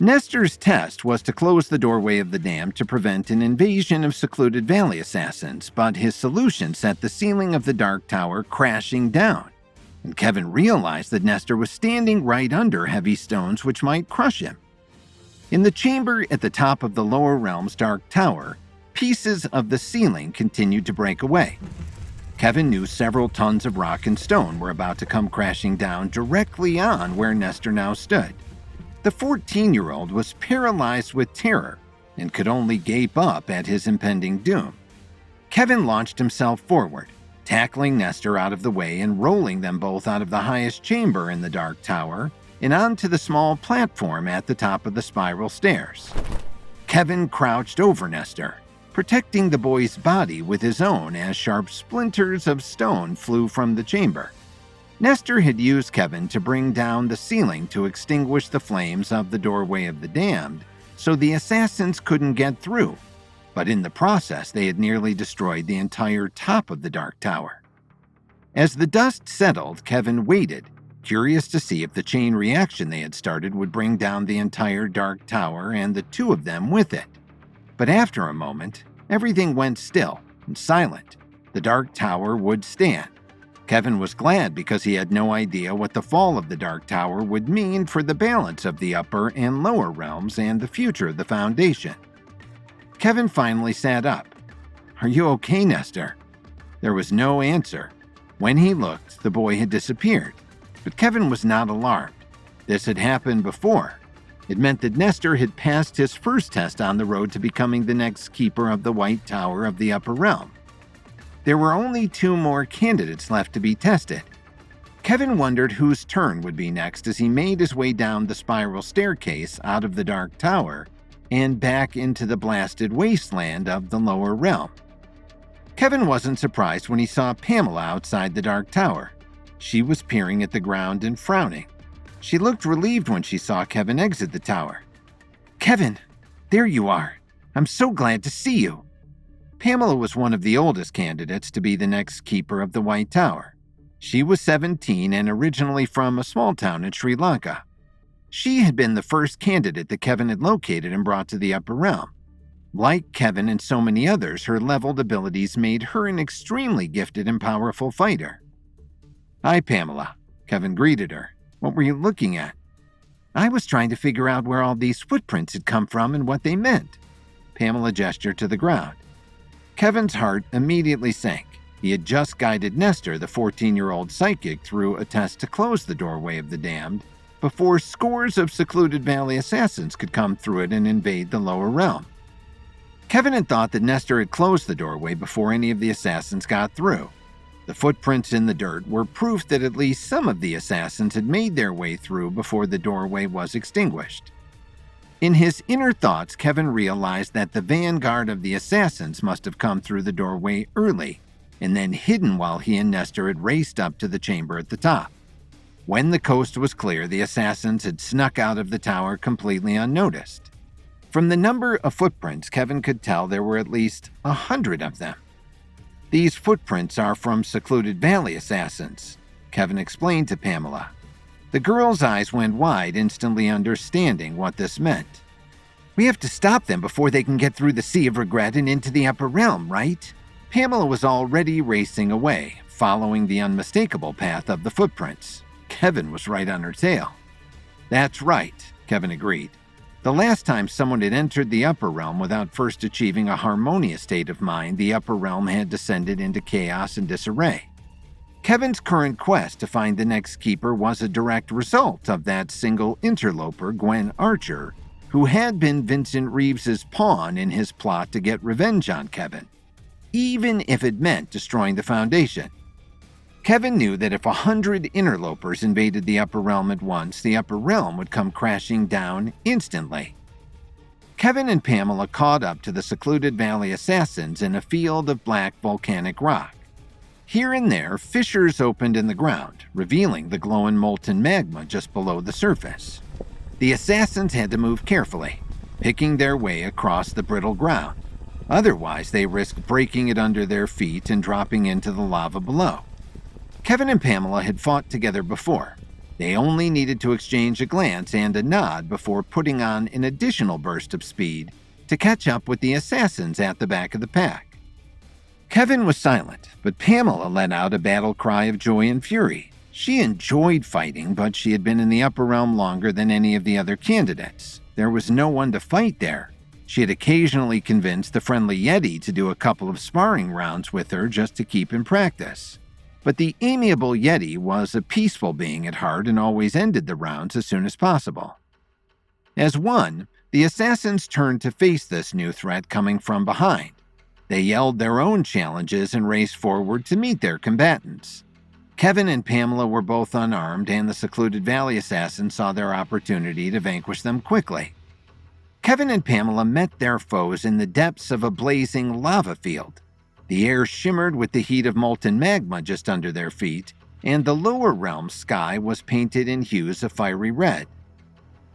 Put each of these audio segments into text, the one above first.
Nestor's test was to close the doorway of the dam to prevent an invasion of Secluded Valley assassins, but his solution set the ceiling of the Dark Tower crashing down, and Kevin realized that Nestor was standing right under heavy stones which might crush him. In the chamber at the top of the Lower Realm's Dark Tower, pieces of the ceiling continued to break away. Kevin knew several tons of rock and stone were about to come crashing down directly on where Nestor now stood. The 14-year-old was paralyzed with terror and could only gape up at his impending doom. Kevin launched himself forward, tackling Nestor out of the way and rolling them both out of the highest chamber in the Dark Tower and onto the small platform at the top of the spiral stairs. Kevin crouched over Nestor, protecting the boy's body with his own as sharp splinters of stone flew from the chamber. Nestor had used Kevin to bring down the ceiling to extinguish the flames of the doorway of the damned, so the assassins couldn't get through, but in the process they had nearly destroyed the entire top of the Dark Tower. As the dust settled, Kevin waited, curious to see if the chain reaction they had started would bring down the entire Dark Tower and the two of them with it. But after a moment, everything went still and silent. The Dark Tower would stand. Kevin was glad because he had no idea what the fall of the Dark Tower would mean for the balance of the upper and lower realms and the future of the Foundation. Kevin finally sat up. "Are you okay, Nestor?" There was no answer. When he looked, the boy had disappeared. But Kevin was not alarmed. This had happened before. It meant that Nestor had passed his first test on the road to becoming the next keeper of the White Tower of the Upper Realm. There were only 2 more candidates left to be tested. Kevin wondered whose turn would be next as he made his way down the spiral staircase out of the Dark Tower and back into the blasted wasteland of the Lower Realm. Kevin wasn't surprised when he saw Pamela outside the Dark Tower. She was peering at the ground and frowning. She looked relieved when she saw Kevin exit the tower. "Kevin, there you are. I'm so glad to see you." Pamela was one of the oldest candidates to be the next keeper of the White Tower. She was 17 and originally from a small town in Sri Lanka. She had been the first candidate that Kevin had located and brought to the Upper Realm. Like Kevin and so many others, her leveled abilities made her an extremely gifted and powerful fighter. "Hi, Pamela," Kevin greeted her. "What were you looking at?" "I was trying to figure out where all these footprints had come from and what they meant." Pamela gestured to the ground. Kevin's heart immediately sank. He had just guided Nestor, the 14-year-old psychic, through a test to close the doorway of the damned before scores of Secluded Valley assassins could come through it and invade the Lower Realm. Kevin had thought that Nestor had closed the doorway before any of the assassins got through. The footprints in the dirt were proof that at least some of the assassins had made their way through before the doorway was extinguished. In his inner thoughts, Kevin realized that the vanguard of the assassins must have come through the doorway early and then hidden while he and Nestor had raced up to the chamber at the top. When the coast was clear, the assassins had snuck out of the tower completely unnoticed. From the number of footprints, Kevin could tell there were at least 100 of them. "These footprints are from Secluded Valley assassins," Kevin explained to Pamela. The girl's eyes went wide, instantly understanding what this meant. "We have to stop them before they can get through the Sea of Regret and into the Upper Realm, right?" Pamela was already racing away, following the unmistakable path of the footprints. Kevin was right on her tail. "That's right," Kevin agreed. The last time someone had entered the Upper Realm without first achieving a harmonious state of mind, the Upper Realm had descended into chaos and disarray. Kevin's current quest to find the next keeper was a direct result of that single interloper, Gwen Archer, who had been Vincent Reeves's pawn in his plot to get revenge on Kevin, even if it meant destroying the Foundation. Kevin knew that if 100 interlopers invaded the Upper Realm at once, the Upper Realm would come crashing down instantly. Kevin and Pamela caught up to the Secluded Valley assassins in a field of black volcanic rock. Here and there, fissures opened in the ground, revealing the glowing molten magma just below the surface. The assassins had to move carefully, picking their way across the brittle ground. Otherwise, they risked breaking it under their feet and dropping into the lava below. Kevin and Pamela had fought together before. They only needed to exchange a glance and a nod before putting on an additional burst of speed to catch up with the assassins at the back of the pack. Kevin was silent, but Pamela let out a battle cry of joy and fury. She enjoyed fighting, but she had been in the upper realm longer than any of the other candidates. There was no one to fight there. She had occasionally convinced the friendly Yeti to do a couple of sparring rounds with her just to keep in practice. But the amiable Yeti was a peaceful being at heart and always ended the rounds as soon as possible. As one, the assassins turned to face this new threat coming from behind. They yelled their own challenges and raced forward to meet their combatants. Kevin and Pamela were both unarmed, and the Secluded Valley assassins saw their opportunity to vanquish them quickly. Kevin and Pamela met their foes in the depths of a blazing lava field. The air shimmered with the heat of molten magma just under their feet, and the lower realm sky was painted in hues of fiery red.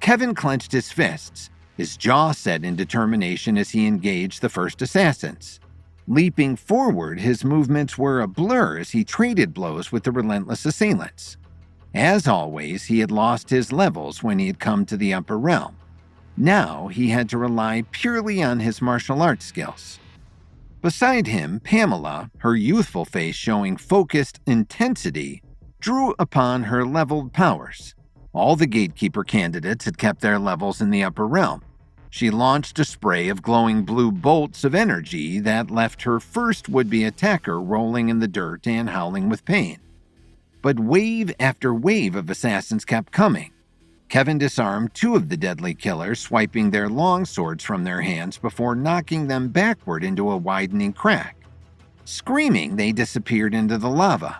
Kevin clenched his fists, his jaw set in determination as he engaged the first assassins. Leaping forward, his movements were a blur as he traded blows with the relentless assailants. As always, he had lost his levels when he had come to the upper realm. Now he had to rely purely on his martial arts skills. Beside him, Pamela, her youthful face showing focused intensity, drew upon her leveled powers. All the gatekeeper candidates had kept their levels in the upper realm. She launched a spray of glowing blue bolts of energy that left her first would-be attacker rolling in the dirt and howling with pain. But wave after wave of assassins kept coming. Kevin disarmed two of the deadly killers, swiping their long swords from their hands before knocking them backward into a widening crack. Screaming, they disappeared into the lava.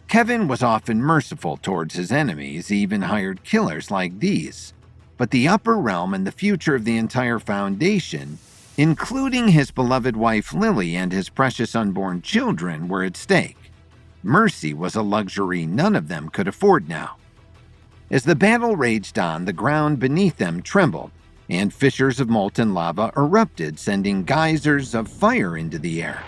Kevin was often merciful towards his enemies, even hired killers like these. But the upper realm and the future of the entire Foundation, including his beloved wife Lily and his precious unborn children, were at stake. Mercy was a luxury none of them could afford now. As the battle raged on, the ground beneath them trembled, and fissures of molten lava erupted, sending geysers of fire into the air.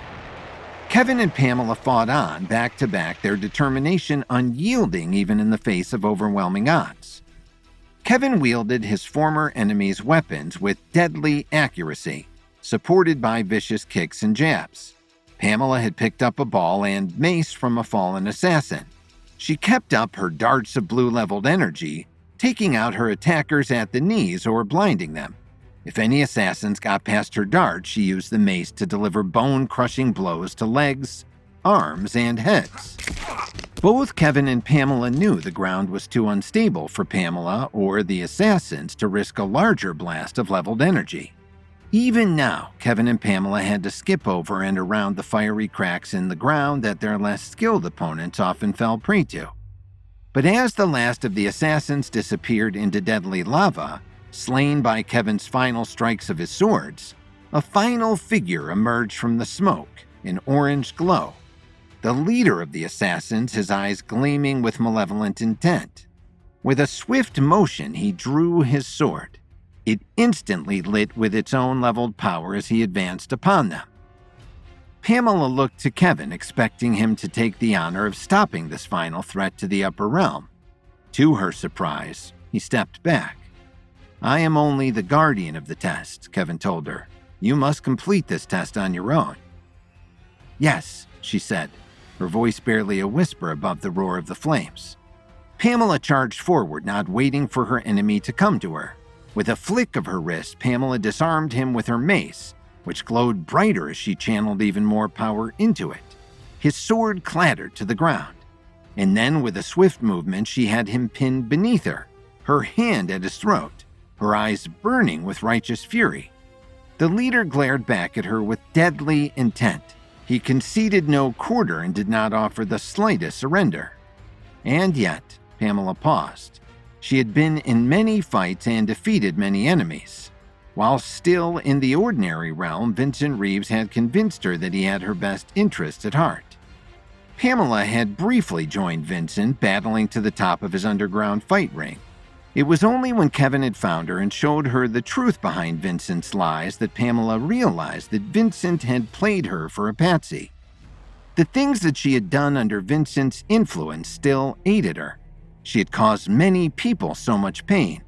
Kevin and Pamela fought on, back to back, their determination unyielding even in the face of overwhelming odds. Kevin wielded his former enemy's weapons with deadly accuracy, supported by vicious kicks and jabs. Pamela had picked up a ball and mace from a fallen assassin. She kept up her darts of blue-leveled energy, taking out her attackers at the knees or blinding them. If any assassins got past her dart, she used the mace to deliver bone-crushing blows to legs, arms, and heads. Both Kevin and Pamela knew the ground was too unstable for Pamela or the assassins to risk a larger blast of leveled energy. Even now, Kevin and Pamela had to skip over and around the fiery cracks in the ground that their less skilled opponents often fell prey to. But as the last of the assassins disappeared into deadly lava, slain by Kevin's final strikes of his swords, a final figure emerged from the smoke, an orange glow. The leader of the assassins, his eyes gleaming with malevolent intent. With a swift motion, he drew his sword. It instantly lit with its own leveled power as he advanced upon them. Pamela looked to Kevin, expecting him to take the honor of stopping this final threat to the upper realm. To her surprise, he stepped back. "I am only the guardian of the test," Kevin told her. "You must complete this test on your own." "Yes," she said, her voice barely a whisper above the roar of the flames. Pamela charged forward, not waiting for her enemy to come to her. With a flick of her wrist, Pamela disarmed him with her mace, which glowed brighter as she channeled even more power into it. His sword clattered to the ground, and then with a swift movement she had him pinned beneath her, her hand at his throat, her eyes burning with righteous fury. The leader glared back at her with deadly intent. He conceded no quarter and did not offer the slightest surrender. And yet, Pamela paused. She had been in many fights and defeated many enemies. While still in the ordinary realm, Vincent Reeves had convinced her that he had her best interests at heart. Pamela had briefly joined Vincent, battling to the top of his underground fight ring. It was only when Kevin had found her and showed her the truth behind Vincent's lies that Pamela realized that Vincent had played her for a patsy. The things that she had done under Vincent's influence still aided her. She had caused many people so much pain,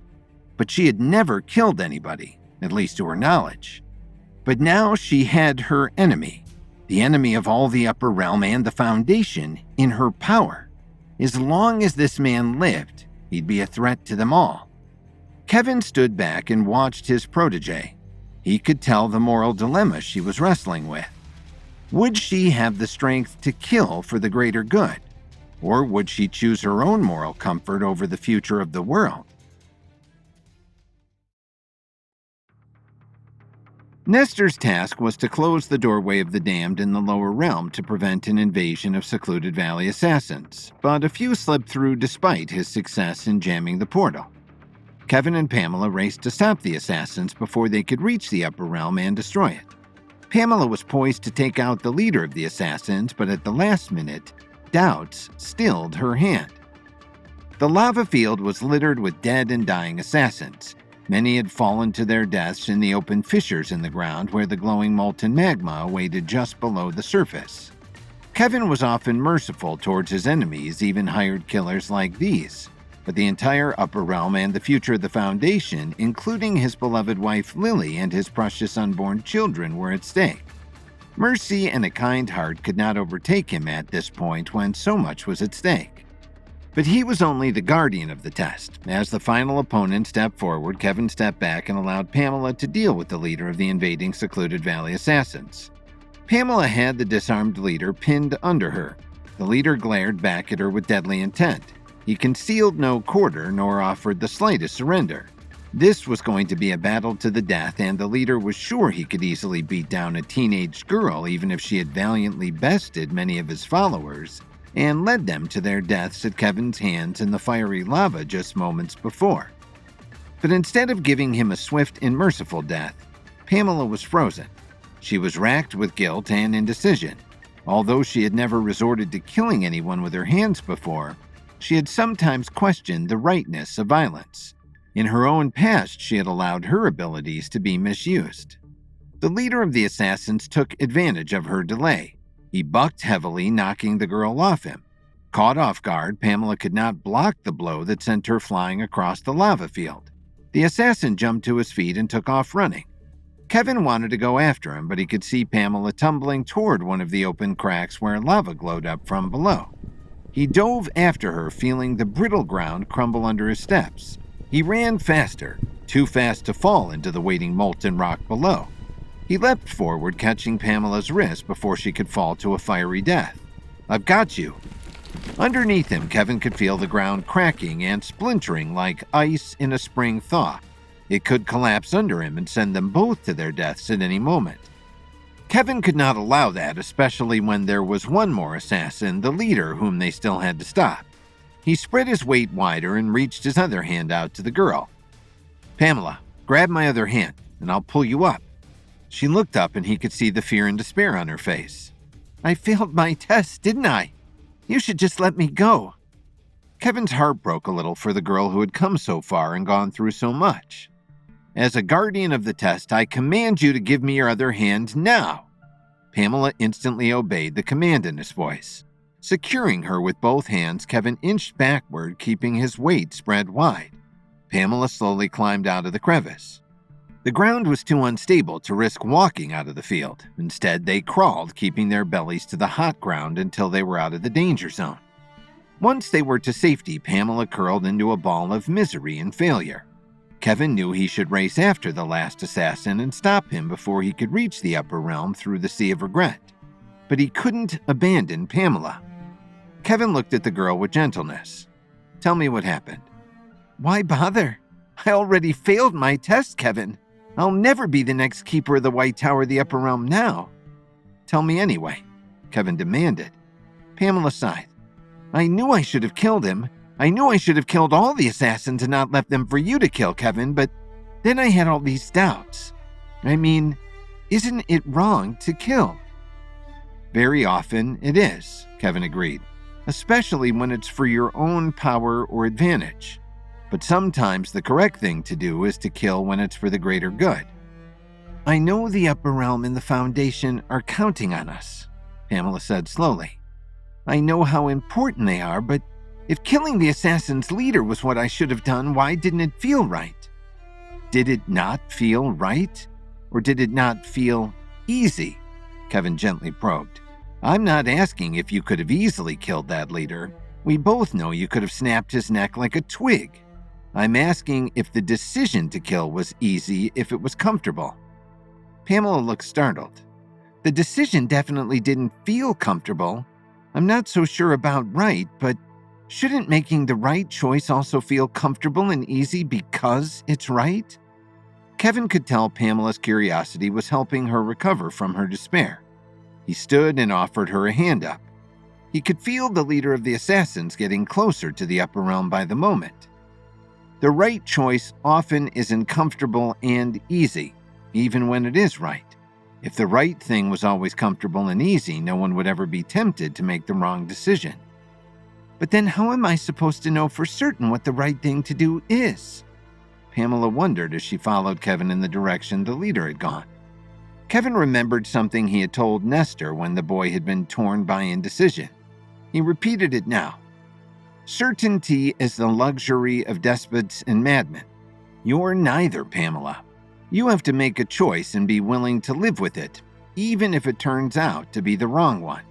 but she had never killed anybody, at least to her knowledge. But now she had her enemy, the enemy of all the upper realm and the Foundation, in her power. As long as this man lived, he'd be a threat to them all. Kevin stood back and watched his protege. He could tell the moral dilemma she was wrestling with. Would she have the strength to kill for the greater good? Or would she choose her own moral comfort over the future of the world? Nestor's task was to close the doorway of the damned in the lower realm to prevent an invasion of Secluded Valley assassins, but a few slipped through despite his success in jamming the portal. Kevin and Pamela raced to stop the assassins before they could reach the upper realm and destroy it. Pamela was poised to take out the leader of the assassins, but at the last minute, doubts stilled her hand. The lava field was littered with dead and dying assassins. Many had fallen to their deaths in the open fissures in the ground where the glowing molten magma awaited just below the surface. Kevin was often merciful towards his enemies, even hired killers like these. But the entire upper realm and the future of the Foundation, including his beloved wife Lily and his precious unborn children, were at stake. Mercy and a kind heart could not overtake him at this point when so much was at stake. But he was only the guardian of the test. As the final opponent stepped forward, Kevin stepped back and allowed Pamela to deal with the leader of the invading Secluded Valley assassins. Pamela had the disarmed leader pinned under her. The leader glared back at her with deadly intent. He concealed no quarter nor offered the slightest surrender. This was going to be a battle to the death, and the leader was sure he could easily beat down a teenage girl even if she had valiantly bested many of his followers and led them to their deaths at Kevin's hands in the fiery lava just moments before. But instead of giving him a swift and merciful death, Pamela was frozen. She was racked with guilt and indecision. Although she had never resorted to killing anyone with her hands before, she had sometimes questioned the rightness of violence. In her own past, she had allowed her abilities to be misused. The leader of the assassins took advantage of her delay. He bucked heavily, knocking the girl off him. Caught off guard, Pamela could not block the blow that sent her flying across the lava field. The assassin jumped to his feet and took off running. Kevin wanted to go after him, but he could see Pamela tumbling toward one of the open cracks where lava glowed up from below. He dove after her, feeling the brittle ground crumble under his steps. He ran faster, too fast to fall into the waiting molten rock below. He leapt forward, catching Pamela's wrist before she could fall to a fiery death. "I've got you." Underneath him, Kevin could feel the ground cracking and splintering like ice in a spring thaw. It could collapse under him and send them both to their deaths at any moment. Kevin could not allow that, especially when there was one more assassin, the leader, whom they still had to stop. He spread his weight wider and reached his other hand out to the girl. "Pamela, grab my other hand, and I'll pull you up." She looked up and he could see the fear and despair on her face. "I failed my test, didn't I? You should just let me go." Kevin's heart broke a little for the girl who had come so far and gone through so much. "As a guardian of the test, I command you to give me your other hand now." Pamela instantly obeyed the command in his voice. Securing her with both hands, Kevin inched backward, keeping his weight spread wide. Pamela slowly climbed out of the crevice. The ground was too unstable to risk walking out of the field. Instead, they crawled, keeping their bellies to the hot ground until they were out of the danger zone. Once they were to safety, Pamela curled into a ball of misery and failure. Kevin knew he should race after the last assassin and stop him before he could reach the upper realm through the sea of regret. But he couldn't abandon Pamela. Kevin looked at the girl with gentleness. "Tell me what happened." "Why bother? I already failed my test, Kevin. I'll never be the next keeper of the White Tower of the Upper Realm now." "Tell me anyway," Kevin demanded. Pamela sighed. "I knew I should have killed him. I knew I should have killed all the assassins and not left them for you to kill, Kevin, but then I had all these doubts. I mean, isn't it wrong to kill?" "Very often it is," Kevin agreed, "especially when it's for your own power or advantage. But sometimes the correct thing to do is to kill when it's for the greater good." "I know the Upper Realm and the Foundation are counting on us," Pamela said slowly. "I know how important they are, but If killing the assassin's leader was what I should have done, why didn't it feel right? Did it not feel right? Or did it not feel easy? Kevin gently probed. I'm not asking if you could have easily killed that leader. We both know you could have snapped his neck like a twig. I'm asking if the decision to kill was easy, if it was comfortable. Pamela looked startled. The decision definitely didn't feel comfortable. I'm not so sure about right, but shouldn't making the right choice also feel comfortable and easy because it's right? Kevin could tell Pamela's curiosity was helping her recover from her despair. He stood and offered her a hand up. He could feel the leader of the assassins getting closer to the upper realm by the moment. The right choice often isn't comfortable and easy, even when it is right. If the right thing was always comfortable and easy, no one would ever be tempted to make the wrong decision. But then how am I supposed to know for certain what the right thing to do is? Pamela wondered as she followed Kevin in the direction the leader had gone. Kevin remembered something he had told Nestor when the boy had been torn by indecision. He repeated it now. Certainty is the luxury of despots and madmen. You're neither, Pamela. You have to make a choice and be willing to live with it, even if it turns out to be the wrong one.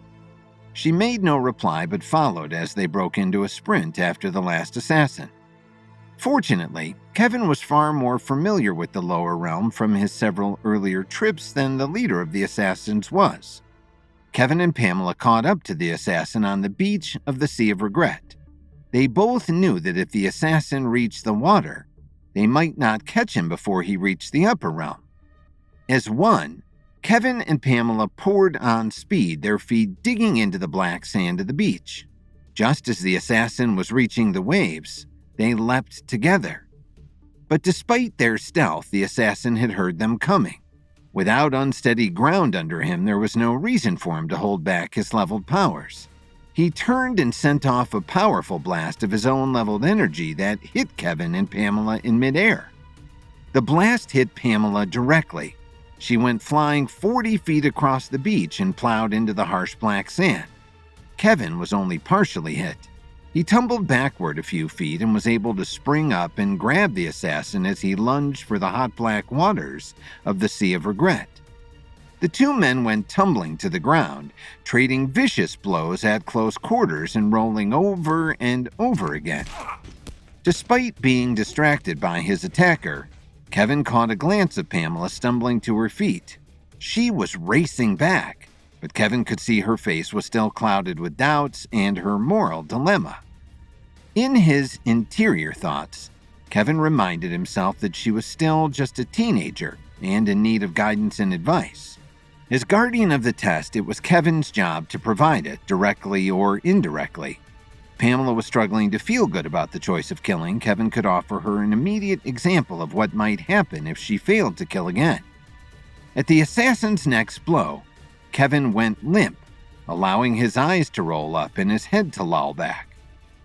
She made no reply but followed as they broke into a sprint after the last assassin. Fortunately, Kevin was far more familiar with the lower realm from his several earlier trips than the leader of the assassins was. Kevin and Pamela caught up to the assassin on the beach of the Sea of Regret. They both knew that if the assassin reached the water, they might not catch him before he reached the upper realm. As one, Kevin and Pamela poured on speed, their feet digging into the black sand of the beach. Just as the assassin was reaching the waves, they leapt together. But despite their stealth, the assassin had heard them coming. Without unsteady ground under him, there was no reason for him to hold back his leveled powers. He turned and sent off a powerful blast of his own leveled energy that hit Kevin and Pamela in midair. The blast hit Pamela directly. She went flying 40 feet across the beach and plowed into the harsh black sand. Kevin was only partially hit. He tumbled backward a few feet and was able to spring up and grab the assassin as he lunged for the hot black waters of the Sea of Regret. The two men went tumbling to the ground, trading vicious blows at close quarters and rolling over and over again. Despite being distracted by his attacker, Kevin caught a glance of Pamela stumbling to her feet. She was racing back, but Kevin could see her face was still clouded with doubts and her moral dilemma. In his interior thoughts, Kevin reminded himself that she was still just a teenager and in need of guidance and advice. As guardian of the test, it was Kevin's job to provide it, directly or indirectly. Pamela was struggling to feel good about the choice of killing. Kevin could offer her an immediate example of what might happen if she failed to kill again. At the assassin's next blow, Kevin went limp, allowing his eyes to roll up and his head to loll back.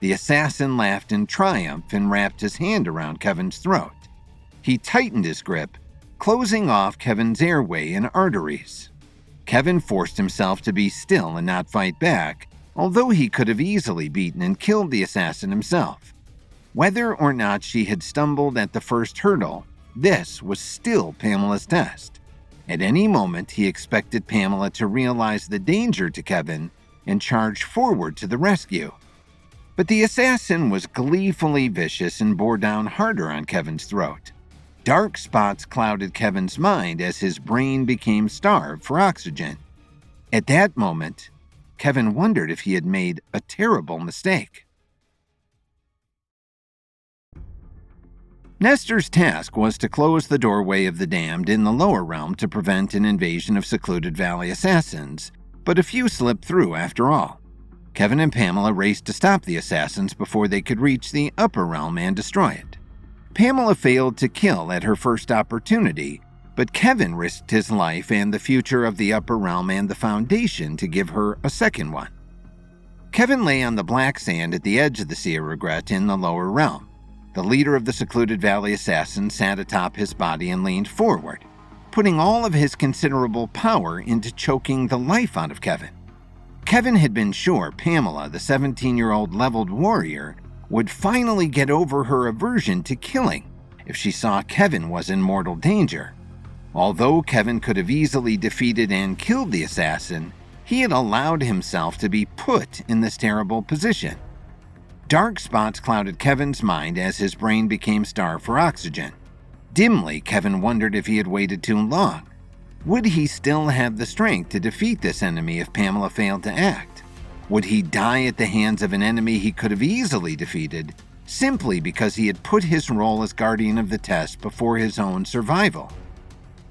The assassin laughed in triumph and wrapped his hand around Kevin's throat. He tightened his grip, closing off Kevin's airway and arteries. Kevin forced himself to be still and not fight back, although he could have easily beaten and killed the assassin himself. Whether or not she had stumbled at the first hurdle, this was still Pamela's test. At any moment, he expected Pamela to realize the danger to Kevin and charge forward to the rescue. But the assassin was gleefully vicious and bore down harder on Kevin's throat. Dark spots clouded Kevin's mind as his brain became starved for oxygen. At that moment, Kevin wondered if he had made a terrible mistake. Nestor's task was to close the doorway of the damned in the lower realm to prevent an invasion of Secluded Valley assassins, but a few slipped through after all. Kevin and Pamela raced to stop the assassins before they could reach the upper realm and destroy it. Pamela failed to kill at her first opportunity, but Kevin risked his life and the future of the upper realm and the Foundation to give her a second one. Kevin lay on the black sand at the edge of the Sea of Regret in the lower realm. The leader of the Secluded Valley assassins sat atop his body and leaned forward, putting all of his considerable power into choking the life out of Kevin. Kevin had been sure Pamela, the 17-year-old leveled warrior, would finally get over her aversion to killing if she saw Kevin was in mortal danger. Although Kevin could have easily defeated and killed the assassin, he had allowed himself to be put in this terrible position. Dark spots clouded Kevin's mind as his brain became starved for oxygen. Dimly, Kevin wondered if he had waited too long. Would he still have the strength to defeat this enemy if Pamela failed to act? Would he die at the hands of an enemy he could have easily defeated simply because he had put his role as guardian of the test before his own survival?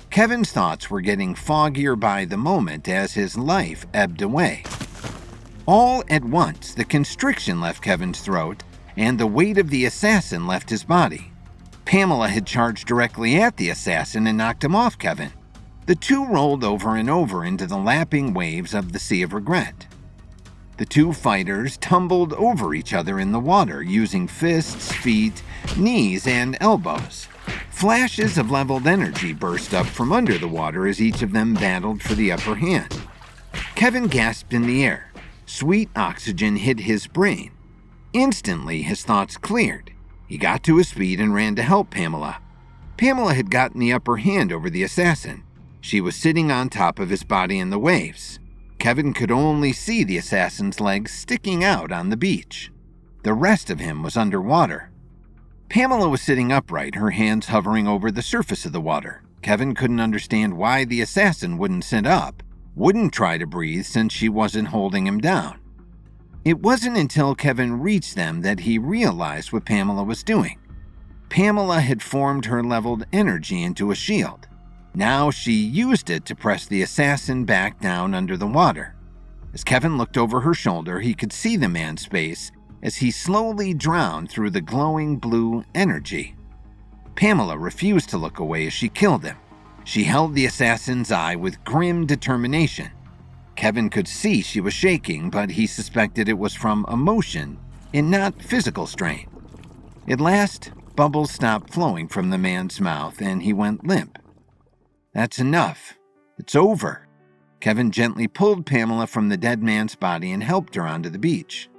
Kevin's thoughts were getting foggier by the moment as his life ebbed away. All at once, the constriction left Kevin's throat, and the weight of the assassin left his body. Pamela had charged directly at the assassin and knocked him off Kevin. The two rolled over and over into the lapping waves of the Sea of Regret. The two fighters tumbled over each other in the water, using fists, feet, knees, and elbows. Flashes of leveled energy burst up from under the water as each of them battled for the upper hand. Kevin gasped in the air. Sweet oxygen hit his brain. Instantly, his thoughts cleared. He got to his feet and ran to help Pamela. Pamela had gotten the upper hand over the assassin. She was sitting on top of his body in the waves. Kevin could only see the assassin's legs sticking out on the beach. The rest of him was underwater. Pamela was sitting upright, her hands hovering over the surface of the water. Kevin couldn't understand why the assassin wouldn't sit up, wouldn't try to breathe since she wasn't holding him down. It wasn't until Kevin reached them that he realized what Pamela was doing. Pamela had formed her leveled energy into a shield. Now she used it to press the assassin back down under the water. As Kevin looked over her shoulder, he could see the man's face as he slowly drowned through the glowing blue energy. Pamela refused to look away as she killed him. She held the assassin's eye with grim determination. Kevin could see she was shaking, but he suspected it was from emotion and not physical strain. At last, bubbles stopped flowing from the man's mouth and he went limp. That's enough. It's over. Kevin gently pulled Pamela from the dead man's body and helped her onto the beach.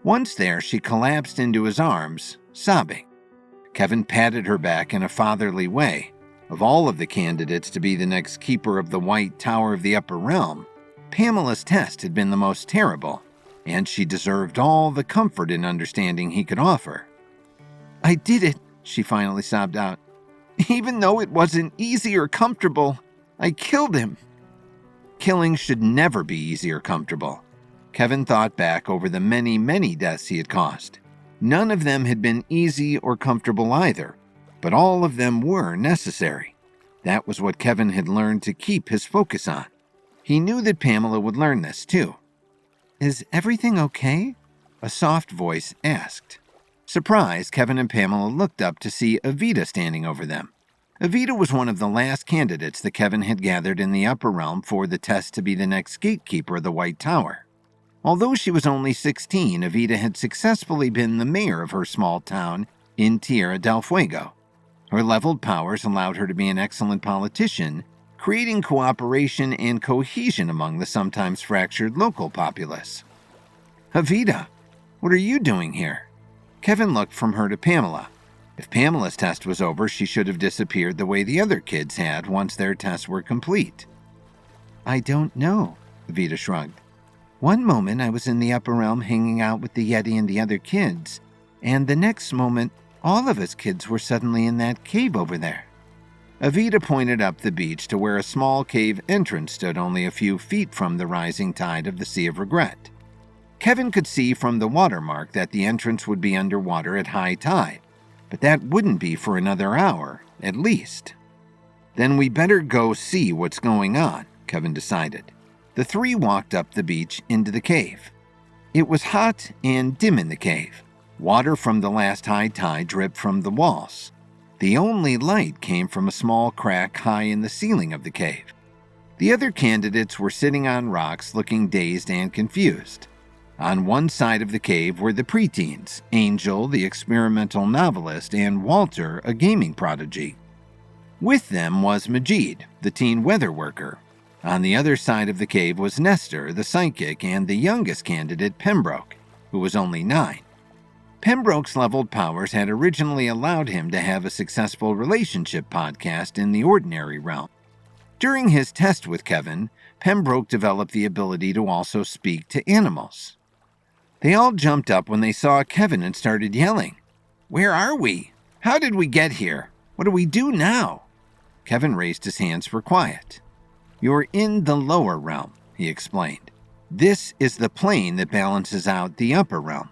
Once there, she collapsed into his arms, sobbing. Kevin patted her back in a fatherly way. Of all of the candidates to be the next keeper of the White Tower of the Upper Realm, Pamela's test had been the most terrible, and she deserved all the comfort and understanding he could offer. I did it, she finally sobbed out. Even though it wasn't easy or comfortable, I killed him. Killing should never be easy or comfortable. Kevin thought back over the many, many deaths he had caused. None of them had been easy or comfortable either, but all of them were necessary. That was what Kevin had learned to keep his focus on. He knew that Pamela would learn this too. Is everything okay? A soft voice asked. Surprised, Kevin and Pamela looked up to see Evita standing over them. Evita was one of the last candidates that Kevin had gathered in the Upper Realm for the test to be the next gatekeeper of the White Tower. Although she was only 16, Evita had successfully been the mayor of her small town in Tierra del Fuego. Her leveled powers allowed her to be an excellent politician, creating cooperation and cohesion among the sometimes fractured local populace. Evita, what are you doing here? Kevin looked from her to Pamela. If Pamela's test was over, she should have disappeared the way the other kids had once their tests were complete. I don't know, Evita shrugged. One moment I was in the Upper Realm hanging out with the Yeti and the other kids, and the next moment all of us kids were suddenly in that cave over there. Evita pointed up the beach to where a small cave entrance stood only a few feet from the rising tide of the Sea of Regret. Kevin could see from the watermark that the entrance would be underwater at high tide, but that wouldn't be for another hour, at least. Then we better go see what's going on, Kevin decided. The three walked up the beach into the cave. It was hot and dim in the cave. Water from the last high tide dripped from the walls. The only light came from a small crack high in the ceiling of the cave. The other candidates were sitting on rocks looking dazed and confused. On one side of the cave were the preteens, Angel, the experimental novelist, and Walter, a gaming prodigy. With them was Majid, the teen weather worker. On the other side of the cave was Nestor, the psychic, and the youngest candidate, Pembroke, who was only 9. Pembroke's leveled powers had originally allowed him to have a successful relationship podcast in the ordinary realm. During his test with Kevin, Pembroke developed the ability to also speak to animals. They all jumped up when they saw Kevin and started yelling, "Where are we? How did we get here? What do we do now?" Kevin raised his hands for quiet. "You're in the lower realm," he explained. "This is the plane that balances out the upper realm.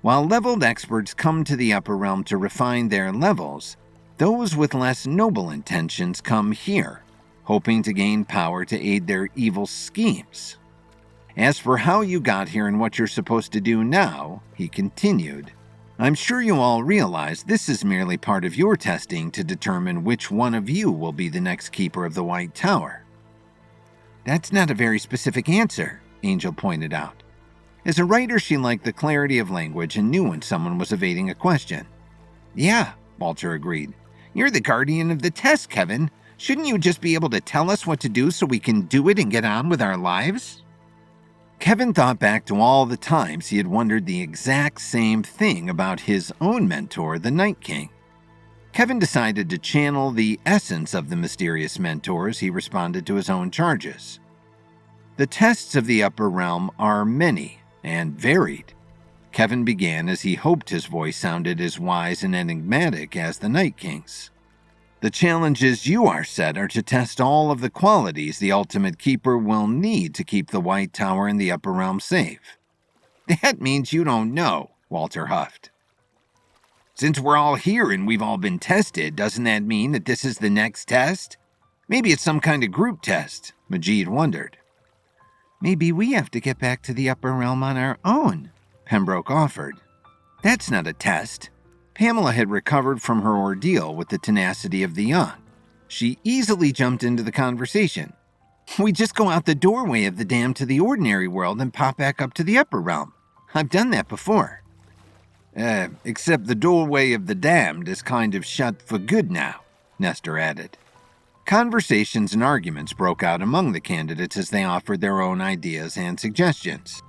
While leveled experts come to the upper realm to refine their levels, those with less noble intentions come here, hoping to gain power to aid their evil schemes. As for how you got here and what you're supposed to do now," he continued, "I'm sure you all realize this is merely part of your testing to determine which one of you will be the next keeper of the White Tower." "That's not a very specific answer," Angel pointed out. As a writer, she liked the clarity of language and knew when someone was evading a question. "Yeah," Walter agreed. "You're the guardian of the test, Kevin. Shouldn't you just be able to tell us what to do so we can do it and get on with our lives?" Kevin thought back to all the times he had wondered the exact same thing about his own mentor, the Night King. Kevin decided to channel the essence of the mysterious mentor as he responded to his own charges. "The tests of the upper realm are many and varied," Kevin began as he hoped his voice sounded as wise and enigmatic as the Night King's. "The challenges you are set are to test all of the qualities the Ultimate Keeper will need to keep the White Tower and the upper realm safe." "That means you don't know," Walter huffed. "Since we're all here and we've all been tested, doesn't that mean that this is the next test? Maybe it's some kind of group test," Majid wondered. "Maybe we have to get back to the upper realm on our own," Pembroke offered. "That's not a test." Pamela had recovered from her ordeal with the tenacity of the young. She easily jumped into the conversation. "We just go out the doorway of the dam to the ordinary world and pop back up to the upper realm. I've done that before." Except the doorway of the damned is kind of shut for good now," Nestor added. Conversations and arguments broke out among the candidates as they offered their own ideas and suggestions.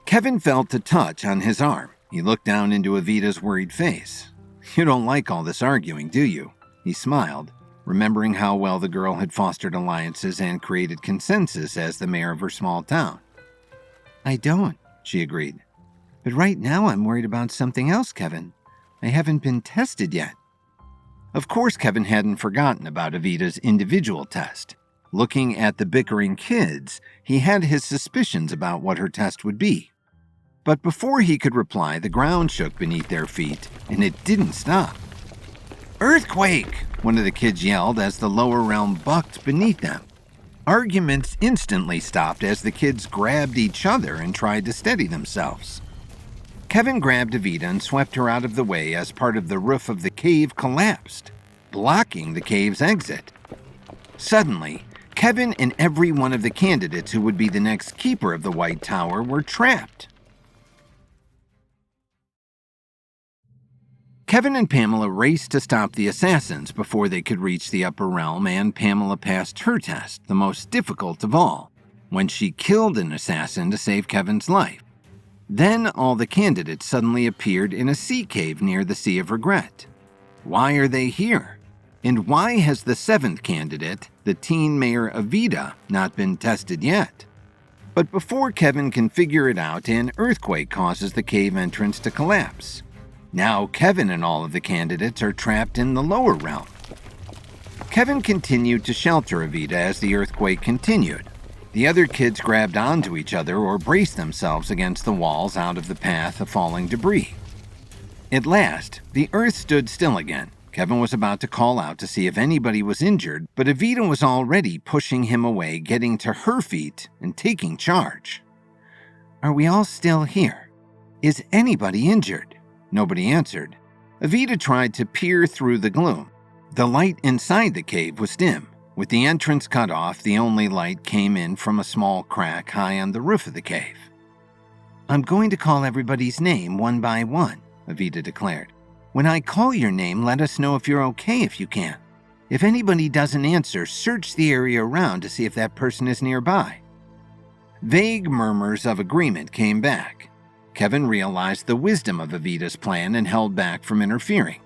Kevin felt a touch on his arm. He looked down into Evita's worried face. "You don't like all this arguing, do you?" He smiled, remembering how well the girl had fostered alliances and created consensus as the mayor of her small town. "I don't," she agreed. "But right now I'm worried about something else, Kevin. I haven't been tested yet." Of course, Kevin hadn't forgotten about Evita's individual test. Looking at the bickering kids, he had his suspicions about what her test would be. But before he could reply, the ground shook beneath their feet, and it didn't stop. "Earthquake!" one of the kids yelled as the lower realm bucked beneath them. Arguments instantly stopped as the kids grabbed each other and tried to steady themselves. Kevin grabbed Evita and swept her out of the way as part of the roof of the cave collapsed, blocking the cave's exit. Suddenly, Kevin and every one of the candidates who would be the next keeper of the White Tower were trapped. Kevin and Pamela raced to stop the assassins before they could reach the upper realm, and Pamela passed her test, the most difficult of all, when she killed an assassin to save Kevin's life. Then all the candidates suddenly appeared in a sea cave near the Sea of Regret. Why are they here? And why has the 7th candidate, the teen mayor Evita, not been tested yet? But before Kevin can figure it out, an earthquake causes the cave entrance to collapse. Now Kevin and all of the candidates are trapped in the lower realm. Kevin continued to shelter Evita as the earthquake continued. The other kids grabbed onto each other or braced themselves against the walls out of the path of falling debris. At last, the earth stood still again. Kevin was about to call out to see if anybody was injured, but Evita was already pushing him away, getting to her feet and taking charge. "Are we all still here? Is anybody injured?" Nobody answered. Evita tried to peer through the gloom. The light inside the cave was dim. With the entrance cut off, the only light came in from a small crack high on the roof of the cave. "I'm going to call everybody's name one by one," Evita declared. "When I call your name, let us know if you're okay if you can." If anybody doesn't answer, search the area around to see if that person is nearby." Vague murmurs of agreement came back. Kevin realized the wisdom of Evita's plan and held back from interfering.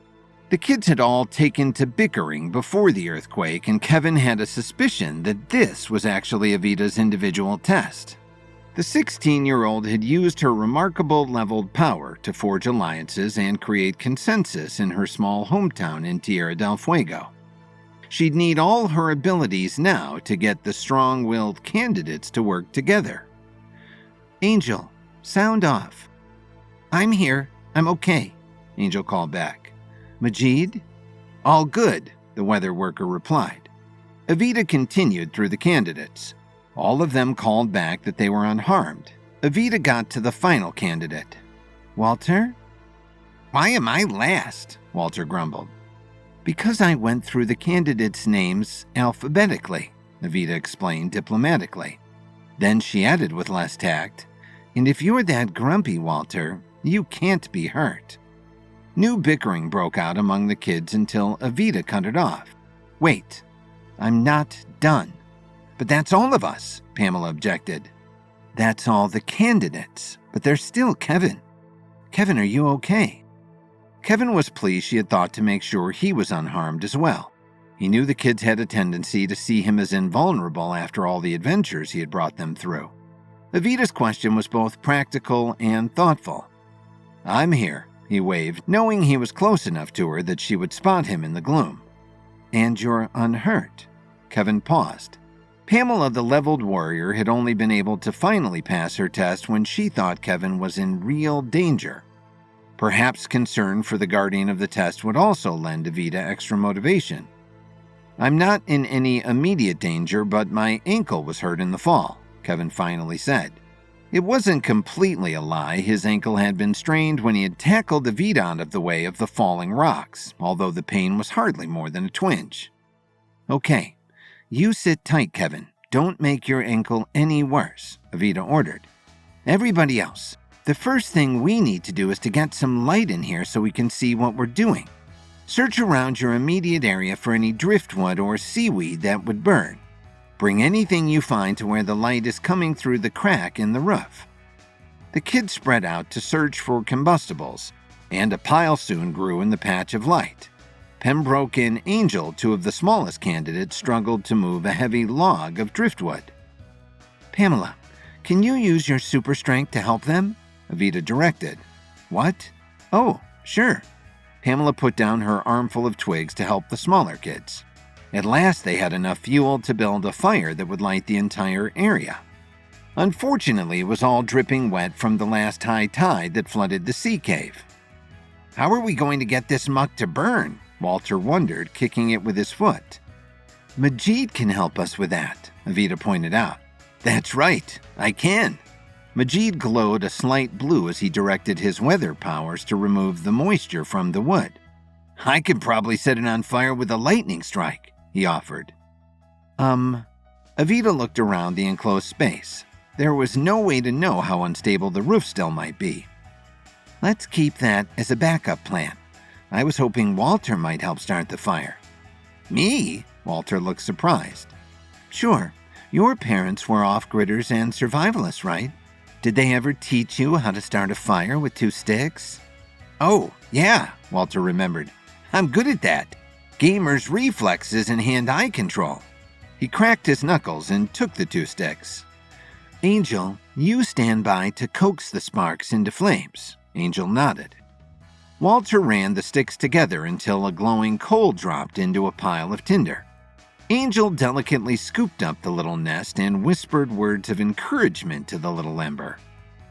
The kids had all taken to bickering before the earthquake, and Kevin had a suspicion that this was actually Evita's individual test. The 16-year-old had used her remarkable leveled power to forge alliances and create consensus in her small hometown in Tierra del Fuego. She'd need all her abilities now to get the strong-willed candidates to work together. "Angel, sound off." "I'm here. I'm okay," Angel called back. "Majid?" "All good," the weather worker replied. Evita continued through the candidates. All of them called back that they were unharmed. Evita got to the final candidate. "Walter?" "Why am I last?" Walter grumbled. "Because I went through the candidates' names alphabetically," Evita explained diplomatically. Then she added with less tact, "And if you're that grumpy, Walter, you can't be hurt." New bickering broke out among the kids until Evita cut it off. "Wait, I'm not done." "But that's all of us," Pamela objected. "That's all the candidates, but there's still Kevin. Kevin, are you okay?" Kevin was pleased she had thought to make sure he was unharmed as well. He knew the kids had a tendency to see him as invulnerable after all the adventures he had brought them through. Evita's question was both practical and thoughtful. "I'm here," he waved, knowing he was close enough to her that she would spot him in the gloom. "And you're unhurt?" Kevin paused. Pamela, the leveled warrior, had only been able to finally pass her test when she thought Kevin was in real danger. Perhaps concern for the guardian of the test would also lend Evita extra motivation. "I'm not in any immediate danger, but my ankle was hurt in the fall," Kevin finally said. It wasn't completely a lie. His ankle had been strained when he had tackled Evita out of the way of the falling rocks, although the pain was hardly more than a twinge. "Okay, you sit tight, Kevin. Don't make your ankle any worse," Evita ordered. "Everybody else, the first thing we need to do is to get some light in here so we can see what we're doing. Search around your immediate area for any driftwood or seaweed that would burn. Bring anything you find to where the light is coming through the crack in the roof." The kids spread out to search for combustibles, and a pile soon grew in the patch of light. Pembroke and Angel, two of the smallest candidates, struggled to move a heavy log of driftwood. "Pamela, can you use your super strength to help them?" Evita directed. "What? Oh, sure." Pamela put down her armful of twigs to help the smaller kids. At last they had enough fuel to build a fire that would light the entire area. Unfortunately, it was all dripping wet from the last high tide that flooded the sea cave. "How are we going to get this muck to burn?" Walter wondered, kicking it with his foot. "Majid can help us with that," Evita pointed out. "That's right, I can." Majid glowed a slight blue as he directed his weather powers to remove the moisture from the wood. "I could probably set it on fire with a lightning strike," he offered. Evita looked around the enclosed space. There was no way to know how unstable the roof still might be. "Let's keep that as a backup plan. I was hoping Walter might help start the fire." "Me?" Walter looked surprised. "Sure. Your parents were off-gridders and survivalists, right? Did they ever teach you how to start a fire with 2 sticks? "Oh, yeah," Walter remembered. "I'm good at that. Gamer's reflexes and hand-eye control." He cracked his knuckles and took the 2 sticks. "Angel, you stand by to coax the sparks into flames." Angel nodded. Walter ran the sticks together until a glowing coal dropped into a pile of tinder. Angel delicately scooped up the little nest and whispered words of encouragement to the little ember.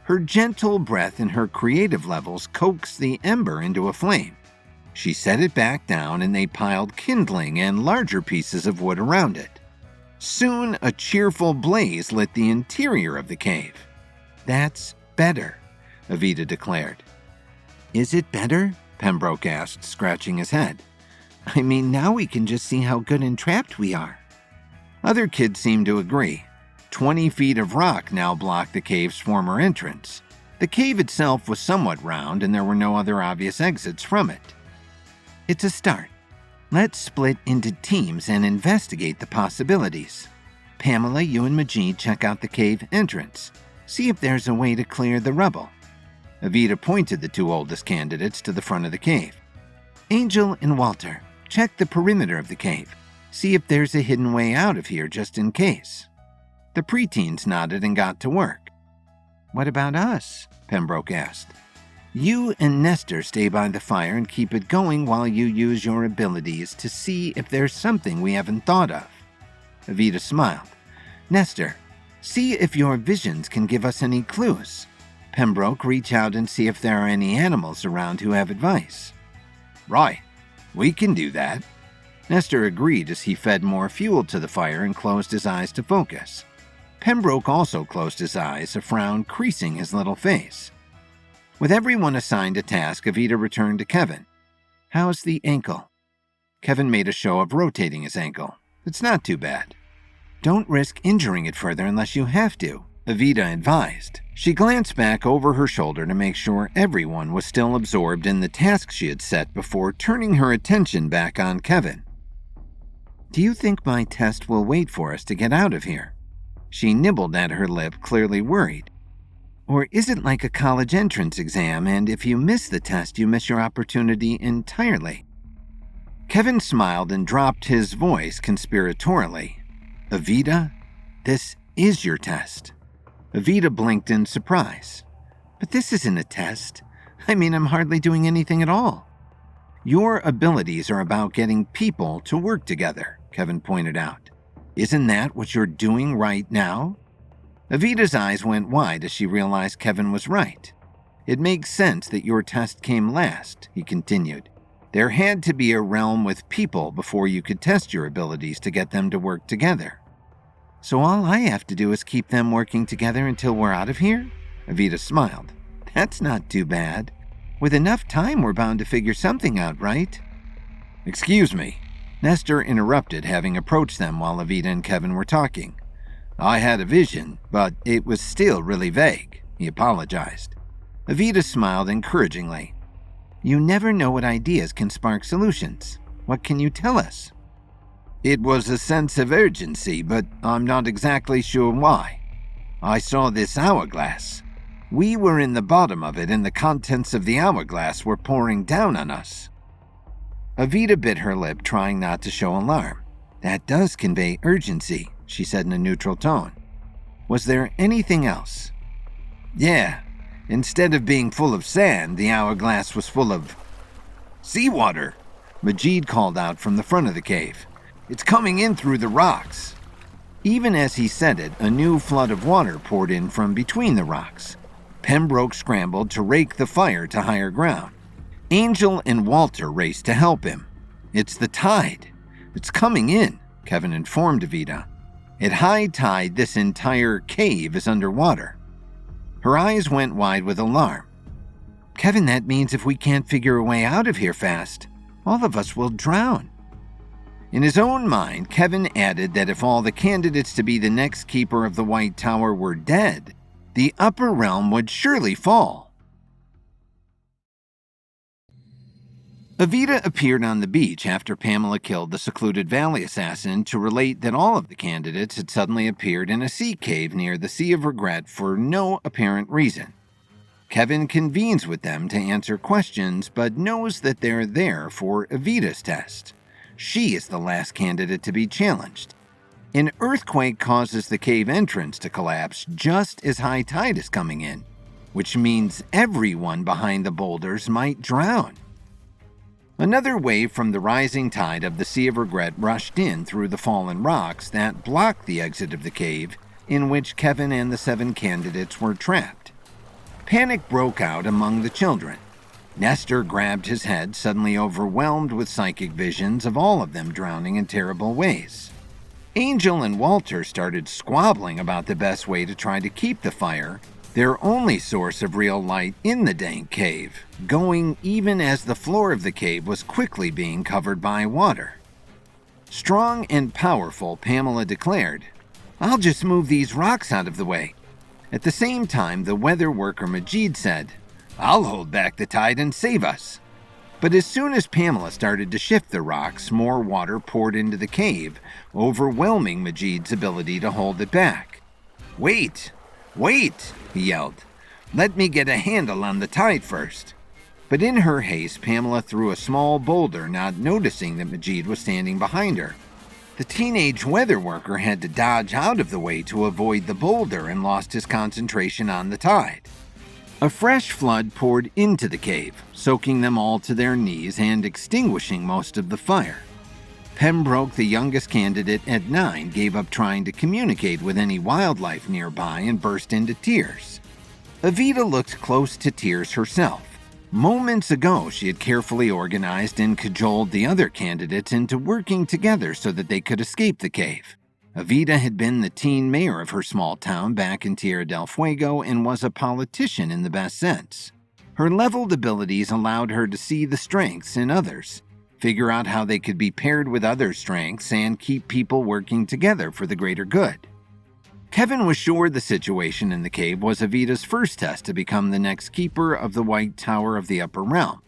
Her gentle breath and her creative levels coaxed the ember into a flame. She set it back down and they piled kindling and larger pieces of wood around it. Soon a cheerful blaze lit the interior of the cave. "That's better," Evita declared. "Is it better?" Pembroke asked, scratching his head. "I mean, now we can just see how good and trapped we are." Other kids seemed to agree. 20 feet of rock now blocked the cave's former entrance. The cave itself was somewhat round and there were no other obvious exits from it. "It's a start. Let's split into teams and investigate the possibilities. Pamela, you and Majid check out the cave entrance. See if there's a way to clear the rubble." Evita pointed the two oldest candidates to the front of the cave. "Angel and Walter, check the perimeter of the cave. See if there's a hidden way out of here just in case." The preteens nodded and got to work. "What about us?" Pembroke asked. "You and Nestor stay by the fire and keep it going while you use your abilities to see if there's something we haven't thought of." Evita smiled. "Nestor, see if your visions can give us any clues. Pembroke, reach out and see if there are any animals around who have advice." "Right, we can do that." Nestor agreed as he fed more fuel to the fire and closed his eyes to focus. Pembroke also closed his eyes, a frown creasing his little face. With everyone assigned a task, Evita returned to Kevin. "How's the ankle?" Kevin made a show of rotating his ankle. "It's not too bad." "Don't risk injuring it further unless you have to," Evita advised. She glanced back over her shoulder to make sure everyone was still absorbed in the task she had set before turning her attention back on Kevin. "Do you think my test will wait for us to get out of here?" She nibbled at her lip, clearly worried. "Or is it like a college entrance exam, and if you miss the test, you miss your opportunity entirely?" Kevin smiled and dropped his voice conspiratorially. "Evita, this is your test." Evita blinked in surprise. "But this isn't a test. I mean, I'm hardly doing anything at all." "Your abilities are about getting people to work together," Kevin pointed out. "Isn't that what you're doing right now?" Evita's eyes went wide as she realized Kevin was right. "It makes sense that your test came last," he continued. "There had to be a realm with people before you could test your abilities to get them to work together." "So all I have to do is keep them working together until we're out of here?" Evita smiled. "That's not too bad. With enough time, we're bound to figure something out, right?" "Excuse me," Nestor interrupted, having approached them while Evita and Kevin were talking. "I had a vision, but it was still really vague," he apologized. Evita smiled encouragingly. "You never know what ideas can spark solutions. What can you tell us?" "It was a sense of urgency, but I'm not exactly sure why. I saw this hourglass. We were in the bottom of it, and the contents of the hourglass were pouring down on us." Evita bit her lip, trying not to show alarm. "That does convey urgency," she said in a neutral tone. "Was there anything else?" "Yeah. Instead of being full of sand, the hourglass was full of seawater," Majid called out from the front of the cave. "It's coming in through the rocks." Even as he said it, a new flood of water poured in from between the rocks. Pembroke scrambled to rake the fire to higher ground. Angel and Walter raced to help him. "It's the tide. It's coming in," Kevin informed Evita. "At high tide, this entire cave is underwater." Her eyes went wide with alarm. "Kevin, that means if we can't figure a way out of here fast, all of us will drown." In his own mind, Kevin added that if all the candidates to be the next keeper of the White Tower were dead, the upper realm would surely fall. Evita appeared on the beach after Pamela killed the secluded valley assassin to relate that all of the candidates had suddenly appeared in a sea cave near the Sea of Regret for no apparent reason. Kevin convenes with them to answer questions, but knows that they're there for Evita's test. She is the last candidate to be challenged. An earthquake causes the cave entrance to collapse just as high tide is coming in, which means everyone behind the boulders might drown. Another wave from the rising tide of the Sea of Regret rushed in through the fallen rocks that blocked the exit of the cave in which Kevin and the 7 candidates were trapped. Panic broke out among the children. Nestor grabbed his head, suddenly overwhelmed with psychic visions of all of them drowning in terrible ways. Angel and Walter started squabbling about the best way to try to keep the fire, their only source of real light in the dank cave, going even as the floor of the cave was quickly being covered by water. Strong and powerful, Pamela declared, "I'll just move these rocks out of the way." At the same time, the weather worker Majid said, "I'll hold back the tide and save us." But as soon as Pamela started to shift the rocks, more water poured into the cave, overwhelming Majid's ability to hold it back. "Wait! Wait!" he yelled. "Let me get a handle on the tide first." But in her haste, Pamela threw a small boulder, not noticing that Majid was standing behind her. The teenage weather worker had to dodge out of the way to avoid the boulder and lost his concentration on the tide. A fresh flood poured into the cave, soaking them all to their knees and extinguishing most of the fire. Pembroke, the youngest candidate at 9, gave up trying to communicate with any wildlife nearby and burst into tears. Evita looked close to tears herself. Moments ago, she had carefully organized and cajoled the other candidates into working together so that they could escape the cave. Evita had been the teen mayor of her small town back in Tierra del Fuego and was a politician in the best sense. Her leveled abilities allowed her to see the strengths in others, figure out how they could be paired with other strengths, and keep people working together for the greater good. Kevin was sure the situation in the cave was Evita's first test to become the next keeper of the White Tower of the Upper Realm.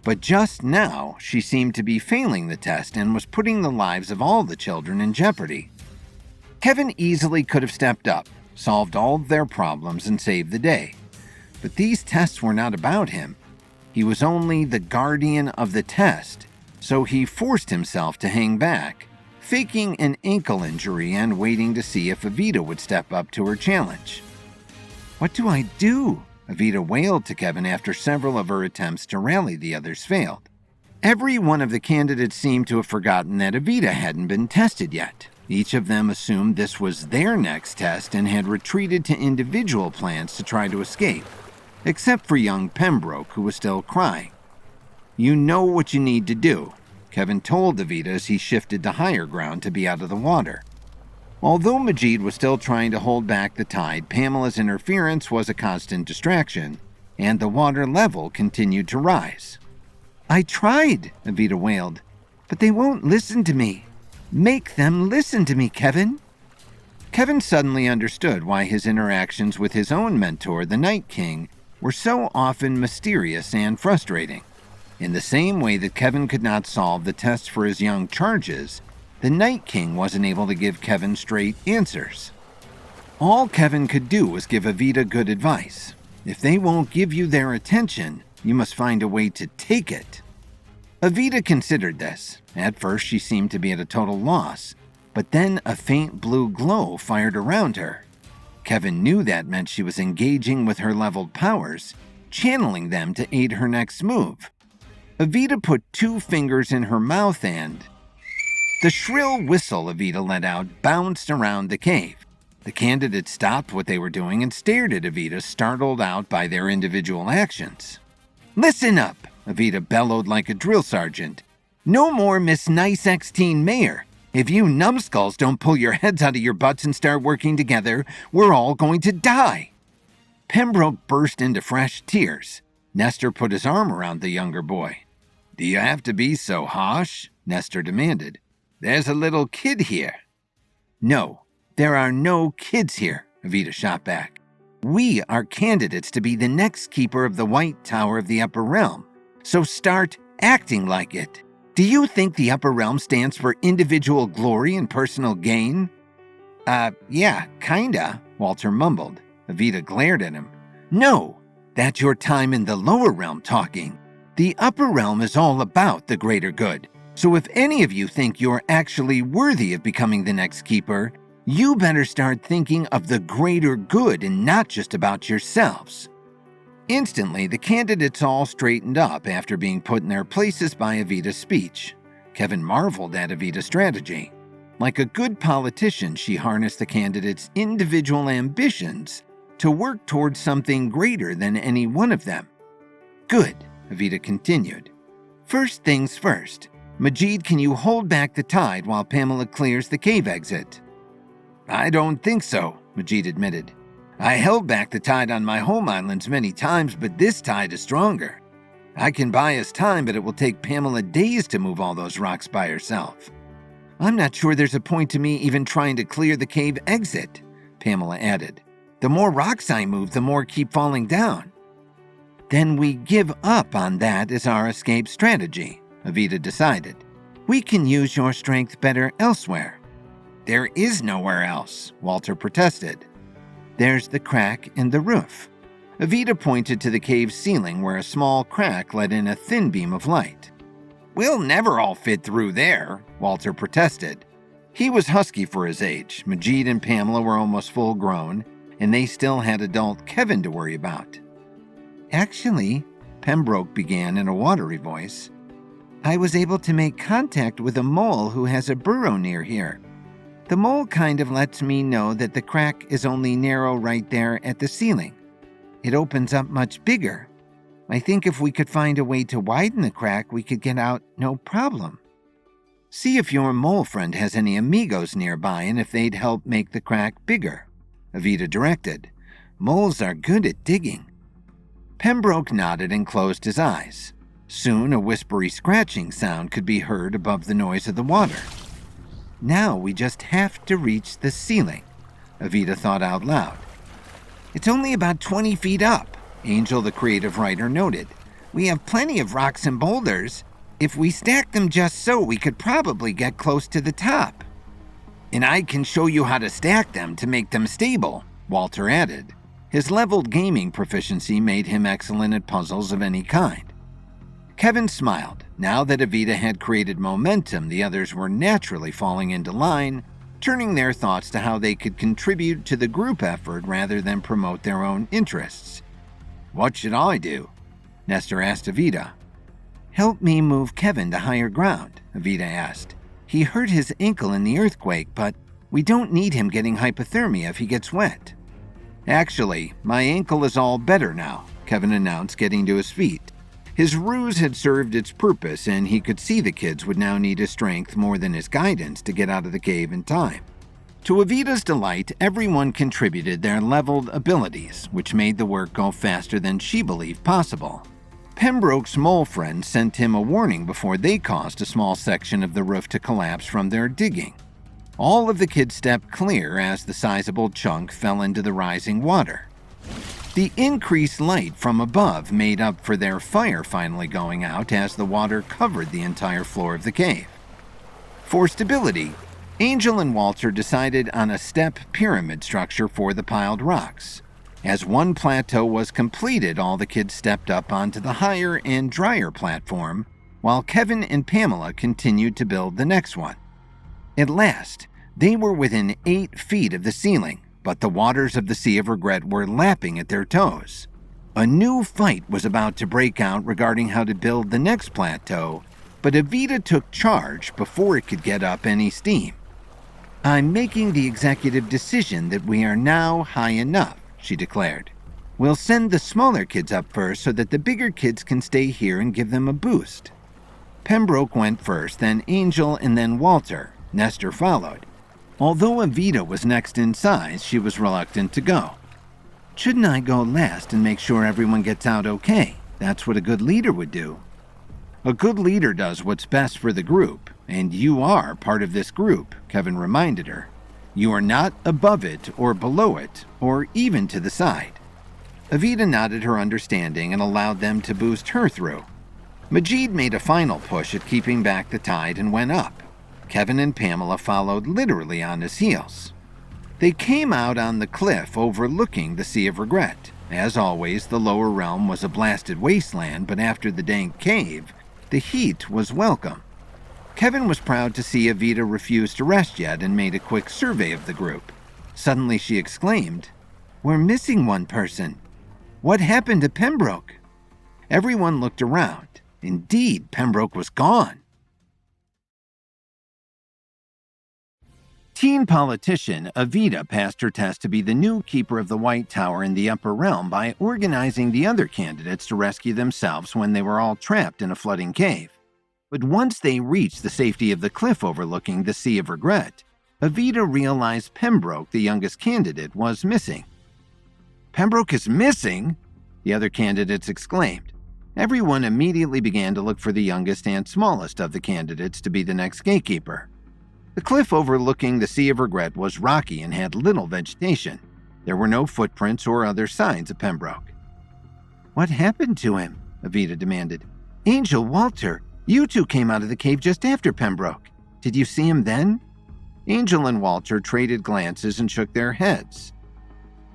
But just now, she seemed to be failing the test and was putting the lives of all the children in jeopardy. Kevin easily could have stepped up, solved all of their problems, and saved the day. But these tests were not about him. He was only the guardian of the test, so he forced himself to hang back, faking an ankle injury and waiting to see if Evita would step up to her challenge. "What do I do?" Evita wailed to Kevin after several of her attempts to rally the others failed. Every one of the candidates seemed to have forgotten that Evita hadn't been tested yet. Each of them assumed this was their next test and had retreated to individual plans to try to escape, except for young Pembroke, who was still crying. "You know what you need to do," Kevin told Evita as he shifted to higher ground to be out of the water. Although Majid was still trying to hold back the tide, Pamela's interference was a constant distraction, and the water level continued to rise. "I tried," Evita wailed, "but they won't listen to me. Make them listen to me, Kevin." Kevin suddenly understood why his interactions with his own mentor, the Night King, were so often mysterious and frustrating. In the same way that Kevin could not solve the tests for his young charges, the Night King wasn't able to give Kevin straight answers. All Kevin could do was give Evita good advice. If they won't give you their attention, you must find a way to take it. Evita considered this. At first, she seemed to be at a total loss, but then a faint blue glow fired around her. Kevin knew that meant she was engaging with her leveled powers, channeling them to aid her next move. Evita put 2 fingers in her mouth and... The shrill whistle Evita let out bounced around the cave. The candidates stopped what they were doing and stared at Evita, startled out by their individual actions. "Listen up!" Evita bellowed like a drill sergeant. "No more Miss Nice X-Teen Mayor. If you numbskulls don't pull your heads out of your butts and start working together, we're all going to die." Pembroke burst into fresh tears. Nestor put his arm around the younger boy. "Do you have to be so harsh?" Nestor demanded. "There's a little kid here." "No, there are no kids here," Evita shot back. "We are candidates to be the next keeper of the White Tower of the Upper Realm, so start acting like it. Do you think the Upper Realm stands for individual glory and personal gain?" Yeah, kinda," Walter mumbled. Evita glared at him. "No, that's your time in the lower realm talking. The upper realm is all about the greater good. So if any of you think you're actually worthy of becoming the next keeper, you better start thinking of the greater good and not just about yourselves." Instantly, the candidates all straightened up after being put in their places by Evita's speech. Kevin marveled at Evita's strategy. Like a good politician, she harnessed the candidates' individual ambitions to work towards something greater than any one of them. "Good," Evita continued. "First things first. Majid, can you hold back the tide while Pamela clears the cave exit?" "I don't think so," Majid admitted. "I held back the tide on my home islands many times, but this tide is stronger. I can buy us time, but it will take Pamela days to move all those rocks by herself." "I'm not sure there's a point to me even trying to clear the cave exit," Pamela added. "The more rocks I move, the more keep falling down." Then we give up on that as our escape strategy, Evita decided. We can use your strength better elsewhere. There is nowhere else, Walter protested. There's the crack in the roof. Evita pointed to the cave's ceiling where a small crack let in a thin beam of light. We'll never all fit through there, Walter protested. He was husky for his age. Majid and Pamela were almost full grown, and they still had adult Kevin to worry about. Actually, Pembroke began in a watery voice, I was able to make contact with a mole who has a burrow near here. The mole kind of lets me know that the crack is only narrow right there at the ceiling. It opens up much bigger. I think if we could find a way to widen the crack, we could get out no problem. See if your mole friend has any amigos nearby and if they'd help make the crack bigger, Evita directed. Moles are good at digging. Pembroke nodded and closed his eyes. Soon a whispery scratching sound could be heard above the noise of the water. Now we just have to reach the ceiling, Evita thought out loud. It's only about 20 feet up, Angel the creative writer noted. We have plenty of rocks and boulders. If we stack them just so, we could probably get close to the top. And I can show you how to stack them to make them stable, Walter added. His leveled gaming proficiency made him excellent at puzzles of any kind. Kevin smiled. Now that Evita had created momentum, the others were naturally falling into line, turning their thoughts to how they could contribute to the group effort rather than promote their own interests. What should I do? Nestor asked Evita. Help me move Kevin to higher ground, Evita asked. He hurt his ankle in the earthquake, but we don't need him getting hypothermia if he gets wet. Actually, my ankle is all better now, Kevin announced, getting to his feet. His ruse had served its purpose, and he could see the kids would now need his strength more than his guidance to get out of the cave in time. To Evita's delight, everyone contributed their leveled abilities, which made the work go faster than she believed possible. Pembroke's mole friend sent him a warning before they caused a small section of the roof to collapse from their digging. All of the kids stepped clear as the sizable chunk fell into the rising water. The increased light from above made up for their fire finally going out as the water covered the entire floor of the cave. For stability, Angel and Walter decided on a step pyramid structure for the piled rocks. As one plateau was completed, all the kids stepped up onto the higher and drier platform, while Kevin and Pamela continued to build the next one. At last, they were within 8 feet of the ceiling, but the waters of the Sea of Regret were lapping at their toes. A new fight was about to break out regarding how to build the next plateau, but Evita took charge before it could get up any steam. I'm making the executive decision that we are now high enough, she declared. We'll send the smaller kids up first so that the bigger kids can stay here and give them a boost. Pembroke went first, then Angel, and then Walter. Nestor followed. Although Evita was next in size, she was reluctant to go. Shouldn't I go last and make sure everyone gets out okay? That's what a good leader would do. A good leader does what's best for the group, and you are part of this group, Kevin reminded her. You are not above it or below it, or even to the side. Evita nodded her understanding and allowed them to boost her through. Majid made a final push at keeping back the tide and went up. Kevin and Pamela followed literally on his heels. They came out on the cliff overlooking the Sea of Regret. As always, the lower realm was a blasted wasteland, but after the dank cave, the heat was welcome. Kevin was proud to see Evita refuse to rest yet and made a quick survey of the group. Suddenly she exclaimed, "We're missing one person. What happened to Pembroke?" Everyone looked around. Indeed, Pembroke was gone. Teen politician Evita passed her test to be the new keeper of the White Tower in the Upper Realm by organizing the other candidates to rescue themselves when they were all trapped in a flooding cave. But once they reached the safety of the cliff overlooking the Sea of Regret, Evita realized Pembroke, the youngest candidate, was missing. "Pembroke is missing?" the other candidates exclaimed. Everyone immediately began to look for the youngest and smallest of the candidates to be the next gatekeeper. The cliff overlooking the Sea of Regret was rocky and had little vegetation. There were no footprints or other signs of Pembroke. What happened to him? Evita demanded. Angel, Walter, you two came out of the cave just after Pembroke. Did you see him then? Angel and Walter traded glances and shook their heads.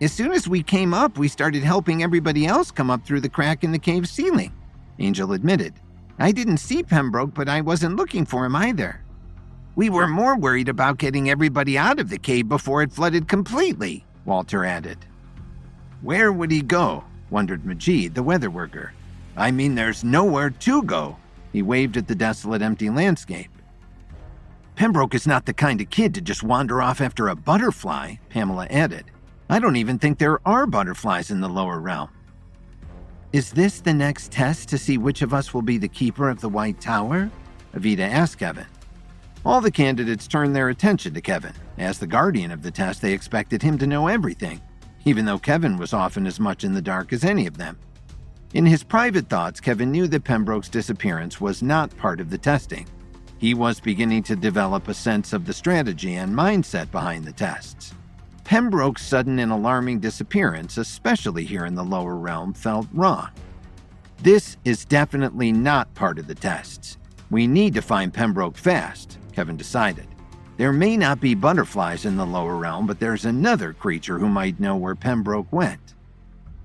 As soon as we came up, we started helping everybody else come up through the crack in the cave ceiling, Angel admitted. I didn't see Pembroke, but I wasn't looking for him either. We were more worried about getting everybody out of the cave before it flooded completely, Walter added. Where would he go? Wondered Majid, the weather worker. I mean, there's nowhere to go. He waved at the desolate, empty landscape. Pembroke is not the kind of kid to just wander off after a butterfly, Pamela added. I don't even think there are butterflies in the lower realm. Is this the next test to see which of us will be the keeper of the White Tower? Evita asked Kevin. All the candidates turned their attention to Kevin. As the guardian of the test, they expected him to know everything, even though Kevin was often as much in the dark as any of them. In his private thoughts, Kevin knew that Pembroke's disappearance was not part of the testing. He was beginning to develop a sense of the strategy and mindset behind the tests. Pembroke's sudden and alarming disappearance, especially here in the lower realm, felt wrong. This is definitely not part of the tests. We need to find Pembroke fast, Kevin decided. There may not be butterflies in the lower realm, but there's another creature who might know where Pembroke went.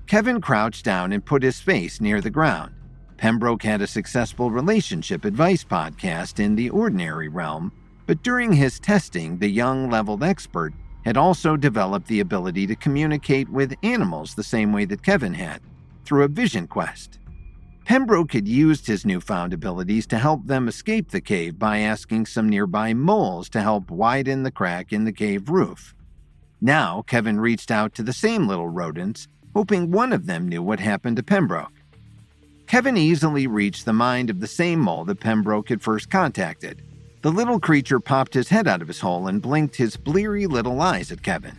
Kevin crouched down and put his face near the ground. Pembroke had a successful relationship advice podcast in the ordinary realm, but during his testing, the young leveled expert had also developed the ability to communicate with animals the same way that Kevin had, through a vision quest. Pembroke had used his newfound abilities to help them escape the cave by asking some nearby moles to help widen the crack in the cave roof. Now, Kevin reached out to the same little rodents, hoping one of them knew what happened to Pembroke. Kevin easily reached the mind of the same mole that Pembroke had first contacted. The little creature popped his head out of his hole and blinked his bleary little eyes at Kevin.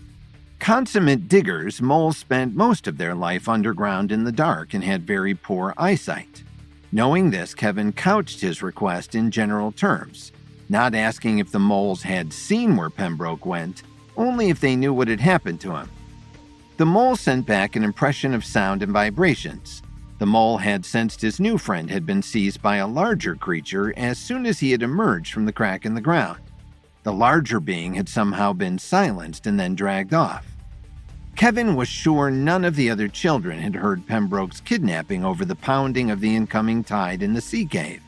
Consummate diggers, moles spent most of their life underground in the dark and had very poor eyesight. Knowing this, Kevin couched his request in general terms, not asking if the moles had seen where Pembroke went, only if they knew what had happened to him. The mole sent back an impression of sound and vibrations. The mole had sensed his new friend had been seized by a larger creature as soon as he had emerged from the crack in the ground. The larger being had somehow been silenced and then dragged off. Kevin was sure none of the other children had heard Pembroke's kidnapping over the pounding of the incoming tide in the sea cave.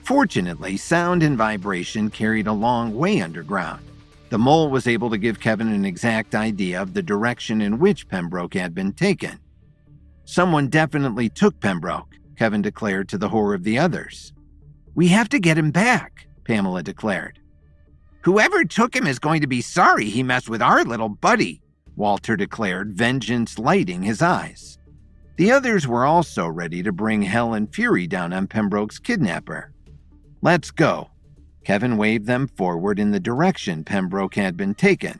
Fortunately, sound and vibration carried a long way underground. The mole was able to give Kevin an exact idea of the direction in which Pembroke had been taken. Someone definitely took Pembroke, Kevin declared to the horror of the others. We have to get him back, Pamela declared. Whoever took him is going to be sorry he messed with our little buddy, Walter declared, vengeance lighting his eyes. The others were also ready to bring hell and fury down on Pembroke's kidnapper. Let's go. Kevin waved them forward in the direction Pembroke had been taken.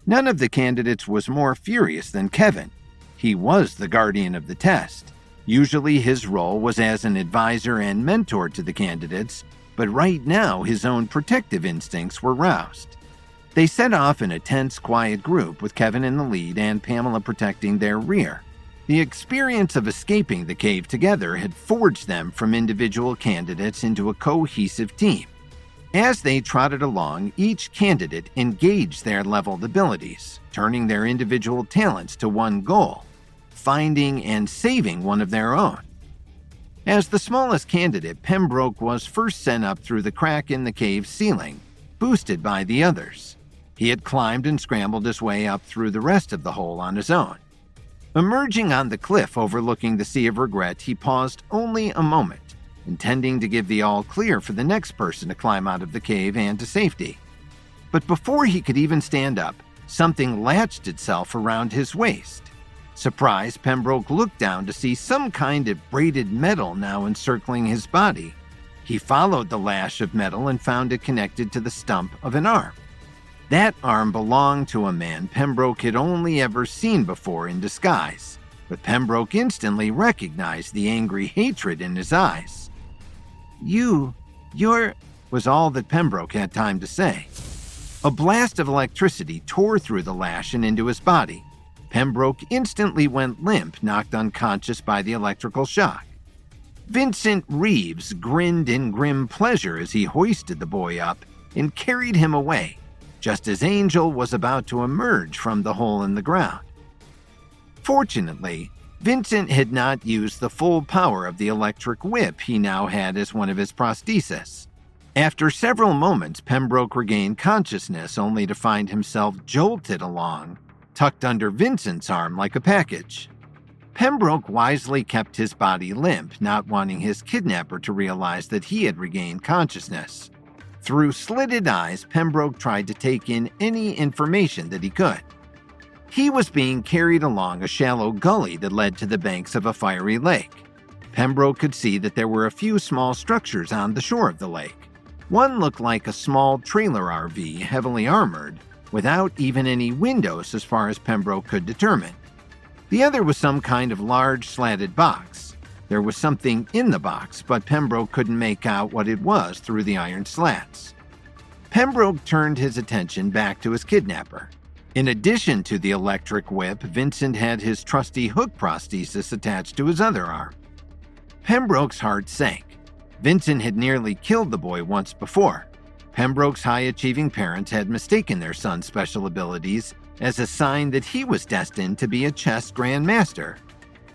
None of the candidates was more furious than Kevin. He was the guardian of the test. Usually his role was as an advisor and mentor to the candidates, but right now his own protective instincts were roused. They set off in a tense, quiet group with Kevin in the lead and Pamela protecting their rear. The experience of escaping the cave together had forged them from individual candidates into a cohesive team. As they trotted along, each candidate engaged their leveled abilities, turning their individual talents to one goal: finding and saving one of their own. As the smallest candidate, Pembroke was first sent up through the crack in the cave ceiling, boosted by the others. He had climbed and scrambled his way up through the rest of the hole on his own. Emerging on the cliff overlooking the Sea of Regret, he paused only a moment, intending to give the all-clear for the next person to climb out of the cave and to safety. But before he could even stand up, something latched itself around his waist. Surprised, Pembroke looked down to see some kind of braided metal now encircling his body. He followed the lash of metal and found it connected to the stump of an arm. That arm belonged to a man Pembroke had only ever seen before in disguise, but Pembroke instantly recognized the angry hatred in his eyes. You're, was all that Pembroke had time to say. A blast of electricity tore through the lash and into his body. Pembroke instantly went limp, knocked unconscious by the electrical shock. Vincent Reeves grinned in grim pleasure as he hoisted the boy up and carried him away, just as Angel was about to emerge from the hole in the ground. Fortunately, Vincent had not used the full power of the electric whip he now had as one of his prostheses. After several moments, Pembroke regained consciousness only to find himself jolted along, tucked under Vincent's arm like a package. Pembroke wisely kept his body limp, not wanting his kidnapper to realize that he had regained consciousness. Through slitted eyes, Pembroke tried to take in any information that he could. He was being carried along a shallow gully that led to the banks of a fiery lake. Pembroke could see that there were a few small structures on the shore of the lake. One looked like a small trailer RV, heavily armored, without even any windows as far as Pembroke could determine. The other was some kind of large slatted box. There was something in the box, but Pembroke couldn't make out what it was through the iron slats. Pembroke turned his attention back to his kidnapper. In addition to the electric whip, Vincent had his trusty hook prosthesis attached to his other arm. Pembroke's heart sank. Vincent had nearly killed the boy once before. Pembroke's high-achieving parents had mistaken their son's special abilities as a sign that he was destined to be a chess grandmaster.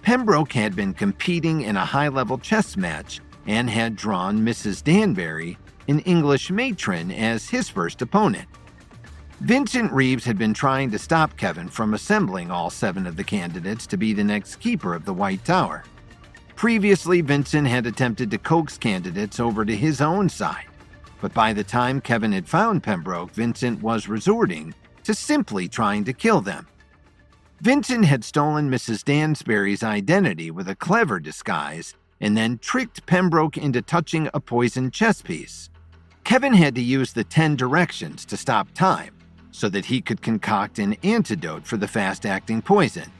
Pembroke had been competing in a high-level chess match and had drawn Mrs. Danbury, an English matron, as his first opponent. Vincent Reeves had been trying to stop Kevin from assembling all 7 of the candidates to be the next keeper of the White Tower. Previously, Vincent had attempted to coax candidates over to his own side, but by the time Kevin had found Pembroke, Vincent was resorting to simply trying to kill them. Vincent had stolen Mrs. Dansbury's identity with a clever disguise and then tricked Pembroke into touching a poisoned chess piece. Kevin had to use the 10 directions to stop time so that he could concoct an antidote for the fast-acting poison.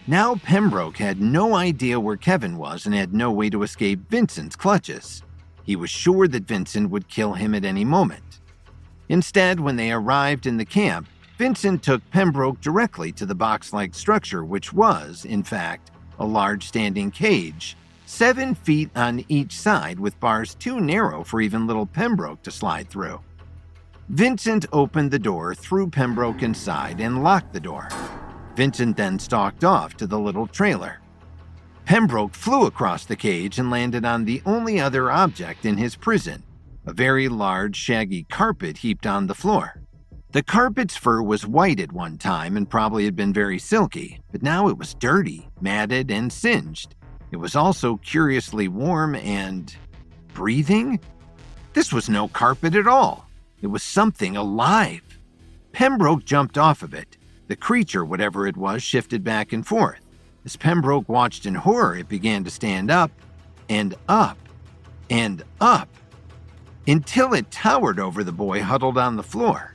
Now Pembroke had no idea where Kevin was and had no way to escape Vincent's clutches. He was sure that Vincent would kill him at any moment. Instead, when they arrived in the camp, Vincent took Pembroke directly to the box-like structure, which was, in fact, a large standing cage, 7 feet on each side with bars too narrow for even little Pembroke to slide through. Vincent opened the door, threw Pembroke inside, and locked the door. Vincent then stalked off to the little trailer. Pembroke flew across the cage and landed on the only other object in his prison, a very large, shaggy carpet heaped on the floor. The carpet's fur was white at one time and probably had been very silky, but now it was dirty, matted, and singed. It was also curiously warm and breathing. This was no carpet at all. It was something alive. Pembroke jumped off of it. The creature, whatever it was, shifted back and forth. As Pembroke watched in horror, it began to stand up and up and up until it towered over the boy huddled on the floor.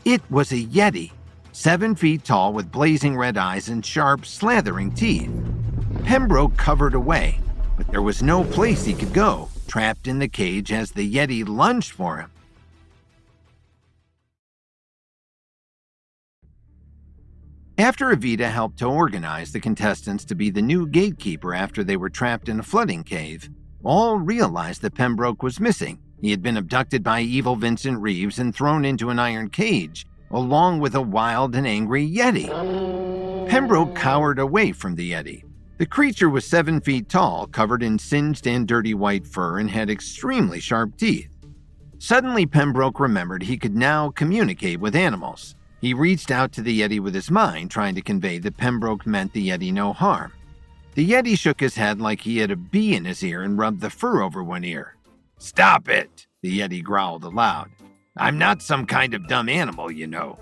It was a Yeti, 7 feet tall with blazing red eyes and sharp, slathering teeth. Pembroke covered away, but there was no place he could go, trapped in the cage as the Yeti lunged for him. After Evita helped to organize the contestants to be the new gatekeeper after they were trapped in a flooding cave, all realized that Pembroke was missing. He had been abducted by evil Vincent Reeves and thrown into an iron cage, along with a wild and angry Yeti. Pembroke cowered away from the Yeti. The creature was 7 feet tall, covered in singed and dirty white fur, and had extremely sharp teeth. Suddenly, Pembroke remembered he could now communicate with animals. He reached out to the Yeti with his mind, trying to convey that Pembroke meant the Yeti no harm. The Yeti shook his head like he had a bee in his ear and rubbed the fur over one ear. "Stop it," the Yeti growled aloud. "I'm not some kind of dumb animal, you know."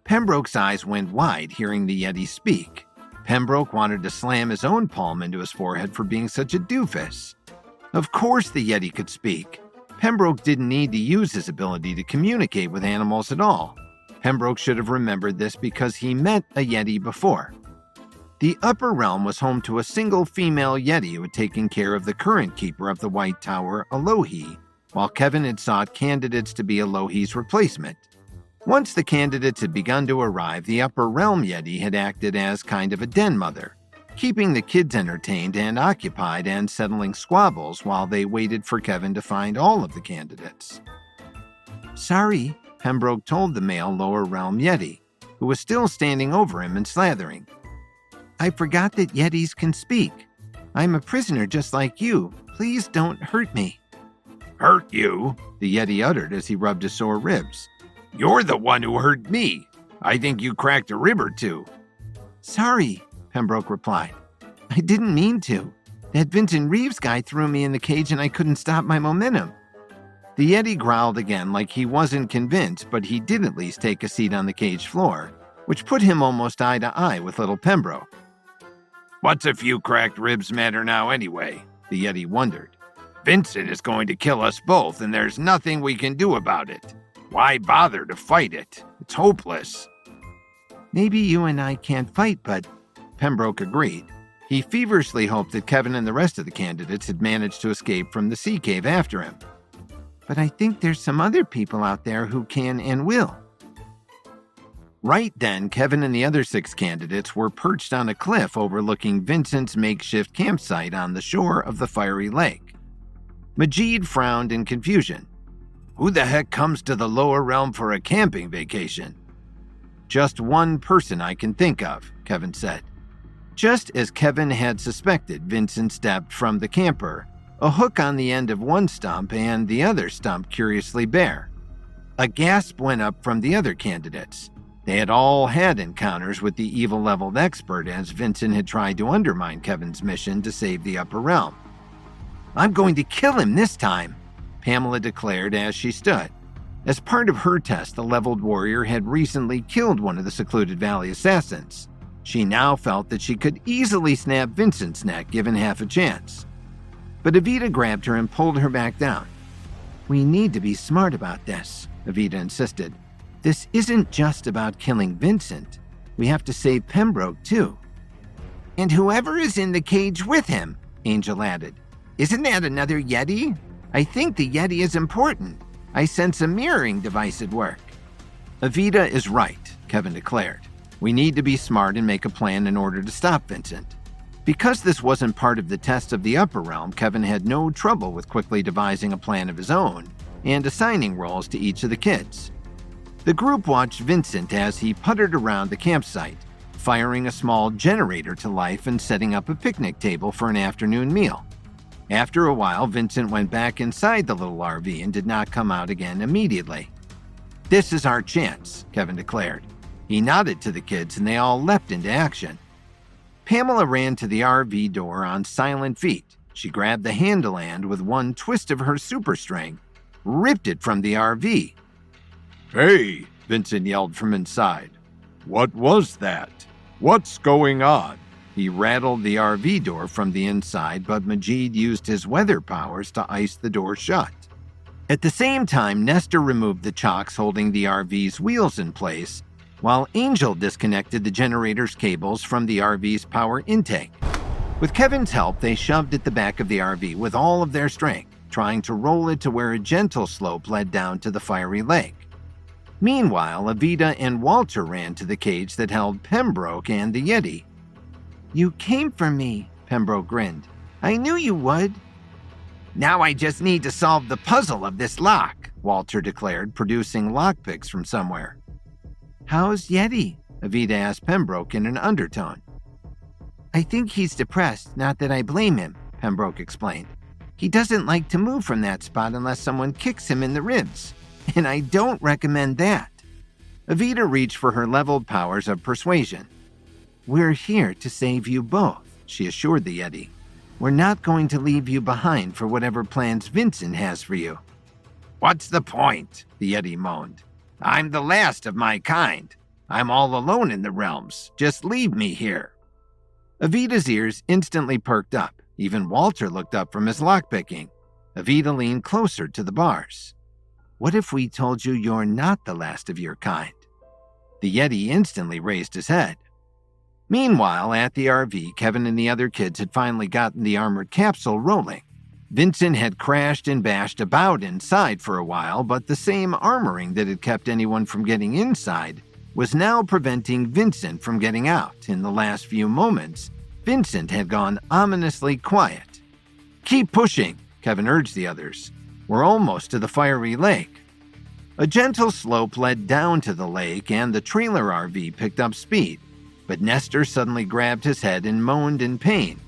Pembroke's eyes went wide hearing the Yeti speak. Pembroke wanted to slam his own palm into his forehead for being such a doofus. Of course the Yeti could speak. Pembroke didn't need to use his ability to communicate with animals at all. Pembroke should have remembered this because he met a Yeti before. The Upper Realm was home to a single female Yeti who had taken care of the current keeper of the White Tower, Alohi, while Kevin had sought candidates to be Alohi's replacement. Once the candidates had begun to arrive, the Upper Realm Yeti had acted as kind of a den mother, keeping the kids entertained and occupied and settling squabbles while they waited for Kevin to find all of the candidates. "Sorry," Pembroke told the male Lower Realm Yeti, who was still standing over him and slathering. "I forgot that Yetis can speak. I'm a prisoner just like you. Please don't hurt me." "Hurt you?" the Yeti uttered as he rubbed his sore ribs. "You're the one who hurt me. I think you cracked a rib or two." "Sorry," Pembroke replied. "I didn't mean to. That Vincent Reeves guy threw me in the cage and I couldn't stop my momentum." The Yeti growled again like he wasn't convinced, but he did at least take a seat on the cage floor, which put him almost eye to eye with little Pembroke. "What's a few cracked ribs matter now anyway?" the Yeti wondered. "Vincent is going to kill us both, and there's nothing we can do about it. Why bother to fight it? It's hopeless." "Maybe you and I can't fight, but..." Pembroke agreed. He feverishly hoped that Kevin and the rest of the candidates had managed to escape from the sea cave after him. "But I think there's some other people out there who can and will." Right then, Kevin and the other 6 candidates were perched on a cliff overlooking Vincent's makeshift campsite on the shore of the fiery lake. Majid frowned in confusion. "Who the heck comes to the Lower Realm for a camping vacation?" "Just one person I can think of," Kevin said. Just as Kevin had suspected, Vincent stepped from the camper, a hook on the end of one stump and the other stump curiously bare. A gasp went up from the other candidates. They had all had encounters with the evil-leveled expert as Vincent had tried to undermine Kevin's mission to save the Upper Realm. "I'm going to kill him this time," Pamela declared as she stood. As part of her test, the leveled warrior had recently killed one of the Secluded Valley assassins. She now felt that she could easily snap Vincent's neck given half a chance. But Evita grabbed her and pulled her back down. "We need to be smart about this," Evita insisted. "This isn't just about killing Vincent. We have to save Pembroke, too." "And whoever is in the cage with him," Angel added. "Isn't that another Yeti? I think the Yeti is important. I sense a mirroring device at work." "Evita is right," Kevin declared. "We need to be smart and make a plan in order to stop Vincent." Because this wasn't part of the test of the Upper Realm, Kevin had no trouble with quickly devising a plan of his own and assigning roles to each of the kids. The group watched Vincent as he puttered around the campsite, firing a small generator to life and setting up a picnic table for an afternoon meal. After a while, Vincent went back inside the little RV and did not come out again immediately. "This is our chance," Kevin declared. He nodded to the kids and they all leapt into action. Pamela ran to the RV door on silent feet. She grabbed the handle and, with one twist of her super strength, ripped it from the RV. "Hey," Vincent yelled from inside. "What was that? What's going on?" He rattled the RV door from the inside, but Majid used his weather powers to ice the door shut. At the same time, Nestor removed the chocks holding the RV's wheels in place, while Angel disconnected the generator's cables from the RV's power intake. With Kevin's help, they shoved at the back of the RV with all of their strength, trying to roll it to where a gentle slope led down to the fiery lake. Meanwhile, Evita and Walter ran to the cage that held Pembroke and the Yeti. "You came for me," Pembroke grinned. "I knew you would." "Now I just need to solve the puzzle of this lock," Walter declared, producing lockpicks from somewhere. "How's Yeti?" Evita asked Pembroke in an undertone. "I think he's depressed, not that I blame him," Pembroke explained. "He doesn't like to move from that spot unless someone kicks him in the ribs, and I don't recommend that." Evita reached for her leveled powers of persuasion. "We're here to save you both," she assured the Yeti. "We're not going to leave you behind for whatever plans Vincent has for you." "What's the point?" the Yeti moaned. "I'm the last of my kind. I'm all alone in the realms. Just leave me here." Evita's ears instantly perked up. Even Walter looked up from his lockpicking. Evita leaned closer to the bars. "What if we told you you're not the last of your kind?" The Yeti instantly raised his head. Meanwhile, at the RV, Kevin and the other kids had finally gotten the armored capsule rolling. Vincent had crashed and bashed about inside for a while, but the same armoring that had kept anyone from getting inside was now preventing Vincent from getting out. In the last few moments, Vincent had gone ominously quiet. "Keep pushing," Kevin urged the others. "We're almost to the fiery lake." A gentle slope led down to the lake, and the trailer RV picked up speed, but Nestor suddenly grabbed his head and moaned in pain.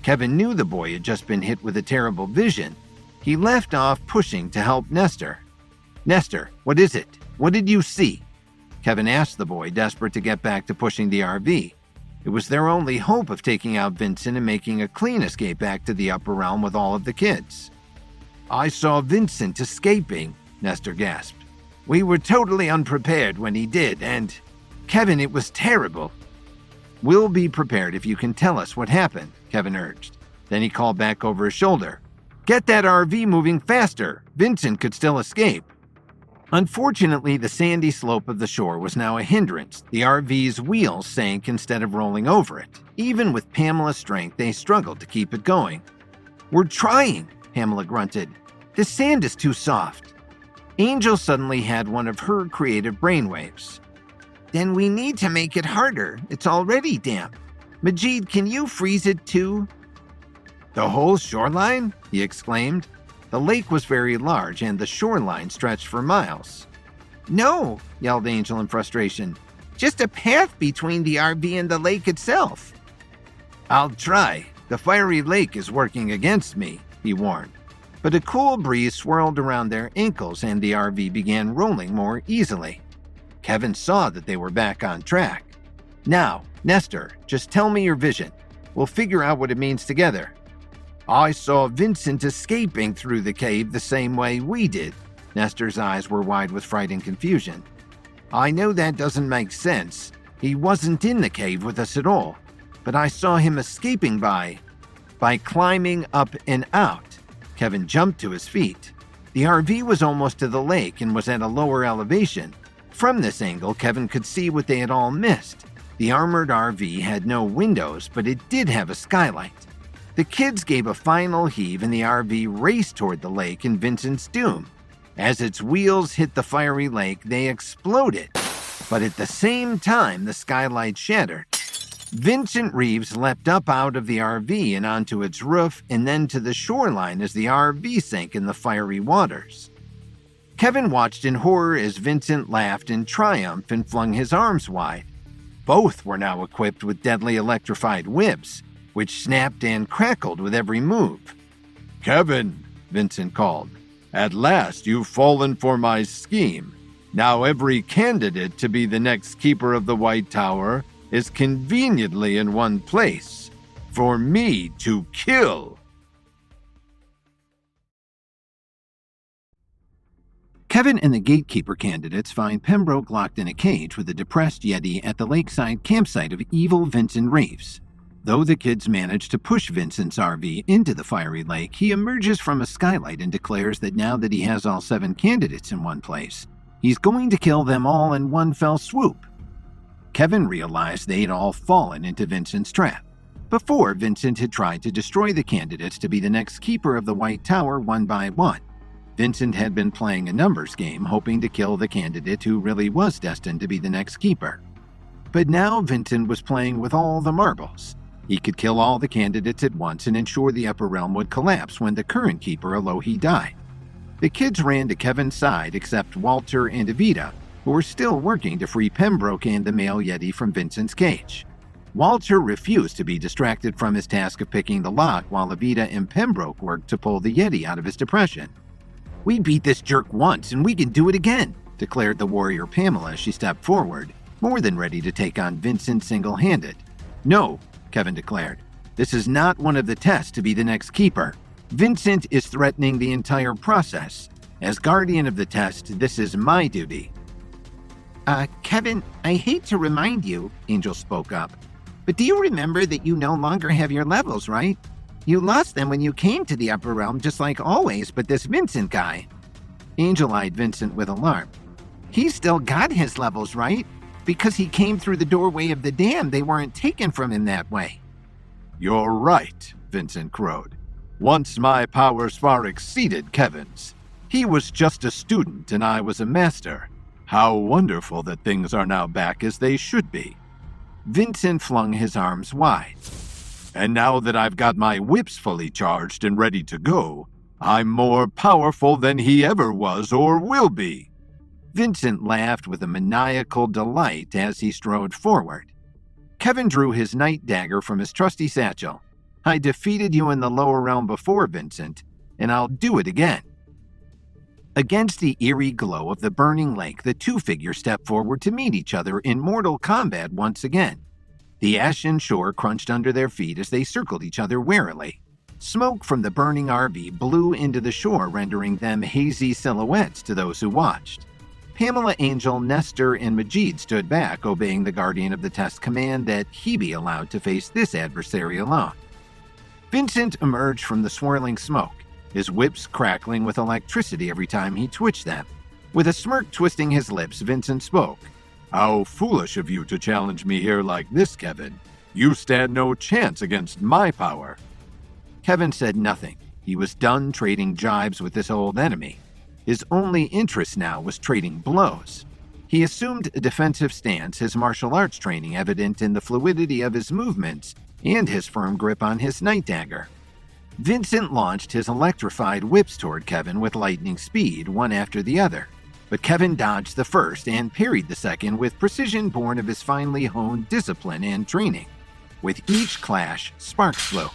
Kevin knew the boy had just been hit with a terrible vision. He left off pushing to help Nestor. "Nestor, what is it? What did you see?" Kevin asked the boy, desperate to get back to pushing the RV. It was their only hope of taking out Vincent and making a clean escape back to the upper realm with all of the kids. "I saw Vincent escaping," Nestor gasped. "We were totally unprepared when he did, and Kevin, it was terrible." "We'll be prepared if you can tell us what happened," Kevin urged. Then he called back over his shoulder. "Get that RV moving faster. Vincent could still escape." Unfortunately, the sandy slope of the shore was now a hindrance. The RV's wheels sank instead of rolling over it. Even with Pamela's strength, they struggled to keep it going. "We're trying," Pamela grunted. "The sand is too soft." Angel suddenly had one of her creative brainwaves. "Then we need to make it harder. It's already damp. Majid, can you freeze it too?" "The whole shoreline?" he exclaimed. The lake was very large, and the shoreline stretched for miles. "No," yelled Angel in frustration. "Just a path between the RV and the lake itself." "I'll try. The fiery lake is working against me," he warned. But a cool breeze swirled around their ankles, and the RV began rolling more easily. Kevin saw that they were back on track. "Now, Nestor, just tell me your vision. We'll figure out what it means together." "I saw Vincent escaping through the cave the same way we did." Nestor's eyes were wide with fright and confusion. "I know that doesn't make sense. He wasn't in the cave with us at all. But I saw him escaping by climbing up and out." Kevin jumped to his feet. The RV was almost to the lake and was at a lower elevation. From this angle, Kevin could see what they had all missed. The armored RV had no windows, but it did have a skylight. The kids gave a final heave and the RV raced toward the lake and Vincent's doom. As its wheels hit the fiery lake, they exploded. But at the same time, the skylight shattered. Vincent Reeves leapt up out of the RV and onto its roof and then to the shoreline as the RV sank in the fiery waters. Kevin watched in horror as Vincent laughed in triumph and flung his arms wide. Both were now equipped with deadly electrified whips, which snapped and crackled with every move. "Kevin," Vincent called, "at last you've fallen for my scheme. Now every candidate to be the next keeper of the White Tower is conveniently in one place. For me to kill." Kevin and the gatekeeper candidates find Pembroke locked in a cage with a depressed Yeti at the lakeside campsite of evil Vincent Reeves. Though the kids manage to push Vincent's RV into the fiery lake, he emerges from a skylight and declares that now that he has all 7 candidates in one place, he's going to kill them all in one fell swoop. Kevin realized they'd all fallen into Vincent's trap. Before, Vincent had tried to destroy the candidates to be the next keeper of the White Tower one by one. Vincent had been playing a numbers game, hoping to kill the candidate who really was destined to be the next keeper. But now Vincent was playing with all the marbles. He could kill all the candidates at once and ensure the upper realm would collapse when the current keeper, Alohi, died. The kids ran to Kevin's side except Walter and Evita, who were still working to free Pembroke and the male Yeti from Vincent's cage. Walter refused to be distracted from his task of picking the lock while Evita and Pembroke worked to pull the Yeti out of his depression. "We beat this jerk once and we can do it again," declared the warrior Pamela as she stepped forward, more than ready to take on Vincent single-handed. "No," Kevin declared. "This is not one of the tests to be the next keeper. Vincent is threatening the entire process. As guardian of the test, this is my duty." Kevin, I hate to remind you," Angel spoke up, "but do you remember that you no longer have your levels, right? You lost them when you came to the upper realm just like always, but this Vincent guy." Angel eyed Vincent with alarm. "He's still got his levels, right? Because he came through the doorway of the dam, they weren't taken from him that way." "You're right," Vincent crowed. Once my powers far exceeded Kevin's. He was just a student and I was a master. How wonderful that things are now back as they should be." Vincent flung his arms wide. "And now that I've got my whips fully charged and ready to go, I'm more powerful than he ever was or will be." Vincent laughed with a maniacal delight as he strode forward. Kevin drew his night dagger from his trusty satchel. "I defeated you in the lower realm before, Vincent, and I'll do it again." Against the eerie glow of the burning lake, the two figures stepped forward to meet each other in mortal combat once again. The ashen shore crunched under their feet as they circled each other warily. Smoke from the burning RV blew into the shore, rendering them hazy silhouettes to those who watched. Pamela, Angel, Nestor, and Majid stood back, obeying the Guardian of the Test command that he be allowed to face this adversary alone. Vincent emerged from the swirling smoke, his whips crackling with electricity every time he twitched them. With a smirk twisting his lips, Vincent spoke. "How foolish of you to challenge me here like this, Kevin. You stand no chance against my power." Kevin said nothing. He was done trading jibes with this old enemy. His only interest now was trading blows. He assumed a defensive stance, his martial arts training evident in the fluidity of his movements and his firm grip on his night dagger. Vincent launched his electrified whips toward Kevin with lightning speed, one after the other. But Kevin dodged the first and parried the second with precision born of his finely honed discipline and training. With each clash, sparks flew.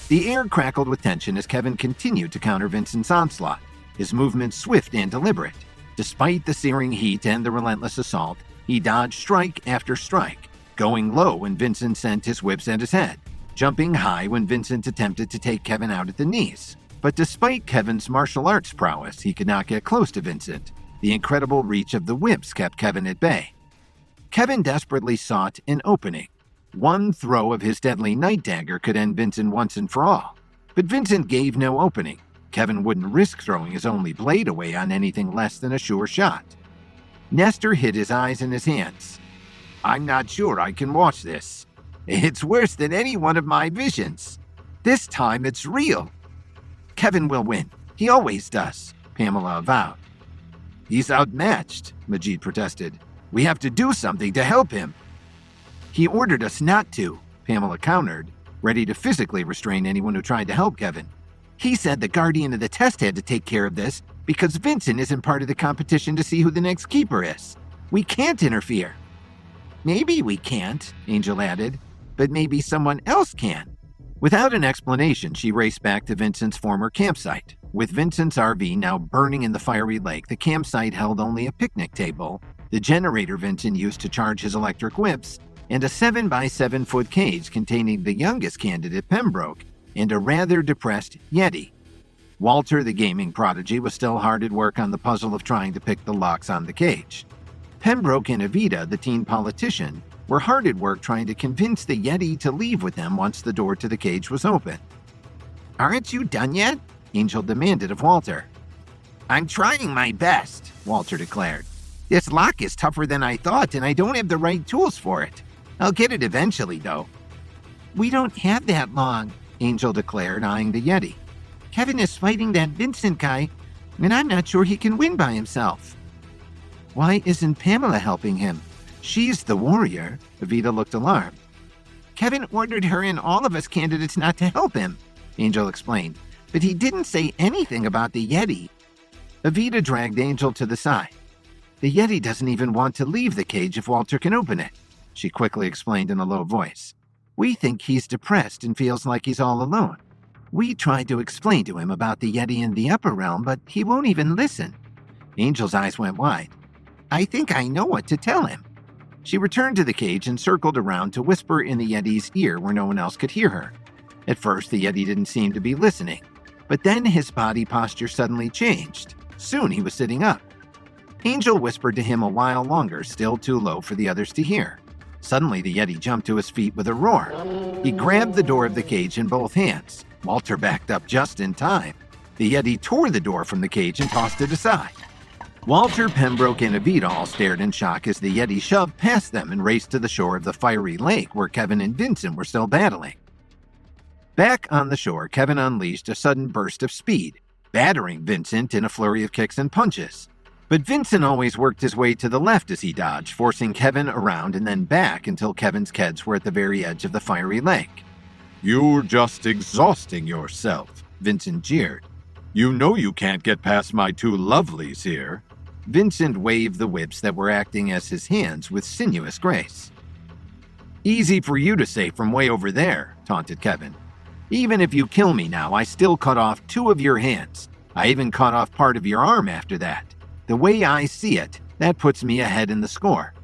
The air crackled with tension as Kevin continued to counter Vincent's onslaught, his movements swift and deliberate. Despite the searing heat and the relentless assault, he dodged strike after strike, going low when Vincent sent his whips at his head, jumping high when Vincent attempted to take Kevin out at the knees. But despite Kevin's martial arts prowess, he could not get close to Vincent. The incredible reach of the whips kept Kevin at bay. Kevin desperately sought an opening. One throw of his deadly night dagger could end Vincent once and for all. But Vincent gave no opening. Kevin wouldn't risk throwing his only blade away on anything less than a sure shot. Nestor hid his eyes in his hands. "I'm not sure I can watch this. It's worse than any one of my visions. This time it's real." "Kevin will win. He always does," Pamela avowed. "He's outmatched," Majid protested. "We have to do something to help him." "He ordered us not to," Pamela countered, ready to physically restrain anyone who tried to help Kevin. "He said the Guardian of the Test had to take care of this because Vincent isn't part of the competition to see who the next keeper is. We can't interfere." "Maybe we can't," Angel added, "but maybe someone else can." Without an explanation, she raced back to Vincent's former campsite. With Vincent's RV now burning in the fiery lake, the campsite held only a picnic table, the generator Vincent used to charge his electric whips, and a 7-by-7-foot cage containing the youngest candidate, Pembroke, and a rather depressed Yeti. Walter, the gaming prodigy, was still hard at work on the puzzle of trying to pick the locks on the cage. Pembroke and Evita, the teen politician, were hard at work trying to convince the Yeti to leave with them once the door to the cage was open. "Aren't you done yet?" Angel demanded of Walter. "I'm trying my best," Walter declared. "This lock is tougher than I thought, and I don't have the right tools for it. I'll get it eventually, though." "We don't have that long," Angel declared, eyeing the Yeti. "Kevin is fighting that Vincent guy, and I'm not sure he can win by himself." "Why isn't Pamela helping him? She's the warrior." Evita looked alarmed. "Kevin ordered her and all of us candidates not to help him," Angel explained, "but he didn't say anything about the Yeti." Evita dragged Angel to the side. "The Yeti doesn't even want to leave the cage if Walter can open it," she quickly explained in a low voice. "We think he's depressed and feels like he's all alone. We tried to explain to him about the Yeti in the upper realm, but he won't even listen." Angel's eyes went wide. "I think I know what to tell him." She returned to the cage and circled around to whisper in the Yeti's ear where no one else could hear her. At first, the Yeti didn't seem to be listening, but then his body posture suddenly changed. Soon he was sitting up. Angel whispered to him a while longer, still too low for the others to hear. Suddenly, the Yeti jumped to his feet with a roar. He grabbed the door of the cage in both hands. Walter backed up just in time. The Yeti tore the door from the cage and tossed it aside. Walter, Pembroke, and Evita all stared in shock as the Yeti shoved past them and raced to the shore of the fiery lake where Kevin and Vincent were still battling. Back on the shore, Kevin unleashed a sudden burst of speed, battering Vincent in a flurry of kicks and punches. But Vincent always worked his way to the left as he dodged, forcing Kevin around and then back until Kevin's kids were at the very edge of the fiery lake. "You're just exhausting yourself," Vincent jeered. "You know you can't get past my two lovelies here." Vincent waved the whips that were acting as his hands with sinuous grace. "Easy for you to say from way over there," taunted Kevin. "Even if you kill me now, I still cut off 2 of your hands. I even cut off part of your arm after that. The way I see it, that puts me ahead in the score."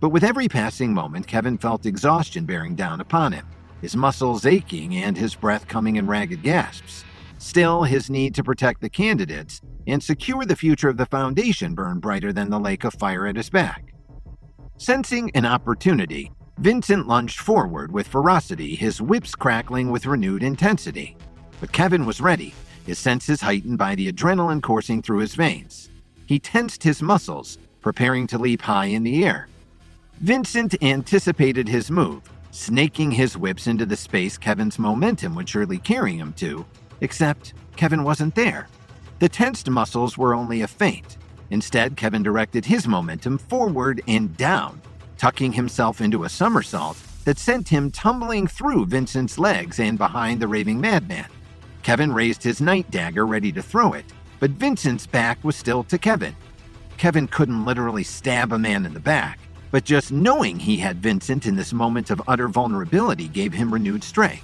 But with every passing moment, Kevin felt exhaustion bearing down upon him, his muscles aching and his breath coming in ragged gasps. Still, his need to protect the candidates and secure the future of the Foundation burned brighter than the lake of fire at his back. Sensing an opportunity, Vincent lunged forward with ferocity, his whips crackling with renewed intensity. But Kevin was ready, his senses heightened by the adrenaline coursing through his veins. He tensed his muscles, preparing to leap high in the air. Vincent anticipated his move, snaking his whips into the space Kevin's momentum would surely carry him to, except Kevin wasn't there. The tensed muscles were only a feint. Instead, Kevin directed his momentum forward and down, tucking himself into a somersault that sent him tumbling through Vincent's legs and behind the raving madman. Kevin raised his night dagger ready to throw it, but Vincent's back was still to Kevin. Kevin couldn't literally stab a man in the back, but just knowing he had Vincent in this moment of utter vulnerability gave him renewed strength.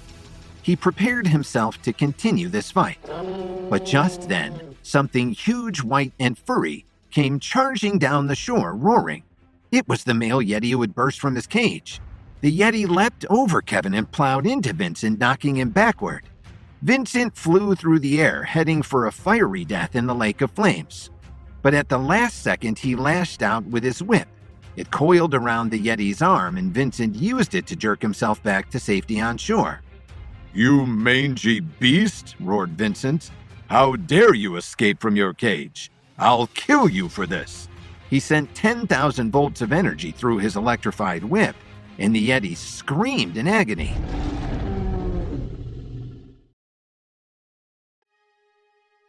He prepared himself to continue this fight. But just then, something huge, white, and furry came charging down the shore, roaring. It was the male Yeti who had burst from his cage. The Yeti leapt over Kevin and plowed into Vincent, knocking him backward. Vincent flew through the air, heading for a fiery death in the lake of flames. But at the last second, he lashed out with his whip. It coiled around the Yeti's arm, and Vincent used it to jerk himself back to safety on shore. "You mangy beast," roared Vincent. "How dare you escape from your cage? I'll kill you for this." He sent 10,000 volts of energy through his electrified whip, and the Yeti screamed in agony.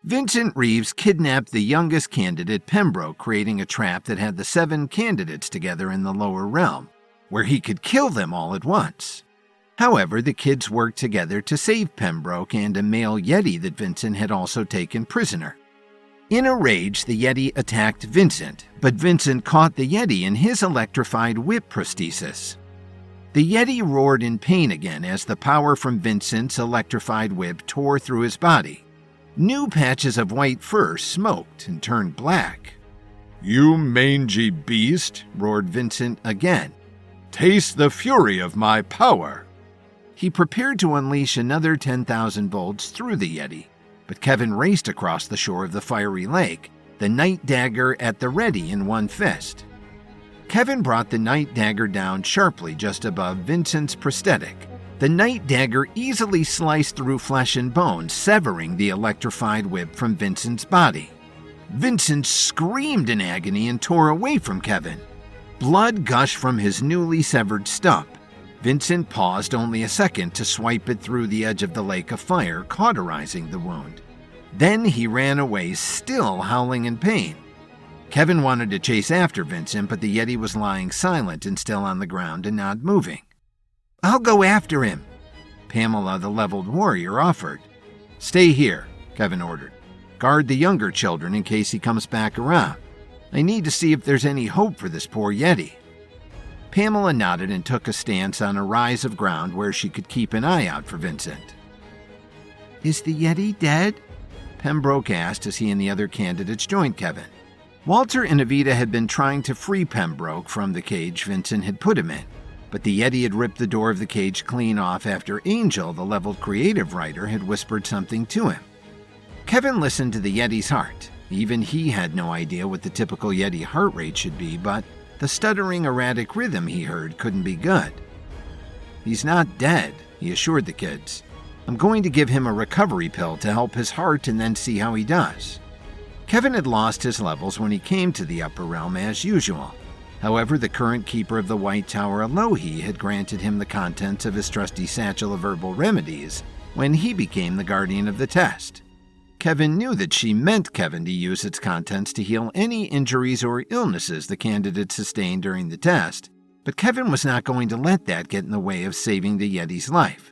Vincent Reeves kidnapped the youngest candidate, Pembroke, creating a trap that had the 7 candidates together in the lower realm, where he could kill them all at once. However, the kids worked together to save Pembroke and a male Yeti that Vincent had also taken prisoner. In a rage, the Yeti attacked Vincent, but Vincent caught the Yeti in his electrified whip prosthesis. The Yeti roared in pain again as the power from Vincent's electrified whip tore through his body. New patches of white fur smoked and turned black. "You mangy beast," roared Vincent again. "Taste the fury of my power." He prepared to unleash another 10,000 volts through the Yeti, but Kevin raced across the shore of the fiery lake, the night dagger at the ready in one fist. Kevin brought the night dagger down sharply just above Vincent's prosthetic. The night dagger easily sliced through flesh and bone, severing the electrified whip from Vincent's body. Vincent screamed in agony and tore away from Kevin. Blood gushed from his newly severed stump. Vincent paused only a second to swipe it through the edge of the lake of fire, cauterizing the wound. Then he ran away, still howling in pain. Kevin wanted to chase after Vincent, but the Yeti was lying silent and still on the ground and not moving. "I'll go after him," Pamela, the leveled warrior, offered. "Stay here," Kevin ordered. "Guard the younger children in case he comes back around. I need to see if there's any hope for this poor Yeti." Pamela nodded and took a stance on a rise of ground where she could keep an eye out for Vincent. "Is the Yeti dead?" Pembroke asked as he and the other candidates joined Kevin. Walter and Evita had been trying to free Pembroke from the cage Vincent had put him in, but the Yeti had ripped the door of the cage clean off after Angel, the leveled creative writer, had whispered something to him. Kevin listened to the Yeti's heart. Even he had no idea what the typical Yeti heart rate should be, but the stuttering, erratic rhythm he heard couldn't be good. "He's not dead," he assured the kids. "I'm going to give him a recovery pill to help his heart and then see how he does." Kevin had lost his levels when he came to the upper realm as usual. However, the current keeper of the White Tower, Alohi, had granted him the contents of his trusty satchel of herbal remedies when he became the guardian of the test. Kevin knew that she meant Kevin to use its contents to heal any injuries or illnesses the candidate sustained during the test, but Kevin was not going to let that get in the way of saving the Yeti's life.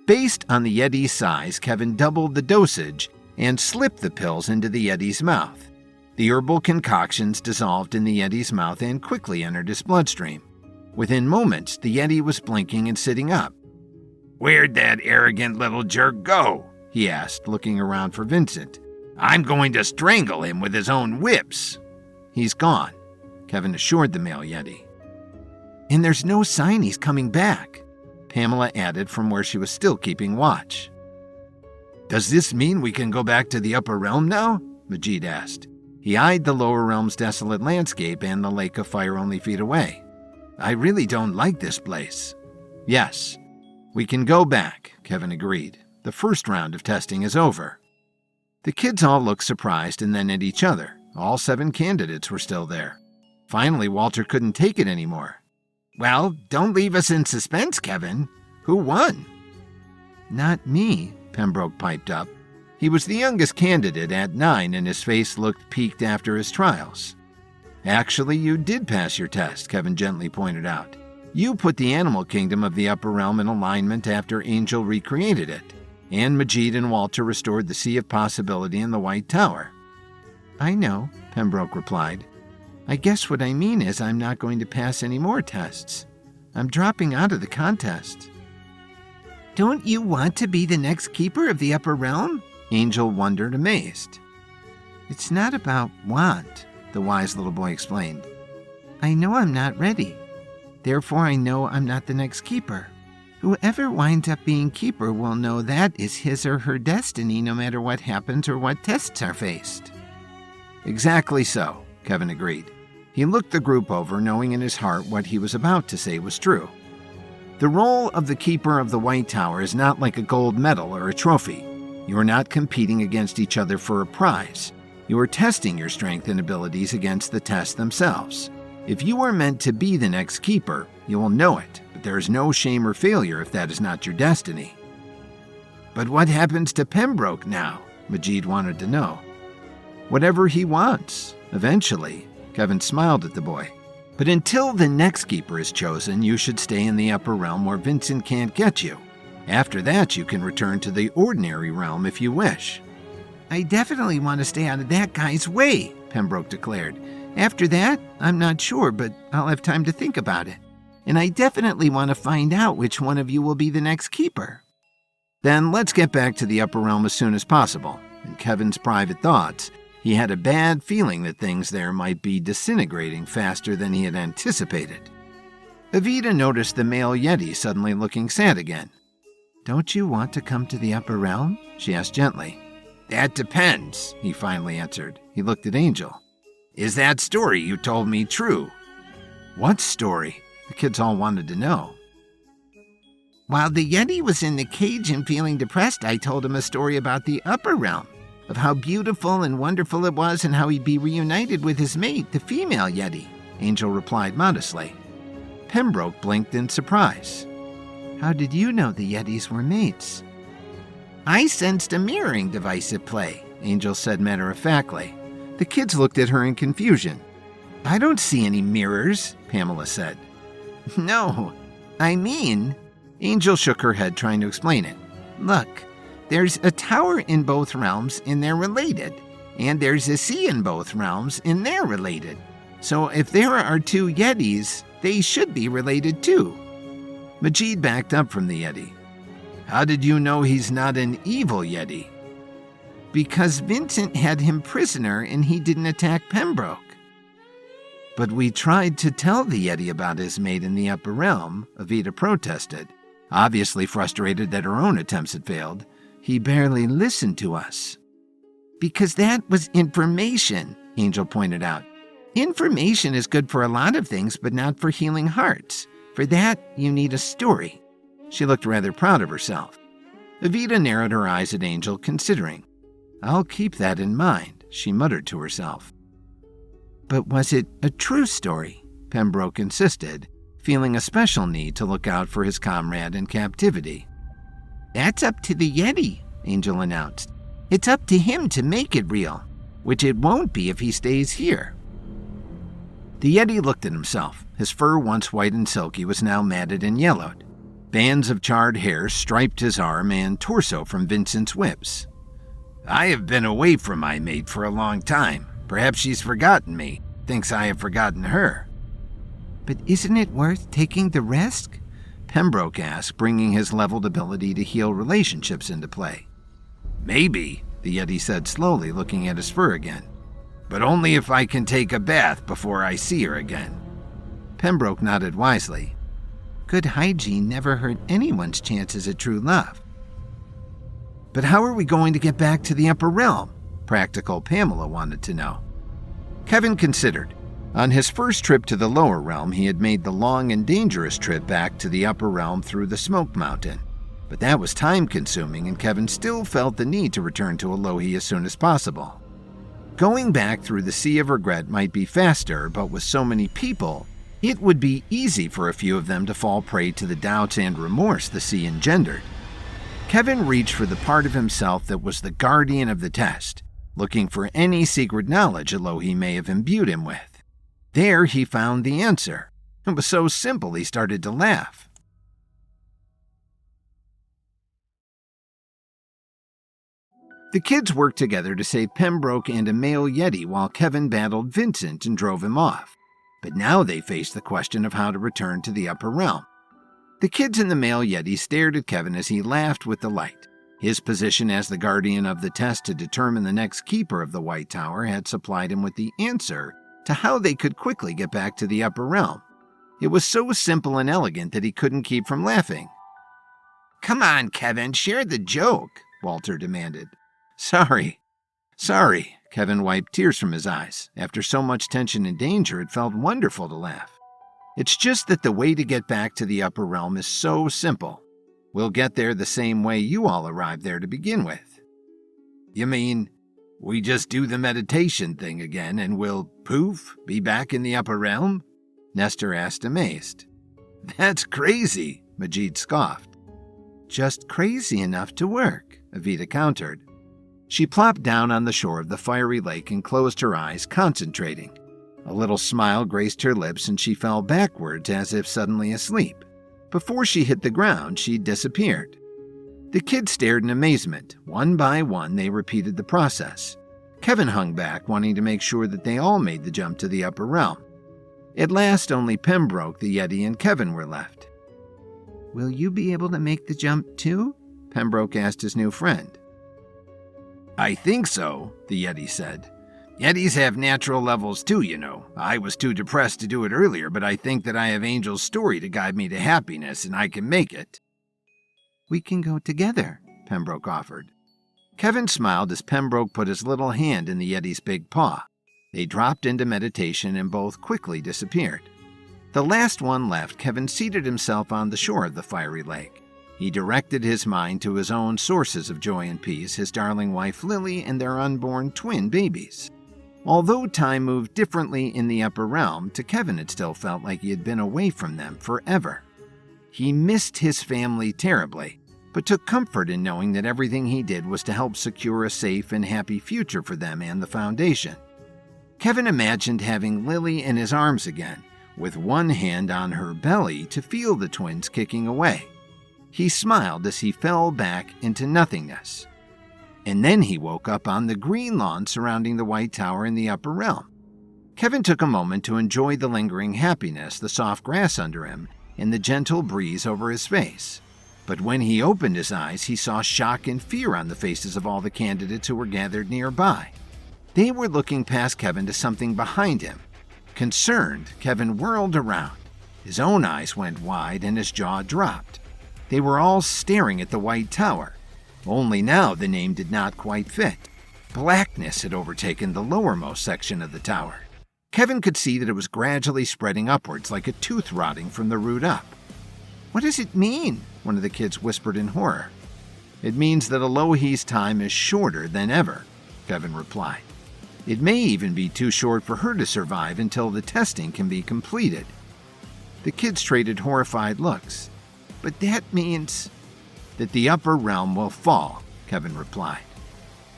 Based on the Yeti's size, Kevin doubled the dosage and slipped the pills into the Yeti's mouth. The herbal concoctions dissolved in the Yeti's mouth and quickly entered his bloodstream. Within moments, the Yeti was blinking and sitting up. "Where'd that arrogant little jerk go?" he asked, looking around for Vincent. "I'm going to strangle him with his own whips." "He's gone," Kevin assured the male Yeti. "And there's no sign he's coming back," Pamela added from where she was still keeping watch. "Does this mean we can go back to the upper realm now?" Majid asked. He eyed the lower realm's desolate landscape and the lake of fire only feet away. "I really don't like this place." "Yes, we can go back," Kevin agreed. "The first round of testing is over." The kids all looked surprised and then at each other. All 7 candidates were still there. Finally, Walter couldn't take it anymore. "Well, don't leave us in suspense, Kevin. Who won?" "Not me," Pembroke piped up. He was the youngest candidate at 9 and his face looked peaked after his trials. "Actually, you did pass your test," Kevin gently pointed out. "You put the animal kingdom of the upper realm in alignment after Angel recreated it, and Majid and Walter restored the Sea of Possibility in the White Tower." "I know," Pembroke replied. "I guess what I mean is I'm not going to pass any more tests. I'm dropping out of the contest." "Don't you want to be the next keeper of the upper realm?" Angel wondered, amazed. "It's not about want," the wise little boy explained. "I know I'm not ready. Therefore, I know I'm not the next keeper. Whoever winds up being keeper will know that is his or her destiny no matter what happens or what tests are faced." "Exactly so," Kevin agreed. He looked the group over, knowing in his heart what he was about to say was true. The role of the Keeper of the White Tower is not like a gold medal or a trophy. You are not competing against each other for a prize. You are testing your strength and abilities against the tests themselves. If you are meant to be the next keeper, you will know it, but there is no shame or failure if that is not your destiny. "But what happens to Pembroke now?" Majid wanted to know. "Whatever he wants, eventually," Kevin smiled at the boy. "But until the next keeper is chosen, you should stay in the upper realm where Vincent can't get you. After that, you can return to the ordinary realm if you wish." "I definitely want to stay out of that guy's way," Pembroke declared. "After that, I'm not sure, but I'll have time to think about it. And I definitely want to find out which one of you will be the next keeper." "Then let's get back to the upper realm as soon as possible." In Kevin's private thoughts, he had a bad feeling that things there might be disintegrating faster than he had anticipated. Evita noticed the male Yeti suddenly looking sad again. "Don't you want to come to the upper realm?" she asked gently. "That depends," he finally answered. He looked at Angel. "Is that story you told me true?" "What story?" The kids all wanted to know. "While the Yeti was in the cage and feeling depressed, I told him a story about the upper realm, of how beautiful and wonderful it was and how he'd be reunited with his mate, the female Yeti," Angel replied modestly. Pembroke blinked in surprise. "How did you know the Yetis were mates?" "I sensed a mirroring device at play," Angel said matter-of-factly. The kids looked at her in confusion. "I don't see any mirrors," Pamela said. "No, I mean," Angel shook her head trying to explain it. "Look, there's a tower in both realms and they're related. And there's a sea in both realms and they're related. So if there are 2 Yetis, they should be related too." Majid backed up from the Yeti. "How did you know he's not an evil Yeti?" "Because Vincent had him prisoner and he didn't attack Pembroke." "But we tried to tell the Yeti about his mate in the upper realm," Evita protested, obviously frustrated that her own attempts had failed. "He barely listened to us." "Because that was information," Angel pointed out. "Information is good for a lot of things, but not for healing hearts. For that, you need a story." She looked rather proud of herself. Evita narrowed her eyes at Angel, considering. "I'll keep that in mind," she muttered to herself. "But was it a true story?" Pembroke insisted, feeling a special need to look out for his comrade in captivity. That's up to the Yeti, Angel announced. It's up to him to make it real, which it won't be if he stays here. The Yeti looked at himself. His fur, once white and silky, was now matted and yellowed. Bands of charred hair striped his arm and torso from Vincent's whips. I have been away from my mate for a long time. Perhaps she's forgotten me, thinks I have forgotten her. But isn't it worth taking the risk? Pembroke asked, bringing his leveled ability to heal relationships into play. Maybe, the Yeti said slowly, looking at his fur again. But only if I can take a bath before I see her again. Pembroke nodded wisely. Good hygiene never hurt anyone's chances at true love. But how are we going to get back to the upper realm? Practical Pamela wanted to know. Kevin considered. On his first trip to the lower realm, he had made the long and dangerous trip back to the upper realm through the Smoke Mountain. But that was time-consuming, and Kevin still felt the need to return to Alohi as soon as possible. Going back through the Sea of Regret might be faster, but with so many people, it would be easy for a few of them to fall prey to the doubts and remorse the sea engendered. Kevin reached for the part of himself that was the guardian of the test, looking for any secret knowledge Alohi may have imbued him with. There he found the answer. It was so simple he started to laugh. The kids worked together to save Pembroke and a male Yeti while Kevin battled Vincent and drove him off. But now they faced the question of how to return to the upper realm. The kids and the male Yeti stared at Kevin as he laughed with delight. His position as the guardian of the test to determine the next keeper of the White Tower had supplied him with the answer to how they could quickly get back to the upper realm. It was so simple and elegant that he couldn't keep from laughing. Come on, Kevin, share the joke, Walter demanded. Sorry, Kevin wiped tears from his eyes. After so much tension and danger, it felt wonderful to laugh. It's just that the way to get back to the upper realm is so simple. We'll get there the same way you all arrived there to begin with. You mean, we just do the meditation thing again and we'll, poof, be back in the upper realm? Nestor asked, amazed. That's crazy, Majid scoffed. Just crazy enough to work, Evita countered. She plopped down on the shore of the fiery lake and closed her eyes, concentrating. A little smile graced her lips and she fell backwards as if suddenly asleep. Before she hit the ground, she disappeared. The kids stared in amazement. One by one, they repeated the process. Kevin hung back, wanting to make sure that they all made the jump to the upper realm. At last, only Pembroke, the Yeti, and Kevin were left. Will you be able to make the jump too? Pembroke asked his new friend. I think so, the Yeti said. Yetis have natural levels too, you know. I was too depressed to do it earlier, but I think that I have Angel's story to guide me to happiness, and I can make it. We can go together, Pembroke offered. Kevin smiled as Pembroke put his little hand in the Yeti's big paw. They dropped into meditation and both quickly disappeared. The last one left, Kevin seated himself on the shore of the fiery lake. He directed his mind to his own sources of joy and peace, his darling wife Lily and their unborn twin babies. Although time moved differently in the upper realm, to Kevin it still felt like he had been away from them forever. He missed his family terribly, but took comfort in knowing that everything he did was to help secure a safe and happy future for them and the Foundation. Kevin imagined having Lily in his arms again, with one hand on her belly to feel the twins kicking away. He smiled as he fell back into nothingness. And then he woke up on the green lawn surrounding the White Tower in the upper realm. Kevin took a moment to enjoy the lingering happiness, the soft grass under him, and the gentle breeze over his face. But when he opened his eyes, he saw shock and fear on the faces of all the candidates who were gathered nearby. They were looking past Kevin to something behind him. Concerned, Kevin whirled around. His own eyes went wide and his jaw dropped. They were all staring at the White Tower. Only now the name did not quite fit. Blackness had overtaken the lowermost section of the tower. Kevin could see that it was gradually spreading upwards like a tooth rotting from the root up. What does it mean? One of the kids whispered in horror. It means that Alohi's time is shorter than ever, Kevin replied. It may even be too short for her to survive until the testing can be completed. The kids traded horrified looks. But that means... that the upper realm will fall, Kevin replied.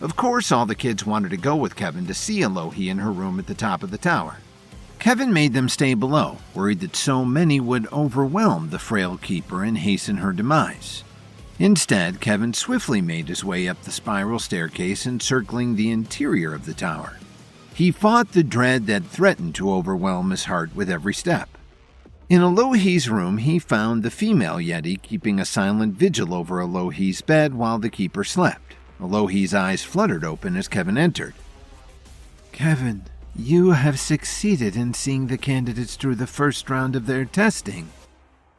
Of course, all the kids wanted to go with Kevin to see Alohi in her room at the top of the tower. Kevin made them stay below, worried that so many would overwhelm the frail keeper and hasten her demise. Instead, Kevin swiftly made his way up the spiral staircase, encircling the interior of the tower. He fought the dread that threatened to overwhelm his heart with every step. In Alohi's room, he found the female Yeti keeping a silent vigil over Alohi's bed while the keeper slept. Alohi's eyes fluttered open as Kevin entered. Kevin, you have succeeded in seeing the candidates through the first round of their testing.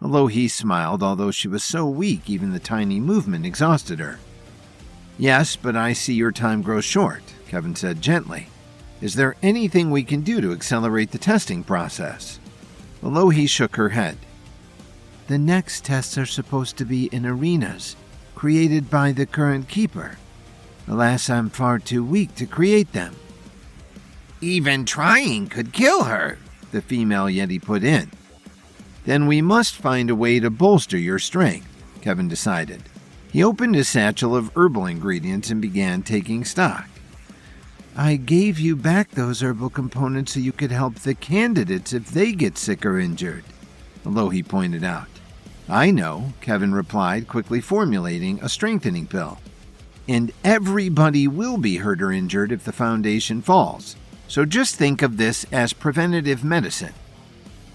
Alohi smiled, although she was so weak even the tiny movement exhausted her. Yes, but I see your time grows short, Kevin said gently. Is there anything we can do to accelerate the testing process? Alohi shook her head. The next tests are supposed to be in arenas, created by the current keeper. Alas, I'm far too weak to create them. Even trying could kill her, the female Yeti put in. Then we must find a way to bolster your strength, Kevin decided. He opened his satchel of herbal ingredients and began taking stock. I gave you back those herbal components so you could help the candidates if they get sick or injured, Alohi pointed out. I know, Kevin replied, quickly formulating a strengthening pill. And everybody will be hurt or injured if the foundation falls, so just think of this as preventative medicine.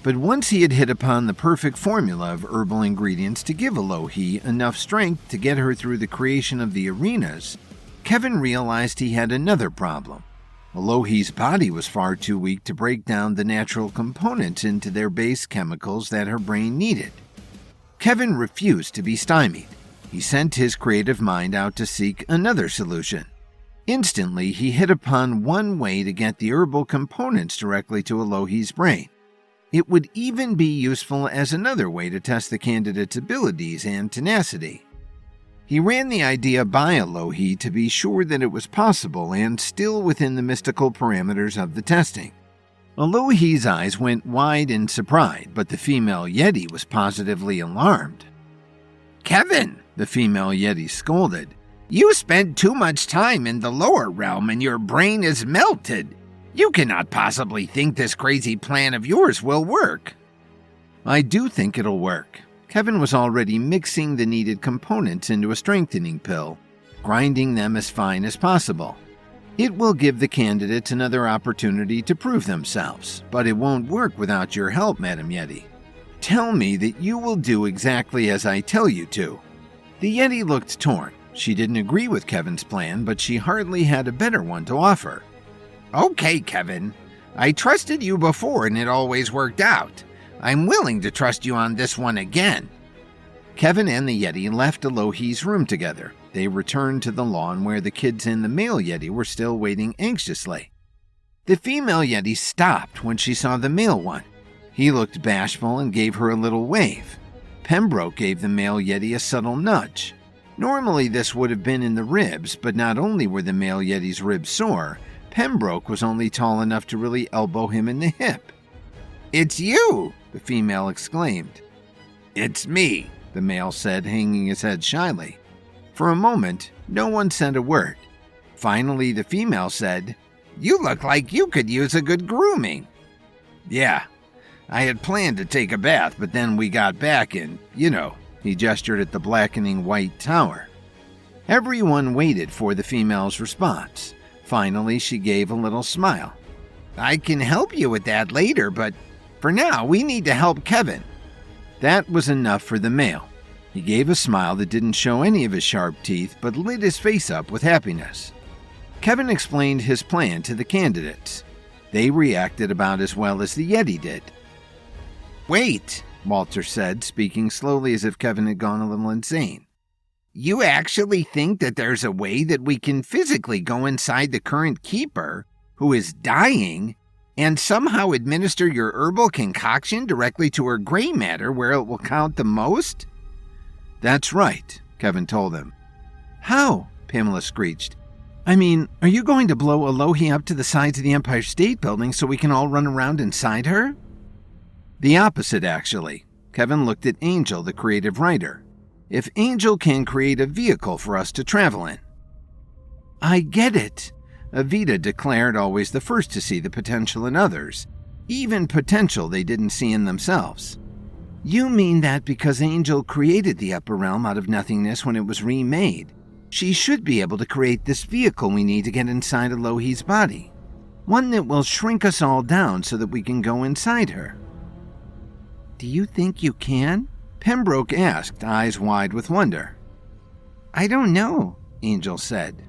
But once he had hit upon the perfect formula of herbal ingredients to give Alohi enough strength to get her through the creation of the arenas, Kevin realized he had another problem. Alohi's body was far too weak to break down the natural components into their base chemicals that her brain needed. Kevin refused to be stymied. He sent his creative mind out to seek another solution. Instantly, he hit upon one way to get the herbal components directly to Alohi's brain. It would even be useful as another way to test the candidate's abilities and tenacity. He ran the idea by Alohi to be sure that it was possible and still within the mystical parameters of the testing. Alohi's eyes went wide in surprise, but the female Yeti was positively alarmed. Kevin, the female Yeti scolded, you spent too much time in the lower realm and your brain is melted. You cannot possibly think this crazy plan of yours will work. I do think it'll work. Kevin was already mixing the needed components into a strengthening pill, grinding them as fine as possible. It will give the candidates another opportunity to prove themselves, but it won't work without your help, Madam Yeti. Tell me that you will do exactly as I tell you to. The Yeti looked torn. She didn't agree with Kevin's plan, but she hardly had a better one to offer. Okay, Kevin. I trusted you before and it always worked out. I'm willing to trust you on this one again. Kevin and the Yeti left Alohi's room together. They returned to the lawn where the kids and the male Yeti were still waiting anxiously. The female Yeti stopped when she saw the male one. He looked bashful and gave her a little wave. Pembroke gave the male Yeti a subtle nudge. Normally this would have been in the ribs, but not only were the male Yeti's ribs sore, Pembroke was only tall enough to really elbow him in the hip. It's you, the female exclaimed. It's me, the male said, hanging his head shyly. For a moment, no one said a word. Finally, the female said, You look like you could use a good grooming. Yeah, I had planned to take a bath, but then we got back and, he gestured at the blackening white tower. Everyone waited for the female's response. Finally, she gave a little smile. I can help you with that later, but for now, we need to help Kevin. That was enough for the male. He gave a smile that didn't show any of his sharp teeth, but lit his face up with happiness. Kevin explained his plan to the candidates. They reacted about as well as the Yeti did. Wait, Walter said, speaking slowly as if Kevin had gone a little insane. You actually think that there's a way that we can physically go inside the current keeper, who is dying, and somehow administer your herbal concoction directly to her gray matter where it will count the most? That's right, Kevin told him. How? Pamela screeched. I mean, are you going to blow Alohi up to the sides of the Empire State Building so we can all run around inside her? The opposite, actually. Kevin looked at Angel, the creative writer. if Angel can create a vehicle for us to travel in. I get it, Evita declared, always the first to see the potential in others, even potential they didn't see in themselves. You mean that because Angel created the upper realm out of nothingness when it was remade, she should be able to create this vehicle we need to get inside Elohi's body. One that will shrink us all down so that we can go inside her. Do you think you can? Pembroke asked, eyes wide with wonder. I don't know, Angel said.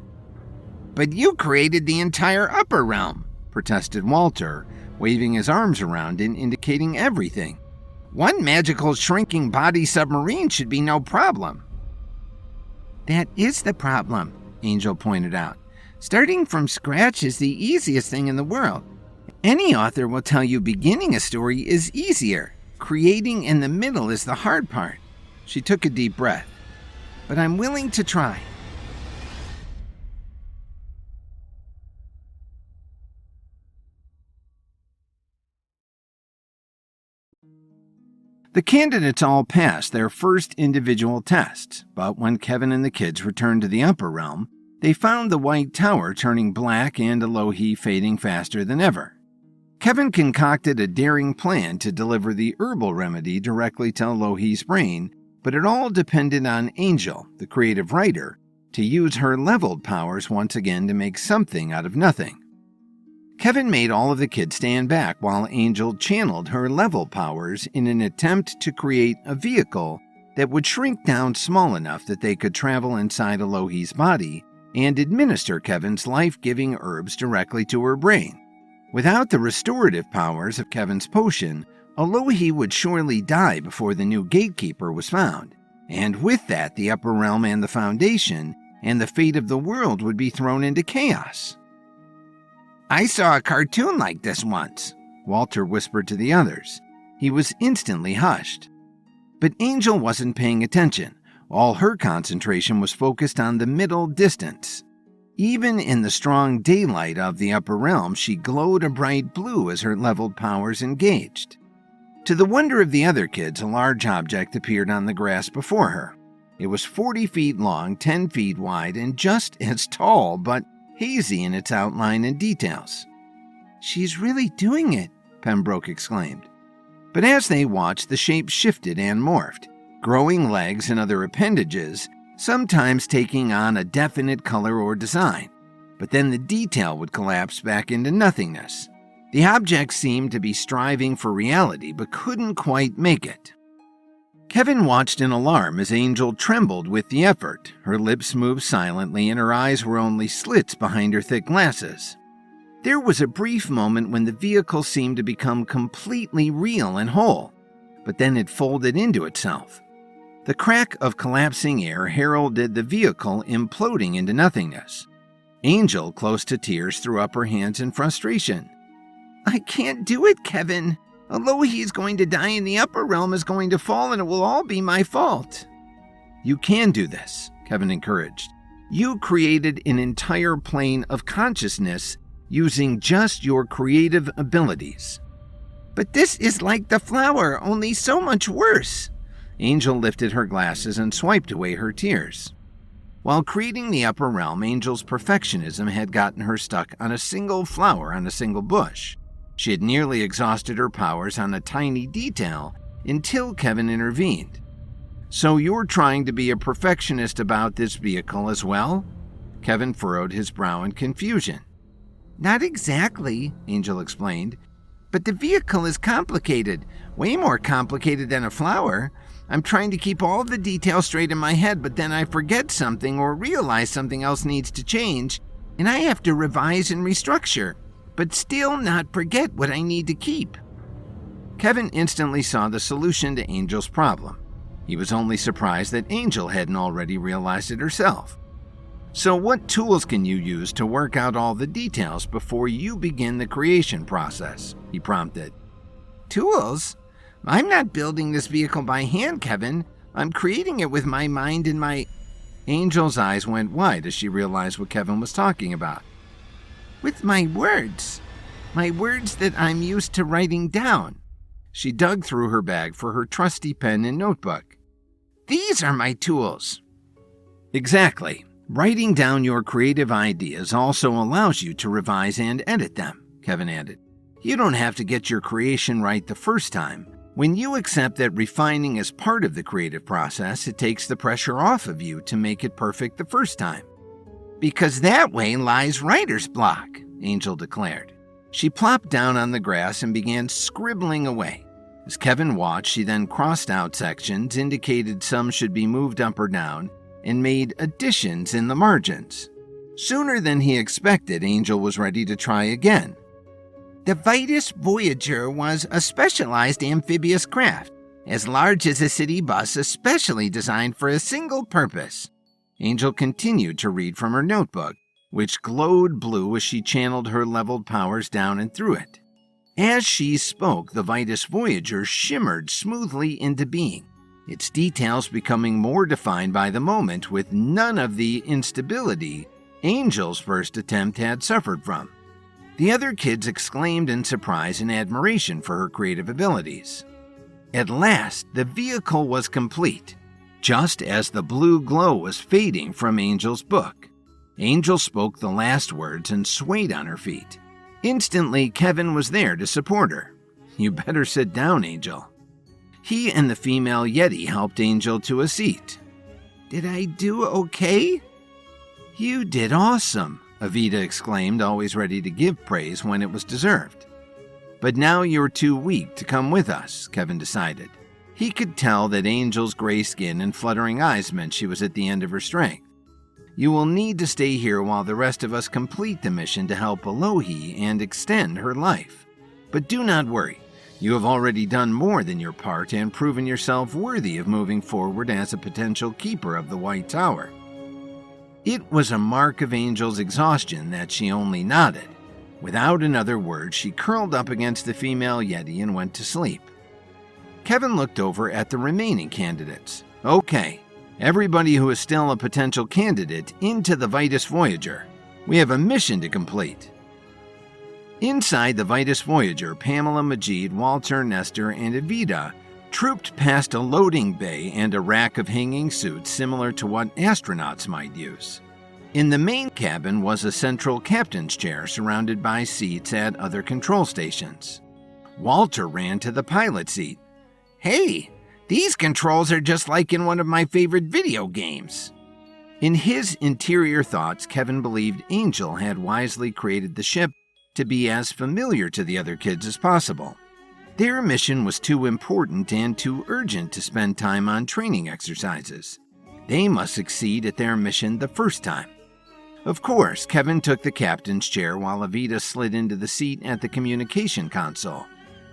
But you created the entire upper realm, protested Walter, waving his arms around and indicating everything. One magical shrinking body submarine should be no problem. That is the problem, Angel pointed out. Starting from scratch is the easiest thing in the world. Any author will tell you beginning a story is easier. Creating in the middle is the hard part. She took a deep breath. But I'm willing to try. The candidates all passed their first individual tests, but when Kevin and the kids returned to the upper realm, they found the White Tower turning black and Elohi fading faster than ever. Kevin concocted a daring plan to deliver the herbal remedy directly to Elohi's brain, but it all depended on Angel, the creative writer, to use her leveled powers once again to make something out of nothing. Kevin made all of the kids stand back while Angel channeled her level powers in an attempt to create a vehicle that would shrink down small enough that they could travel inside Elohi's body and administer Kevin's life-giving herbs directly to her brain. Without the restorative powers of Kevin's potion, Elohi would surely die before the new gatekeeper was found, and with that the upper realm and the Foundation and the fate of the world would be thrown into chaos. I saw a cartoon like this once, Walter whispered to the others. He was instantly hushed. But Angel wasn't paying attention. All her concentration was focused on the middle distance. Even in the strong daylight of the upper realm, she glowed a bright blue as her leveled powers engaged. To the wonder of the other kids, a large object appeared on the grass before her. It was 40 feet long, 10 feet wide, and just as tall, but hazy in its outline and details. She's really doing it, Pembroke exclaimed. But as they watched, the shape shifted and morphed, growing legs and other appendages, sometimes taking on a definite color or design. But then the detail would collapse back into nothingness. The object seemed to be striving for reality, but couldn't quite make it. Kevin watched in alarm as Angel trembled with the effort. Her lips moved silently and her eyes were only slits behind her thick glasses. There was a brief moment when the vehicle seemed to become completely real and whole, but then it folded into itself. The crack of collapsing air heralded the vehicle imploding into nothingness. Angel, close to tears, threw up her hands in frustration. I can't do it, Kevin. Elohi is going to die and the upper realm is going to fall and it will all be my fault. You can do this, Kevin encouraged. You created an entire plane of consciousness using just your creative abilities. But this is like the flower, only so much worse. Angel lifted her glasses and swiped away her tears. While creating the upper realm, Angel's perfectionism had gotten her stuck on a single flower on a single bush. She had nearly exhausted her powers on a tiny detail until Kevin intervened. So you're trying to be a perfectionist about this vehicle as well? Kevin furrowed his brow in confusion. Not exactly, Angel explained. But the vehicle is complicated, way more complicated than a flower. I'm trying to keep all of the details straight in my head, but then I forget something or realize something else needs to change, and I have to revise and restructure, but still not forget what I need to keep. Kevin instantly saw the solution to Angel's problem. He was only surprised that Angel hadn't already realized it herself. So what tools can you use to work out all the details before you begin the creation process? He prompted. Tools? I'm not building this vehicle by hand, Kevin. I'm creating it with my mind and my... Angel's eyes went wide as she realized what Kevin was talking about. With my words that I'm used to writing down. She dug through her bag for her trusty pen and notebook. These are my tools. Exactly. Writing down your creative ideas also allows you to revise and edit them, Kevin added. You don't have to get your creation right the first time. When you accept that refining is part of the creative process, it takes the pressure off of you to make it perfect the first time. Because that way lies writer's block, Angel declared. She plopped down on the grass and began scribbling away. As Kevin watched, she then crossed out sections, indicated some should be moved up or down, and made additions in the margins. Sooner than he expected, Angel was ready to try again. The Vitus Voyager was a specialized amphibious craft, as large as a city bus, especially designed for a single purpose. Angel continued to read from her notebook, which glowed blue as she channeled her leveled powers down and through it. As she spoke, the Vitus Voyager shimmered smoothly into being, its details becoming more defined by the moment with none of the instability Angel's first attempt had suffered from. The other kids exclaimed in surprise and admiration for her creative abilities. At last, the vehicle was complete, just as the blue glow was fading from Angel's book. Angel spoke the last words and swayed on her feet. Instantly, Kevin was there to support her. "You better sit down, Angel." He and the female Yeti helped Angel to a seat. Did I do okay? "You did awesome," Evita exclaimed, always ready to give praise when it was deserved. "But now you're too weak to come with us," Kevin decided. He could tell that Angel's gray skin and fluttering eyes meant she was at the end of her strength. "You will need to stay here while the rest of us complete the mission to help Alohi and extend her life. But do not worry. You have already done more than your part and proven yourself worthy of moving forward as a potential keeper of the White Tower." It was a mark of Angel's exhaustion that she only nodded. Without another word, she curled up against the female Yeti and went to sleep. Kevin looked over at the remaining candidates. "Okay, everybody who is still a potential candidate into the Vitus Voyager. We have a mission to complete." Inside the Vitus Voyager, Pamela, Majid, Walter, Nestor, and Evita trooped past a loading bay and a rack of hanging suits similar to what astronauts might use. In the main cabin was a central captain's chair surrounded by seats at other control stations. Walter ran to the pilot seat. "Hey, these controls are just like in one of my favorite video games." In his interior thoughts, Kevin believed Angel had wisely created the ship to be as familiar to the other kids as possible. Their mission was too important and too urgent to spend time on training exercises. They must succeed at their mission the first time. Of course, Kevin took the captain's chair while Evita slid into the seat at the communication console.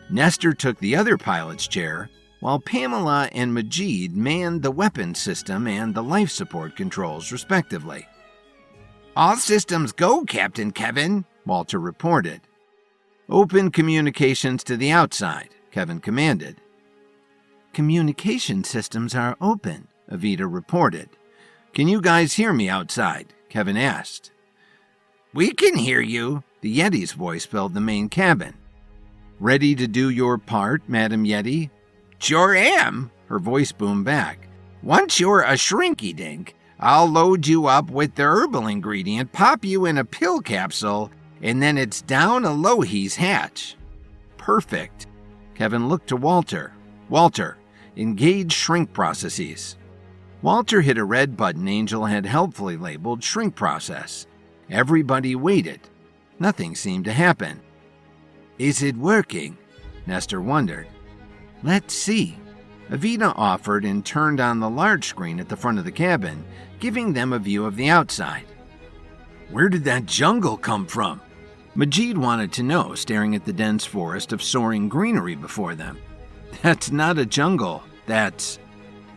Nestor took the other pilot's chair, while Pamela and Majid manned the weapons system and the life support controls, respectively. "All systems go, Captain Kevin," Walter reported. "Open communications to the outside," Kevin commanded. "Communication systems are open," Evita reported. "Can you guys hear me outside?" Kevin asked. "We can hear you," the Yeti's voice filled the main cabin. "Ready to do your part, Madam Yeti?" "Sure am," her voice boomed back. "Once you're a shrinky-dink, I'll load you up with the herbal ingredient, pop you in a pill capsule, and then it's down Alohi's hatch." "Perfect." Kevin looked to Walter. "Walter, engage shrink processes." Walter hit a red button Angel had helpfully labeled Shrink Process. Everybody waited. Nothing seemed to happen. "Is it working?" Nestor wondered. "Let's see." Evita offered and turned on the large screen at the front of the cabin, giving them a view of the outside. "Where did that jungle come from?" Majid wanted to know, staring at the dense forest of soaring greenery before them. "That's not a jungle, that's..."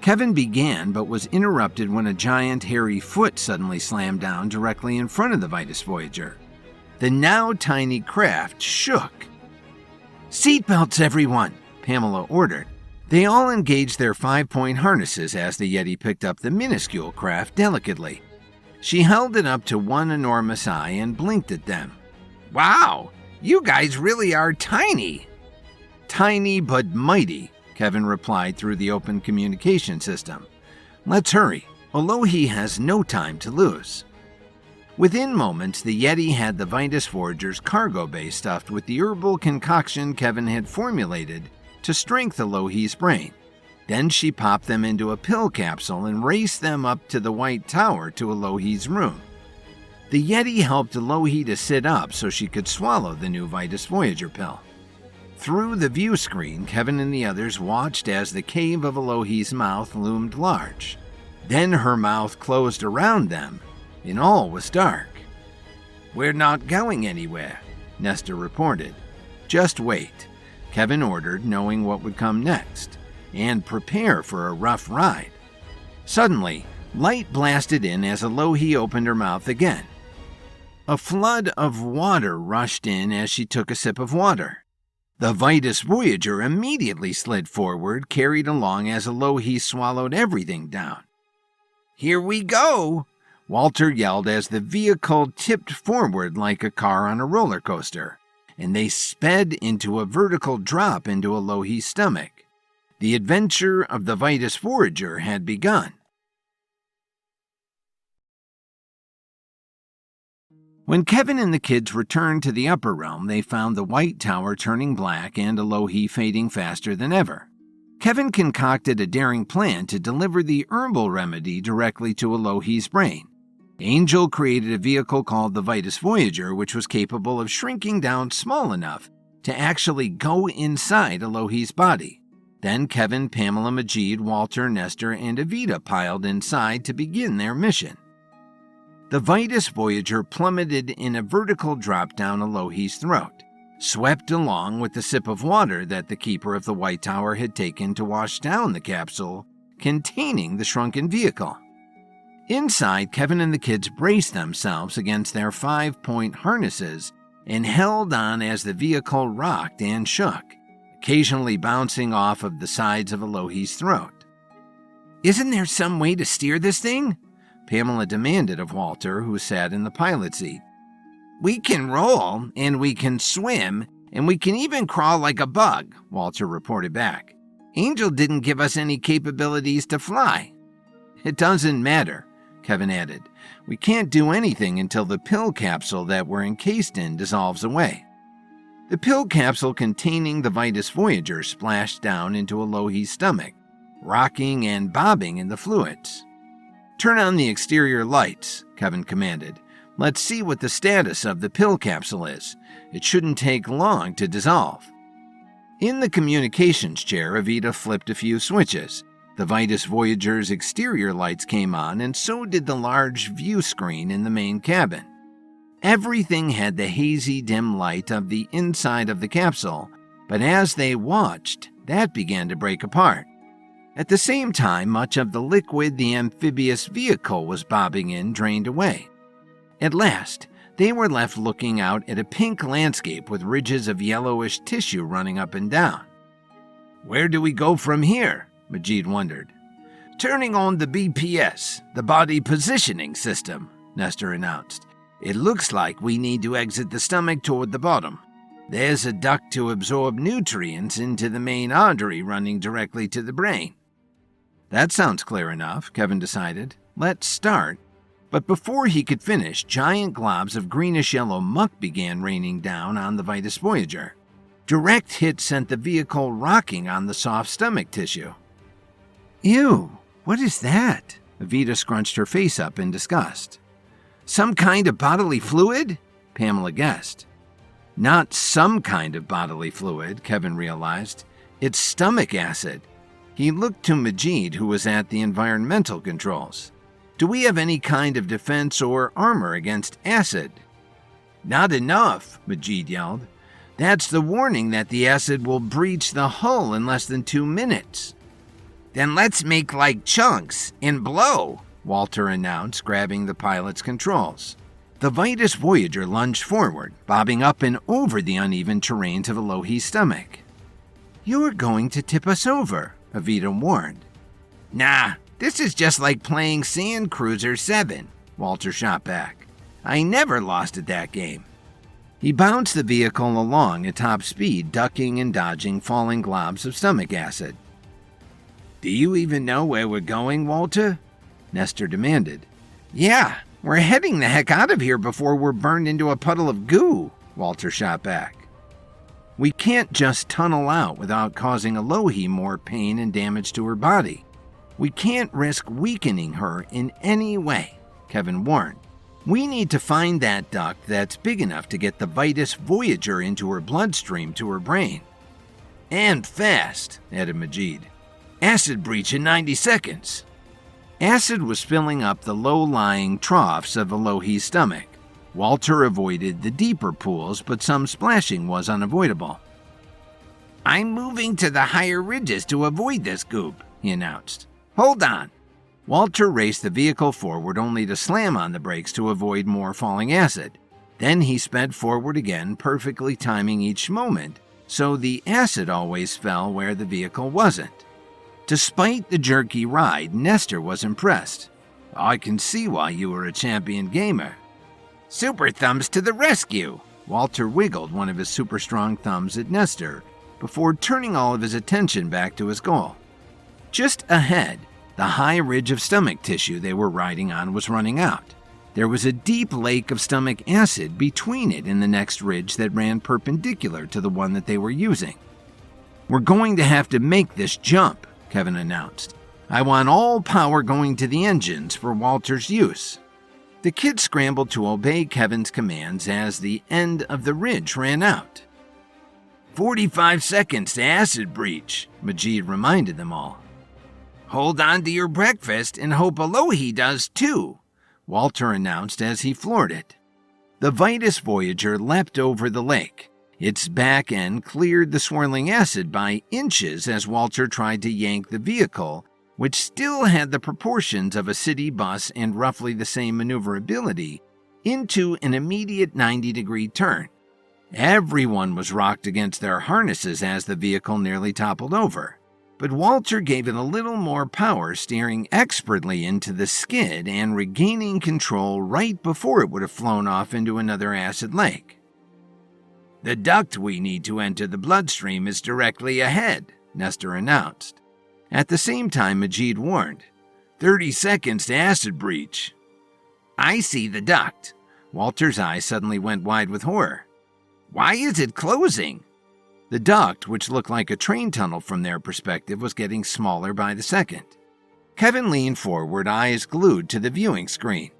Kevin began, but was interrupted when a giant hairy foot suddenly slammed down directly in front of the Vitus Voyager. The now tiny craft shook. "Seatbelts, everyone," Pamela ordered. They all engaged their 5-point harnesses as the Yeti picked up the minuscule craft delicately. She held it up to one enormous eye and blinked at them. "Wow, you guys really are tiny." "Tiny but mighty," Kevin replied through the open communication system. Let's hurry. Alohi has no time to lose. Within moments, the Yeti had the Vitus Voyager's cargo bay stuffed with the herbal concoction Kevin had formulated to strengthen Alohi's brain. Then she popped them into a pill capsule and raced them up to the White Tower to Alohi's room. The Yeti helped Alohi to sit up so she could swallow the new Vitus Voyager pill. Through the view screen, Kevin and the others watched as the cave of Alohi's mouth loomed large. Then her mouth closed around them, and all was dark. "We're not going anywhere," Nestor reported. "Just wait," Kevin ordered, knowing what would come next, "and prepare for a rough ride." Suddenly, light blasted in as Alohi opened her mouth again. A flood of water rushed in as she took a sip of water. The Vitus Voyager immediately slid forward, carried along as Alohi swallowed everything down. "Here we go!" Walter yelled as the vehicle tipped forward like a car on a roller coaster, and they sped into a vertical drop into Alohi's stomach. The adventure of the Vitus Voyager had begun. When Kevin and the kids returned to the upper realm, they found the White Tower turning black and Alohi fading faster than ever. Kevin concocted a daring plan to deliver the herbal remedy directly to Alohi's brain. Angel created a vehicle called the Vitus Voyager, which was capable of shrinking down small enough to actually go inside Alohi's body. Then Kevin, Pamela, Majid, Walter, Nestor, and Evita piled inside to begin their mission. The Vitus Voyager plummeted in a vertical drop down Alohi's throat, swept along with the sip of water that the keeper of the White Tower had taken to wash down the capsule containing the shrunken vehicle. Inside, Kevin and the kids braced themselves against their 5-point harnesses and held on as the vehicle rocked and shook, occasionally bouncing off of the sides of Alohi's throat. "Isn't there some way to steer this thing?" Pamela demanded of Walter, who sat in the pilot seat. "We can roll, and we can swim, and we can even crawl like a bug," Walter reported back. "Angel didn't give us any capabilities to fly." "It doesn't matter," Kevin added. "We can't do anything until the pill capsule that we're encased in dissolves away." The pill capsule containing the Vitus Voyager splashed down into Alohi's stomach, rocking and bobbing in the fluids. "Turn on the exterior lights," Kevin commanded. "Let's see what the status of the pill capsule is. It shouldn't take long to dissolve." In the communications chair, Evita flipped a few switches. The Vitus Voyager's exterior lights came on, and so did the large view screen in the main cabin. Everything had the hazy, dim light of the inside of the capsule, but as they watched, that began to break apart. At the same time, much of the liquid the amphibious vehicle was bobbing in drained away. At last, they were left looking out at a pink landscape with ridges of yellowish tissue running up and down. "Where do we go from here?" Majid wondered. "Turning on the BPS, the Body Positioning System," Nestor announced. "It looks like we need to exit the stomach toward the bottom. There's a duct to absorb nutrients into the main artery running directly to the brain." "That sounds clear enough," Kevin decided. "Let's start." But before he could finish, giant globs of greenish-yellow muck began raining down on the Vitus Voyager. Direct hit sent the vehicle rocking on the soft stomach tissue. "Ew, what is that?" Evita scrunched her face up in disgust. "Some kind of bodily fluid?" Pamela guessed. Not some kind of bodily fluid, Kevin realized. It's stomach acid. He looked to Majid, who was at the environmental controls. "Do we have any kind of defense or armor against acid?" "Not enough," Majid yelled. "That's the warning that the acid will breach the hull in less than 2 minutes." "Then let's make like chunks and blow," Walter announced, grabbing the pilot's controls. The Vitus Voyager lunged forward, bobbing up and over the uneven terrain to Alohi's stomach. "You're going to tip us over," Evita warned. "Nah, this is just like playing Sand Cruiser 7, Walter shot back. "I never lost at that game." He bounced the vehicle along at top speed, ducking and dodging falling globs of stomach acid. Do you even know where we're going, Walter? Nestor demanded. Yeah, we're heading the heck out of here before we're burned into a puddle of goo, Walter shot back. We can't just tunnel out without causing Alohi more pain and damage to her body. We can't risk weakening her in any way, Kevin warned. We need to find that duct that's big enough to get the Vitus Voyager into her bloodstream to her brain. And fast, added Majid. Acid breach in 90 seconds. Acid was filling up the low-lying troughs of Alohi's stomach. Walter avoided the deeper pools, but some splashing was unavoidable. I'm moving to the higher ridges to avoid this goop, he announced. Hold on. Walter raced the vehicle forward only to slam on the brakes to avoid more falling acid. Then he sped forward again, perfectly timing each moment, so the acid always fell where the vehicle wasn't. Despite the jerky ride, Nestor was impressed. I can see why you were a champion gamer. Super thumbs to the rescue! Walter wiggled one of his super strong thumbs at Nestor before turning all of his attention back to his goal. Just ahead, the high ridge of stomach tissue they were riding on was running out. There was a deep lake of stomach acid between it and the next ridge that ran perpendicular to the one that they were using. We're going to have to make this jump, Kevin announced. I want all power going to the engines for Walter's use. The kids scrambled to obey Kevin's commands as the end of the ridge ran out. 45 seconds to acid breach, Majid reminded them all. Hold on to your breakfast and hope Alohi does too, Walter announced as he floored it. The Vitus Voyager leapt over the lake. Its back end cleared the swirling acid by inches as Walter tried to yank the vehicle, which still had the proportions of a city bus and roughly the same maneuverability, into an immediate 90-degree turn. Everyone was rocked against their harnesses as the vehicle nearly toppled over, but Walter gave it a little more power, steering expertly into the skid and regaining control right before it would have flown off into another acid lake. The duct we need to enter the bloodstream is directly ahead, Nestor announced. At the same time, Majid warned, 30 seconds to acid breach. I see the duct. Walter's eyes suddenly went wide with horror. Why is it closing? The duct, which looked like a train tunnel from their perspective, was getting smaller by the second. Kevin leaned forward, eyes glued to the viewing screen.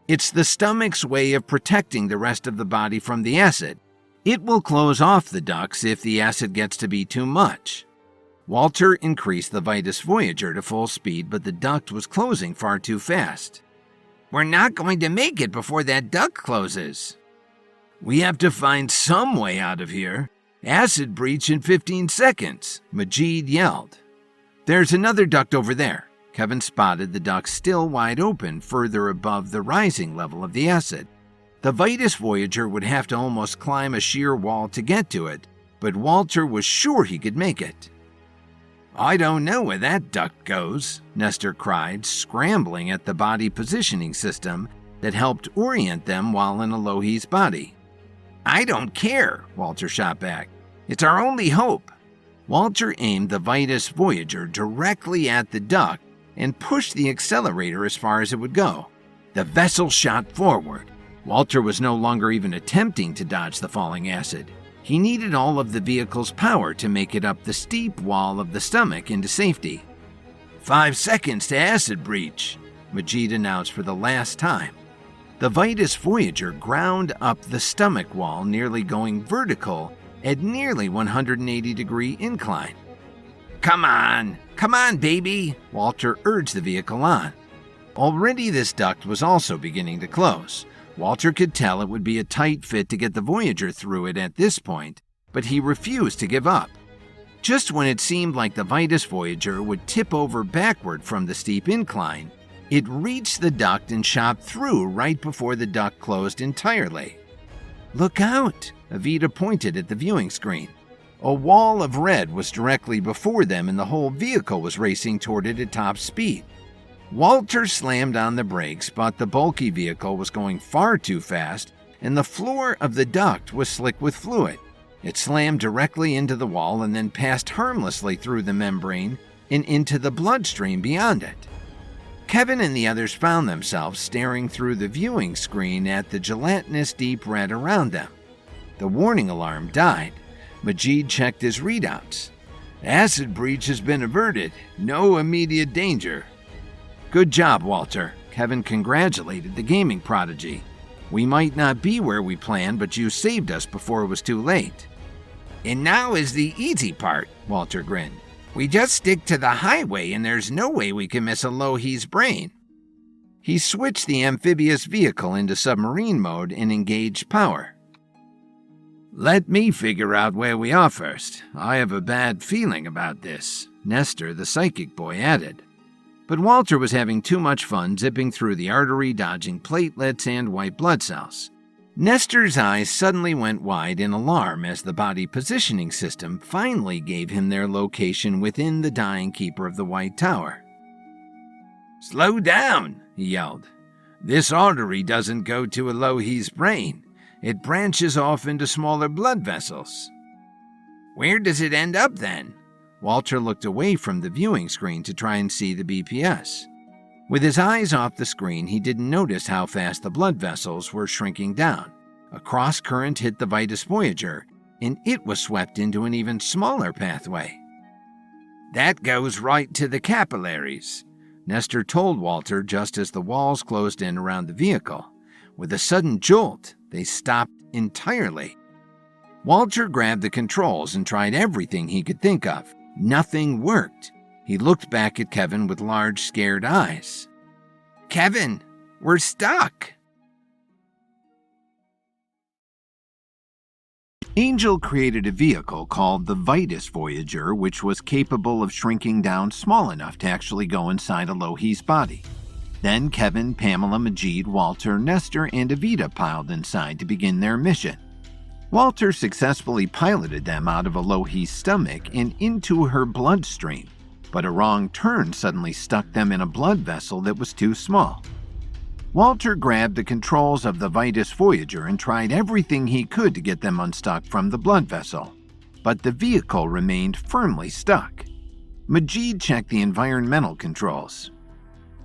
It's the stomach's way of protecting the rest of the body from the acid. It will close off the ducts if the acid gets to be too much. Walter increased the Vitus Voyager to full speed, but the duct was closing far too fast. We're not going to make it before that duct closes. We have to find some way out of here. Acid breach in 15 seconds, Majid yelled. There's another duct over there. Kevin spotted the duct still wide open further above the rising level of the acid. The Vitus Voyager would have to almost climb a sheer wall to get to it, but Walter was sure he could make it. I don't know where that duct goes, Nestor cried, scrambling at the body positioning system that helped orient them while in Alohi's body. I don't care, Walter shot back. It's our only hope. Walter aimed the Vitus Voyager directly at the duct and pushed the accelerator as far as it would go. The vessel shot forward. Walter was no longer even attempting to dodge the falling acid. He needed all of the vehicle's power to make it up the steep wall of the stomach into safety. 5 seconds to acid breach, Majid announced for the last time. The Vitus Voyager ground up the stomach wall, nearly going vertical at nearly 180-degree incline. Come on, baby, Walter urged the vehicle on. Already this duct was also beginning to close. Walter could tell it would be a tight fit to get the Voyager through it at this point, but he refused to give up. Just when it seemed like the Vitus Voyager would tip over backward from the steep incline, it reached the duct and shot through right before the duct closed entirely. Look out! Avita pointed at the viewing screen. A wall of red was directly before them and the whole vehicle was racing toward it at top speed. Walter slammed on the brakes, but the bulky vehicle was going far too fast, and the floor of the duct was slick with fluid. It slammed directly into the wall and then passed harmlessly through the membrane, and into the bloodstream beyond it. Kevin and the others found themselves staring through the viewing screen at the gelatinous deep red around them. The warning alarm died. Majid checked his readouts. Acid breach has been averted. No immediate danger. Good job, Walter. Kevin congratulated the gaming prodigy. We might not be where we planned, but you saved us before it was too late. And now is the easy part, Walter grinned. We just stick to the highway and there's no way we can miss Alohi's brain. He switched the amphibious vehicle into submarine mode and engaged power. Let me figure out where we are first. I have a bad feeling about this, Nestor, the psychic boy, added. But Walter was having too much fun zipping through the artery, dodging platelets and white blood cells. Nestor's eyes suddenly went wide in alarm as the body positioning system finally gave him their location within the dying keeper of the White Tower. Slow down, he yelled. This artery doesn't go to Alohi's brain. It branches off into smaller blood vessels. Where does it end up then? Walter looked away from the viewing screen to try and see the BPS. With his eyes off the screen, he didn't notice how fast the blood vessels were shrinking down. A cross current hit the Vitus Voyager, and it was swept into an even smaller pathway. That goes right to the capillaries, Nestor told Walter just as the walls closed in around the vehicle. With a sudden jolt, they stopped entirely. Walter grabbed the controls and tried everything he could think of. Nothing worked. He looked back at Kevin with large, scared eyes. Kevin, we're stuck. Angel created a vehicle called the Vitus Voyager, which was capable of shrinking down small enough to actually go inside Alohi's body. Then Kevin, Pamela, Majid, Walter, Nestor, and Evita piled inside to begin their mission. Walter successfully piloted them out of Alohi's stomach and into her bloodstream, but a wrong turn suddenly stuck them in a blood vessel that was too small. Walter grabbed the controls of the Vitus Voyager and tried everything he could to get them unstuck from the blood vessel, but the vehicle remained firmly stuck. Majid checked the environmental controls.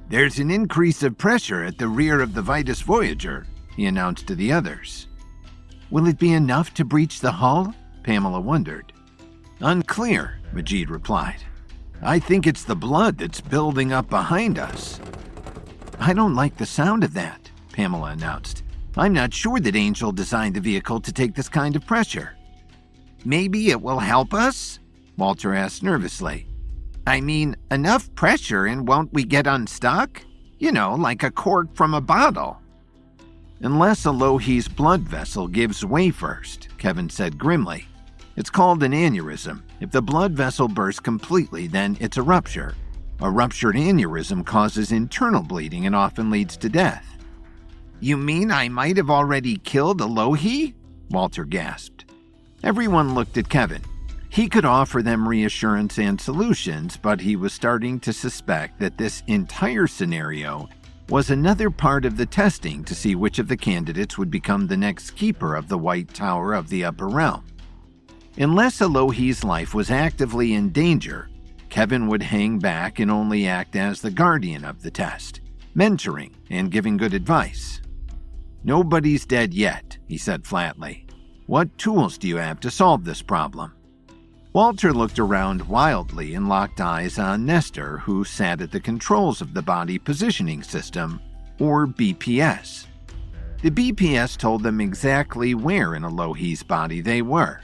There's an increase of pressure at the rear of the Vitus Voyager, he announced to the others. Will it be enough to breach the hull? Pamela wondered. Unclear, Majid replied. I think it's the blood that's building up behind us. I don't like the sound of that, Pamela announced. I'm not sure that Angel designed the vehicle to take this kind of pressure. Maybe it will help us? Walter asked nervously. I mean, enough pressure and won't we get unstuck? You know, like a cork from a bottle. Unless Alohi's blood vessel gives way first, Kevin said grimly. It's called an aneurysm. If the blood vessel bursts completely, then it's a rupture. A ruptured aneurysm causes internal bleeding and often leads to death. You mean I might have already killed Alohi? Walter gasped. Everyone looked at Kevin. He could offer them reassurance and solutions, but he was starting to suspect that this entire scenario was another part of the testing to see which of the candidates would become the next keeper of the White Tower of the Upper Realm. Unless Alohi's life was actively in danger, Kevin would hang back and only act as the guardian of the test, mentoring and giving good advice. Nobody's dead yet, he said flatly. What tools do you have to solve this problem? Walter looked around wildly and locked eyes on Nestor, who sat at the controls of the Body Positioning System, or BPS. The BPS told them exactly where in Alohi's body they were.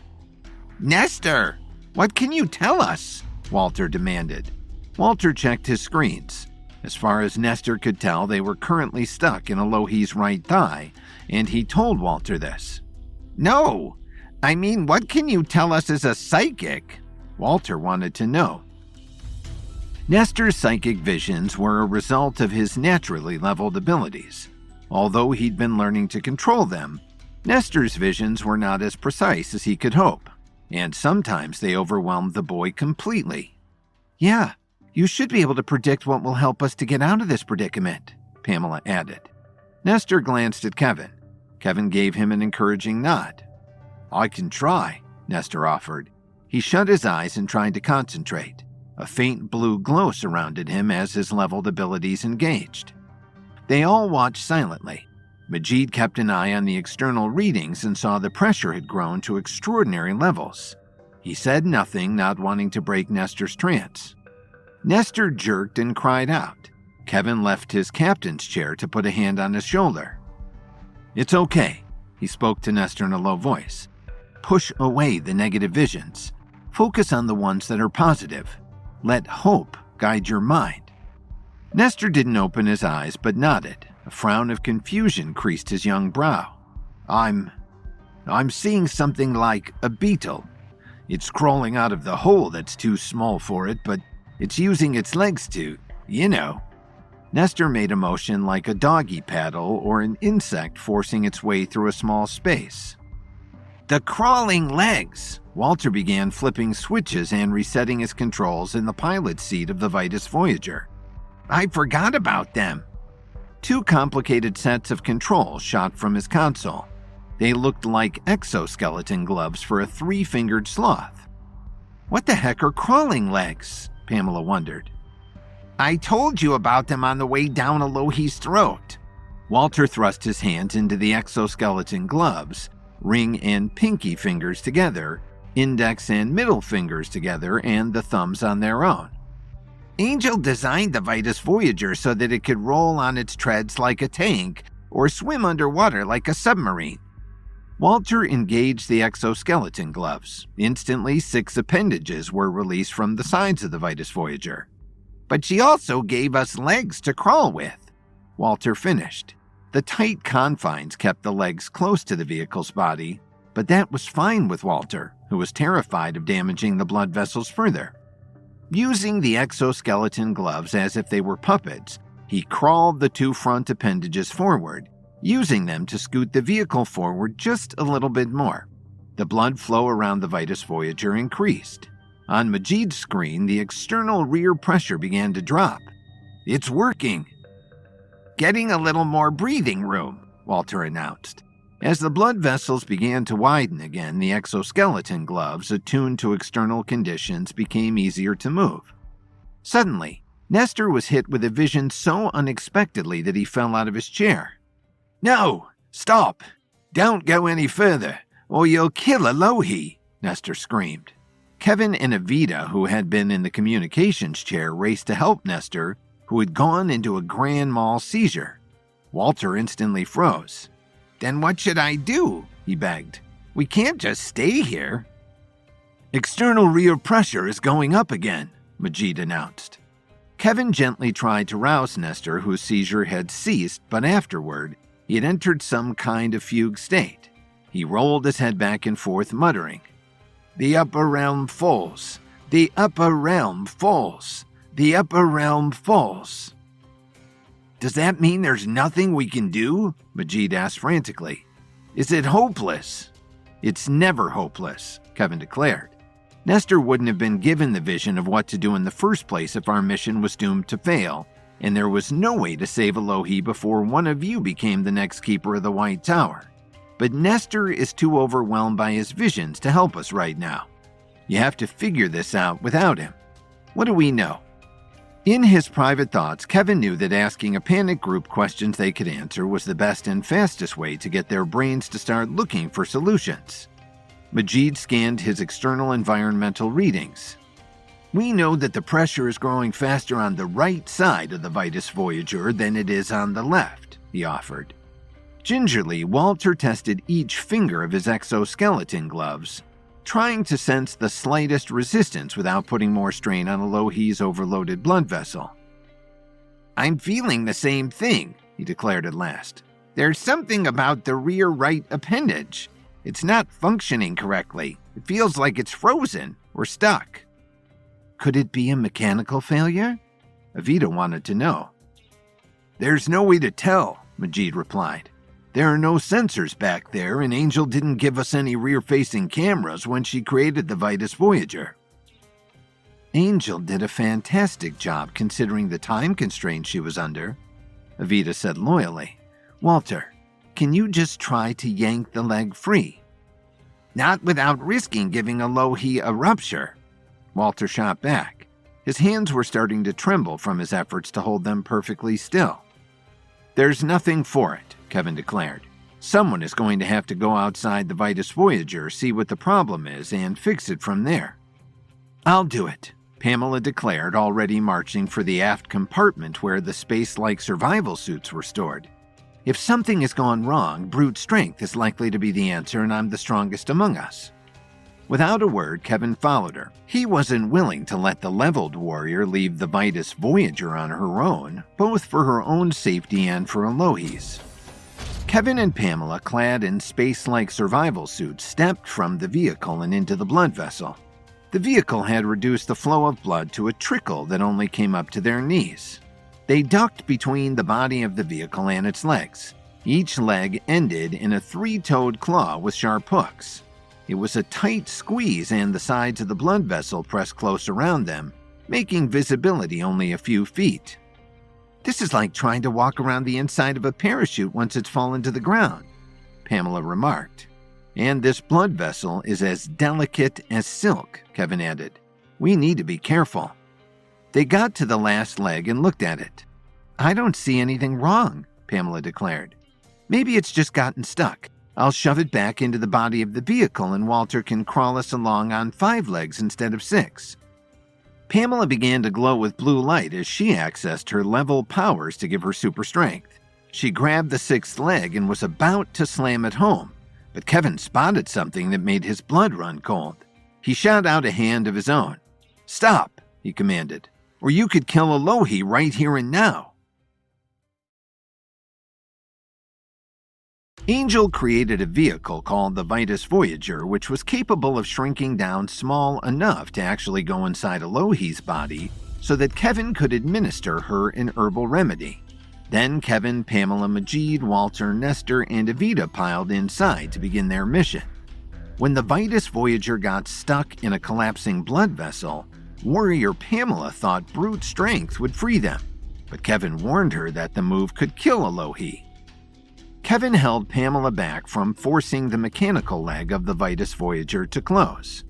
Nestor, what can you tell us? Walter demanded. Walter checked his screens. As far as Nestor could tell, they were currently stuck in Alohi's right thigh, and he told Walter this. No! I mean, what can you tell us as a psychic? Walter wanted to know. Nestor's psychic visions were a result of his naturally leveled abilities. Although he'd been learning to control them, Nestor's visions were not as precise as he could hope, and sometimes they overwhelmed the boy completely. Yeah, you should be able to predict what will help us to get out of this predicament, Pamela added. Nestor glanced at Kevin. Kevin gave him an encouraging nod. I can try, Nestor offered. He shut his eyes and tried to concentrate. A faint blue glow surrounded him as his leveled abilities engaged. They all watched silently. Majid kept an eye on the external readings and saw the pressure had grown to extraordinary levels. He said nothing, not wanting to break Nestor's trance. Nestor jerked and cried out. Kevin left his captain's chair to put a hand on his shoulder. "It's okay," he spoke to Nestor in a low voice. "Push away the negative visions. Focus on the ones that are positive. Let hope guide your mind." Nestor didn't open his eyes but nodded. A frown of confusion creased his young brow. I'm seeing something like a beetle. It's crawling out of the hole that's too small for it, but it's using its legs to, you know." Nestor made a motion like a doggy paddle or an insect forcing its way through a small space. "The crawling legs!" Walter began flipping switches and resetting his controls in the pilot's seat of the Vitus Voyager. "I forgot about them." 2 complicated sets of controls shot from his console. They looked like exoskeleton gloves for a 3-fingered sloth. "What the heck are crawling legs?" Pamela wondered. "I told you about them on the way down Alohi's throat." Walter thrust his hands into the exoskeleton gloves, ring and pinky fingers together, index and middle fingers together, and the thumbs on their own. "Angel designed the Vitus Voyager so that it could roll on its treads like a tank or swim underwater like a submarine." Walter engaged the exoskeleton gloves. Instantly, 6 appendages were released from the sides of the Vitus Voyager. "But she also gave us legs to crawl with," Walter finished. The tight confines kept the legs close to the vehicle's body, but that was fine with Walter, who was terrified of damaging the blood vessels further. Using the exoskeleton gloves as if they were puppets, he crawled the 2 front appendages forward, using them to scoot the vehicle forward just a little bit more. The blood flow around the Vitus Voyager increased. On Majid's screen, the external rear pressure began to drop. "It's working." "Getting a little more breathing room," Walter announced. As the blood vessels began to widen again, the exoskeleton gloves, attuned to external conditions, became easier to move. Suddenly, Nestor was hit with a vision so unexpectedly that he fell out of his chair. "No! Stop! Don't go any further, or you'll kill Alohi!" Nestor screamed. Kevin and Evita, who had been in the communications chair, raced to help Nestor, who had gone into a grand mal seizure. Walter instantly froze. "Then what should I do?" he begged. "We can't just stay here." "External rear pressure is going up again," Majid announced. Kevin gently tried to rouse Nestor, whose seizure had ceased, but afterward, he had entered some kind of fugue state. He rolled his head back and forth, muttering, "The upper realm falls. The upper realm falls. The upper realm falls." "Does that mean there's nothing we can do?" Majid asked frantically. "Is it hopeless?" "It's never hopeless," Kevin declared. "Nestor wouldn't have been given the vision of what to do in the first place if our mission was doomed to fail, and there was no way to save Alohi before one of you became the next keeper of the White Tower. But Nestor is too overwhelmed by his visions to help us right now. You have to figure this out without him. What do we know?" In his private thoughts, Kevin knew that asking a panic group questions they could answer was the best and fastest way to get their brains to start looking for solutions. Majid scanned his external environmental readings. "We know that the pressure is growing faster on the right side of the Vitus Voyager than it is on the left," he offered. Gingerly, Walter tested each finger of his exoskeleton gloves, trying to sense the slightest resistance without putting more strain on Alohi's overloaded blood vessel. "I'm feeling the same thing," he declared at last. "There's something about the rear right appendage. It's not functioning correctly. It feels like it's frozen or stuck." "Could it be a mechanical failure?" Evita wanted to know. "There's no way to tell," Majid replied. "There are no sensors back there, and Angel didn't give us any rear-facing cameras when she created the Vitus Voyager." "Angel did a fantastic job considering the time constraints she was under," Evita said loyally. "Walter, can you just try to yank the leg free?" "Not without risking giving Alohi a rupture," Walter shot back. His hands were starting to tremble from his efforts to hold them perfectly still. "There's nothing for it," Kevin declared. "Someone is going to have to go outside the Vitus Voyager, see what the problem is, and fix it from there." "I'll do it," Pamela declared, already marching for the aft compartment where the space-like survival suits were stored. "If something has gone wrong, brute strength is likely to be the answer, and I'm the strongest among us." Without a word, Kevin followed her. He wasn't willing to let the leveled warrior leave the Vitus Voyager on her own, both for her own safety and for Alohi's. Kevin and Pamela, clad in space-like survival suits, stepped from the vehicle and into the blood vessel. The vehicle had reduced the flow of blood to a trickle that only came up to their knees. They ducked between the body of the vehicle and its legs. Each leg ended in a three-toed claw with sharp hooks. It was a tight squeeze, and the sides of the blood vessel pressed close around them, making visibility only a few feet. "This is like trying to walk around the inside of a parachute once it's fallen to the ground," Pamela remarked. "And this blood vessel is as delicate as silk," Kevin added. "We need to be careful." They got to the last leg and looked at it. "I don't see anything wrong," Pamela declared. "Maybe it's just gotten stuck. I'll shove it back into the body of the vehicle and Walter can crawl us along on 5 legs instead of 6. Pamela began to glow with blue light as she accessed her level powers to give her super strength. She grabbed the 6th leg and was about to slam it home, but Kevin spotted something that made his blood run cold. He shot out a hand of his own. "Stop," he commanded, "or you could kill Alohi right here and now." Angel created a vehicle called the Vitus Voyager, which was capable of shrinking down small enough to actually go inside Alohi's body so that Kevin could administer her an herbal remedy. Then Kevin, Pamela, Majid, Walter, Nestor, and Evita piled inside to begin their mission. When the Vitus Voyager got stuck in a collapsing blood vessel, warrior Pamela thought brute strength would free them, but Kevin warned her that the move could kill Alohi. Kevin held Pamela back from forcing the mechanical leg of the Vitus Voyager to close.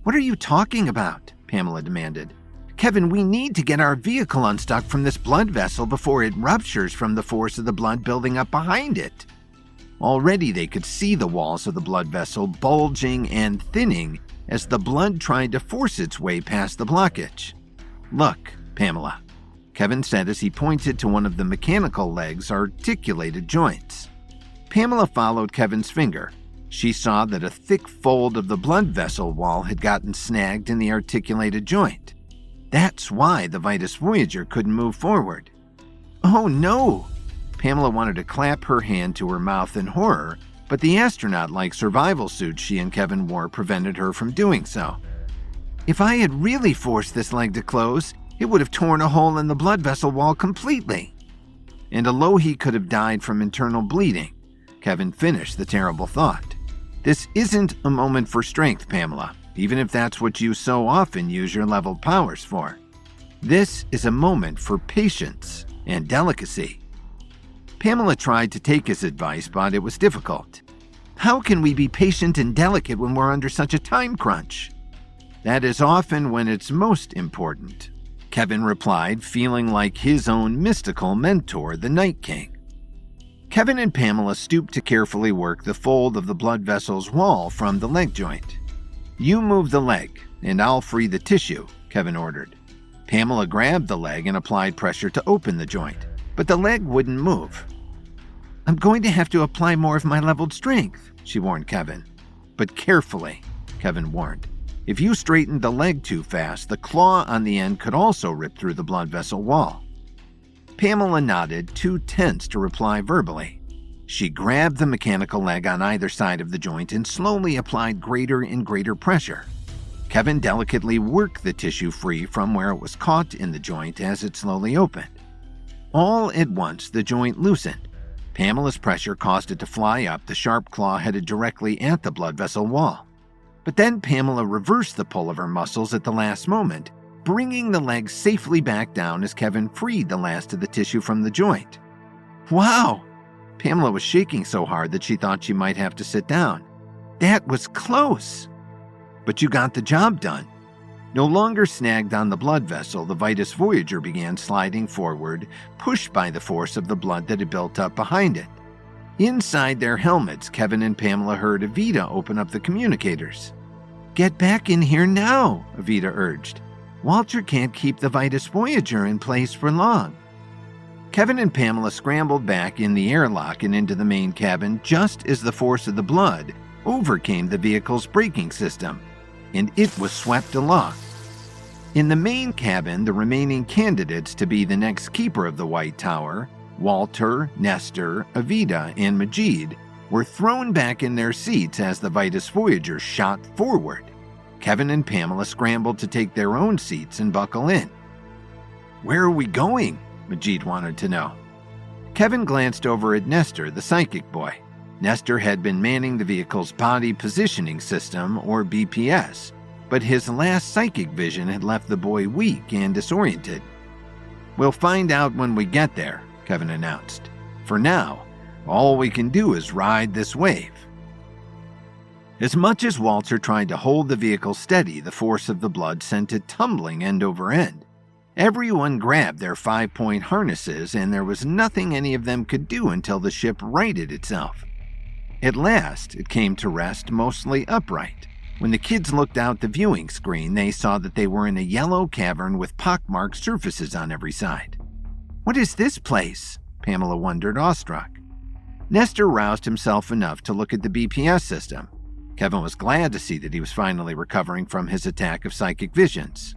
"What are you talking about?" Pamela demanded. "Kevin, we need to get our vehicle unstuck from this blood vessel before it ruptures from the force of the blood building up behind it." Already they could see the walls of the blood vessel bulging and thinning as the blood tried to force its way past the blockage. "Look, Pamela," Kevin said as he pointed to one of the mechanical leg's articulated joints. Pamela followed Kevin's finger. She saw that a thick fold of the blood vessel wall had gotten snagged in the articulated joint. That's why the Vitus Voyager couldn't move forward. "Oh no!" Pamela wanted to clap her hand to her mouth in horror, but the astronaut-like survival suit she and Kevin wore prevented her from doing so. "If I had really forced this leg to close, it would have torn a hole in the blood vessel wall completely. And Alohi could have died from internal bleeding." Kevin finished the terrible thought. "This isn't a moment for strength, Pamela, even if that's what you so often use your leveled powers for. This is a moment for patience and delicacy." Pamela tried to take his advice, but it was difficult. "How can we be patient and delicate when we're under such a time crunch?" "That is often when it's most important," Kevin replied, feeling like his own mystical mentor, the Night King. Kevin and Pamela stooped to carefully work the fold of the blood vessel's wall from the leg joint. "You move the leg, and I'll free the tissue," Kevin ordered. Pamela grabbed the leg and applied pressure to open the joint, but the leg wouldn't move. "I'm going to have to apply more of my leveled strength," she warned Kevin. "But carefully," Kevin warned. "If you straightened the leg too fast, the claw on the end could also rip through the blood vessel wall." Pamela nodded, too tense to reply verbally. She grabbed the mechanical leg on either side of the joint and slowly applied greater and greater pressure. Kevin delicately worked the tissue free from where it was caught in the joint as it slowly opened. All at once, the joint loosened. Pamela's pressure caused it to fly up, the sharp claw headed directly at the blood vessel wall. But then Pamela reversed the pull of her muscles at the last moment, bringing the leg safely back down as Kevin freed the last of the tissue from the joint. "Wow!" Pamela was shaking so hard that she thought she might have to sit down. "That was close." "But you got the job done." No longer snagged on the blood vessel, the Vitus Voyager began sliding forward, pushed by the force of the blood that had built up behind it. Inside their helmets, Kevin and Pamela heard Evita open up the communicators. "Get back in here now," Evita urged. "Walter can't keep the Vitus Voyager in place for long." Kevin and Pamela scrambled back in the airlock and into the main cabin just as the force of the blood overcame the vehicle's braking system, and it was swept along. In the main cabin, the remaining candidates to be the next keeper of the White Tower, Walter, Nestor, Evita, and Majid, were thrown back in their seats as the Vitus Voyager shot forward. Kevin and Pamela scrambled to take their own seats and buckle in. "Where are we going?" Majid wanted to know. Kevin glanced over at Nestor, the psychic boy. Nestor had been manning the vehicle's body positioning system, or BPS, but his last psychic vision had left the boy weak and disoriented. "We'll find out when we get there," Kevin announced. "For now, all we can do is ride this wave." As much as Walter tried to hold the vehicle steady, the force of the blood sent it tumbling end over end. Everyone grabbed their 5-point harnesses, and there was nothing any of them could do until the ship righted itself. At last, it came to rest mostly upright. When the kids looked out the viewing screen, they saw that they were in a yellow cavern with pockmarked surfaces on every side. "What is this place?" Pamela wondered, awestruck. Nestor roused himself enough to look at the BPS system. Kevin was glad to see that he was finally recovering from his attack of psychic visions.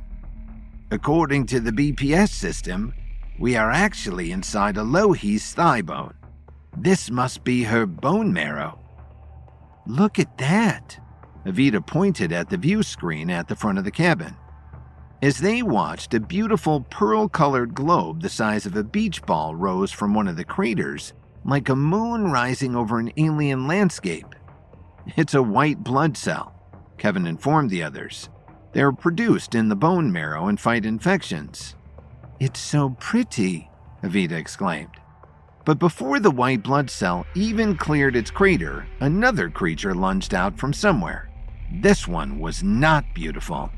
"According to the BPS system, we are actually inside Alohi's thigh bone. This must be her bone marrow." "Look at that." Evita pointed at the view screen at the front of the cabin. As they watched, a beautiful pearl-colored globe the size of a beach ball rose from one of the craters, like a moon rising over an alien landscape. "It's a white blood cell," Kevin informed the others. "They're produced in the bone marrow and fight infections." "It's so pretty," Evita exclaimed. But before the white blood cell even cleared its crater, another creature lunged out from somewhere. This one was not beautiful.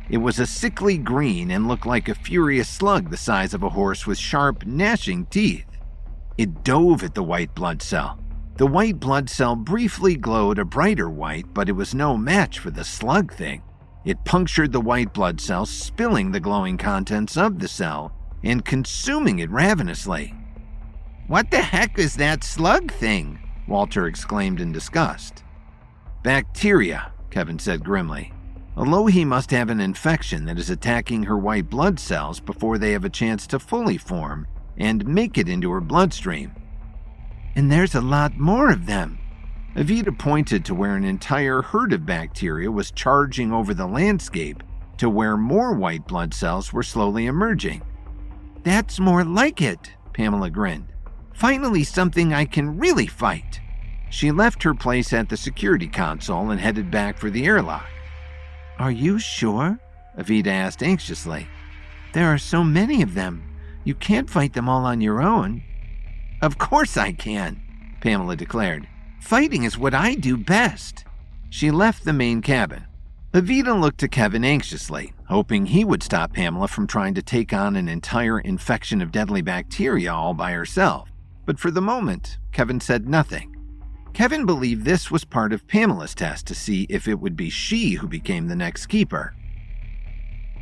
It was a sickly green and looked like a furious slug the size of a horse with sharp, gnashing teeth. It dove at the white blood cell. The white blood cell briefly glowed a brighter white, but it was no match for the slug thing. It punctured the white blood cell, spilling the glowing contents of the cell and consuming it ravenously. "What the heck is that slug thing?" Walter exclaimed in disgust. "Bacteria," Kevin said grimly. "Alohi must have an infection that is attacking her white blood cells before they have a chance to fully form and make it into her bloodstream." "And there's a lot more of them." Evita pointed to where an entire herd of bacteria was charging over the landscape to where more white blood cells were slowly emerging. "That's more like it," Pamela grinned. "Finally something I can really fight." She left her place at the security console and headed back for the airlock. "Are you sure?" Evita asked anxiously. "There are so many of them. You can't fight them all on your own." "Of course I can," Pamela declared. "Fighting is what I do best." She left the main cabin. Evita looked to Kevin anxiously, hoping he would stop Pamela from trying to take on an entire infection of deadly bacteria all by herself. But for the moment, Kevin said nothing. Kevin believed this was part of Pamela's test to see if it would be she who became the next keeper.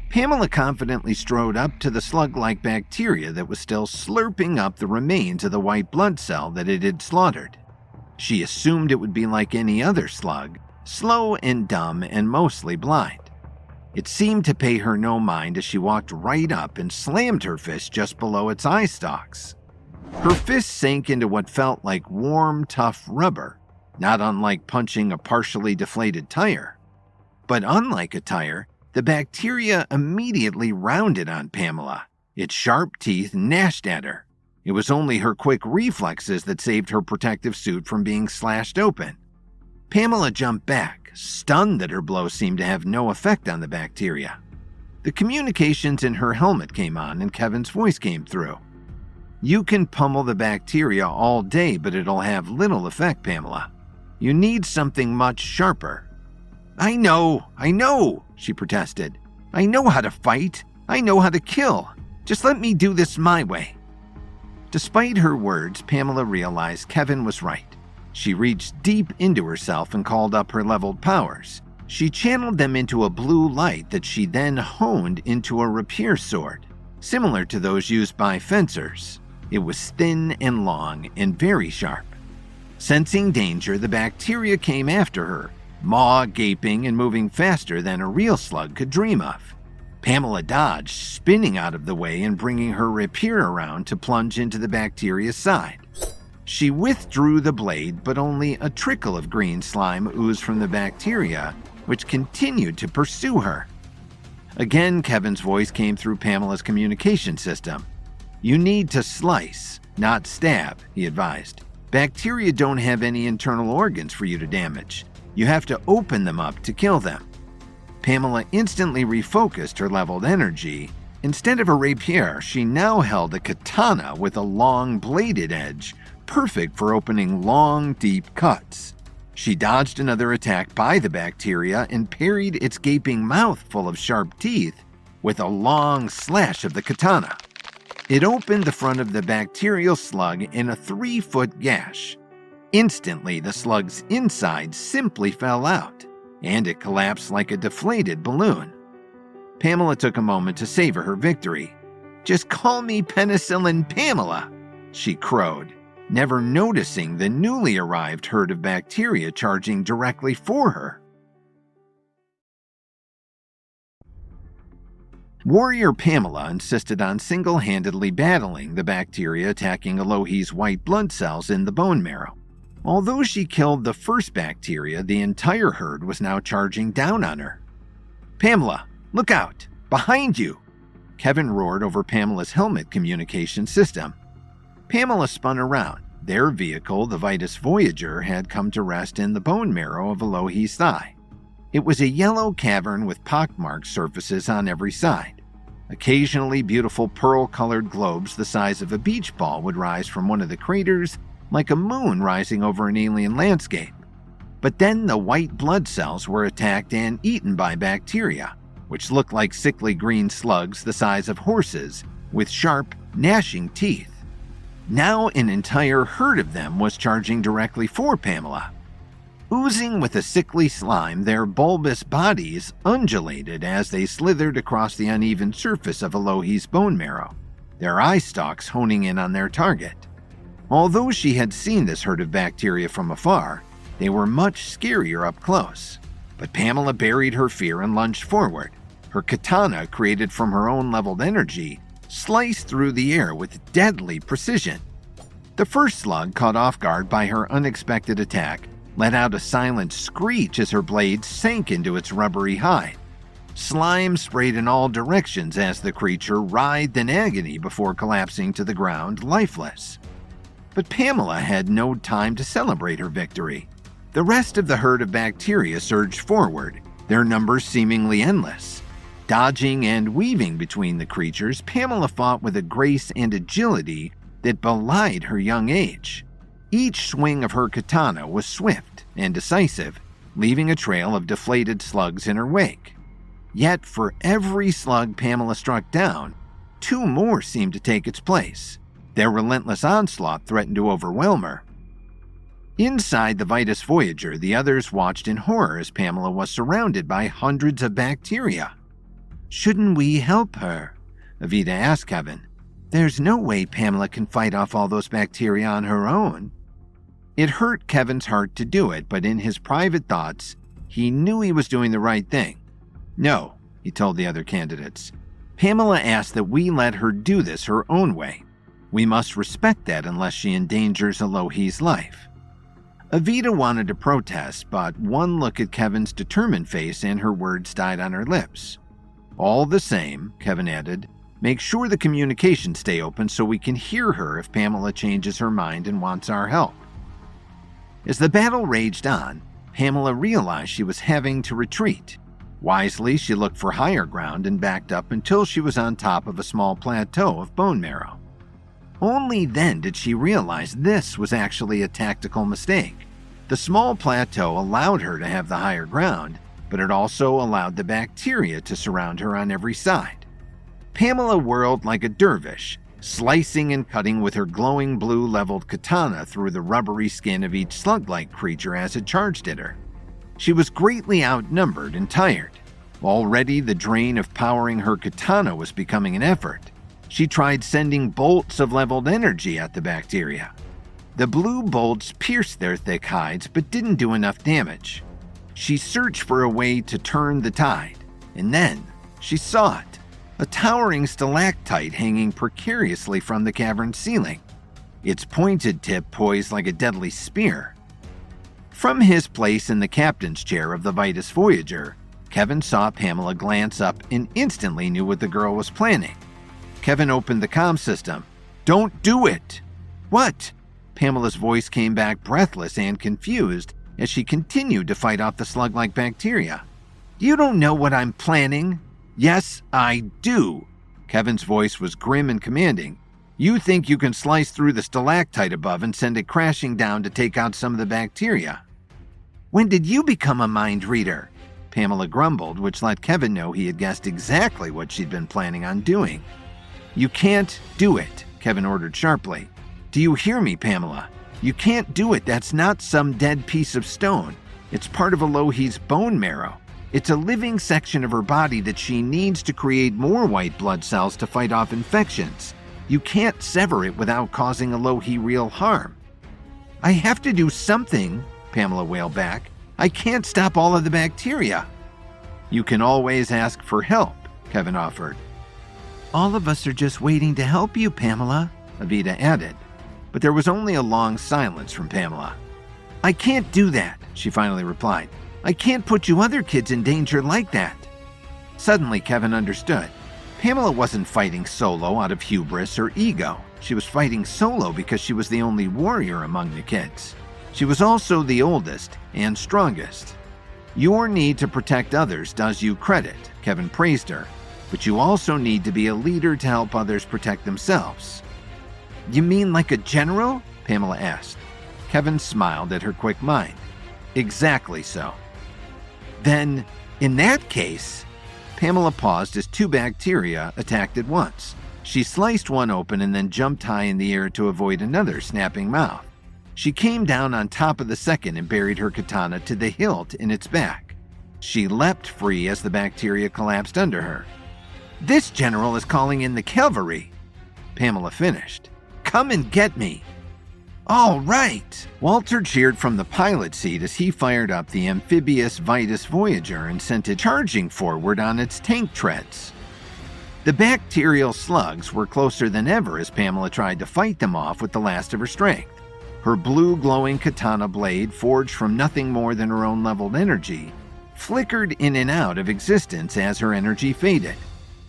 Pamela confidently strode up to the slug-like bacteria that was still slurping up the remains of the white blood cell that it had slaughtered. She assumed it would be like any other slug, slow and dumb and mostly blind. It seemed to pay her no mind as she walked right up and slammed her fist just below its eye stalks. Her fist sank into what felt like warm, tough rubber, not unlike punching a partially deflated tire. But unlike a tire, the bacteria immediately rounded on Pamela. Its sharp teeth gnashed at her. It was only her quick reflexes that saved her protective suit from being slashed open. Pamela jumped back, stunned that her blow seemed to have no effect on the bacteria. The communications in her helmet came on and Kevin's voice came through. "You can pummel the bacteria all day, but it'll have little effect, Pamela. You need something much sharper." I know, she protested. I know how to fight. I know how to kill. Just let me do this my way." Despite her words, Pamela realized Kevin was right. She reached deep into herself and called up her leveled powers. She channeled them into a blue light that she then honed into a rapier sword, similar to those used by fencers. It was thin and long and very sharp. Sensing danger, the bacteria came after her, maw gaping and moving faster than a real slug could dream of. Pamela dodged, spinning out of the way and bringing her rapier around to plunge into the bacteria's side. She withdrew the blade, but only a trickle of green slime oozed from the bacteria, which continued to pursue her. Again, Kevin's voice came through Pamela's communication system. "You need to slice, not stab," he advised. "Bacteria don't have any internal organs for you to damage. You have to open them up to kill them." Pamela instantly refocused her leveled energy. Instead of a rapier, she now held a katana with a long bladed edge, perfect for opening long, deep cuts. She dodged another attack by the bacteria and parried its gaping mouth full of sharp teeth with a long slash of the katana. It opened the front of the bacterial slug in a 3-foot gash. Instantly, the slug's inside simply fell out, and it collapsed like a deflated balloon. Pamela took a moment to savor her victory. "Just call me Penicillin Pamela," she crowed, never noticing the newly arrived herd of bacteria charging directly for her. Warrior Pamela insisted on single-handedly battling the bacteria attacking Elohi's white blood cells in the bone marrow. Although she killed the first bacteria, the entire herd was now charging down on her. "Pamela, look out! Behind you!" Kevin roared over Pamela's helmet communication system. Pamela spun around. Their vehicle, the Vitus Voyager, had come to rest in the bone marrow of Elohi's thigh. It was a yellow cavern with pockmarked surfaces on every side. Occasionally, beautiful pearl-colored globes the size of a beach ball would rise from one of the craters, like a moon rising over an alien landscape. But then the white blood cells were attacked and eaten by bacteria, which looked like sickly green slugs the size of horses, with sharp, gnashing teeth. Now an entire herd of them was charging directly for Pamela. Oozing with a sickly slime, their bulbous bodies undulated as they slithered across the uneven surface of Elohi's bone marrow, their eye stalks honing in on their target. Although she had seen this herd of bacteria from afar, they were much scarier up close. But Pamela buried her fear and lunged forward. Her katana, created from her own leveled energy, sliced through the air with deadly precision. The first slug, caught off guard by her unexpected attack, let out a silent screech as her blade sank into its rubbery hide. Slime sprayed in all directions as the creature writhed in agony before collapsing to the ground, lifeless. But Pamela had no time to celebrate her victory. The rest of the herd of bacteria surged forward, their numbers seemingly endless. Dodging and weaving between the creatures, Pamela fought with a grace and agility that belied her young age. Each swing of her katana was swift and decisive, leaving a trail of deflated slugs in her wake. Yet for every slug Pamela struck down, 2 more seemed to take its place. Their relentless onslaught threatened to overwhelm her. Inside the Vitus Voyager, the others watched in horror as Pamela was surrounded by hundreds of bacteria. "Shouldn't we help her?" Evita asked Kevin. "There's no way Pamela can fight off all those bacteria on her own." It hurt Kevin's heart to do it, but in his private thoughts, he knew he was doing the right thing. "No," he told the other candidates. "Pamela asked that we let her do this her own way. We must respect that unless she endangers Elohi's life." Evita wanted to protest, but one look at Kevin's determined face and her words died on her lips. "All the same," Kevin added, "make sure the communications stay open so we can hear her if Pamela changes her mind and wants our help." As the battle raged on, Pamela realized she was having to retreat. Wisely, she looked for higher ground and backed up until she was on top of a small plateau of bone marrow. Only then did she realize this was actually a tactical mistake. The small plateau allowed her to have the higher ground, but it also allowed the bacteria to surround her on every side. Pamela whirled like a dervish, slicing and cutting with her glowing blue leveled katana through the rubbery skin of each slug-like creature as it charged at her. She was greatly outnumbered and tired. Already the drain of powering her katana was becoming an effort. She tried sending bolts of leveled energy at the bacteria. The blue bolts pierced their thick hides but didn't do enough damage. She searched for a way to turn the tide, and then she saw it. A towering stalactite hanging precariously from the cavern's ceiling, its pointed tip poised like a deadly spear. From his place in the captain's chair of the Vitus Voyager, Kevin saw Pamela glance up and instantly knew what the girl was planning. Kevin opened the comm system. "Don't do it!" "What?" Pamela's voice came back breathless and confused as she continued to fight off the slug-like bacteria. "You don't know what I'm planning?" "Yes, I do." Kevin's voice was grim and commanding. "You think you can slice through the stalactite above and send it crashing down to take out some of the bacteria." "When did you become a mind reader?" Pamela grumbled, which let Kevin know he had guessed exactly what she'd been planning on doing. "You can't do it," Kevin ordered sharply. "Do you hear me, Pamela? You can't do it. That's not some dead piece of stone. It's part of Elohi's bone marrow. It's a living section of her body that she needs to create more white blood cells to fight off infections. You can't sever it without causing Elohi real harm." "I have to do something," Pamela wailed back. "I can't stop all of the bacteria." "You can always ask for help," Kevin offered. "All of us are just waiting to help you, Pamela," Avita added. But there was only a long silence from Pamela. "I can't do that," she finally replied. "I can't put you other kids in danger like that." Suddenly, Kevin understood. Pamela wasn't fighting solo out of hubris or ego. She was fighting solo because she was the only warrior among the kids. She was also the oldest and strongest. "Your need to protect others does you credit," Kevin praised her, "but you also need to be a leader to help others protect themselves." "You mean like a general?" Pamela asked. Kevin smiled at her quick mind. "Exactly so." "Then, in that case..." Pamela paused as two bacteria attacked at once. She sliced one open and then jumped high in the air to avoid another snapping mouth. She came down on top of the second and buried her katana to the hilt in its back. She leapt free as the bacteria collapsed under her. "This general is calling in the cavalry," Pamela finished. "Come and get me." "All right!" Walter cheered from the pilot seat as he fired up the amphibious Vitus Voyager and sent it charging forward on its tank treads. The bacterial slugs were closer than ever as Pamela tried to fight them off with the last of her strength. Her blue glowing katana blade, forged from nothing more than her own leveled energy, flickered in and out of existence as her energy faded.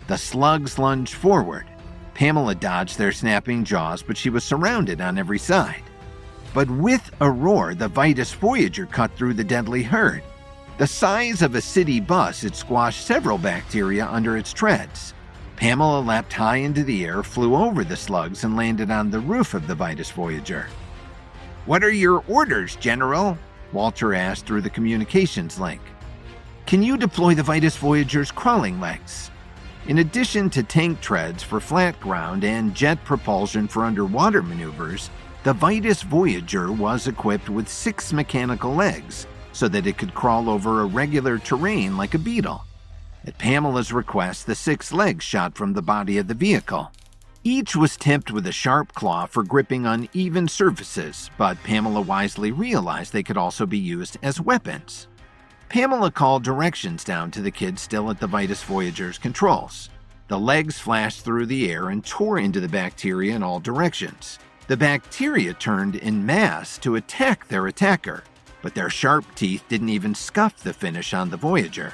The slugs lunged forward. Pamela dodged their snapping jaws, but she was surrounded on every side. But with a roar, the Vitus Voyager cut through the deadly herd. The size of a city bus, it squashed several bacteria under its treads. Pamela leapt high into the air, flew over the slugs, and landed on the roof of the Vitus Voyager. "What are your orders, General?" Walter asked through the communications link. "Can you deploy the Vitus Voyager's crawling legs?" In addition to tank treads for flat ground and jet propulsion for underwater maneuvers, the Vitus Voyager was equipped with 6 mechanical legs so that it could crawl over irregular terrain like a beetle. At Pamela's request, the 6 legs shot from the body of the vehicle. Each was tipped with a sharp claw for gripping uneven surfaces, but Pamela wisely realized they could also be used as weapons. Pamela called directions down to the kids still at the Vitus Voyager's controls. The legs flashed through the air and tore into the bacteria in all directions. The bacteria turned en masse to attack their attacker, but their sharp teeth didn't even scuff the finish on the Voyager.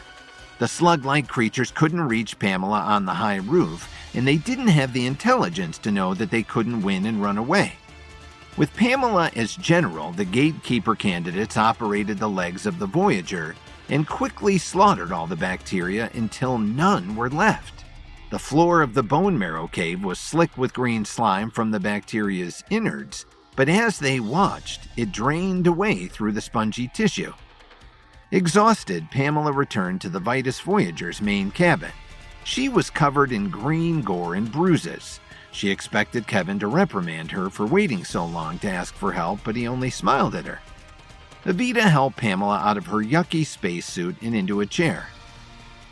The slug-like creatures couldn't reach Pamela on the high roof, and they didn't have the intelligence to know that they couldn't win and run away. With Pamela as general, the gatekeeper candidates operated the legs of the Voyager and quickly slaughtered all the bacteria until none were left. The floor of the bone marrow cave was slick with green slime from the bacteria's innards, but as they watched, it drained away through the spongy tissue. Exhausted, Pamela returned to the Vitus Voyager's main cabin. She was covered in green gore and bruises. She expected Kevin to reprimand her for waiting so long to ask for help, but he only smiled at her. Evita helped Pamela out of her yucky spacesuit and into a chair.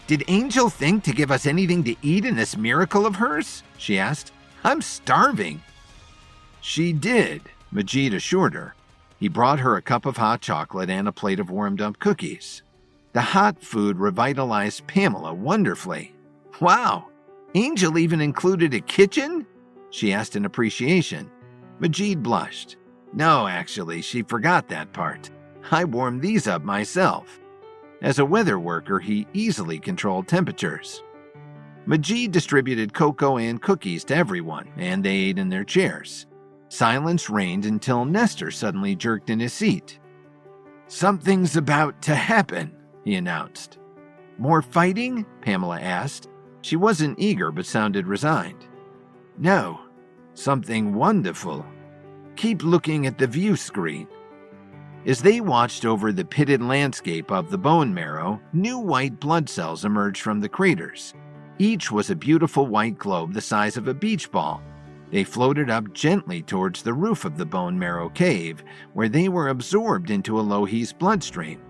"Did Angel think to give us anything to eat in this miracle of hers?" she asked. "I'm starving." "She did," Majid assured her. He brought her a cup of hot chocolate and a plate of warmed-up cookies. The hot food revitalized Pamela wonderfully. "Wow, Angel even included a kitchen?" she asked in appreciation. Majid blushed. "No, actually, she forgot that part. I warmed these up myself." As a weather worker, he easily controlled temperatures. Majid distributed cocoa and cookies to everyone, and they ate in their chairs. Silence reigned until Nestor suddenly jerked in his seat. "Something's about to happen," he announced. "More fighting?" Pamela asked. She wasn't eager but sounded resigned. "No, something wonderful. Keep looking at the view screen." As they watched over the pitted landscape of the bone marrow, new white blood cells emerged from the craters. Each was a beautiful white globe the size of a beach ball. They floated up gently towards the roof of the bone marrow cave, where they were absorbed into Elohi's bloodstream.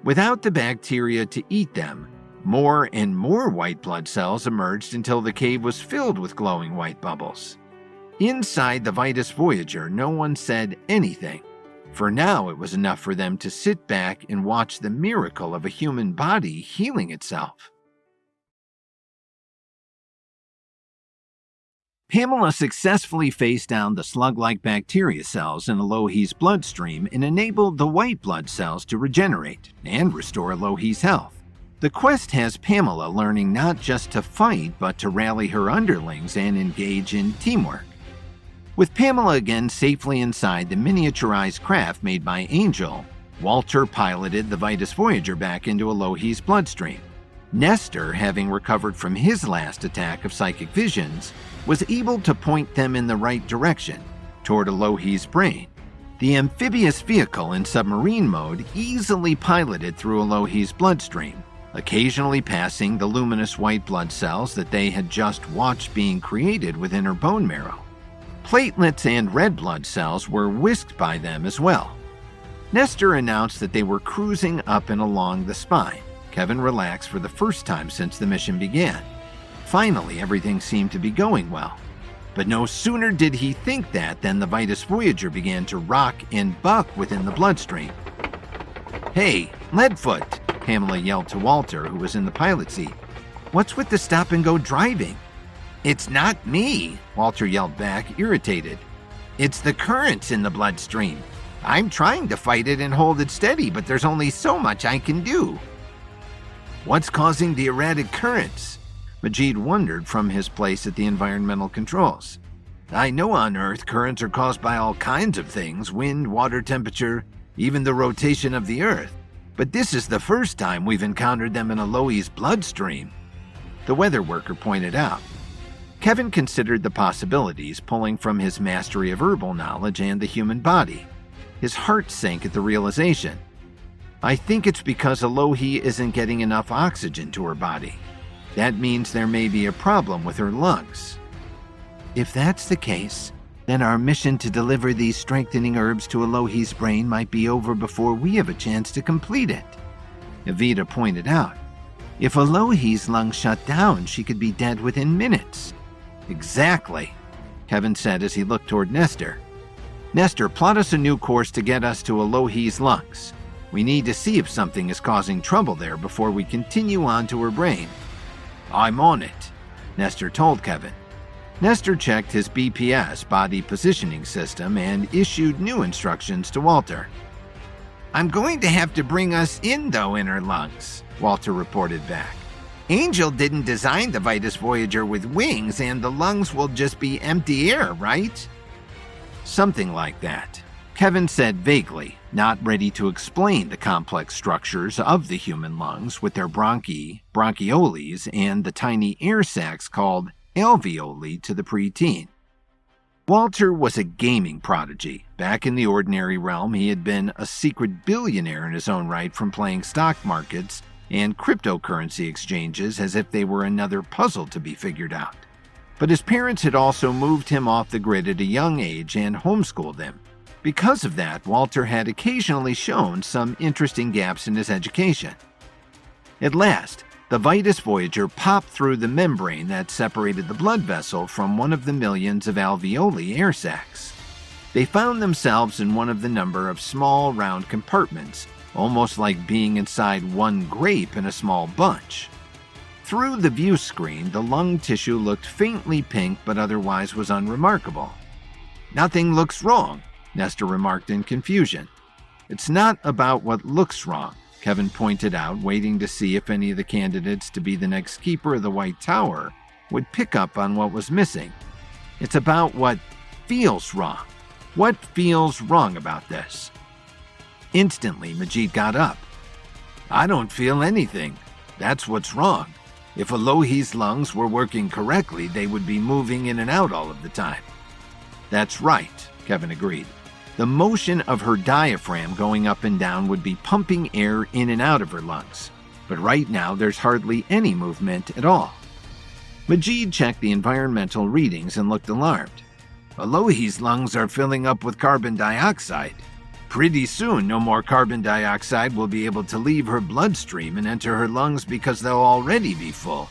Without the bacteria to eat them, more and more white blood cells emerged until the cave was filled with glowing white bubbles. Inside the Vitus Voyager, no one said anything. For now, it was enough for them to sit back and watch the miracle of a human body healing itself. Pamela successfully faced down the slug-like bacteria cells in Elohi's bloodstream and enabled the white blood cells to regenerate and restore Elohi's health. The quest has Pamela learning not just to fight, but to rally her underlings and engage in teamwork. With Pamela again safely inside the miniaturized craft made by Angel, Walter piloted the Vitus Voyager back into Elohi's bloodstream. Nestor, having recovered from his last attack of psychic visions, was able to point them in the right direction, toward Elohi's brain. The amphibious vehicle in submarine mode easily piloted through Elohi's bloodstream, occasionally passing the luminous white blood cells that they had just watched being created within her bone marrow. Platelets and red blood cells were whisked by them as well. Nestor announced that they were cruising up and along the spine. Kevin relaxed for the first time since the mission began. Finally, everything seemed to be going well. But no sooner did he think that than the Vitus Voyager began to rock and buck within the bloodstream. "Hey, Leadfoot!" Pamela yelled to Walter, who was in the pilot seat. "What's with the stop-and-go driving?" "It's not me," Walter yelled back, irritated. "It's the currents in the bloodstream. I'm trying to fight it and hold it steady, but there's only so much I can do." "What's causing the erratic currents?" Majid wondered from his place at the environmental controls. "I know on Earth currents are caused by all kinds of things, wind, water temperature, even the rotation of the Earth. But this is the first time we've encountered them in Elohi's bloodstream," the weather worker pointed out. Kevin considered the possibilities, pulling from his mastery of herbal knowledge and the human body. His heart sank at the realization. "I think it's because Elohi isn't getting enough oxygen to her body. That means there may be a problem with her lungs." "If that's the case, then our mission to deliver these strengthening herbs to Elohi's brain might be over before we have a chance to complete it," Evita pointed out. "If Elohi's lungs shut down, she could be dead within minutes." "Exactly," Kevin said as he looked toward Nestor. "Nestor, plot us a new course to get us to Elohi's lungs. We need to see if something is causing trouble there before we continue on to her brain." "I'm on it," Nestor told Kevin. Nestor checked his BPS, body positioning system, and issued new instructions to Walter. "I'm going to have to bring us in, though, in her lungs," Walter reported back. "Angel didn't design the Vitus Voyager with wings, and the lungs will just be empty air, right?" "Something like that," Kevin said vaguely, not ready to explain the complex structures of the human lungs with their bronchi, bronchioles, and the tiny air sacs called alveoli to the preteen. Walter was a gaming prodigy. Back in the ordinary realm, he had been a secret billionaire in his own right from playing stock markets and cryptocurrency exchanges as if they were another puzzle to be figured out. But his parents had also moved him off the grid at a young age and homeschooled him. Because of that, Walter had occasionally shown some interesting gaps in his education. At last, the Vitus Voyager popped through the membrane that separated the blood vessel from one of the millions of alveoli air sacs. They found themselves in one of the number of small, round compartments, almost like being inside one grape in a small bunch. Through the view screen, the lung tissue looked faintly pink but otherwise was unremarkable. "Nothing looks wrong," Nestor remarked in confusion. "It's not about what looks wrong," Kevin pointed out, waiting to see if any of the candidates to be the next keeper of the White Tower would pick up on what was missing. "It's about what feels wrong. What feels wrong about this?" Instantly, Majid got up. "I don't feel anything. That's what's wrong. If Elohi's lungs were working correctly, they would be moving in and out all of the time." "That's right," Kevin agreed. "The motion of her diaphragm going up and down would be pumping air in and out of her lungs. But right now, there's hardly any movement at all." Majid checked the environmental readings and looked alarmed. "Elohi's lungs are filling up with carbon dioxide. Pretty soon, no more carbon dioxide will be able to leave her bloodstream and enter her lungs because they'll already be full.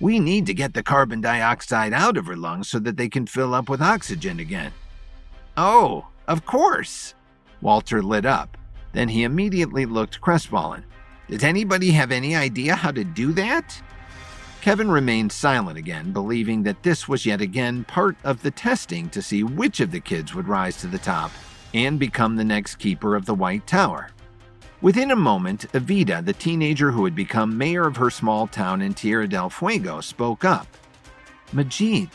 We need to get the carbon dioxide out of her lungs so that they can fill up with oxygen again." "Oh, of course." Walter lit up. Then he immediately looked crestfallen. "Does anybody have any idea how to do that?" Kevin remained silent again, believing that this was yet again part of the testing to see which of the kids would rise to the top and become the next keeper of the White Tower. Within a moment, Evita, the teenager who had become mayor of her small town in Tierra del Fuego, spoke up. "Majid,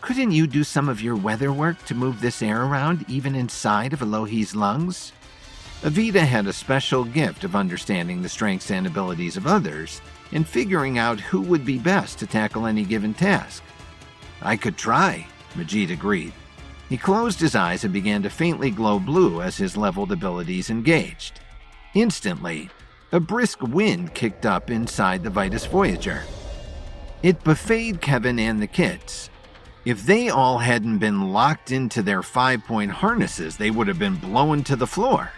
couldn't you do some of your weather work to move this air around even inside of Elohi's lungs?" Evita had a special gift of understanding the strengths and abilities of others and figuring out who would be best to tackle any given task. "I could try," Majid agreed. He closed his eyes and began to faintly glow blue as his leveled abilities engaged. Instantly, a brisk wind kicked up inside the Vitus Voyager. It buffeted Kevin and the kids. If they all hadn't been locked into their 5-point harnesses, they would have been blown to the floor.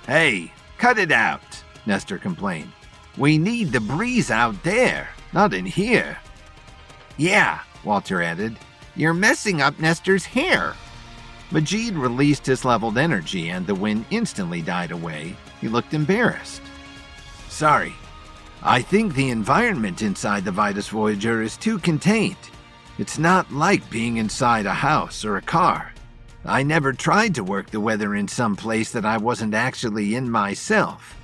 "Hey, cut it out," Nestor complained. "We need the breeze out there, not in here." "Yeah," Walter added. "You're messing up Nestor's hair." Majid released his leveled energy and the wind instantly died away. He looked embarrassed. "Sorry. I think the environment inside the Vitus Voyager is too contained. It's not like being inside a house or a car. I never tried to work the weather in some place that I wasn't actually in myself.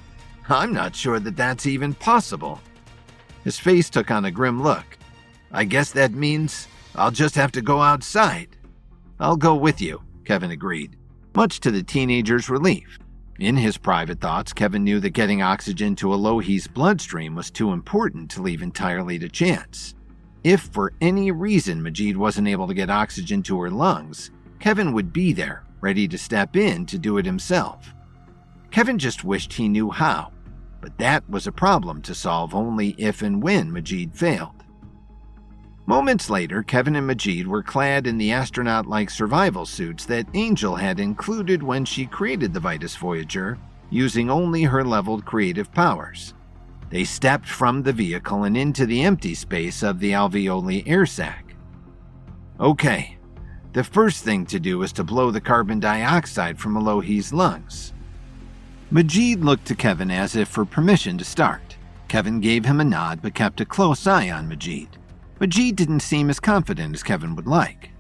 I'm not sure that that's even possible." His face took on a grim look. "I guess that means I'll just have to go outside." "I'll go with you," Kevin agreed, much to the teenager's relief. In his private thoughts, Kevin knew that getting oxygen to Elohi's bloodstream was too important to leave entirely to chance. If for any reason Majid wasn't able to get oxygen to her lungs, Kevin would be there, ready to step in to do it himself. Kevin just wished he knew how, but that was a problem to solve only if and when Majid failed. Moments later, Kevin and Majid were clad in the astronaut-like survival suits that Angel had included when she created the Vitus Voyager, using only her leveled creative powers. They stepped from the vehicle and into the empty space of the alveoli air sac. "Okay, the first thing to do is to blow the carbon dioxide from Elohi's lungs." Majid looked to Kevin as if for permission to start. Kevin gave him a nod but kept a close eye on Majid. Majid didn't seem as confident as Kevin would like.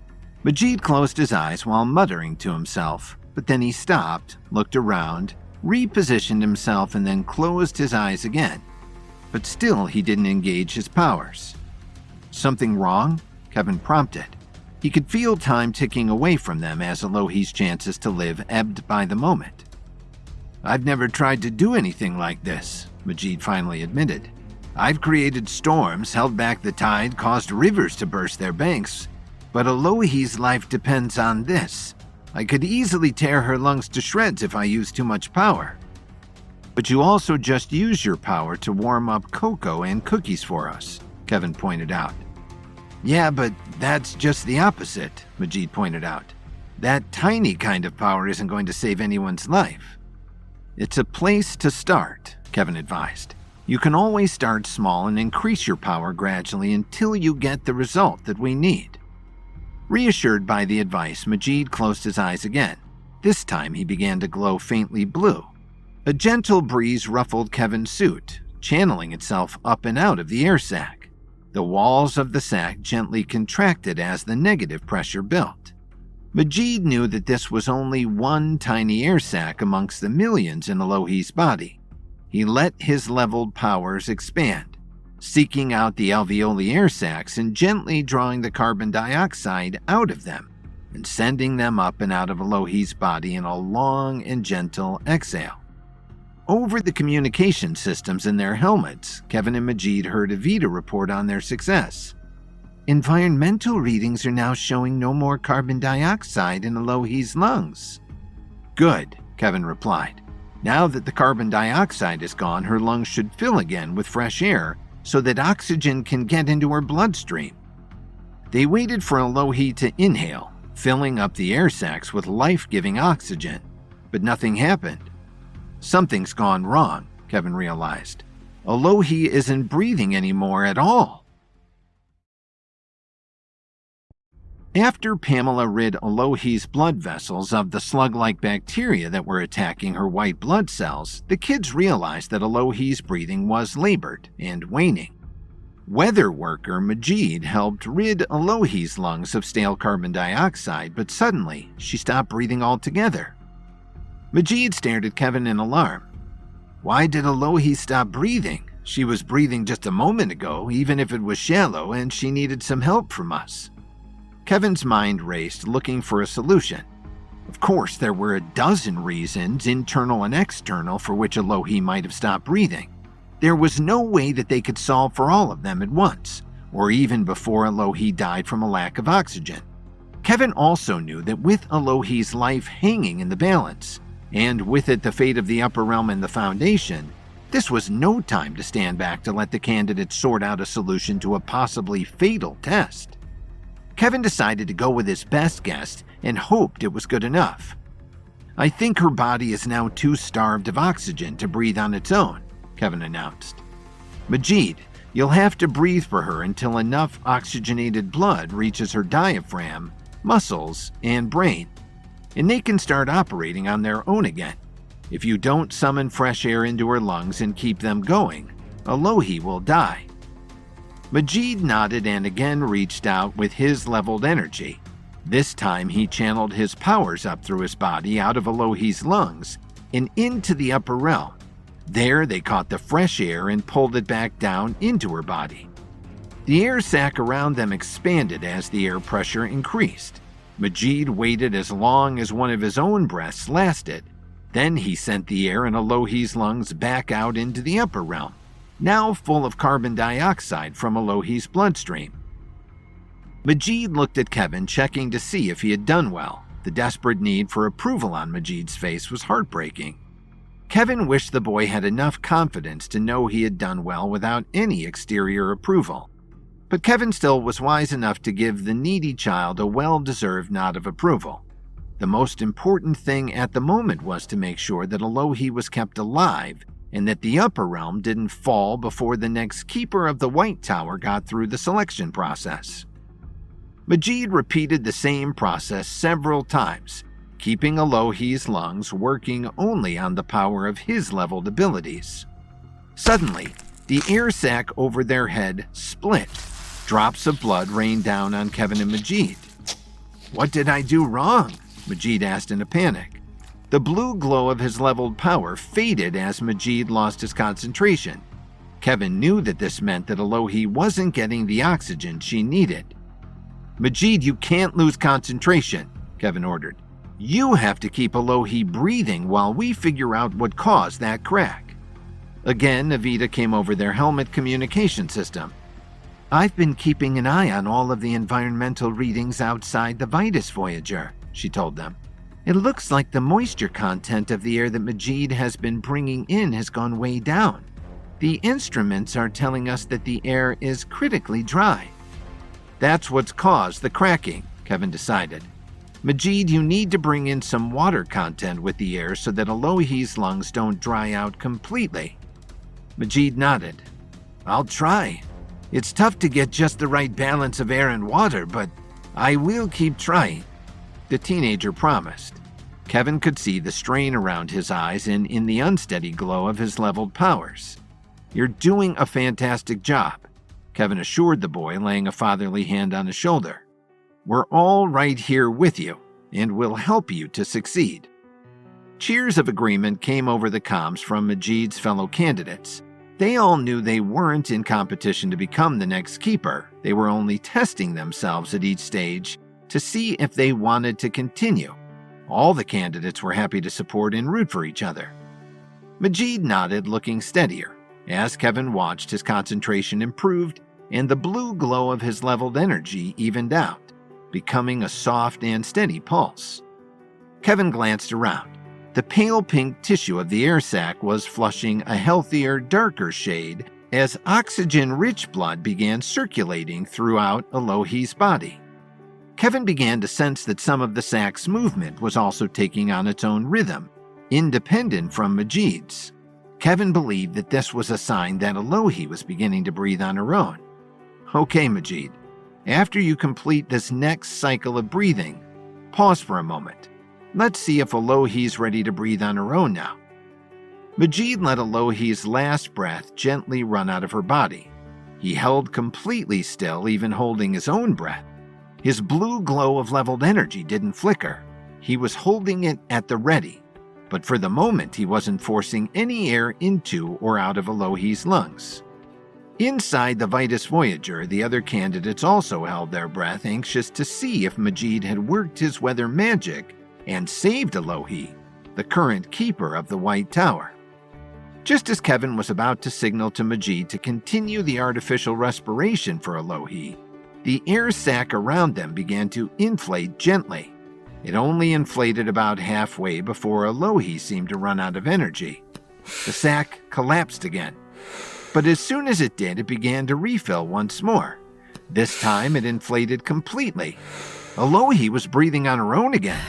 Majid closed his eyes while muttering to himself, but then he stopped, looked around, repositioned himself, and then closed his eyes again. But still he didn't engage his powers. "Something wrong?" Kevin prompted. He could feel time ticking away from them as Elohi's chances to live ebbed by the moment. "I've never tried to do anything like this," Majid finally admitted. "I've created storms, held back the tide, caused rivers to burst their banks, But Alohi's life depends on this. I could easily tear her lungs to shreds if I use too much power. But you also just use your power to warm up cocoa and cookies for us, Kevin pointed out. Yeah, but that's just the opposite, Majid pointed out. That tiny kind of power isn't going to save anyone's life. It's a place to start, Kevin advised. You can always start small and increase your power gradually until you get the result that we need. Reassured by the advice, Majid closed his eyes again. This time he began to glow faintly blue. A gentle breeze ruffled Kevin's suit, channeling itself up and out of the air sac. The walls of the sac gently contracted as the negative pressure built. Majid knew that this was only one tiny air sac amongst the millions in Alohi's body. He let his leveled powers expand, seeking out the alveoli air sacs and gently drawing the carbon dioxide out of them and sending them up and out of Alohi's body in a long and gentle exhale. Over the communication systems in their helmets, Kevin and Majid heard Evita report on their success. Environmental readings are now showing no more carbon dioxide in Alohi's lungs. Good, Kevin replied. Now that the carbon dioxide is gone, her lungs should fill again with fresh air so that oxygen can get into her bloodstream. They waited for Alohi to inhale, filling up the air sacs with life-giving oxygen, but nothing happened. Something's gone wrong, Kevin realized. Alohi isn't breathing anymore at all. After Pamela rid Alohi's blood vessels of the slug-like bacteria that were attacking her white blood cells, the kids realized that Alohi's breathing was labored and waning. Weather worker Majid helped rid Alohi's lungs of stale carbon dioxide, but suddenly she stopped breathing altogether. Majid stared at Kevin in alarm. Why did Alohi stop breathing? She was breathing just a moment ago, even if it was shallow, and she needed some help from us. Kevin's mind raced, looking for a solution. Of course, there were a dozen reasons, internal and external, for which Alohi might have stopped breathing. There was no way that they could solve for all of them at once, or even before Alohi died from a lack of oxygen. Kevin also knew that with Alohi's life hanging in the balance, and with it the fate of the Upper Realm and the Foundation, this was no time to stand back to let the candidates sort out a solution to a possibly fatal test. Kevin decided to go with his best guess and hoped it was good enough. I think her body is now too starved of oxygen to breathe on its own, Kevin announced. Majid, you'll have to breathe for her until enough oxygenated blood reaches her diaphragm, muscles, and brain, and they can start operating on their own again. If you don't summon fresh air into her lungs and keep them going, Alohi will die. Majid nodded and again reached out with his leveled energy. This time he channeled his powers up through his body out of Alohi's lungs and into the upper realm. There they caught the fresh air and pulled it back down into her body. The air sac around them expanded as the air pressure increased. Majid waited as long as one of his own breaths lasted. Then he sent the air in Alohi's lungs back out into the upper realm, now full of carbon dioxide from Alohi's bloodstream. Majid looked at Kevin, checking to see if he had done well. The desperate need for approval on Majid's face was heartbreaking. Kevin wished the boy had enough confidence to know he had done well without any exterior approval. But Kevin still was wise enough to give the needy child a well-deserved nod of approval. The most important thing at the moment was to make sure that Alohi was kept alive and that the upper realm didn't fall before the next keeper of the White Tower got through the selection process. Majid repeated the same process several times, keeping Alohi's lungs working only on the power of his leveled abilities. Suddenly, the air sac over their head split. Drops of blood rained down on Kevin and Majid. "What did I do wrong?" Majid asked in a panic. The blue glow of his leveled power faded as Majid lost his concentration. Kevin knew that this meant that Alohi wasn't getting the oxygen she needed. "Majid, you can't lose concentration," Kevin ordered. "You have to keep Alohi breathing while we figure out what caused that crack." Again, Evita came over their helmet communication system. I've been keeping an eye on all of the environmental readings outside the Vitus Voyager, she told them. It looks like the moisture content of the air that Majid has been bringing in has gone way down. The instruments are telling us that the air is critically dry. That's what's caused the cracking, Kevin decided. Majid, you need to bring in some water content with the air so that Elohi's lungs don't dry out completely. Majid nodded. I'll try. It's tough to get just the right balance of air and water, but I will keep trying, the teenager promised. Kevin could see the strain around his eyes and in the unsteady glow of his leveled powers. You're doing a fantastic job, Kevin assured the boy, laying a fatherly hand on his shoulder. We're all right here with you, and we'll help you to succeed. Cheers of agreement came over the comms from Majid's fellow candidates. They all knew they weren't in competition to become the next keeper. They were only testing themselves at each stage to see if they wanted to continue. All the candidates were happy to support and root for each other. Majid nodded, looking steadier. As Kevin watched, his concentration improved and the blue glow of his leveled energy evened out, becoming a soft and steady pulse. Kevin glanced around. The pale pink tissue of the air sac was flushing a healthier, darker shade as oxygen-rich blood began circulating throughout Elohi's body. Kevin began to sense that some of the sac's movement was also taking on its own rhythm, independent from Majid's. Kevin believed that this was a sign that Elohi was beginning to breathe on her own. Okay, Majid, after you complete this next cycle of breathing, pause for a moment. Let's see if Elohi's ready to breathe on her own now. Majid let Elohi's last breath gently run out of her body. He held completely still, even holding his own breath. His blue glow of leveled energy didn't flicker. He was holding it at the ready, but for the moment he wasn't forcing any air into or out of Elohi's lungs. Inside the Vitus Voyager, the other candidates also held their breath, anxious to see if Majid had worked his weather magic and saved Elohi, the current keeper of the White Tower. Just as Kevin was about to signal to Majid to continue the artificial respiration for Elohi, the air sac around them began to inflate gently. It only inflated about halfway before Elohi seemed to run out of energy. The sac collapsed again. But as soon as it did, it began to refill once more. This time it inflated completely. Elohi was breathing on her own again.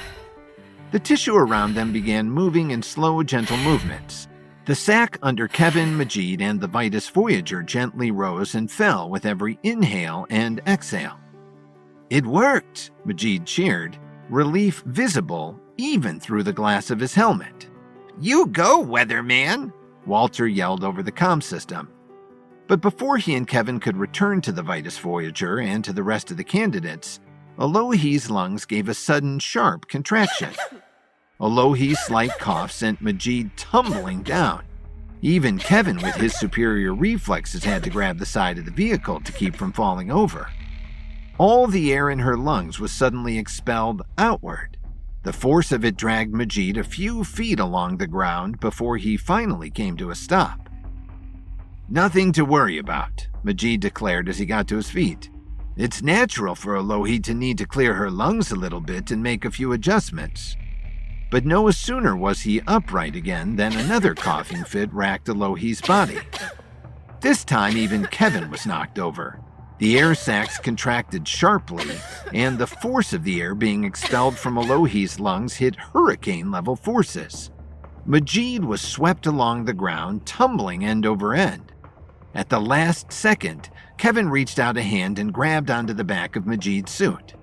The tissue around them began moving in slow, gentle movements. The sac under Kevin, Majid, and the Vitus Voyager gently rose and fell with every inhale and exhale. It worked, Majid cheered, relief visible even through the glass of his helmet. You go, weatherman, Walter yelled over the comm system. But before he and Kevin could return to the Vitus Voyager and to the rest of the candidates, Elohi's lungs gave a sudden, sharp contraction. Elohi's slight cough sent Majid tumbling down. Even Kevin, with his superior reflexes, had to grab the side of the vehicle to keep from falling over. All the air in her lungs was suddenly expelled outward. The force of it dragged Majid a few feet along the ground before he finally came to a stop. Nothing to worry about, Majid declared as he got to his feet. It's natural for Elohi to need to clear her lungs a little bit and make a few adjustments. But no sooner was he upright again than another coughing fit racked Elohi's body. This time even Kevin was knocked over. The air sacs contracted sharply, and the force of the air being expelled from Elohi's lungs hit hurricane-level forces. Majid was swept along the ground, tumbling end over end. At the last second, Kevin reached out a hand and grabbed onto the back of Majid's suit.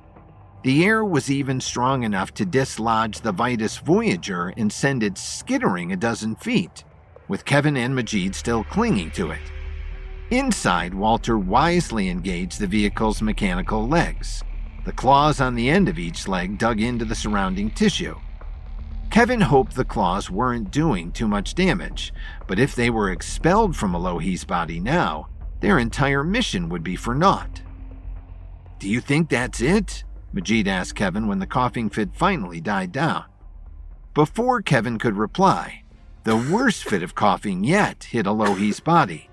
The air was even strong enough to dislodge the Vitus Voyager and send it skittering a dozen feet, with Kevin and Majid still clinging to it. Inside, Walter wisely engaged the vehicle's mechanical legs. The claws on the end of each leg dug into the surrounding tissue. Kevin hoped the claws weren't doing too much damage, but if they were expelled from Elohi's body now, their entire mission would be for naught. Do you think that's it? Majid asked Kevin when the coughing fit finally died down. Before Kevin could reply, the worst fit of coughing yet hit Elohi's body.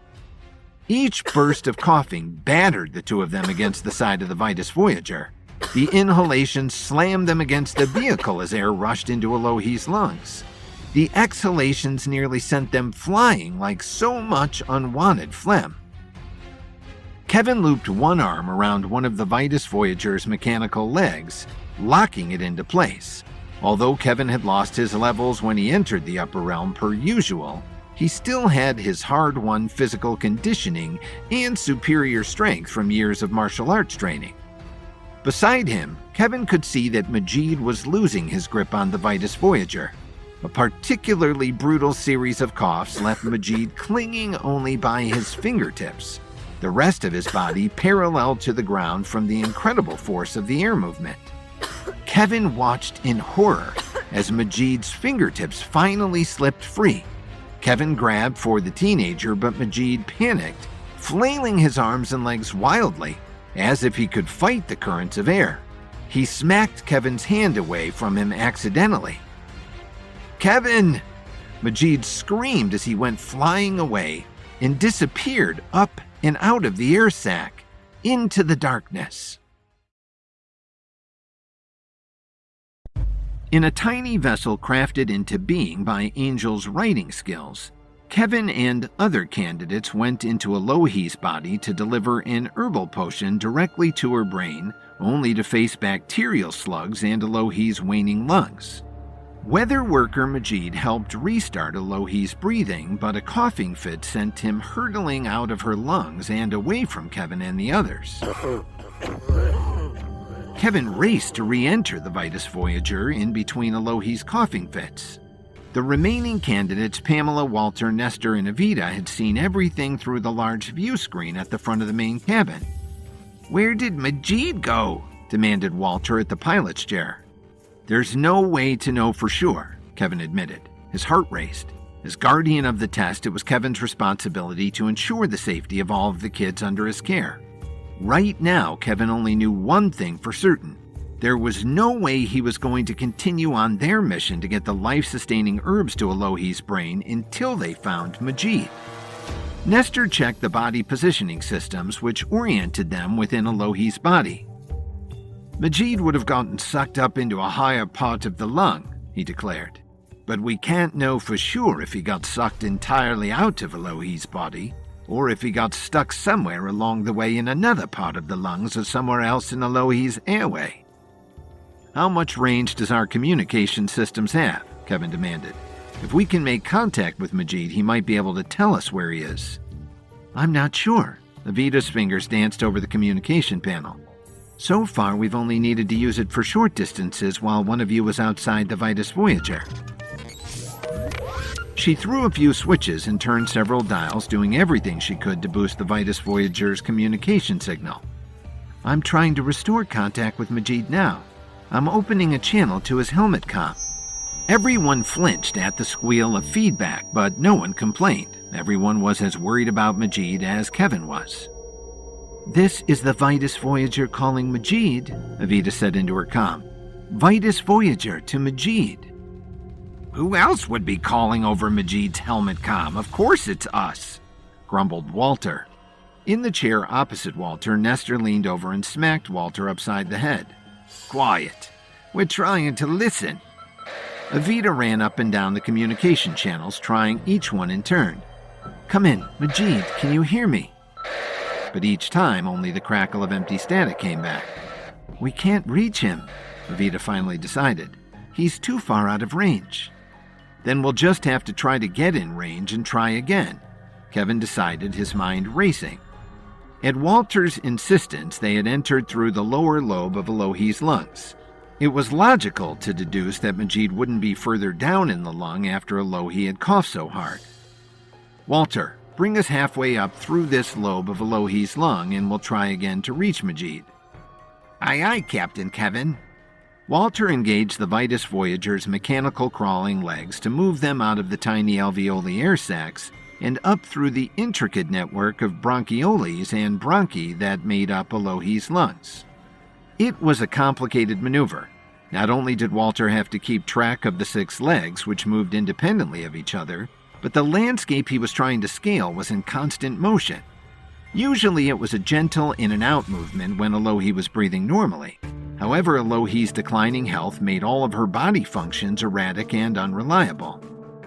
Each burst of coughing battered the two of them against the side of the Vitus Voyager. The inhalations slammed them against the vehicle as air rushed into Elohie's lungs. The exhalations nearly sent them flying like so much unwanted phlegm. Kevin looped one arm around one of the Vitus Voyager's mechanical legs, locking it into place. Although Kevin had lost his levels when he entered the upper realm per usual, he still had his hard-won physical conditioning and superior strength from years of martial arts training. Beside him, Kevin could see that Majid was losing his grip on the Vitus Voyager. A particularly brutal series of coughs left Majid clinging only by his fingertips, the rest of his body parallel to the ground from the incredible force of the air movement. Kevin watched in horror as Majid's fingertips finally slipped free. Kevin grabbed for the teenager, but Majid panicked, flailing his arms and legs wildly, as if he could fight the currents of air. He smacked Kevin's hand away from him accidentally. "Kevin!" Majid screamed as he went flying away and disappeared up and out of the air sac into the darkness. In a tiny vessel crafted into being by Angel's writing skills, Kevin and other candidates went into Elohie's body to deliver an herbal potion directly to her brain, only to face bacterial slugs and Elohie's waning lungs. Weather worker Majid helped restart Elohie's breathing, but a coughing fit sent him hurtling out of her lungs and away from Kevin and the others. Kevin raced to re-enter the Vitus Voyager in between Elohie's coughing fits. The remaining candidates, Pamela, Walter, Nestor, and Evita, had seen everything through the large view screen at the front of the main cabin. "Where did Majid go?" demanded Walter at the pilot's chair. "There's no way to know for sure," Kevin admitted. His heart raced. As guardian of the test, it was Kevin's responsibility to ensure the safety of all of the kids under his care. Right now, Kevin only knew one thing for certain. There was no way he was going to continue on their mission to get the life-sustaining herbs to Elohie's brain until they found Majid. Nestor checked the body positioning systems, which oriented them within Elohie's body. "Majid would have gotten sucked up into a higher part of the lung," he declared. "But we can't know for sure if he got sucked entirely out of Elohie's body, or if he got stuck somewhere along the way in another part of the lungs or somewhere else in Elohie's airway." "How much range does our communication systems have?" Kevin demanded. "If we can make contact with Majid, he might be able to tell us where he is." "I'm not sure." Evita's fingers danced over the communication panel. "So far, we've only needed to use it for short distances while one of you was outside the Vitus Voyager." She threw a few switches and turned several dials, doing everything she could to boost the Vitus Voyager's communication signal. "I'm trying to restore contact with Majid now. I'm opening a channel to his helmet comm." Everyone flinched at the squeal of feedback, but no one complained. Everyone was as worried about Majid as Kevin was. "This is the Vitus Voyager calling Majid," Evita said into her comm. "Vitus Voyager to Majid." "Who else would be calling over Majid's helmet comm? Of course it's us," grumbled Walter. In the chair opposite Walter, Nestor leaned over and smacked Walter upside the head. "Quiet. We're trying to listen." Evita ran up and down the communication channels, trying each one in turn. "Come in. Majid, can you hear me?" But each time, only the crackle of empty static came back. "We can't reach him," Evita finally decided. "He's too far out of range." "Then we'll just have to try to get in range and try again," Kevin decided, his mind racing. At Walter's insistence, they had entered through the lower lobe of Elohie's lungs. It was logical to deduce that Majid wouldn't be further down in the lung after Elohie had coughed so hard. "Walter, bring us halfway up through this lobe of Elohie's lung and we'll try again to reach Majid." "Aye, aye, Captain Kevin." Walter engaged the Vitus Voyager's mechanical crawling legs to move them out of the tiny alveoli air sacs and up through the intricate network of bronchioles and bronchi that made up Elohie's lungs. It was a complicated maneuver. Not only did Walter have to keep track of the 6 legs, which moved independently of each other, but the landscape he was trying to scale was in constant motion. Usually it was a gentle in and out movement when Alohi was breathing normally. However, Alohi's declining health made all of her body functions erratic and unreliable.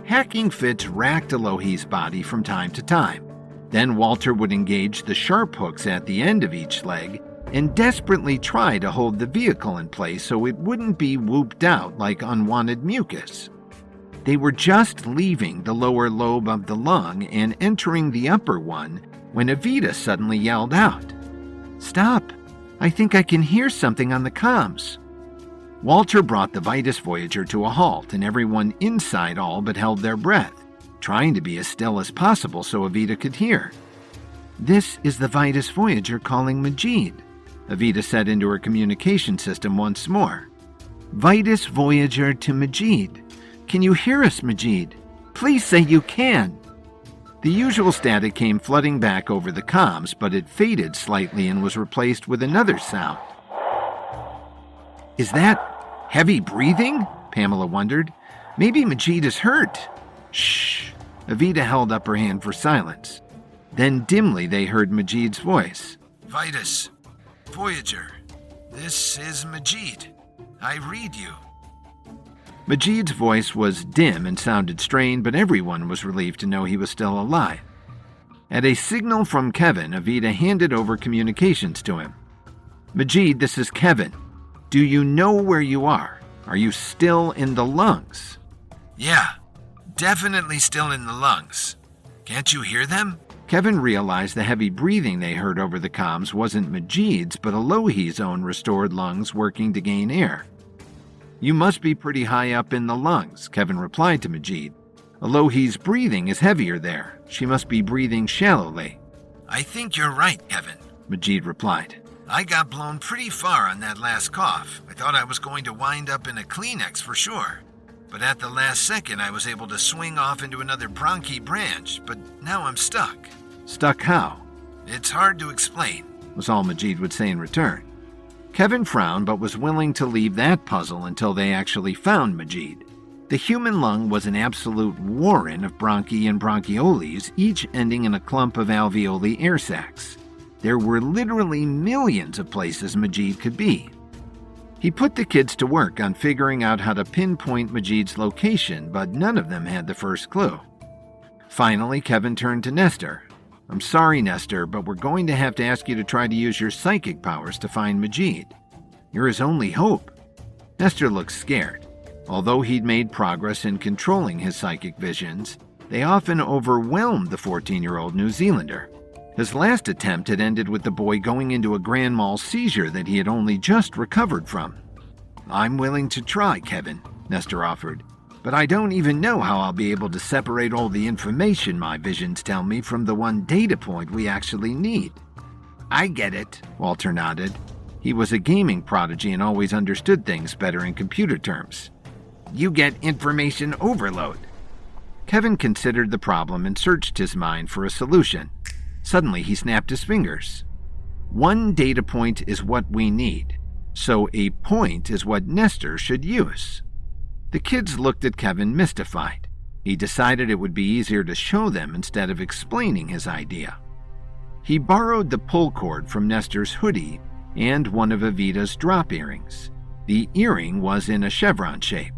Hacking fits racked Alohi's body from time to time. Then Walter would engage the sharp hooks at the end of each leg and desperately try to hold the vehicle in place so it wouldn't be whooped out like unwanted mucus. They were just leaving the lower lobe of the lung and entering the upper one when Evita suddenly yelled out, "Stop! I think I can hear something on the comms." Walter brought the Vitus Voyager to a halt, and everyone inside all but held their breath, trying to be as still as possible so Evita could hear. "This is the Vitus Voyager calling Majid," Evita said into her communication system once more. "Vitus Voyager to Majid. Can you hear us, Majid? Please say you can." The usual static came flooding back over the comms, but it faded slightly and was replaced with another sound. "Is that heavy breathing?" Pamela wondered. "Maybe Majid is hurt." "Shh." Evita held up her hand for silence. Then dimly they heard Majid's voice. "Vitus, Voyager, this is Majid. I read you." Majid's voice was dim and sounded strained, but everyone was relieved to know he was still alive. At a signal from Kevin, Evita handed over communications to him. "Majid, this is Kevin. Do you know where you are? Are you still in the lungs?" "Yeah, definitely still in the lungs. Can't you hear them?" Kevin realized the heavy breathing they heard over the comms wasn't Majid's, but Alohi's own restored lungs working to gain air. "You must be pretty high up in the lungs," Kevin replied to Majid. "Alohi's breathing is heavier there. She must be breathing shallowly." "I think you're right, Kevin," Majid replied. "I got blown pretty far on that last cough. I thought I was going to wind up in a Kleenex for sure. But at the last second, I was able to swing off into another bronchi branch, but now I'm stuck." "Stuck how?" "It's hard to explain," was all Majid would say in return. Kevin frowned but was willing to leave that puzzle until they actually found Majid. The human lung was an absolute warren of bronchi and bronchioles, each ending in a clump of alveoli air sacs. There were literally millions of places Majid could be. He put the kids to work on figuring out how to pinpoint Majid's location, but none of them had the first clue. Finally, Kevin turned to Nestor. "I'm sorry, Nestor, but we're going to have to ask you to try to use your psychic powers to find Majid. You're his only hope." Nestor looked scared. Although he'd made progress in controlling his psychic visions, they often overwhelmed the 14-year-old New Zealander. His last attempt had ended with the boy going into a grand mal seizure that he had only just recovered from. "I'm willing to try, Kevin," Nestor offered, "but I don't even know how I'll be able to separate all the information my visions tell me from the one data point we actually need." "I get it," Walter nodded. He was a gaming prodigy and always understood things better in computer terms. "You get information overload." Kevin considered the problem and searched his mind for a solution. Suddenly, he snapped his fingers. "One data point is what we need, so a point is what Nestor should use." The kids looked at Kevin mystified. He decided it would be easier to show them instead of explaining his idea. He borrowed the pull cord from Nestor's hoodie and one of Evita's drop earrings. The earring was in a chevron shape.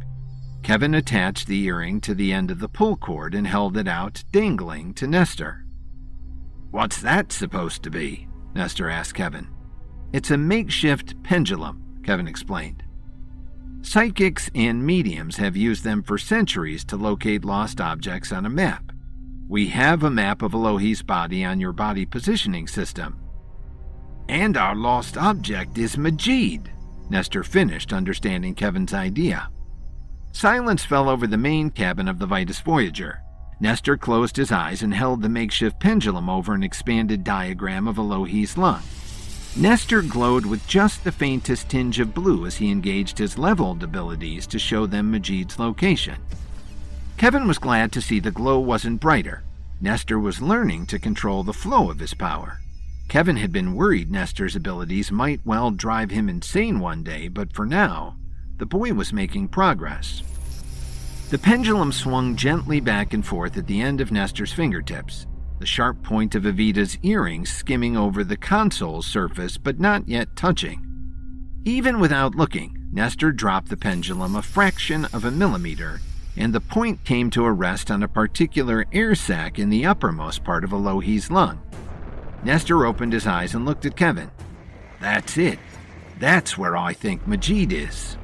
Kevin attached the earring to the end of the pull cord and held it out, dangling, to Nestor. "What's that supposed to be?" Nestor asked Kevin. "It's a makeshift pendulum," Kevin explained. Psychics and mediums have used them for centuries to locate lost objects on a map. We have a map of Alohi's body on your body positioning system. "And our lost object is Majid," Nestor finished, understanding Kevin's idea. Silence fell over the main cabin of the Vitus Voyager. Nestor closed his eyes and held the makeshift pendulum over an expanded diagram of Alohi's lung. Nestor glowed with just the faintest tinge of blue as he engaged his leveled abilities to show them Majid's location. Kevin was glad to see the glow wasn't brighter. Nestor was learning to control the flow of his power. Kevin had been worried Nestor's abilities might well drive him insane one day, but for now, the boy was making progress. The pendulum swung gently back and forth at the end of Nestor's fingertips. the sharp point of Evita's earring skimming over the console surface but not yet touching. Even without looking, Nestor dropped the pendulum a fraction of a millimeter, and the point came to a rest on a particular air sac in the uppermost part of Elohi's lung. Nestor opened his eyes and looked at Kevin. "That's it. That's where I think Majid is."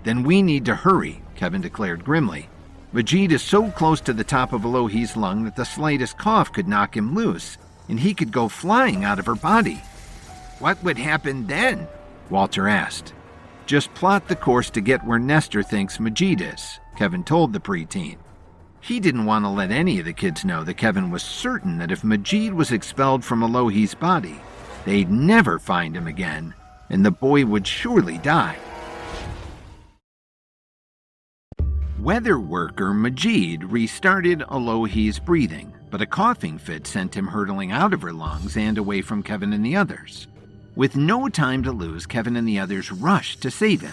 "Then we need to hurry," Kevin declared grimly. "Majid is so close to the top of Elohi's lung that the slightest cough could knock him loose, and he could go flying out of her body." "What would happen then?" Walter asked. "Just plot the course to get where Nestor thinks Majid is," Kevin told the preteen. He didn't want to let any of the kids know that Kevin was certain that if Majid was expelled from Elohi's body, they'd never find him again, and the boy would surely die. Weather worker Majid restarted Elohi's breathing, but a coughing fit sent him hurtling out of her lungs and away from Kevin and the others. With no time to lose, Kevin and the others rushed to save him.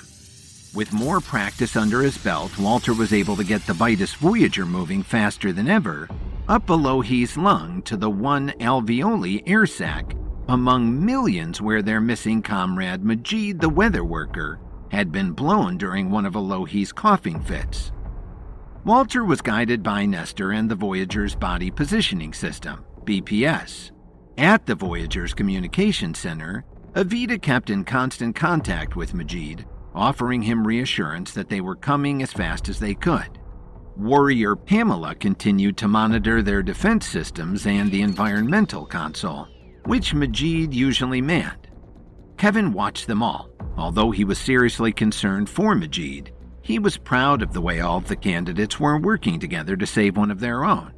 With more practice under his belt, Walter was able to get the Vitus Voyager moving faster than ever, up Elohi's lung to the one alveoli air sac among millions where their missing comrade Majid the weather worker had been blown during one of Elohi's coughing fits. Walter was guided by Nestor and the Voyager's body positioning system, BPS. At the Voyager's communication center, Evita kept in constant contact with Majid, offering him reassurance that they were coming as fast as they could. Warrior Pamela continued to monitor their defense systems and the environmental console, which Majid usually manned. Kevin watched them all. Although he was seriously concerned for Majid, he was proud of the way all of the candidates were working together to save one of their own.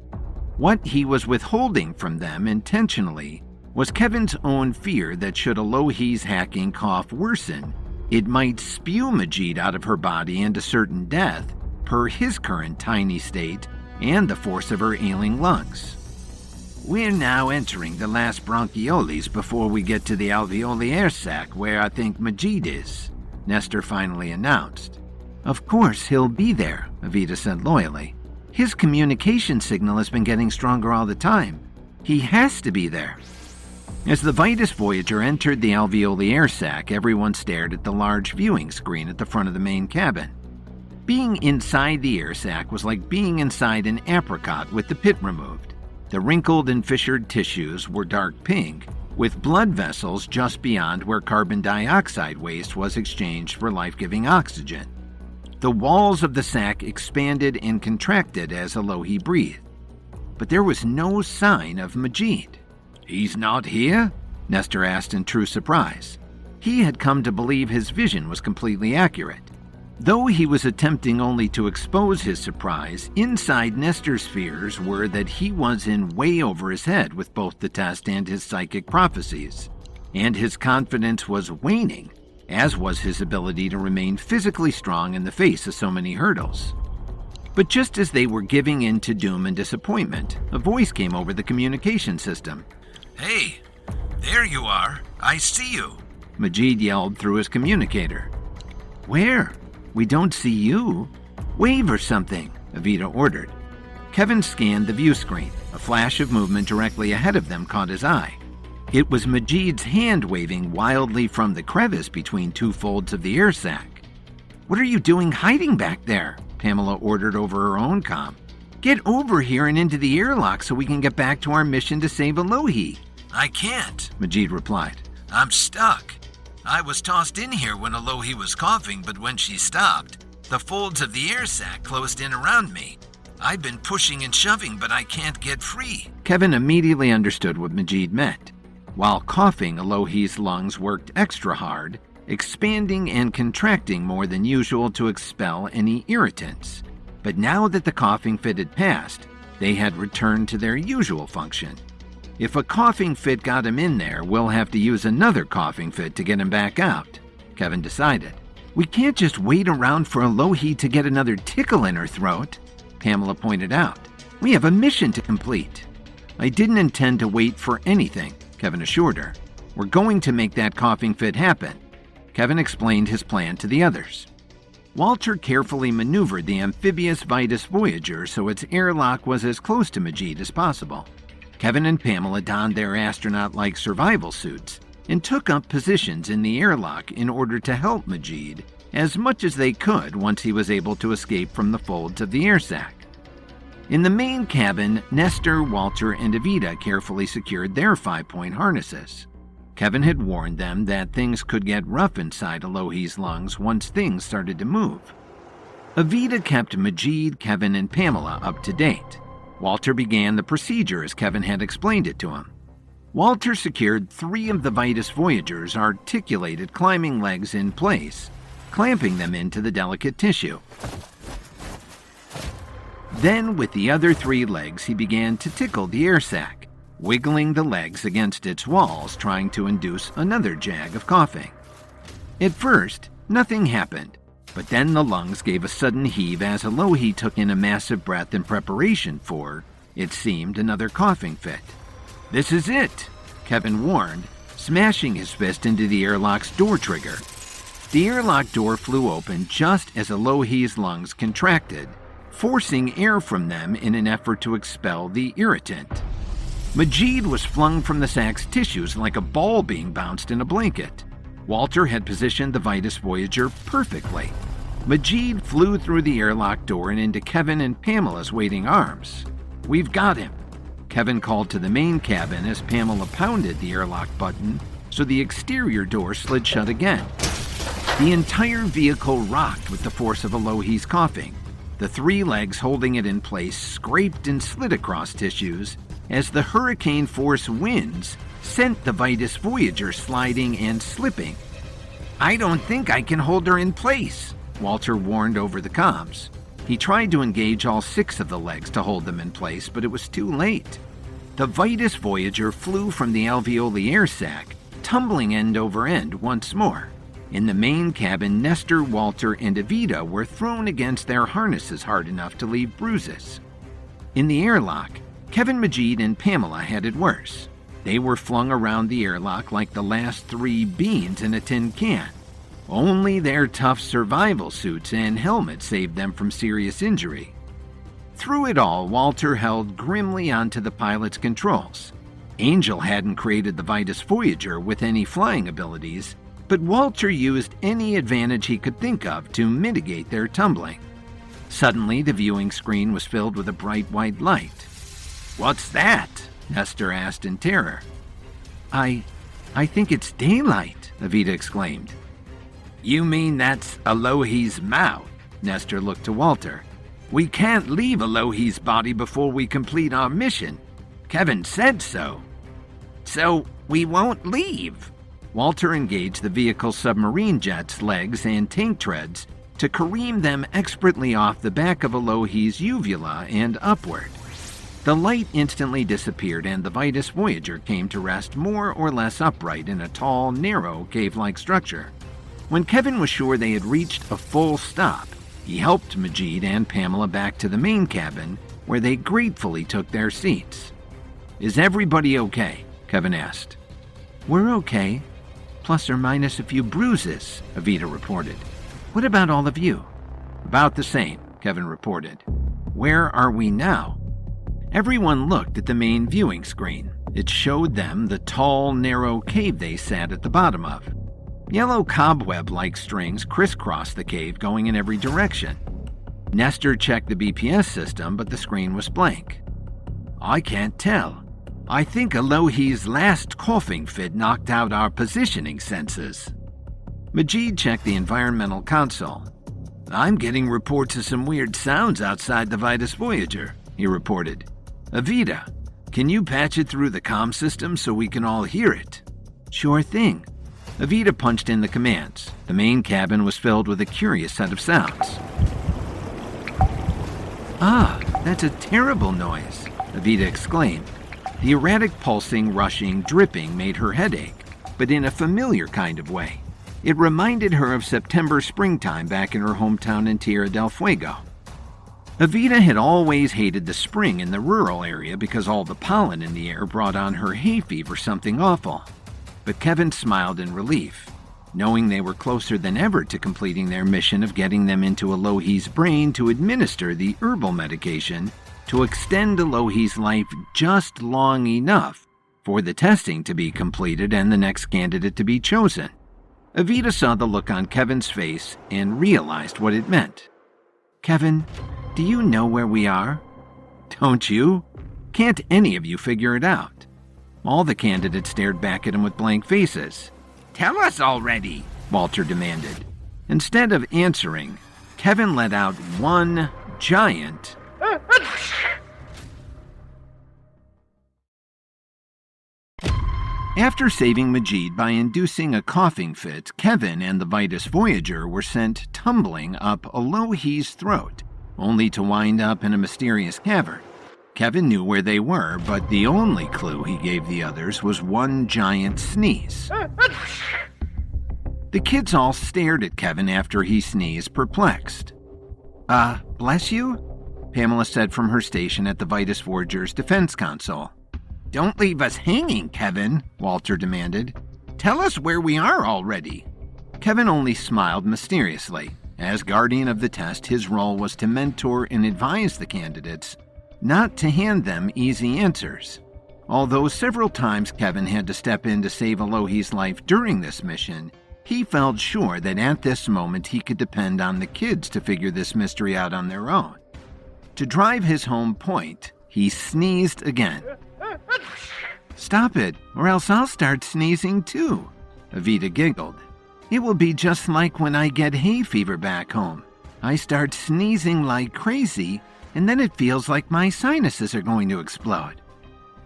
What he was withholding from them intentionally was Kevin's own fear that should Elohi's hacking cough worsen, it might spew Majid out of her body into certain death, per his current tiny state and the force of her ailing lungs. "We're now entering the last bronchioles before we get to the alveoli air sac, where I think Majid is," Nestor finally announced. "Of course he'll be there," Evita said loyally. "His communication signal has been getting stronger all the time. He has to be there." As the Vitus Voyager entered the alveoli air sac, everyone stared at the large viewing screen at the front of the main cabin. Being inside the air sac was like being inside an apricot with the pit removed. The wrinkled and fissured tissues were dark pink, with blood vessels just beyond where carbon dioxide waste was exchanged for life-giving oxygen. The walls of the sac expanded and contracted as Elohi breathed. But there was no sign of Majid. "He's not here?" Nestor asked in true surprise. He had come to believe his vision was completely accurate. Though he was attempting only to expose his surprise, inside Nestor's fears were that he was in way over his head with both the test and his psychic prophecies, and his confidence was waning, as was his ability to remain physically strong in the face of so many hurdles. But just as they were giving in to doom and disappointment, a voice came over the communication system. "Hey, there you are. I see you," Majid yelled through his communicator. "Where? We don't see you. Wave or something," Evita ordered. Kevin scanned the view screen. A flash of movement directly ahead of them caught his eye. It was Majid's hand waving wildly from the crevice between two folds of the air sac. "What are you doing hiding back there?" Pamela ordered over her own comm. "Get over here and into the airlock so we can get back to our mission to save Elohi." "I can't," Majid replied. "I'm stuck. I was tossed in here when Elohi was coughing, but when she stopped, the folds of the air sac closed in around me. I've been pushing and shoving, but I can't get free." Kevin immediately understood what Majid meant. While coughing, Elohi's lungs worked extra hard, expanding and contracting more than usual to expel any irritants. But now that the coughing fit had passed, they had returned to their usual function. If a coughing fit got him in there, we'll have to use another coughing fit to get him back out, Kevin decided. "We can't just wait around for Elohi to get another tickle in her throat," Pamela pointed out. "We have a mission to complete." "I didn't intend to wait for anything," Kevin assured her. "We're going to make that coughing fit happen." Kevin explained his plan to the others. Walter carefully maneuvered the amphibious Vitus Voyager so its airlock was as close to Majid as possible. Kevin and Pamela donned their astronaut-like survival suits and took up positions in the airlock in order to help Majid as much as they could once he was able to escape from the folds of the air sac. In the main cabin, Nestor, Walter, and Evita carefully secured their 5-point harnesses. Kevin had warned them that things could get rough inside Elohi's lungs once things started to move. Evita kept Majid, Kevin, and Pamela up to date. Walter began the procedure as Kevin had explained it to him. Walter secured 3 of the Vitus Voyager's articulated climbing legs in place, clamping them into the delicate tissue. Then, with the other 3 legs, he began to tickle the air sac, wiggling the legs against its walls, trying to induce another jag of coughing. At first, nothing happened, but then the lungs gave a sudden heave as Elohi took in a massive breath in preparation for, it seemed, another coughing fit. "This is it," Kevin warned, smashing his fist into the airlock's door trigger. The airlock door flew open just as Elohi's lungs contracted, forcing air from them in an effort to expel the irritant. Majid was flung from the sac's tissues like a ball being bounced in a blanket. Walter had positioned the Vitus Voyager perfectly. Majid flew through the airlock door and into Kevin and Pamela's waiting arms. "We've got him," Kevin called to the main cabin as Pamela pounded the airlock button so the exterior door slid shut again. The entire vehicle rocked with the force of Elohi's coughing. The 3 legs holding it in place scraped and slid across tissues as the hurricane-force winds sent the Vitus Voyager sliding and slipping. "I don't think I can hold her in place," Walter warned over the comms. He tried to engage all 6 of the legs to hold them in place, but it was too late. The Vitus Voyager flew from the alveoli air sac, tumbling end over end once more. In the main cabin, Nestor, Walter, and Evita were thrown against their harnesses hard enough to leave bruises. In the airlock, Kevin, Majid, and Pamela had it worse. They were flung around the airlock like the last 3 beans in a tin can. Only their tough survival suits and helmets saved them from serious injury. Through it all, Walter held grimly onto the pilot's controls. Angel hadn't created the Vitus Voyager with any flying abilities, but Walter used any advantage he could think of to mitigate their tumbling. Suddenly, the viewing screen was filled with a bright white light. "What's that?" Nestor asked in terror. I think it's daylight," Evita exclaimed. "You mean that's Elohi's mouth?" Nestor looked to Walter. "We can't leave Elohi's body before we complete our mission. Kevin said so." "So we won't leave." Walter engaged the vehicle's submarine jet's legs and tank treads to careen them expertly off the back of Elohi's uvula and upward. The light instantly disappeared and the Vitus Voyager came to rest more or less upright in a tall, narrow, cave-like structure. When Kevin was sure they had reached a full stop, he helped Majid and Pamela back to the main cabin, where they gratefully took their seats. "Is everybody okay?" Kevin asked. "We're okay, plus or minus a few bruises," Evita reported. "What about all of you?" "About the same," Kevin reported. "Where are we now?" Everyone looked at the main viewing screen. It showed them the tall, narrow cave they sat at the bottom of. Yellow cobweb-like strings crisscrossed the cave, going in every direction. Nestor checked the BPS system, but the screen was blank. "I can't tell. I think Elohi's last coughing fit knocked out our positioning sensors." Majid checked the environmental console. "I'm getting reports of some weird sounds outside the Vitus Voyager," he reported. "Evita, can you patch it through the comm system so we can all hear it?" "Sure thing." Evita punched in the commands. The main cabin was filled with a curious set of sounds. "Ah, that's a terrible noise," Evita exclaimed. The erratic pulsing, rushing, dripping made her head ache, but in a familiar kind of way. It reminded her of September springtime back in her hometown in Tierra del Fuego. Evita had always hated the spring in the rural area because all the pollen in the air brought on her hay fever something awful. But Kevin smiled in relief. Knowing they were closer than ever to completing their mission of getting them into Elohi's brain to administer the herbal medication, to extend Alohi's life just long enough for the testing to be completed and the next candidate to be chosen. Evita saw the look on Kevin's face and realized what it meant. "Kevin, do you know where we are?" "Don't you? Can't any of you figure it out?" All the candidates stared back at him with blank faces. Tell us already, Walter demanded. Instead of answering, Kevin let out one giant After saving Majid by inducing a coughing fit, Kevin and the Vitus Voyager were sent tumbling up Alohi's throat, only to wind up in a mysterious cavern. Kevin knew where they were, but the only clue he gave the others was one giant sneeze. The kids all stared at Kevin after he sneezed, perplexed. Bless you?" Pamela said from her station at the Vitus Voyager's defense console. "Don't leave us hanging, Kevin," Walter demanded. "Tell us where we are already." Kevin only smiled mysteriously. As guardian of the test, his role was to mentor and advise the candidates, not to hand them easy answers. Although several times Kevin had to step in to save Alohi's life during this mission, he felt sure that at this moment he could depend on the kids to figure this mystery out on their own. To drive his home point, he sneezed again. "Stop it, or else I'll start sneezing too," Evita giggled. "It will be just like when I get hay fever back home. I start sneezing like crazy, and then it feels like my sinuses are going to explode."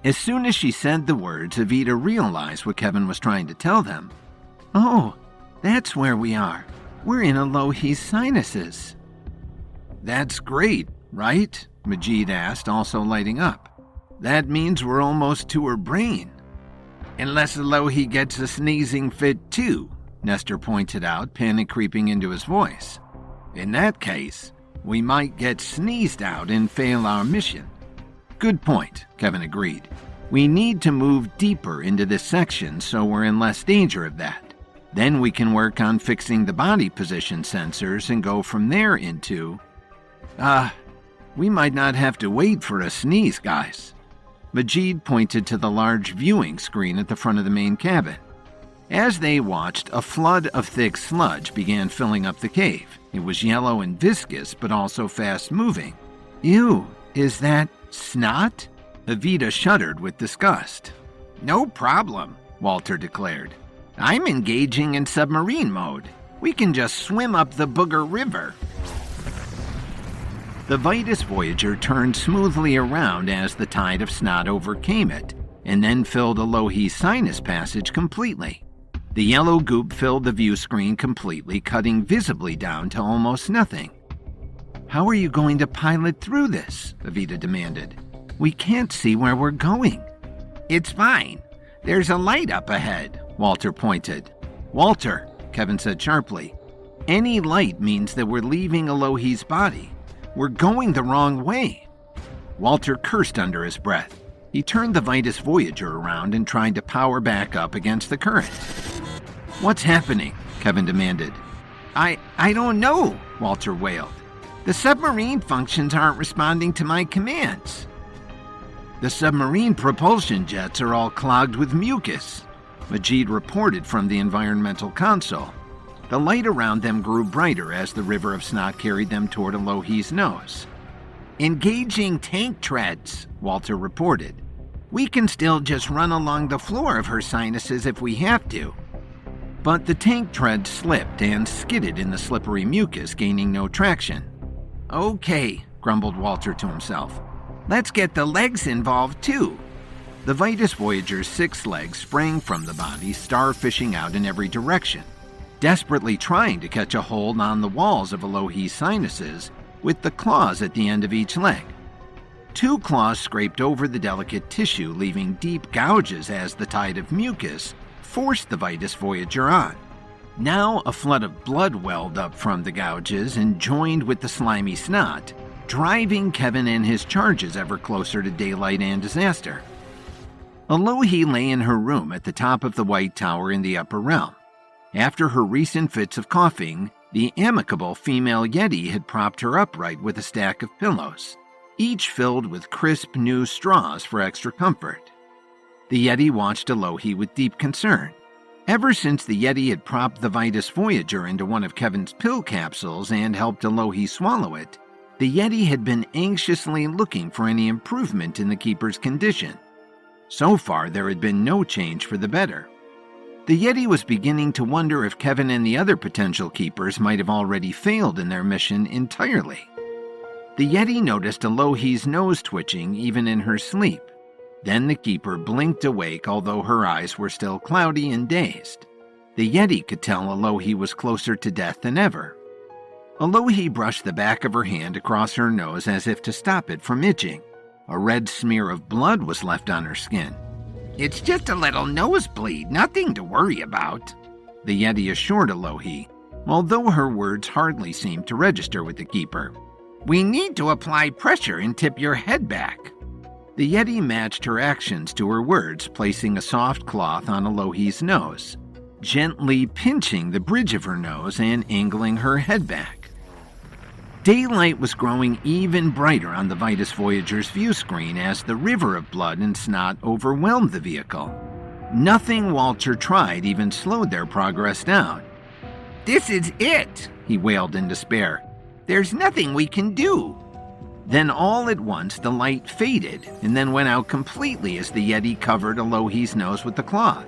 As soon as she said the words, Evita realized what Kevin was trying to tell them. "Oh, that's where we are. We're in Alohi's sinuses." "That's great, right?" Majid asked, also lighting up. "That means we're almost to her brain." "Unless Alohi gets a sneezing fit too," Nestor pointed out, panic creeping into his voice. "In that case, we might get sneezed out and fail our mission." "Good point," Kevin agreed. "We need to move deeper into this section so we're in less danger of that. Then we can work on fixing the body position sensors and go from there into... we might not have to wait for a sneeze, guys." Majid pointed to the large viewing screen at the front of the main cabin. As they watched, a flood of thick sludge began filling up the cave. It was yellow and viscous, but also fast-moving. "Ew, is that snot?" Evita shuddered with disgust. "No problem," Walter declared. "I'm engaging in submarine mode. We can just swim up the Booger River." The Vitus Voyager turned smoothly around as the tide of snot overcame it, and then filled Alohi's sinus passage completely. The yellow goop filled the view screen completely, cutting visibly down to almost nothing. "How are you going to pilot through this?" Evita demanded. "We can't see where we're going." "It's fine. There's a light up ahead," Walter pointed. "Walter," Kevin said sharply, "any light means that we're leaving Alohi's body. We're going the wrong way." Walter cursed under his breath. He turned the Vitus Voyager around and tried to power back up against the current. "What's happening?" Kevin demanded. I don't know," Walter wailed. "The submarine functions aren't responding to my commands." "The submarine propulsion jets are all clogged with mucus," Majid reported from the environmental console. The light around them grew brighter as the river of snot carried them toward Alohi's nose. "Engaging tank treads," Walter reported. "We can still just run along the floor of her sinuses if we have to." But the tank treads slipped and skidded in the slippery mucus, gaining no traction. "Okay," grumbled Walter to himself. "Let's get the legs involved too." The Vitus Voyager's 6 legs sprang from the body, starfishing out in every direction, desperately trying to catch a hold on the walls of Alohi's sinuses with the claws at the end of each leg. 2 claws scraped over the delicate tissue, leaving deep gouges as the tide of mucus forced the Vitus Voyager on. Now a flood of blood welled up from the gouges and joined with the slimy snot, driving Kevin and his charges ever closer to daylight and disaster. Alohi lay in her room at the top of the White Tower in the upper realm. After her recent fits of coughing, the amicable female Yeti had propped her upright with a stack of pillows. each filled with crisp new straws for extra comfort. The Yeti watched Alohi with deep concern. Ever since the Yeti had propped the Vitus Voyager into one of Kevin's pill capsules and helped Alohi swallow it, the Yeti had been anxiously looking for any improvement in the Keeper's condition. So far, there had been no change for the better. The Yeti was beginning to wonder if Kevin and the other potential Keepers might have already failed in their mission entirely. The Yeti noticed Alohi's nose twitching even in her sleep. Then the Keeper blinked awake, although her eyes were still cloudy and dazed. The Yeti could tell Alohi was closer to death than ever. Alohi brushed the back of her hand across her nose as if to stop it from itching. A red smear of blood was left on her skin. It's just a little nosebleed, nothing to worry about, the Yeti assured Alohi, although her words hardly seemed to register with the Keeper. We need to apply pressure and tip your head back. The Yeti matched her actions to her words, placing a soft cloth on Alohi's nose, gently pinching the bridge of her nose and angling her head back. Daylight was growing even brighter on the Vitus Voyager's view screen as the river of blood and snot overwhelmed the vehicle. Nothing Walter tried even slowed their progress down. This is it, he wailed in despair. There's nothing we can do. Then all at once the light faded and then went out completely as the Yeti covered Alohi's nose with the cloth.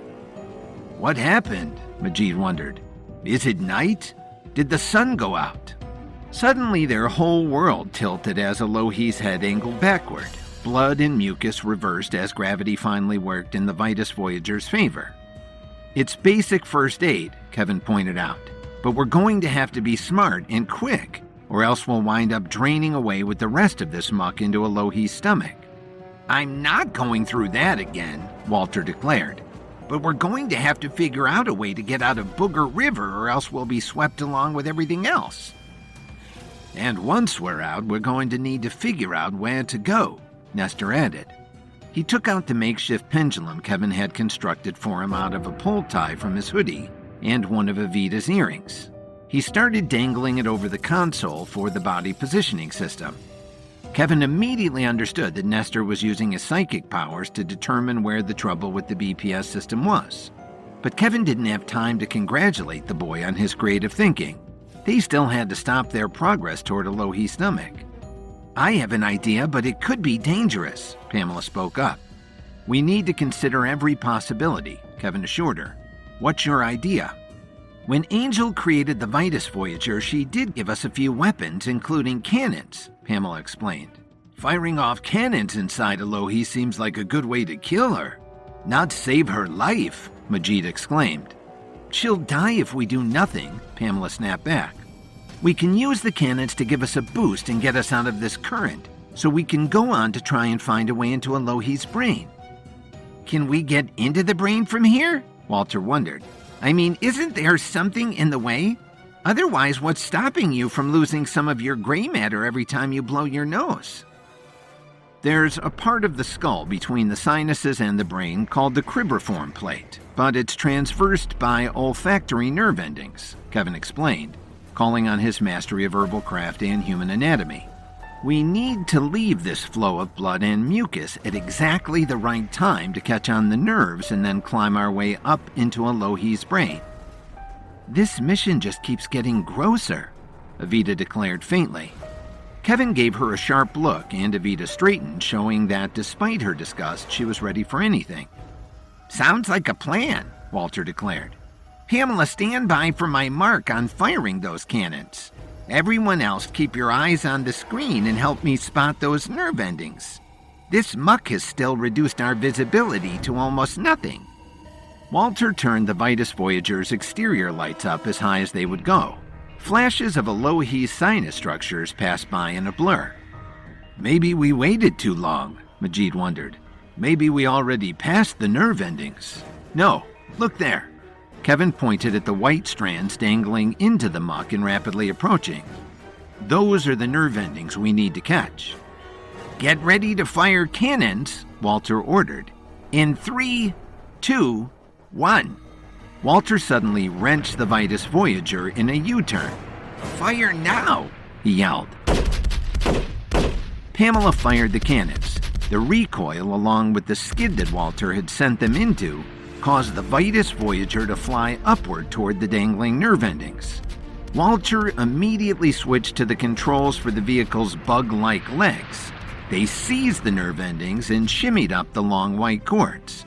What happened? Majid wondered. Is it night? Did the sun go out? Suddenly their whole world tilted as Alohi's head angled backward. Blood and mucus reversed as gravity finally worked in the Vitus Voyager's favor. It's basic first aid, Kevin pointed out, but we're going to have to be smart and quick, or else we'll wind up draining away with the rest of this muck into Alohi's stomach. I'm not going through that again, Walter declared. But we're going to have to figure out a way to get out of Booger River or else we'll be swept along with everything else. And once we're out, we're going to need to figure out where to go, Nestor added. He took out the makeshift pendulum Kevin had constructed for him out of a pull tie from his hoodie and one of Evita's earrings. He started dangling it over the console for the body positioning system. Kevin immediately understood that Nestor was using his psychic powers to determine where the trouble with the BPS system was. But Kevin didn't have time to congratulate the boy on his creative thinking. They still had to stop their progress toward Alohi's stomach. I have an idea, but it could be dangerous, Pamela spoke up. We need to consider every possibility, Kevin assured her. What's your idea? When Angel created the Vitus Voyager, she did give us a few weapons, including cannons, Pamela explained. Firing off cannons inside Alohi seems like a good way to kill her. Not save her life, Majid exclaimed. She'll die if we do nothing, Pamela snapped back. We can use the cannons to give us a boost and get us out of this current, so we can go on to try and find a way into Alohi's brain. Can we get into the brain from here? Walter wondered. I mean, isn't there something in the way? Otherwise, what's stopping you from losing some of your gray matter every time you blow your nose? There's a part of the skull between the sinuses and the brain called the cribriform plate, but it's transversed by olfactory nerve endings, Kevin explained, calling on his mastery of herbal craft and human anatomy. We need to leave this flow of blood and mucus at exactly the right time to catch on the nerves and then climb our way up into Alohi's brain. This mission just keeps getting grosser, Evita declared faintly. Kevin gave her a sharp look, and Evita straightened, showing that despite her disgust, she was ready for anything. Sounds like a plan, Walter declared. Pamela, stand by for my mark on firing those cannons. Everyone else, keep your eyes on the screen and help me spot those nerve endings. This muck has still reduced our visibility to almost nothing. Walter turned the Vitus Voyager's exterior lights up as high as they would go. Flashes of Alohi's sinus structures passed by in a blur. Maybe we waited too long, Majid wondered. Maybe we already passed the nerve endings. No, look there. Kevin pointed at the white strands dangling into the muck and rapidly approaching. Those are the nerve endings we need to catch. Get ready to fire cannons, Walter ordered. In 3, 2, 1. Walter suddenly wrenched the Vitus Voyager in a U-turn. Fire now, he yelled. Pamela fired the cannons. The recoil, along with the skid that Walter had sent them into, caused the Vitus Voyager to fly upward toward the dangling nerve endings. Walter immediately switched to the controls for the vehicle's bug-like legs. They seized the nerve endings and shimmied up the long white cords.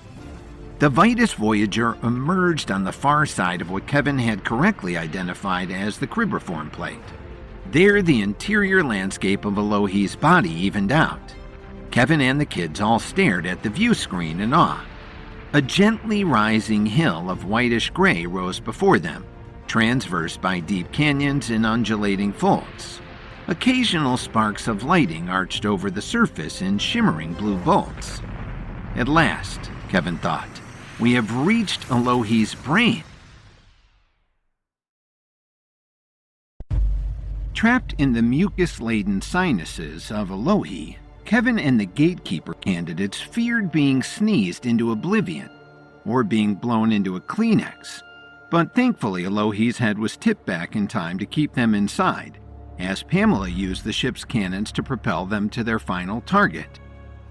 The Vitus Voyager emerged on the far side of what Kevin had correctly identified as the cribriform plate. There, the interior landscape of Elohe's body evened out. Kevin and the kids all stared at the view screen in awe. A gently rising hill of whitish gray rose before them, transversed by deep canyons and undulating folds. Occasional sparks of lighting arched over the surface in shimmering blue bolts. At last, Kevin thought, we have reached Elohe's brain. Trapped in the mucus-laden sinuses of Elohe, Kevin and the gatekeeper candidates feared being sneezed into oblivion or being blown into a Kleenex. But thankfully, Elohe's head was tipped back in time to keep them inside, as Pamela used the ship's cannons to propel them to their final target,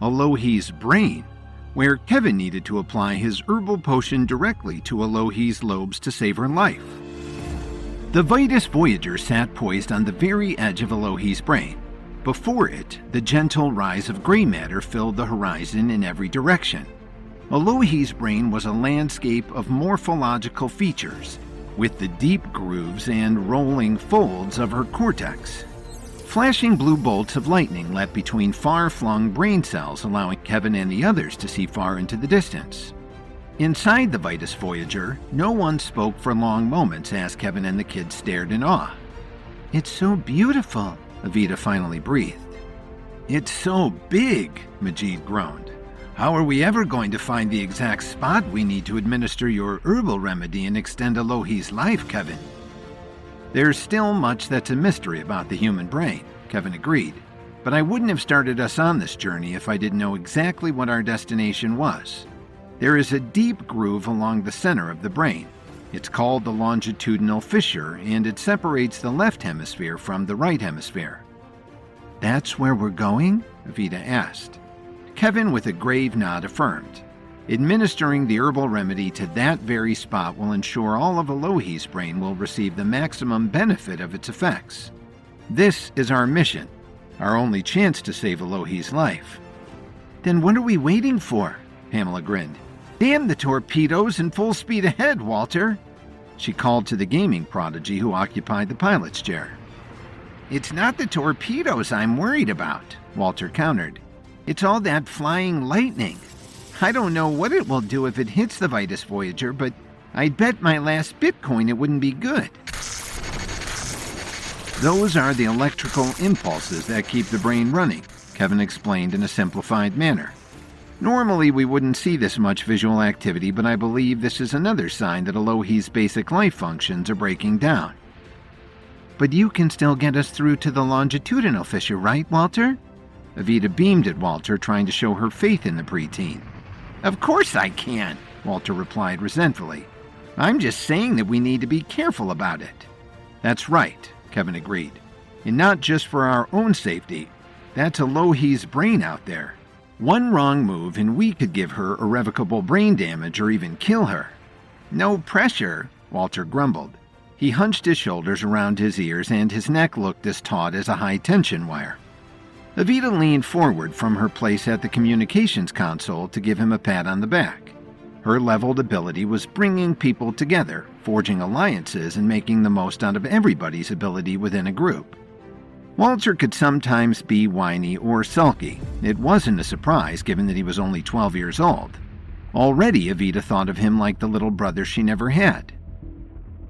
Elohe's brain, where Kevin needed to apply his herbal potion directly to Elohe's lobes to save her life. The Vitus Voyager sat poised on the very edge of Elohe's brain. Before it, the gentle rise of gray matter filled the horizon in every direction. Elohe's brain was a landscape of morphological features, with the deep grooves and rolling folds of her cortex. Flashing blue bolts of lightning leapt between far-flung brain cells, allowing Kevin and the others to see far into the distance. Inside the Vitus Voyager, no one spoke for long moments as Kevin and the kids stared in awe. It's so beautiful, Evita finally breathed. It's so big, Majid groaned. How are we ever going to find the exact spot we need to administer your herbal remedy and extend Elohe's life, Kevin? There's still much that's a mystery about the human brain, Kevin agreed. But I wouldn't have started us on this journey if I didn't know exactly what our destination was. There is a deep groove along the center of the brain. It's called the longitudinal fissure, and it separates the left hemisphere from the right hemisphere. That's where we're going? Evita asked. Kevin, with a grave nod, affirmed. Administering the herbal remedy to that very spot will ensure all of Elohe's brain will receive the maximum benefit of its effects. This is our mission, our only chance to save Elohe's life. Then what are we waiting for? Pamela grinned. Damn the torpedoes and full speed ahead, Walter! She called to the gaming prodigy who occupied the pilot's chair. It's not the torpedoes I'm worried about, Walter countered. It's all that flying lightning. I don't know what it will do if it hits the Vitus Voyager, but I'd bet my last Bitcoin it wouldn't be good. Those are the electrical impulses that keep the brain running, Kevin explained in a simplified manner. Normally, we wouldn't see this much visual activity, but I believe this is another sign that Elohe's basic life functions are breaking down. But you can still get us through to the longitudinal fissure, right, Walter? Evita beamed at Walter, trying to show her faith in the preteen. Of course I can, Walter replied resentfully. I'm just saying that we need to be careful about it. That's right, Kevin agreed. And not just for our own safety. That's Elohe's brain out there. One wrong move and we could give her irrevocable brain damage or even kill her. No pressure, Walter grumbled. He hunched his shoulders around his ears and his neck looked as taut as a high-tension wire. Evita leaned forward from her place at the communications console to give him a pat on the back. Her leveled ability was bringing people together, forging alliances, and making the most out of everybody's ability within a group. Walter could sometimes be whiny or sulky. It wasn't a surprise, given that he was only 12 years old. Already, Evita thought of him like the little brother she never had.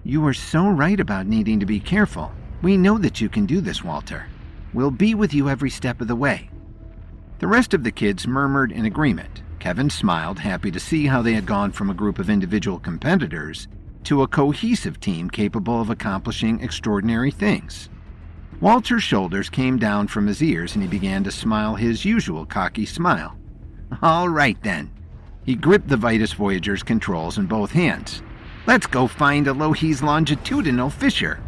You were so right about needing to be careful. We know that you can do this, Walter. We'll be with you every step of the way. The rest of the kids murmured in agreement. Kevin smiled, happy to see how they had gone from a group of individual competitors to a cohesive team capable of accomplishing extraordinary things. Walter's shoulders came down from his ears and he began to smile his usual cocky smile. All right then. He gripped the Vitus Voyager's controls in both hands. Let's go find Elohe's longitudinal fissure.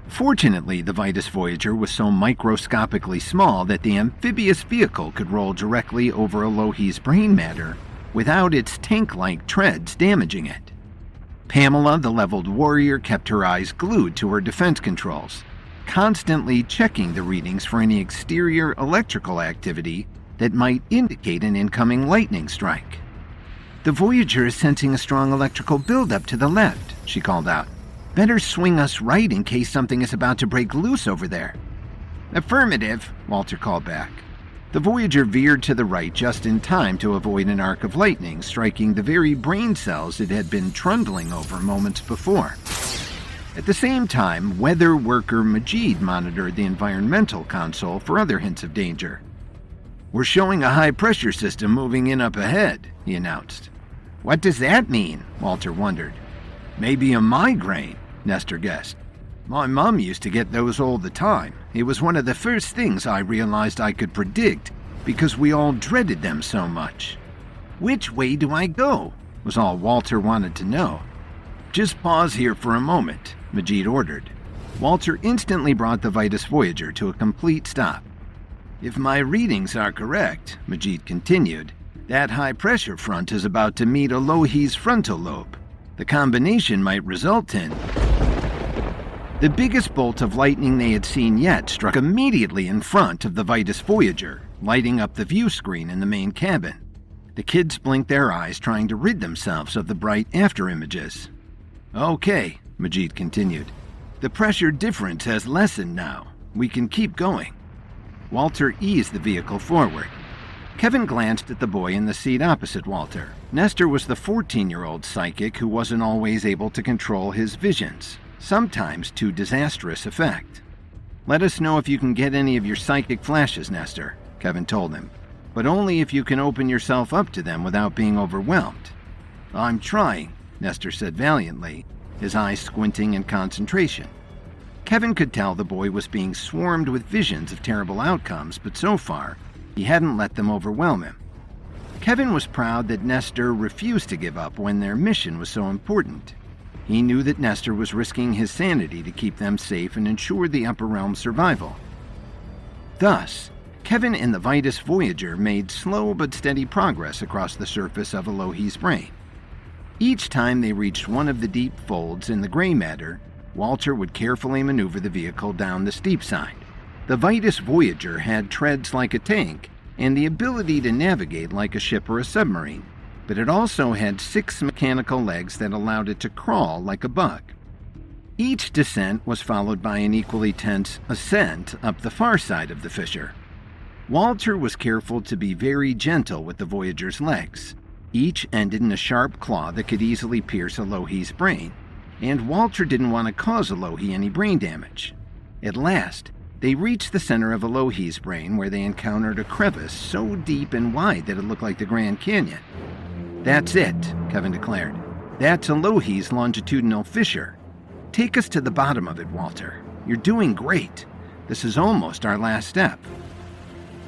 Fortunately, the Vitus Voyager was so microscopically small that the amphibious vehicle could roll directly over Alohi's brain matter without its tank-like treads damaging it. Pamela, the leveled warrior, kept her eyes glued to her defense controls, constantly checking the readings for any exterior electrical activity that might indicate an incoming lightning strike. "The Voyager is sensing a strong electrical buildup to the left," she called out. "Better swing us right in case something is about to break loose over there." "Affirmative," Walter called back. The Voyager veered to the right just in time to avoid an arc of lightning striking the very brain cells it had been trundling over moments before. At the same time, weather worker Majid monitored the environmental console for other hints of danger. "We're showing a high-pressure system moving in up ahead," he announced. "What does that mean?" Walter wondered. "Maybe a migraine," Nestor guessed. "My mom used to get those all the time. It was one of the first things I realized I could predict because we all dreaded them so much." "Which way do I go?" was all Walter wanted to know. "Just pause here for a moment," Majid ordered. Walter instantly brought the Vitus Voyager to a complete stop. "If my readings are correct," Majid continued, "that high-pressure front is about to meet Alohi's frontal lobe. The combination might result in..." The biggest bolt of lightning they had seen yet struck immediately in front of the Vitus Voyager, lighting up the view screen in the main cabin. The kids blinked their eyes, trying to rid themselves of the bright afterimages. "Okay," Majid continued. "The pressure difference has lessened now. We can keep going." Walter eased the vehicle forward. Kevin glanced at the boy in the seat opposite Walter. Nestor was the 14-year-old psychic who wasn't always able to control his visions, sometimes to disastrous effect. "Let us know if you can get any of your psychic flashes, Nestor," Kevin told him, "but only if you can open yourself up to them without being overwhelmed." "I'm trying," Nestor said valiantly, his eyes squinting in concentration. Kevin could tell the boy was being swarmed with visions of terrible outcomes, but so far, he hadn't let them overwhelm him. Kevin was proud that Nestor refused to give up when their mission was so important. He knew that Nestor was risking his sanity to keep them safe and ensure the Upper Realm's survival. Thus, Kevin and the Vitus Voyager made slow but steady progress across the surface of Alohi's brain. Each time they reached one of the deep folds in the gray matter, Walter would carefully maneuver the vehicle down the steep side. The Vitus Voyager had treads like a tank and the ability to navigate like a ship or a submarine, but it also had 6 mechanical legs that allowed it to crawl like a bug. Each descent was followed by an equally tense ascent up the far side of the fissure. Walter was careful to be very gentle with the Voyager's legs. Each ended in a sharp claw that could easily pierce Alohi's brain, and Walter didn't want to cause Alohi any brain damage. At last, they reached the center of Alohi's brain where they encountered a crevice so deep and wide that it looked like the Grand Canyon. "That's it," Kevin declared. "That's Alohi's longitudinal fissure. Take us to the bottom of it, Walter. You're doing great. This is almost our last step."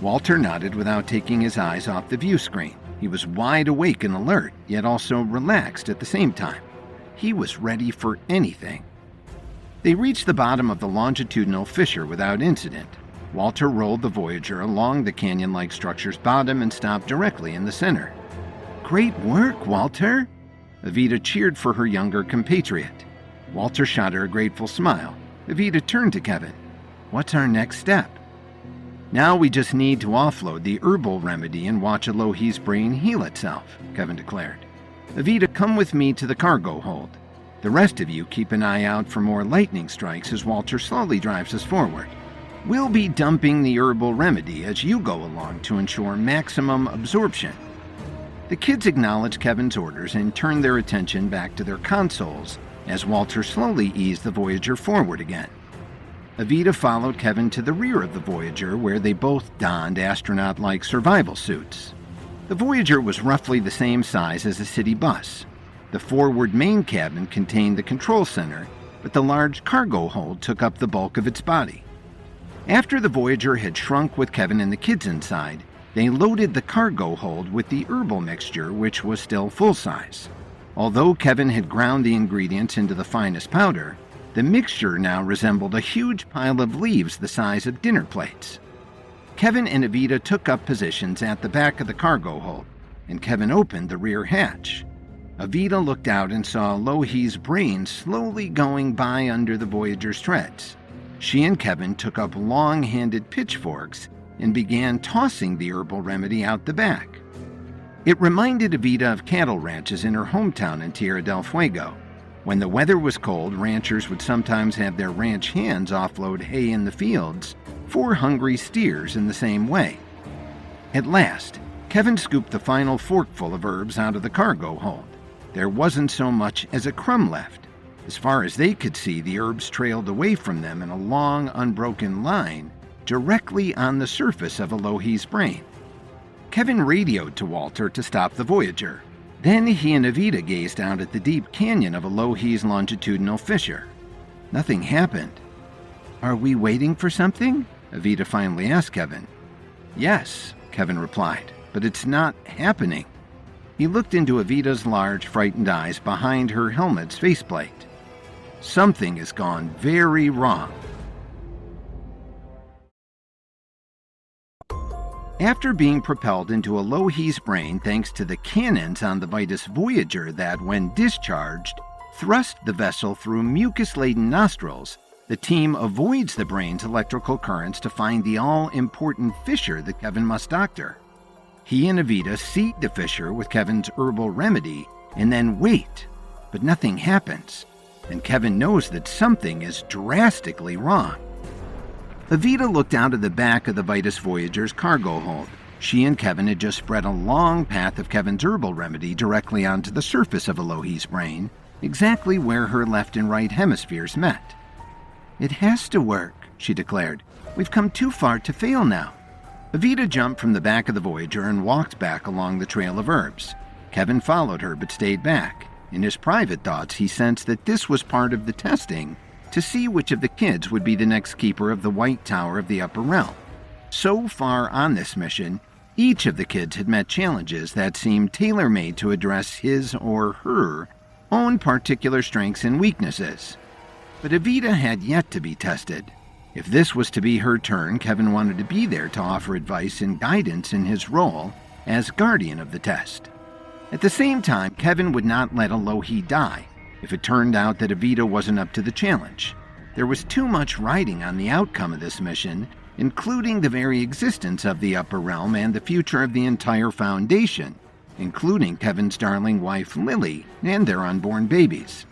Walter nodded without taking his eyes off the view screen. He was wide awake and alert, yet also relaxed at the same time. He was ready for anything. They reached the bottom of the longitudinal fissure without incident. Walter rolled the Voyager along the canyon-like structure's bottom and stopped directly in the center. "Great work, Walter!" Evita cheered for her younger compatriot. Walter shot her a grateful smile. Evita turned to Kevin. "What's our next step?" "Now we just need to offload the herbal remedy and watch Alohi's brain heal itself," Kevin declared. "Evita, come with me to the cargo hold. The rest of you keep an eye out for more lightning strikes as Walter slowly drives us forward. We'll be dumping the herbal remedy as you go along to ensure maximum absorption." The kids acknowledged Kevin's orders and turned their attention back to their consoles as Walter slowly eased the Voyager forward again. Evita followed Kevin to the rear of the Voyager, where they both donned astronaut-like survival suits. The Voyager was roughly the same size as a city bus. The forward main cabin contained the control center, but the large cargo hold took up the bulk of its body. After the Voyager had shrunk with Kevin and the kids inside, they loaded the cargo hold with the herbal mixture, which was still full size. Although Kevin had ground the ingredients into the finest powder, The mixture now resembled a huge pile of leaves the size of dinner plates. Kevin and Evita took up positions at the back of the cargo hold, and Kevin opened the rear hatch. Evita looked out and saw Lohi's brain slowly going by under the Voyager's treads. She and Kevin took up long-handed pitchforks and began tossing the herbal remedy out the back. It reminded Evita of cattle ranches in her hometown in Tierra del Fuego. When the weather was cold, ranchers would sometimes have their ranch hands offload hay in the fields for hungry steers in the same way. At last, Kevin scooped the final forkful of herbs out of the cargo hold. There wasn't so much as a crumb left. As far as they could see, the herbs trailed away from them in a long, unbroken line directly on the surface of Lohi's brain. Kevin radioed to Walter to stop the Voyager. Then he and Evita gazed out at the deep canyon of Lohi's longitudinal fissure. Nothing happened. "Are we waiting for something?" Evita finally asked Kevin. "Yes," Kevin replied, "but it's not happening." He looked into Evita's large, frightened eyes behind her helmet's faceplate. "Something has gone very wrong." After being propelled into Lohi's brain thanks to the cannons on the Vitus Voyager that, when discharged, thrust the vessel through mucus-laden nostrils, the team avoids the brain's electrical currents to find the all-important fissure that Kevin must doctor. He and Evita seed the fissure with Kevin's herbal remedy and then wait, but nothing happens, and Kevin knows that something is drastically wrong. Evita looked out of the back of the Vitus Voyager's cargo hold. She and Kevin had just spread a long path of Kevin's herbal remedy directly onto the surface of Lohi's brain, exactly where her left and right hemispheres met. "It has to work," she declared. "We've come too far to fail now." Evita jumped from the back of the Voyager and walked back along the trail of herbs. Kevin followed her but stayed back. In his private thoughts, he sensed that this was part of the testing to see which of the kids would be the next keeper of the White Tower of the Upper Realm. So far on this mission, each of the kids had met challenges that seemed tailor-made to address his or her own particular strengths and weaknesses. But Evita had yet to be tested. If this was to be her turn, Kevin wanted to be there to offer advice and guidance in his role as guardian of the test. At the same time, Kevin would not let Lohi die if it turned out that Evita wasn't up to the challenge. There was too much riding on the outcome of this mission, including the very existence of the Upper Realm and the future of the entire Foundation, including Kevin's darling wife Lily and their unborn babies.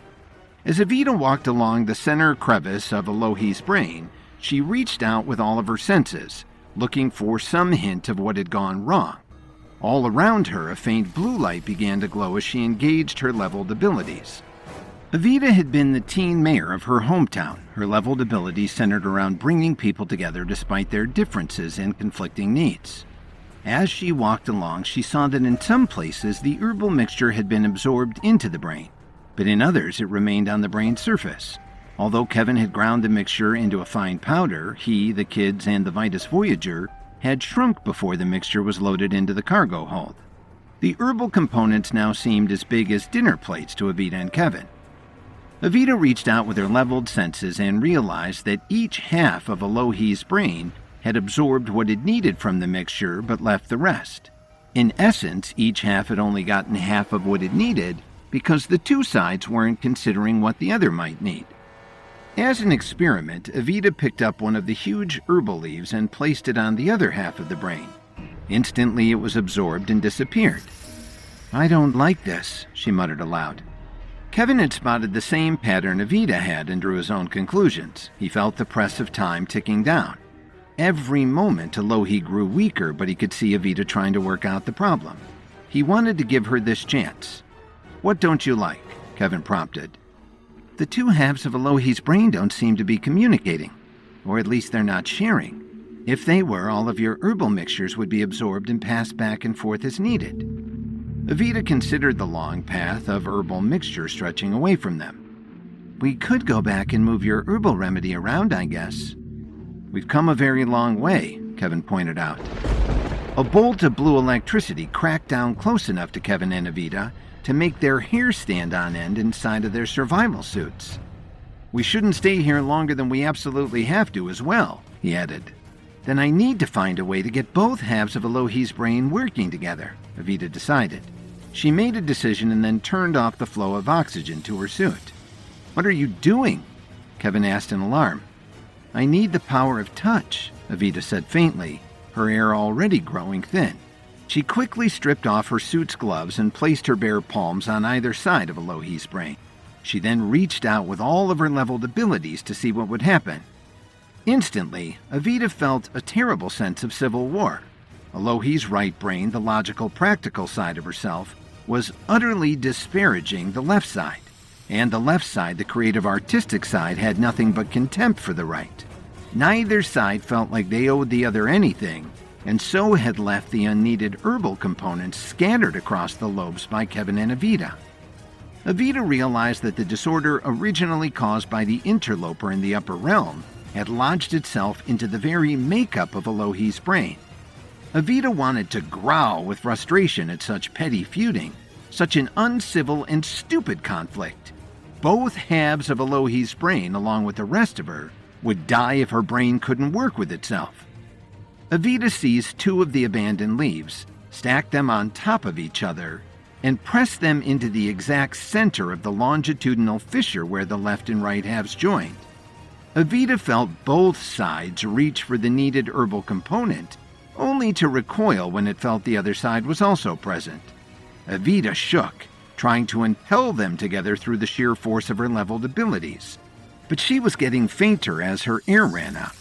As Evita walked along the center crevice of Lohi's brain, she reached out with all of her senses, looking for some hint of what had gone wrong. All around her, a faint blue light began to glow as she engaged her leveled abilities. Evita had been the teen mayor of her hometown. Her leveled abilities centered around bringing people together despite their differences and conflicting needs. As she walked along, she saw that in some places the herbal mixture had been absorbed into the brain, but in others it remained on the brain's surface. Although Kevin had ground the mixture into a fine powder, he, the kids, and the Vitus Voyager had shrunk before the mixture was loaded into the cargo hold. The herbal components now seemed as big as dinner plates to Evita and Kevin. Evita reached out with her leveled senses and realized that each half of Lohi's brain had absorbed what it needed from the mixture but left the rest. In essence, each half had only gotten half of what it needed because the two sides weren't considering what the other might need. As an experiment, Evita picked up one of the huge herbal leaves and placed it on the other half of the brain. Instantly, it was absorbed and disappeared. "I don't like this," she muttered aloud. Kevin had spotted the same pattern Evita had and drew his own conclusions. He felt the press of time ticking down. Every moment, Lohi grew weaker, but he could see Evita trying to work out the problem. He wanted to give her this chance. "What don't you like?" Kevin prompted. "The two halves of Lohi's brain don't seem to be communicating, or at least they're not sharing. If they were, all of your herbal mixtures would be absorbed and passed back and forth as needed." Evita considered the long path of herbal mixture stretching away from them. "We could go back and move your herbal remedy around, I guess." "We've come a very long way," Kevin pointed out. A bolt of blue electricity cracked down close enough to Kevin and Evita to make their hair stand on end inside of their survival suits. We shouldn't stay here longer than we absolutely have to as well, he added. Then I need to find a way to get both halves of Elohi's brain working together, Evita decided. She made a decision and then turned off the flow of oxygen to her suit. What are you doing? Kevin asked in alarm. I need the power of touch, Evita said faintly, her air already growing thin. She quickly stripped off her suit's gloves and placed her bare palms on either side of Elohi's brain. She then reached out with all of her leveled abilities to see what would happen. Instantly, Evita felt a terrible sense of civil war. Elohi's right brain, the logical, practical side of herself, was utterly disparaging the left side. And the left side, the creative, artistic side, had nothing but contempt for the right. Neither side felt like they owed the other anything, and so had left the unneeded herbal components scattered across the lobes by Kevin and Evita. Evita realized that the disorder originally caused by the interloper in the upper realm had lodged itself into the very makeup of Elohi's brain. Evita wanted to growl with frustration at such petty feuding, such an uncivil and stupid conflict. Both halves of Elohi's brain, along with the rest of her, would die if her brain couldn't work with itself. Evita seized 2 of the abandoned leaves, stacked them on top of each other, and pressed them into the exact center of the longitudinal fissure where the left and right halves joined. Evita felt both sides reach for the needed herbal component, only to recoil when it felt the other side was also present. Evita shook, trying to impel them together through the sheer force of her leveled abilities. But she was getting fainter as her air ran out.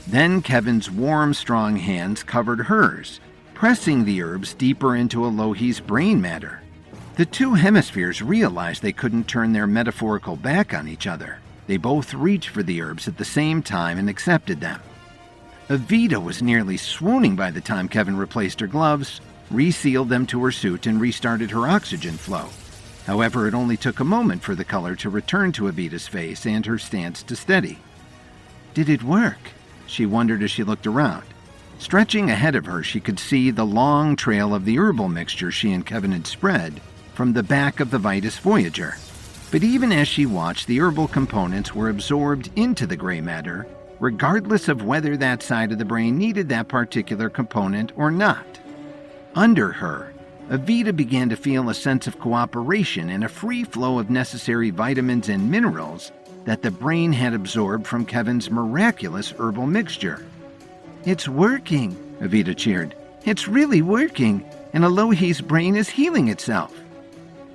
Then Kevin's warm, strong hands covered hers, pressing the herbs deeper into Elohi's brain matter. The 2 hemispheres realized they couldn't turn their metaphorical back on each other. They both reached for the herbs at the same time and accepted them. Evita was nearly swooning by the time Kevin replaced her gloves, resealed them to her suit, and restarted her oxygen flow. However, it only took a moment for the color to return to Evita's face and her stance to steady. Did it work? She wondered as she looked around. Stretching ahead of her, she could see the long trail of the herbal mixture she and Kevin had spread from the back of the Vitus Voyager. But even as she watched, the herbal components were absorbed into the gray matter, regardless of whether that side of the brain needed that particular component or not. Under her, Evita began to feel a sense of cooperation and a free flow of necessary vitamins and minerals that the brain had absorbed from Kevin's miraculous herbal mixture. It's working, Evita cheered. It's really working, and Elohi's brain is healing itself.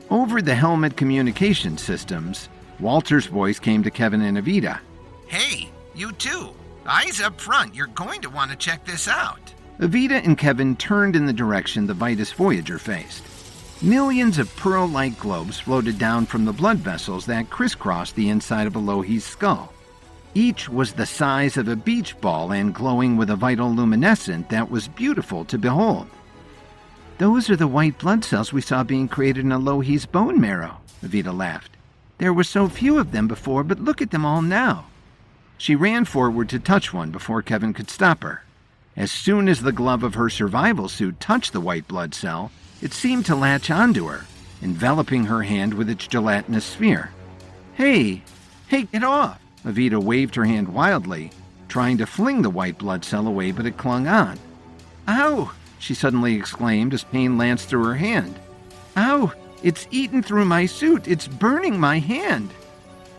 Over the helmet communication systems, Walter's voice came to Kevin and Evita. Hey, you too. Eyes up front. You're going to want to check this out. Evita and Kevin turned in the direction the Vitus Voyager faced. Millions of pearl-like globes floated down from the blood vessels that crisscrossed the inside of Elohi's skull. Each was the size of a beach ball and glowing with a vital luminescent that was beautiful to behold. Those are the white blood cells we saw being created in Elohi's bone marrow, Evita laughed. There were so few of them before, but look at them all now. She ran forward to touch one before Kevin could stop her. As soon as the glove of her survival suit touched the white blood cell, it seemed to latch onto her, enveloping her hand with its gelatinous sphere. Hey, get off! Evita waved her hand wildly, trying to fling the white blood cell away, but it clung on. Ow! She suddenly exclaimed as pain lanced through her hand. Ow! It's eaten through my suit! It's burning my hand!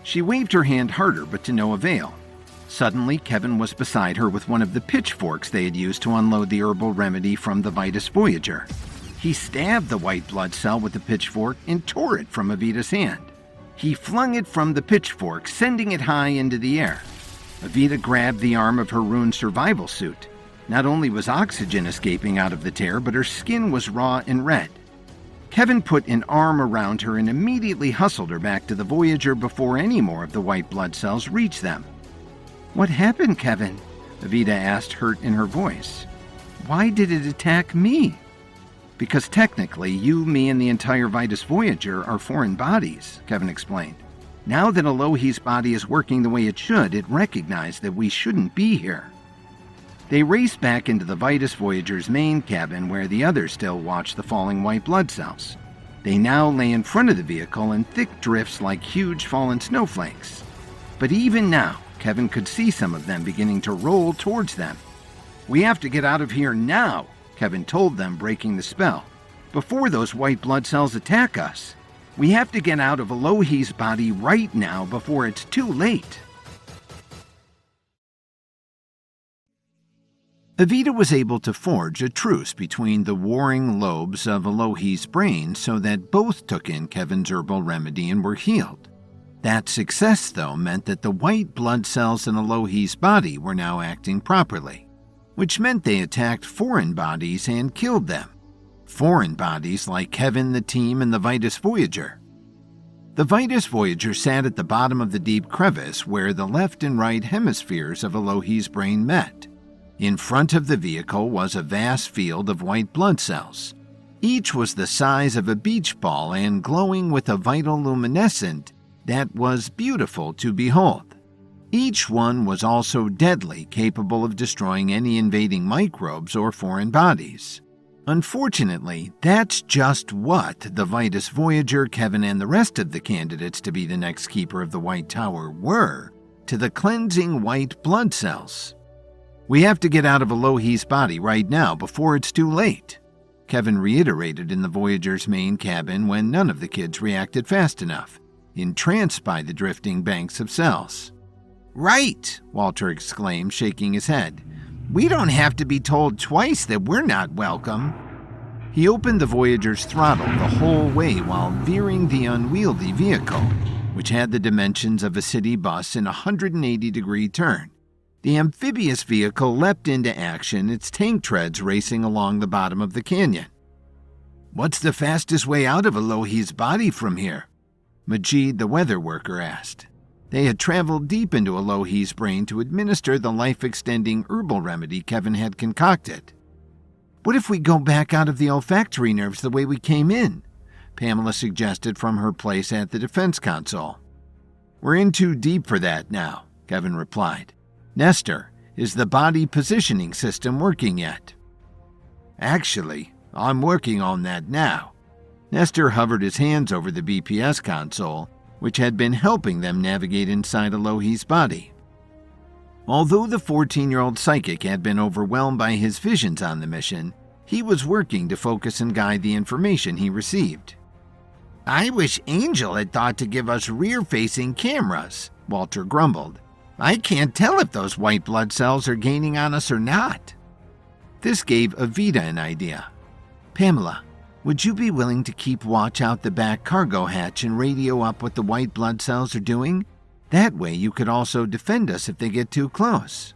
She waved her hand harder, but to no avail. Suddenly, Kevin was beside her with one of the pitchforks they had used to unload the herbal remedy from the Vitus Voyager. He stabbed the white blood cell with the pitchfork and tore it from Evita's hand. He flung it from the pitchfork, sending it high into the air. Evita grabbed the arm of her ruined survival suit. Not only was oxygen escaping out of the tear, but her skin was raw and red. Kevin put an arm around her and immediately hustled her back to the Voyager before any more of the white blood cells reached them. What happened, Kevin? Evita asked, hurt in her voice. Why did it attack me? Because technically, you, me, and the entire Vitus Voyager are foreign bodies, Kevin explained. Now that Elohi's body is working the way it should, it recognized that we shouldn't be here. They raced back into the Vitus Voyager's main cabin where the others still watched the falling white blood cells. They now lay in front of the vehicle in thick drifts like huge fallen snowflakes. But even now, Kevin could see some of them beginning to roll towards them. "We have to get out of here now," Kevin told them, breaking the spell, "before those white blood cells attack us. We have to get out of Elohi's body right now before it's too late." Evita was able to forge a truce between the warring lobes of Elohi's brain so that both took in Kevin's herbal remedy and were healed. That success, though, meant that the white blood cells in Elohi's body were now acting properly, which meant they attacked foreign bodies and killed them. Foreign bodies like Kevin, the team, and the Vitus Voyager. The Vitus Voyager sat at the bottom of the deep crevice where the left and right hemispheres of Elohi's brain met. In front of the vehicle was a vast field of white blood cells. Each was the size of a beach ball and glowing with a vital luminescent that was beautiful to behold. Each one was also deadly, capable of destroying any invading microbes or foreign bodies. Unfortunately, that's just what the Vitus Voyager, Kevin, and the rest of the candidates to be the next keeper of the White Tower were to the cleansing white blood cells. "We have to get out of Elohi's body right now before it's too late," Kevin reiterated in the Voyager's main cabin when none of the kids reacted fast enough, entranced by the drifting banks of cells. "Right," Walter exclaimed, shaking his head. "We don't have to be told twice that we're not welcome." He opened the Voyager's throttle the whole way while veering the unwieldy vehicle, which had the dimensions of a city bus in a 180-degree turn. The amphibious vehicle leapt into action, its tank treads racing along the bottom of the canyon. "What's the fastest way out of Elohi's body from here?" Majid, the weather worker, asked. They had traveled deep into Elohi's brain to administer the life-extending herbal remedy Kevin had concocted. "What if we go back out of the olfactory nerves the way we came in?" Pamela suggested from her place at the defense console. "We're in too deep for that now," Kevin replied. "Nestor, is the body positioning system working yet?" "Actually, I'm working on that now." Nestor hovered his hands over the BPS console, which had been helping them navigate inside Elohi's body. Although the 14-year-old psychic had been overwhelmed by his visions on the mission, he was working to focus and guide the information he received. "I wish Angel had thought to give us rear-facing cameras," Walter grumbled. "I can't tell if those white blood cells are gaining on us or not." This gave Evita an idea. "Pamela, would you be willing to keep watch out the back cargo hatch and radio up what the white blood cells are doing? That way you could also defend us if they get too close."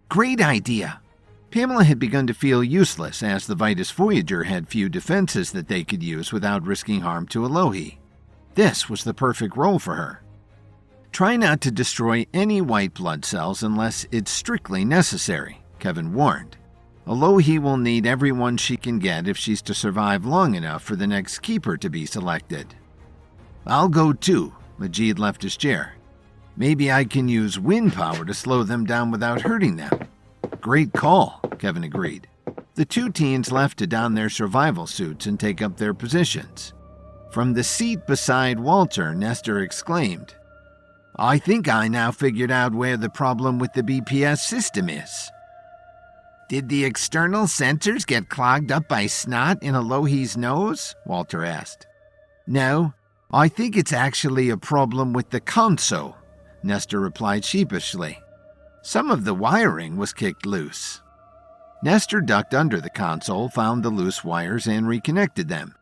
"Great idea." Pamela had begun to feel useless as the Vitus Voyager had few defenses that they could use without risking harm to Elohi. This was the perfect role for her. "Try not to destroy any white blood cells unless it's strictly necessary," Kevin warned. "Elohi will need everyone she can get if she's to survive long enough for the next keeper to be selected." "I'll go too." Majid left his chair. "Maybe I can use wind power to slow them down without hurting them." "Great call," Kevin agreed. The two teens left to don their survival suits and take up their positions. From the seat beside Walter, Nestor exclaimed, "I think I now figured out where the problem with the BPS system is." "Did the external sensors get clogged up by snot in Elohi's nose?" Walter asked. "No, I think it's actually a problem with the console," Nestor replied sheepishly. "Some of the wiring was kicked loose." Nestor ducked under the console, found the loose wires, and reconnected them.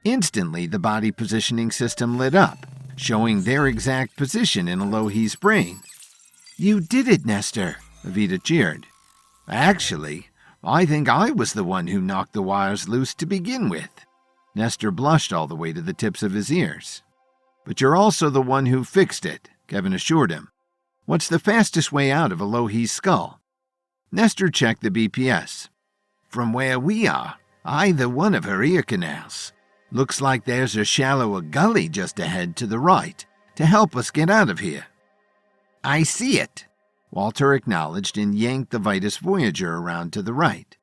Instantly, the body positioning system lit up, showing their exact position in Elohi's brain. "You did it, Nestor," Evita cheered. "Actually, I think I was the one who knocked the wires loose to begin with." Nestor blushed all the way to the tips of his ears. "But you're also the one who fixed it," Kevin assured him. "What's the fastest way out of Elohi's skull?" Nestor checked the BPS. "From where we are, either one of her ear canals. Looks like there's a shallower gully just ahead to the right to help us get out of here." "I see it," Walter acknowledged and yanked the Vitus Voyager around to the right.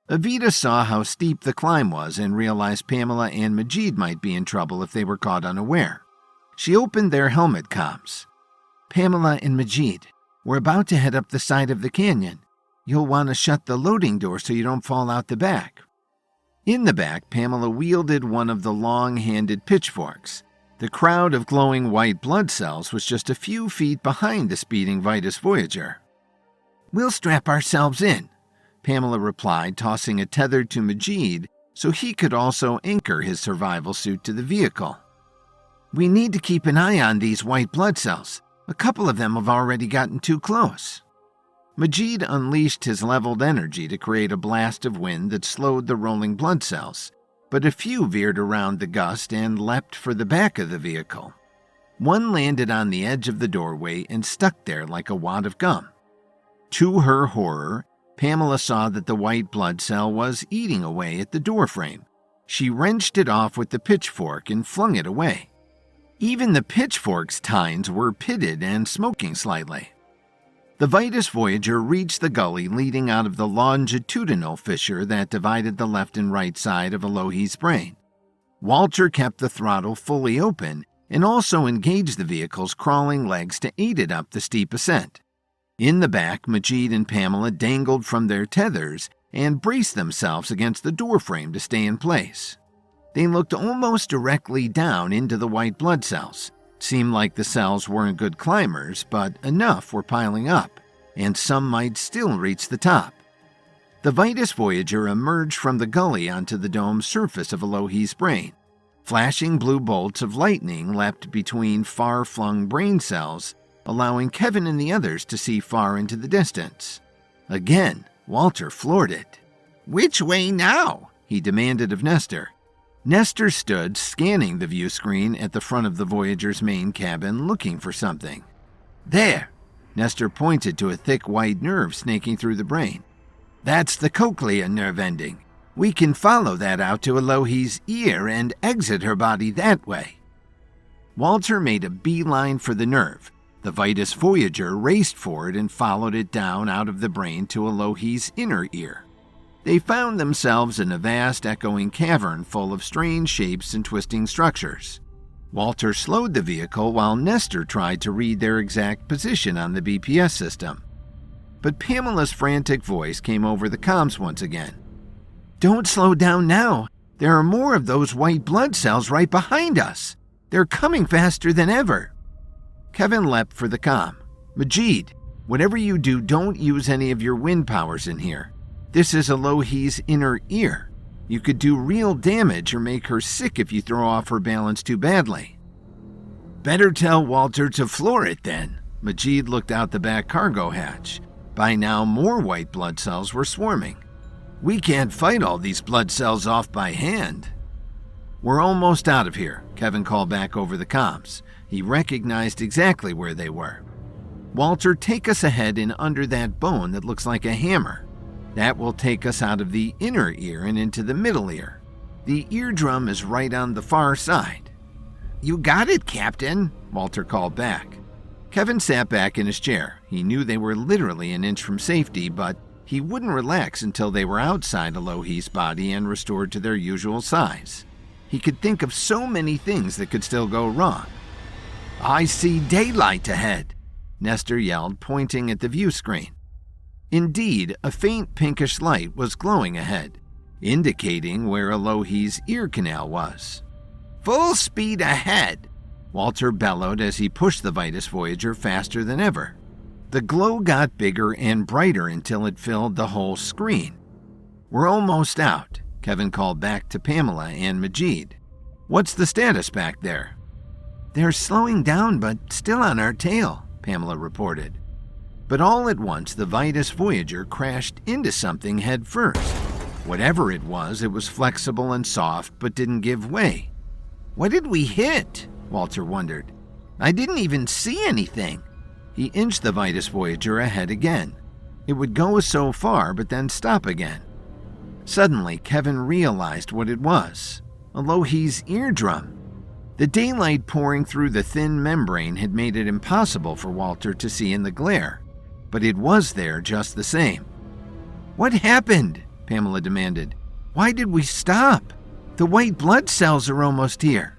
Evita saw how steep the climb was and realized Pamela and Majid might be in trouble if they were caught unaware. She opened their helmet comms. Pamela and Majid, we're about to head up the side of the canyon. You'll want to shut the loading door so you don't fall out the back." In the back, Pamela wielded one of the long-handed pitchforks. The crowd of glowing white blood cells was just a few feet behind the speeding Vitus Voyager. "We'll strap ourselves in," Pamela replied, tossing a tether to Majid so he could also anchor his survival suit to the vehicle. "We need to keep an eye on these white blood cells. A couple of them have already gotten too close." Majid unleashed his leveled energy to create a blast of wind that slowed the rolling blood cells, but a few veered around the gust and leapt for the back of the vehicle. One landed on the edge of the doorway and stuck there like a wad of gum. To her horror, Pamela saw that the white blood cell was eating away at the doorframe. She wrenched it off with the pitchfork and flung it away. Even the pitchfork's tines were pitted and smoking slightly. The Vitus Voyager reached the gully leading out of the longitudinal fissure that divided the left and right side of Elohi's brain. Walter kept the throttle fully open and also engaged the vehicle's crawling legs to aid it up the steep ascent. In the back, Majid and Pamela dangled from their tethers and braced themselves against the doorframe to stay in place. They looked almost directly down into the white blood cells. Seemed like the cells weren't good climbers, but enough were piling up, and some might still reach the top. The Vitus Voyager emerged from the gully onto the domed surface of Elohi's brain. Flashing blue bolts of lightning leapt between far-flung brain cells, allowing Kevin and the others to see far into the distance. Again, Walter floored it. "Which way now?" he demanded of Nestor. Nestor stood, scanning the view screen at the front of the Voyager's main cabin, looking for something. "There!" Nestor pointed to a thick white nerve snaking through the brain. "That's the cochlea nerve ending. We can follow that out to Elohi's ear and exit her body that way." Walter made a beeline for the nerve. The Vitus Voyager raced for it and followed it down out of the brain to Elohi's inner ear. They found themselves in a vast echoing cavern full of strange shapes and twisting structures. Walter slowed the vehicle while Nestor tried to read their exact position on the BPS system. But Pamela's frantic voice came over the comms once again. "Don't slow down now. There are more of those white blood cells right behind us. They're coming faster than ever." Kevin leapt for the comm. "Majid, whatever you do, don't use any of your wind powers in here. This is Elohi's inner ear. You could do real damage or make her sick if you throw off her balance too badly." "Better tell Walter to floor it then." Majid looked out the back cargo hatch. By now, more white blood cells were swarming. "We can't fight all these blood cells off by hand." "We're almost out of here," Kevin called back over the comms. He recognized exactly where they were. "Walter, take us ahead and under that bone that looks like a hammer. That will take us out of the inner ear and into the middle ear. The eardrum is right on the far side." "You got it, Captain," Walter called back. Kevin sat back in his chair. He knew they were literally an inch from safety, but he wouldn't relax until they were outside Elohi's body and restored to their usual size. He could think of so many things that could still go wrong. "I see daylight ahead," Nestor yelled, pointing at the view screen. Indeed, a faint pinkish light was glowing ahead, indicating where Elohi's ear canal was. "Full speed ahead," Walter bellowed as he pushed the Vitus Voyager faster than ever. The glow got bigger and brighter until it filled the whole screen. "We're almost out," Kevin called back to Pamela and Majid. "What's the status back there?" "They're slowing down but still on our tail," Pamela reported. But all at once, the Vitus Voyager crashed into something head first. Whatever it was flexible and soft but didn't give way. "What did we hit?" Walter wondered. "I didn't even see anything." He inched the Vitus Voyager ahead again. It would go so far but then stop again. Suddenly, Kevin realized what it was. Elohi's eardrum. The daylight pouring through the thin membrane had made it impossible for Walter to see in the glare, but it was there just the same. "What happened?" Pamela demanded. "Why did we stop? The white blood cells are almost here."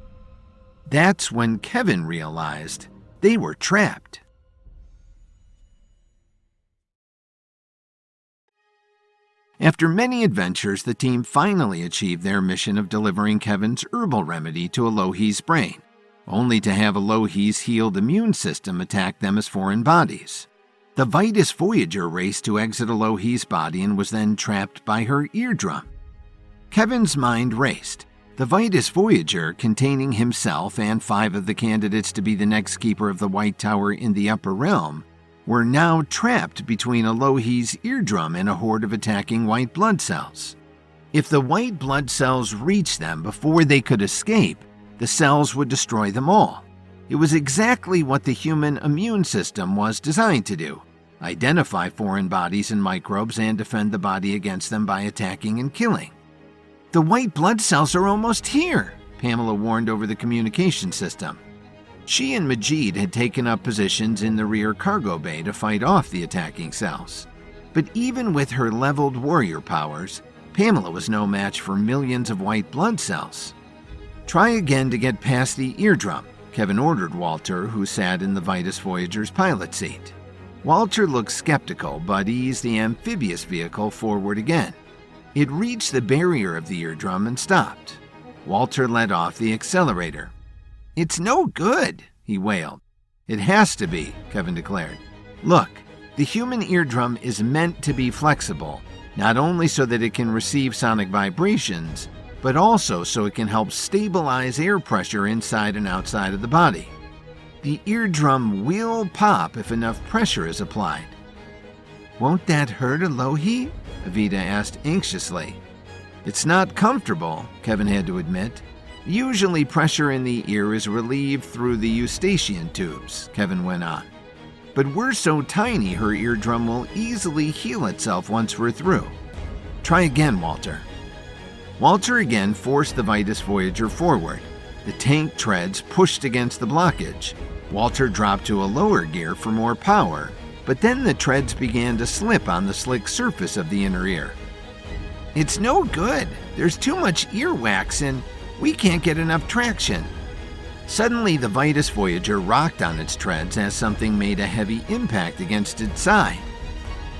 That's when Kevin realized they were trapped. After many adventures, the team finally achieved their mission of delivering Kevin's herbal remedy to Elohi's brain, only to have Elohi's healed immune system attack them as foreign bodies. The Vitus Voyager raced to exit Elohi's body and was then trapped by her eardrum. Kevin's mind raced. The Vitus Voyager, containing himself and 5 of the candidates to be the next keeper of the White Tower in the Upper Realm, were now trapped between Elohi's eardrum and a horde of attacking white blood cells. If the white blood cells reached them before they could escape, the cells would destroy them all. It was exactly what the human immune system was designed to do: identify foreign bodies and microbes and defend the body against them by attacking and killing. "The white blood cells are almost here," Pamela warned over the communication system. She and Majid had taken up positions in the rear cargo bay to fight off the attacking cells. But even with her leveled warrior powers, Pamela was no match for millions of white blood cells. "Try again to get past the eardrum," Kevin ordered Walter, who sat in the Vitus Voyager's pilot seat. Walter looked skeptical, but eased the amphibious vehicle forward again. It reached the barrier of the eardrum and stopped. Walter let off the accelerator. "It's no good," he wailed. "It has to be," Kevin declared. "Look, the human eardrum is meant to be flexible, not only so that it can receive sonic vibrations, but also so it can help stabilize air pressure inside and outside of the body. The eardrum will pop if enough pressure is applied." "Won't that hurt Elohi?" Evita asked anxiously. "It's not comfortable," Kevin had to admit. "Usually pressure in the ear is relieved through the eustachian tubes," Kevin went on. "But we're so tiny her eardrum will easily heal itself once we're through. Try again, Walter." Walter again forced the Vitus Voyager forward. The tank treads pushed against the blockage. Walter dropped to a lower gear for more power, but then the treads began to slip on the slick surface of the inner ear. "It's no good. There's too much earwax and we can't get enough traction." Suddenly, the Vitus Voyager rocked on its treads as something made a heavy impact against its side.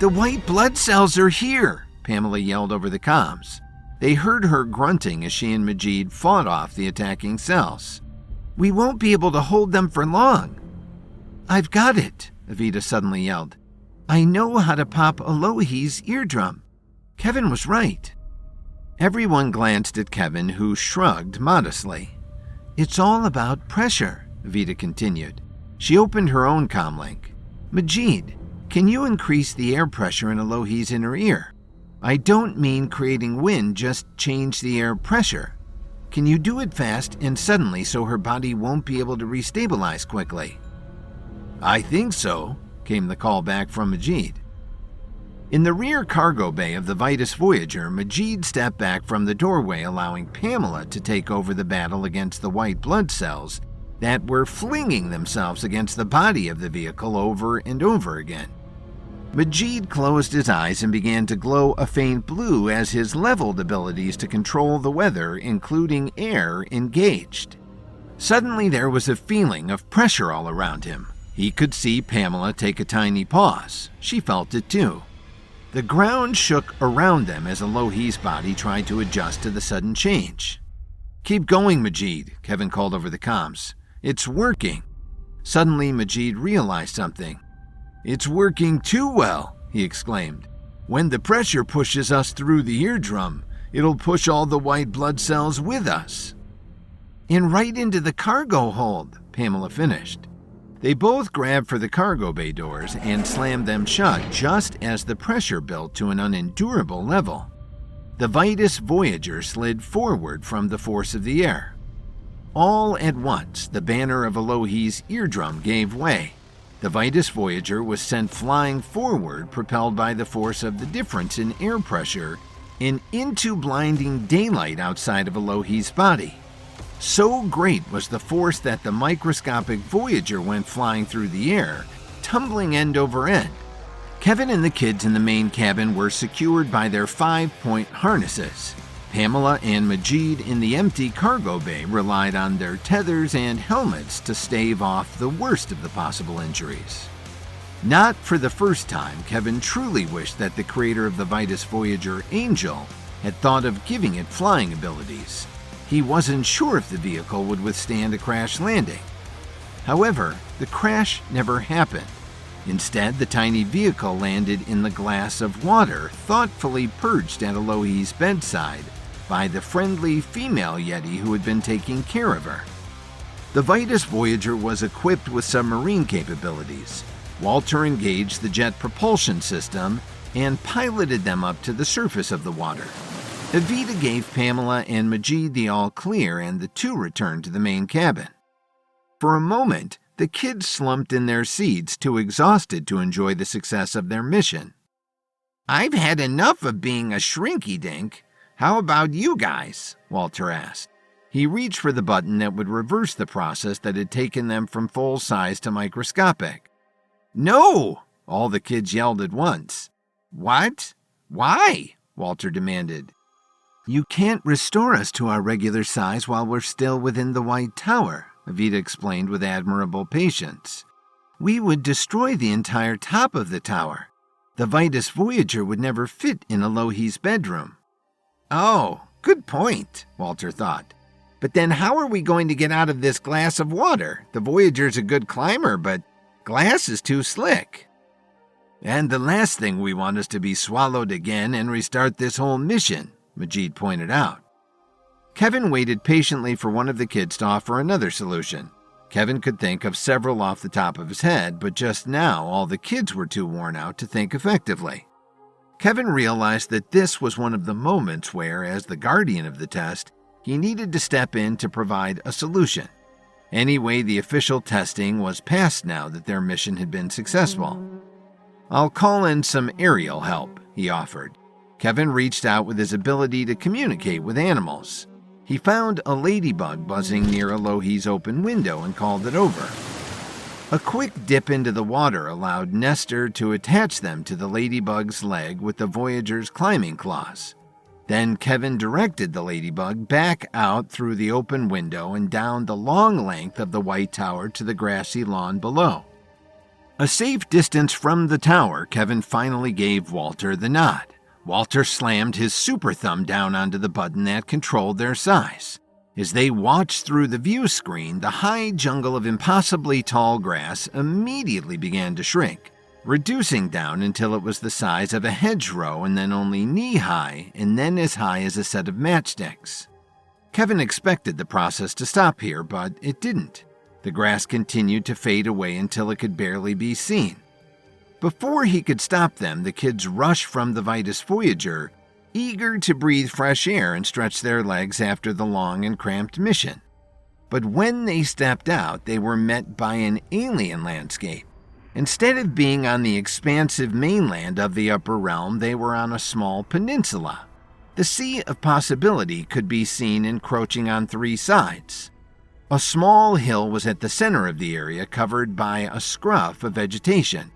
"The white blood cells are here," Pamela yelled over the comms. They heard her grunting as she and Majid fought off the attacking cells. "We won't be able to hold them for long." "I've got it," Evita suddenly yelled. "I know how to pop Elohi's eardrum." Kevin was right. Everyone glanced at Kevin, who shrugged modestly. "It's all about pressure," Evita continued. She opened her own comlink. "Majid, can you increase the air pressure in Elohi's inner ear? I don't mean creating wind, just change the air pressure. Can you do it fast and suddenly so her body won't be able to restabilize quickly?" "I think so," came the call back from Majid. In the rear cargo bay of the Vitus Voyager, Majid stepped back from the doorway, allowing Pamela to take over the battle against the white blood cells that were flinging themselves against the body of the vehicle over and over again. Majid closed his eyes and began to glow a faint blue as his leveled abilities to control the weather, including air, engaged. Suddenly there was a feeling of pressure all around him. He could see Pamela take a tiny pause. She felt it too. The ground shook around them as Elohi's body tried to adjust to the sudden change. "Keep going, Majid," Kevin called over the comms. "It's working." Suddenly, Majid realized something. "It's working too well," he exclaimed. "When the pressure pushes us through the eardrum, it'll push all the white blood cells with us." "And right into the cargo hold," Pamela finished. They both grabbed for the cargo bay doors and slammed them shut just as the pressure built to an unendurable level. The Vitus Voyager slid forward from the force of the air. All at once, the banner of Elohi's eardrum gave way. The Vitus Voyager was sent flying forward, propelled by the force of the difference in air pressure, and into blinding daylight outside of Elohi's body. So great was the force that the microscopic Voyager went flying through the air, tumbling end over end. Kevin and the kids in the main cabin were secured by their 5-point harnesses. Pamela and Majid in the empty cargo bay relied on their tethers and helmets to stave off the worst of the possible injuries. Not for the first time, Kevin truly wished that the creator of the Vitus Voyager, Angel, had thought of giving it flying abilities. He wasn't sure if the vehicle would withstand a crash landing. However, the crash never happened. Instead, the tiny vehicle landed in the glass of water thoughtfully perched at Elohi's bedside by the friendly female Yeti who had been taking care of her. The Vitus Voyager was equipped with submarine capabilities. Walter engaged the jet propulsion system and piloted them up to the surface of the water. Evita gave Pamela and Majid the all-clear, and the two returned to the main cabin. For a moment, the kids slumped in their seats, too exhausted to enjoy the success of their mission. "I've had enough of being a shrinky-dink. How about you guys?" Walter asked. He reached for the button that would reverse the process that had taken them from full size to microscopic. "No!" all the kids yelled at once. "What? Why?" Walter demanded. "You can't restore us to our regular size while we're still within the White Tower," Evita explained with admirable patience. "We would destroy the entire top of the tower. The Vitus Voyager would never fit in Elohi's bedroom." "Oh, good point," Walter thought. "But then how are we going to get out of this glass of water? The Voyager's a good climber, but glass is too slick." "And the last thing we want is to be swallowed again and restart this whole mission," Majid pointed out. Kevin waited patiently for one of the kids to offer another solution. Kevin could think of several off the top of his head, but just now all the kids were too worn out to think effectively. Kevin realized that this was one of the moments where, as the guardian of the test, he needed to step in to provide a solution. Anyway, the official testing was past now that their mission had been successful. "I'll call in some aerial help," he offered. Kevin reached out with his ability to communicate with animals. He found a ladybug buzzing near Elohi's open window and called it over. A quick dip into the water allowed Nestor to attach them to the ladybug's leg with the Voyager's climbing claws. Then Kevin directed the ladybug back out through the open window and down the long length of the White Tower to the grassy lawn below. A safe distance from the tower, Kevin finally gave Walter the nod. Walter slammed his super thumb down onto the button that controlled their size. As they watched through the view screen, the high jungle of impossibly tall grass immediately began to shrink, reducing down until it was the size of a hedgerow and then only knee-high and then as high as a set of matchsticks. Kevin expected the process to stop here, but it didn't. The grass continued to fade away until it could barely be seen. Before he could stop them, the kids rushed from the Vitus Voyager, eager to breathe fresh air and stretch their legs after the long and cramped mission. But when they stepped out, they were met by an alien landscape. Instead of being on the expansive mainland of the upper realm, they were on a small peninsula. The sea of possibility could be seen encroaching on three sides. A small hill was at the center of the area, covered by a scruff of vegetation.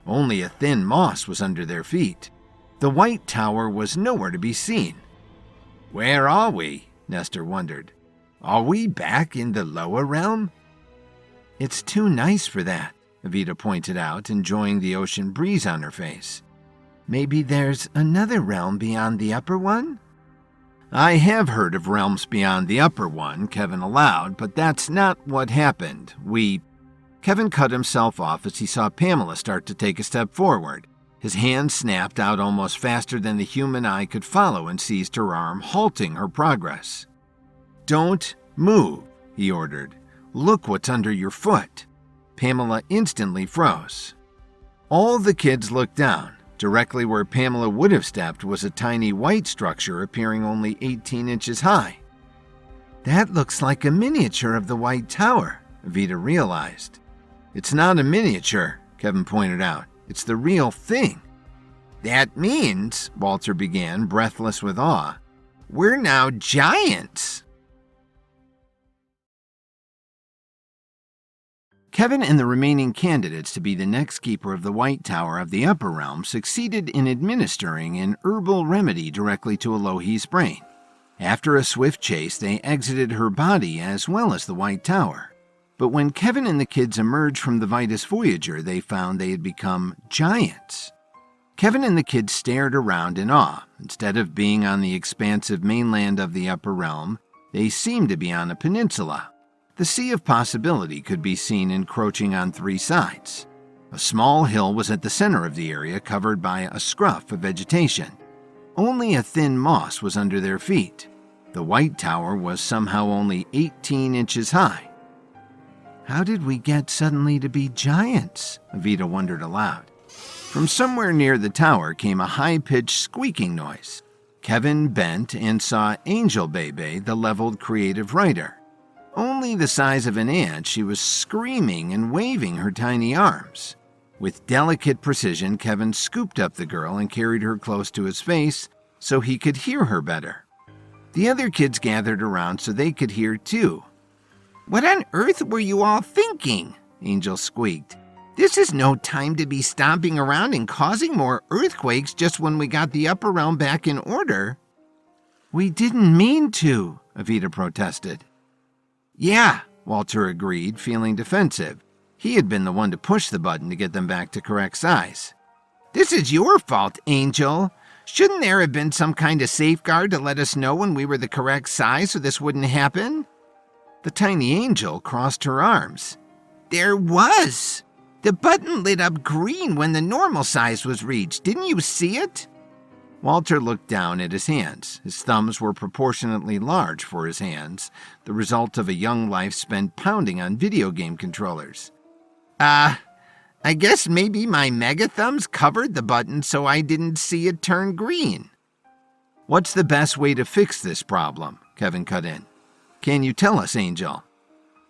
Only a thin moss was under their feet. The White Tower was nowhere to be seen. "Where are we?" Nestor wondered. "Are we back in the lower realm?" "It's too nice for that," Evita pointed out, enjoying the ocean breeze on her face. "Maybe there's another realm beyond the upper one?" "I have heard of realms beyond the upper one," Kevin allowed, "but that's not what happened. Kevin cut himself off as he saw Pamela start to take a step forward. His hand snapped out almost faster than the human eye could follow and seized her arm, halting her progress. "Don't move," he ordered. "Look what's under your foot." Pamela instantly froze. All the kids looked down. Directly where Pamela would have stepped was a tiny white structure appearing only 18 inches high. "That looks like a miniature of the White Tower," Evita realized. "It's not a miniature," Kevin pointed out. "It's the real thing." "That means," Walter began, breathless with awe, "we're now giants." Kevin and the remaining candidates to be the next keeper of the White Tower of the Upper Realm succeeded in administering an herbal remedy directly to Elohi's brain. After a swift chase, they exited her body as well as the White Tower. But when Kevin and the kids emerged from the Vitus Voyager, they found they had become giants. Kevin and the kids stared around in awe. Instead of being on the expansive mainland of the upper realm, they seemed to be on a peninsula. The sea of possibility could be seen encroaching on three sides. A small hill was at the center of the area, covered by a scruff of vegetation. Only a thin moss was under their feet. The White Tower was somehow only 18 inches high. How did we get suddenly to be giants? Evita wondered aloud. From somewhere near the tower came a high-pitched squeaking noise. Kevin bent and saw Angel Bebe, the leveled creative writer. Only the size of an ant, she was screaming and waving her tiny arms. With delicate precision, Kevin scooped up the girl and carried her close to his face so he could hear her better. The other kids gathered around so they could hear too. What on earth were you all thinking? Angel squeaked. This is no time to be stomping around and causing more earthquakes just when we got the upper realm back in order. We didn't mean to, Evita protested. Yeah, Walter agreed, feeling defensive. He had been the one to push the button to get them back to correct size. This is your fault, Angel. Shouldn't there have been some kind of safeguard to let us know when we were the correct size so this wouldn't happen? The tiny angel crossed her arms. There was. The button lit up green when the normal size was reached. Didn't you see it? Walter looked down at his hands. His thumbs were proportionately large for his hands, the result of a young life spent pounding on video game controllers. I guess maybe my mega thumbs covered the button so I didn't see it turn green. What's the best way to fix this problem? Kevin cut in. Can you tell us, Angel?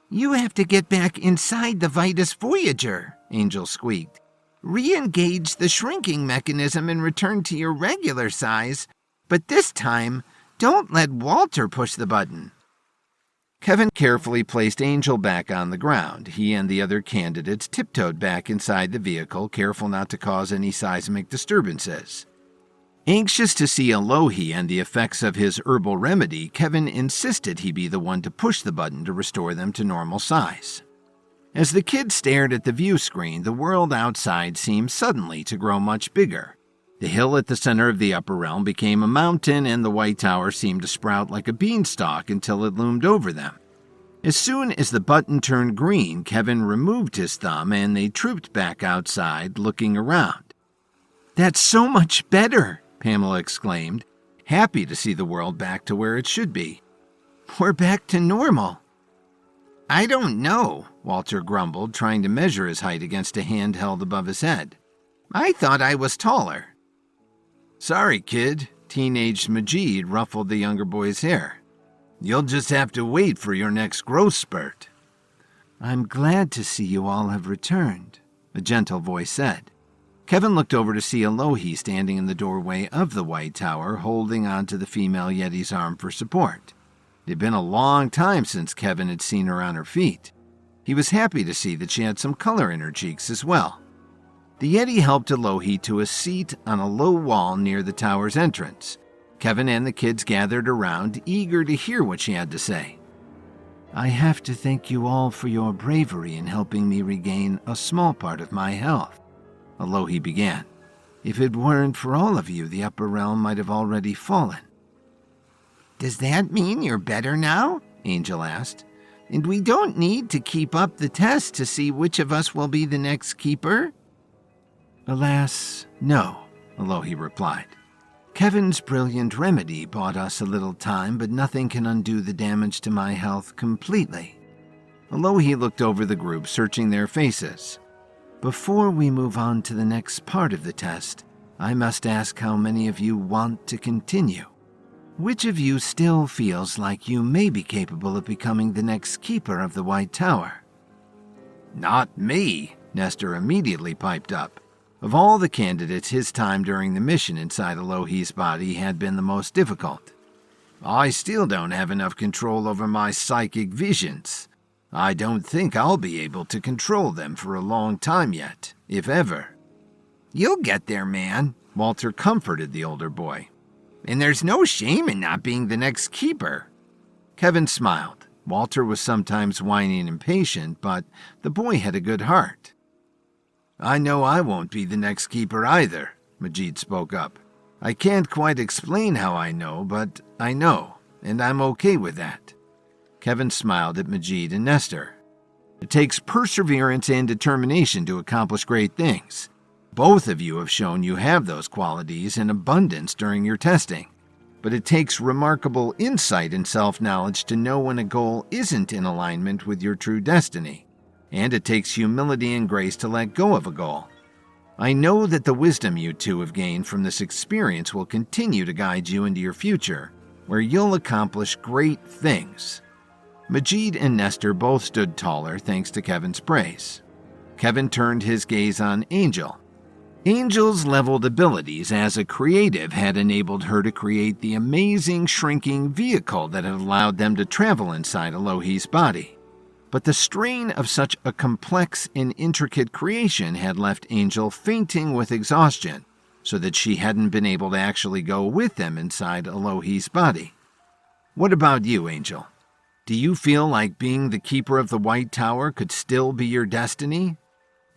You have to get back inside the Vitus Voyager, Angel squeaked. Re-engage the shrinking mechanism and return to your regular size, but this time, don't let Walter push the button. Kevin carefully placed Angel back on the ground. He and the other candidates tiptoed back inside the vehicle, careful not to cause any seismic disturbances. Anxious to see Alohi and the effects of his herbal remedy, Kevin insisted he be the one to push the button to restore them to normal size. As the kids stared at the view screen, the world outside seemed suddenly to grow much bigger. The hill at the center of the upper realm became a mountain, and the White Tower seemed to sprout like a beanstalk until it loomed over them. As soon as the button turned green, Kevin removed his thumb and they trooped back outside, looking around. That's so much better, Pamela exclaimed, happy to see the world back to where it should be. We're back to normal. I don't know, Walter grumbled, trying to measure his height against a hand held above his head. I thought I was taller. Sorry, kid. Teenage Majid ruffled the younger boy's hair. You'll just have to wait for your next growth spurt. I'm glad to see you all have returned, a gentle voice said. Kevin looked over to see Alohi standing in the doorway of the White Tower, holding onto the female Yeti's arm for support. It had been a long time since Kevin had seen her on her feet. He was happy to see that she had some color in her cheeks as well. The Yeti helped Alohi to a seat on a low wall near the tower's entrance. Kevin and the kids gathered around, eager to hear what she had to say. I have to thank you all for your bravery in helping me regain a small part of my health, Alohi began. If it weren't for all of you, the upper realm might have already fallen. Does that mean you're better now? Angel asked. And we don't need to keep up the test to see which of us will be the next keeper? Alas, no, Alohi replied. Kevin's brilliant remedy bought us a little time, but nothing can undo the damage to my health completely. Alohi looked over the group, searching their faces. Before we move on to the next part of the test, I must ask how many of you want to continue. Which of you still feels like you may be capable of becoming the next keeper of the White Tower? Not me, Nestor immediately piped up. Of all the candidates, his time during the mission inside Alohi's body had been the most difficult. I still don't have enough control over my psychic visions. I don't think I'll be able to control them for a long time yet, if ever. You'll get there, man, Walter comforted the older boy. And there's no shame in not being the next keeper. Kevin smiled. Walter was sometimes whiny and impatient, but the boy had a good heart. "I know I won't be the next keeper either," Majid spoke up. "I can't quite explain how I know, but I know, and I'm okay with that." Kevin smiled at Majid and Nestor. "It takes perseverance and determination to accomplish great things. Both of you have shown you have those qualities in abundance during your testing. But it takes remarkable insight and self-knowledge to know when a goal isn't in alignment with your true destiny. And it takes humility and grace to let go of a goal. I know that the wisdom you two have gained from this experience will continue to guide you into your future, where you'll accomplish great things." Majid and Nestor both stood taller thanks to Kevin's praise. Kevin turned his gaze on Angel. Angel's leveled abilities as a creative had enabled her to create the amazing shrinking vehicle that had allowed them to travel inside Elohi's body. But the strain of such a complex and intricate creation had left Angel fainting with exhaustion, so that she hadn't been able to actually go with them inside Elohi's body. "What about you, Angel? Do you feel like being the keeper of the White Tower could still be your destiny?"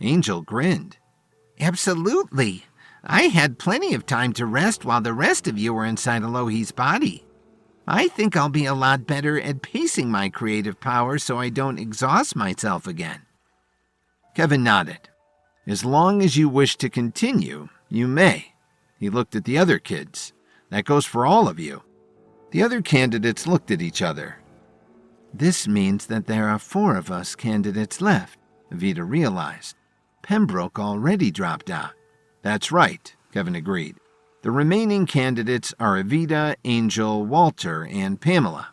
Angel grinned. Absolutely. I had plenty of time to rest while the rest of you were inside Elohi's body. I think I'll be a lot better at pacing my creative power so I don't exhaust myself again. Kevin nodded. "As long as you wish to continue, you may." He looked at the other kids. "That goes for all of you." The other candidates looked at each other. "This means that there are 4 of us candidates left," Evita realized. Pembroke already dropped out. "That's right," Kevin agreed. "The remaining candidates are Evita, Angel, Walter, and Pamela."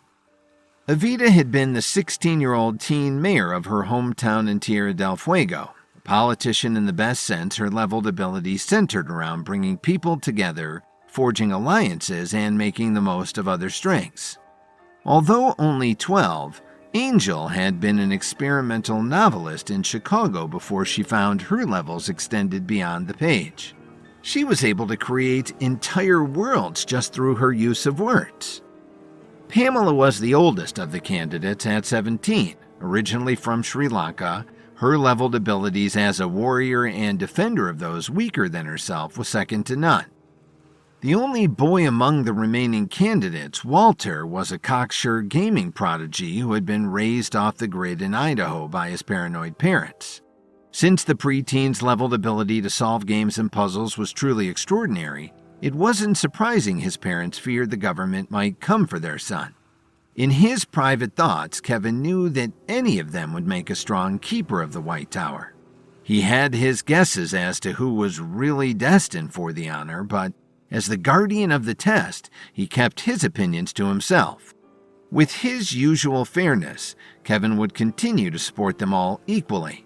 Evita had been the 16-year-old teen mayor of her hometown in Tierra del Fuego. A politician in the best sense, her leveled abilities centered around bringing people together, forging alliances, and making the most of other strengths. Although only 12, Angel had been an experimental novelist in Chicago before she found her levels extended beyond the page. She was able to create entire worlds just through her use of words. Pamela was the oldest of the candidates at 17. Originally from Sri Lanka, her leveled abilities as a warrior and defender of those weaker than herself was second to none. The only boy among the remaining candidates, Walter, was a cocksure gaming prodigy who had been raised off the grid in Idaho by his paranoid parents. Since the preteen's leveled ability to solve games and puzzles was truly extraordinary, it wasn't surprising his parents feared the government might come for their son. In his private thoughts, Kevin knew that any of them would make a strong keeper of the White Tower. He had his guesses as to who was really destined for the honor, but as the guardian of the test, he kept his opinions to himself. With his usual fairness, Kevin would continue to support them all equally.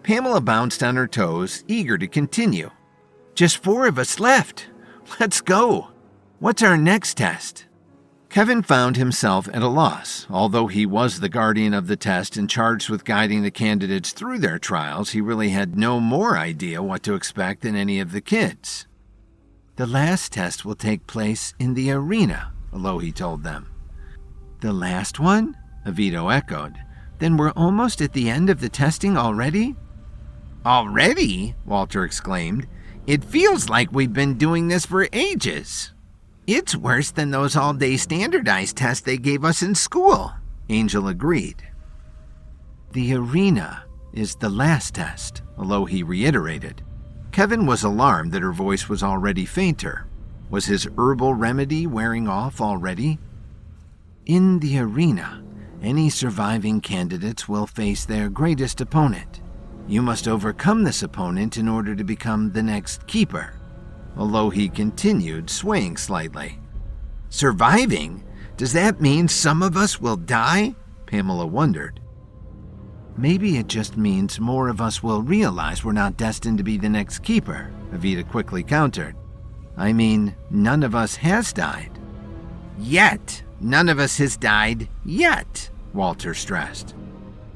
Pamela bounced on her toes, eager to continue. "Just 4 of us left. Let's go. What's our next test?" Kevin found himself at a loss. Although he was the guardian of the test and charged with guiding the candidates through their trials, he really had no more idea what to expect than any of the kids. "The last test will take place in the arena," Elohi told them. "The last one?" Evita echoed. "Then we're almost at the end of the testing already?" "Already?" Walter exclaimed. "It feels like we've been doing this for ages." "It's worse than those all-day standardized tests they gave us in school," Angel agreed. "The arena is the last test," Elohi reiterated. Kevin was alarmed that her voice was already fainter. Was his herbal remedy wearing off already? "In the arena, any surviving candidates will face their greatest opponent. You must overcome this opponent in order to become the next keeper," Elohi continued, swaying slightly. "Surviving? Does that mean some of us will die?" Pamela wondered. "Maybe it just means more of us will realize we're not destined to be the next keeper," Evita quickly countered. "I mean, none of us has died." "Yet. None of us has died yet," Walter stressed.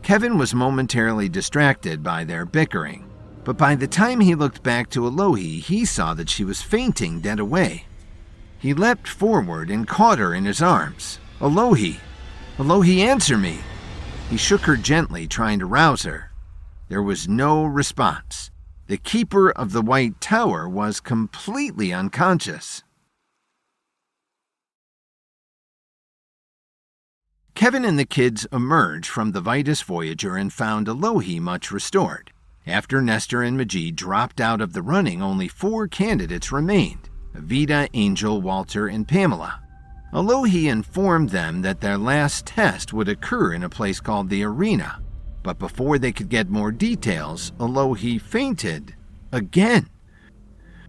Kevin was momentarily distracted by their bickering, but by the time he looked back to Elohi, he saw that she was fainting dead away. He leapt forward and caught her in his arms. "Elohi!" Alohi, answer me. He shook her gently, trying to rouse her. There was no response. The keeper of the White Tower was completely unconscious. Kevin and the kids emerged from the Vitus Voyager and found Alohi much restored. After Nestor and Majid dropped out of the running, only 4 candidates remained: Evita, Angel, Walter, and Pamela. Alohi informed them that their last test would occur in a place called the Arena, but before they could get more details, Alohi fainted again.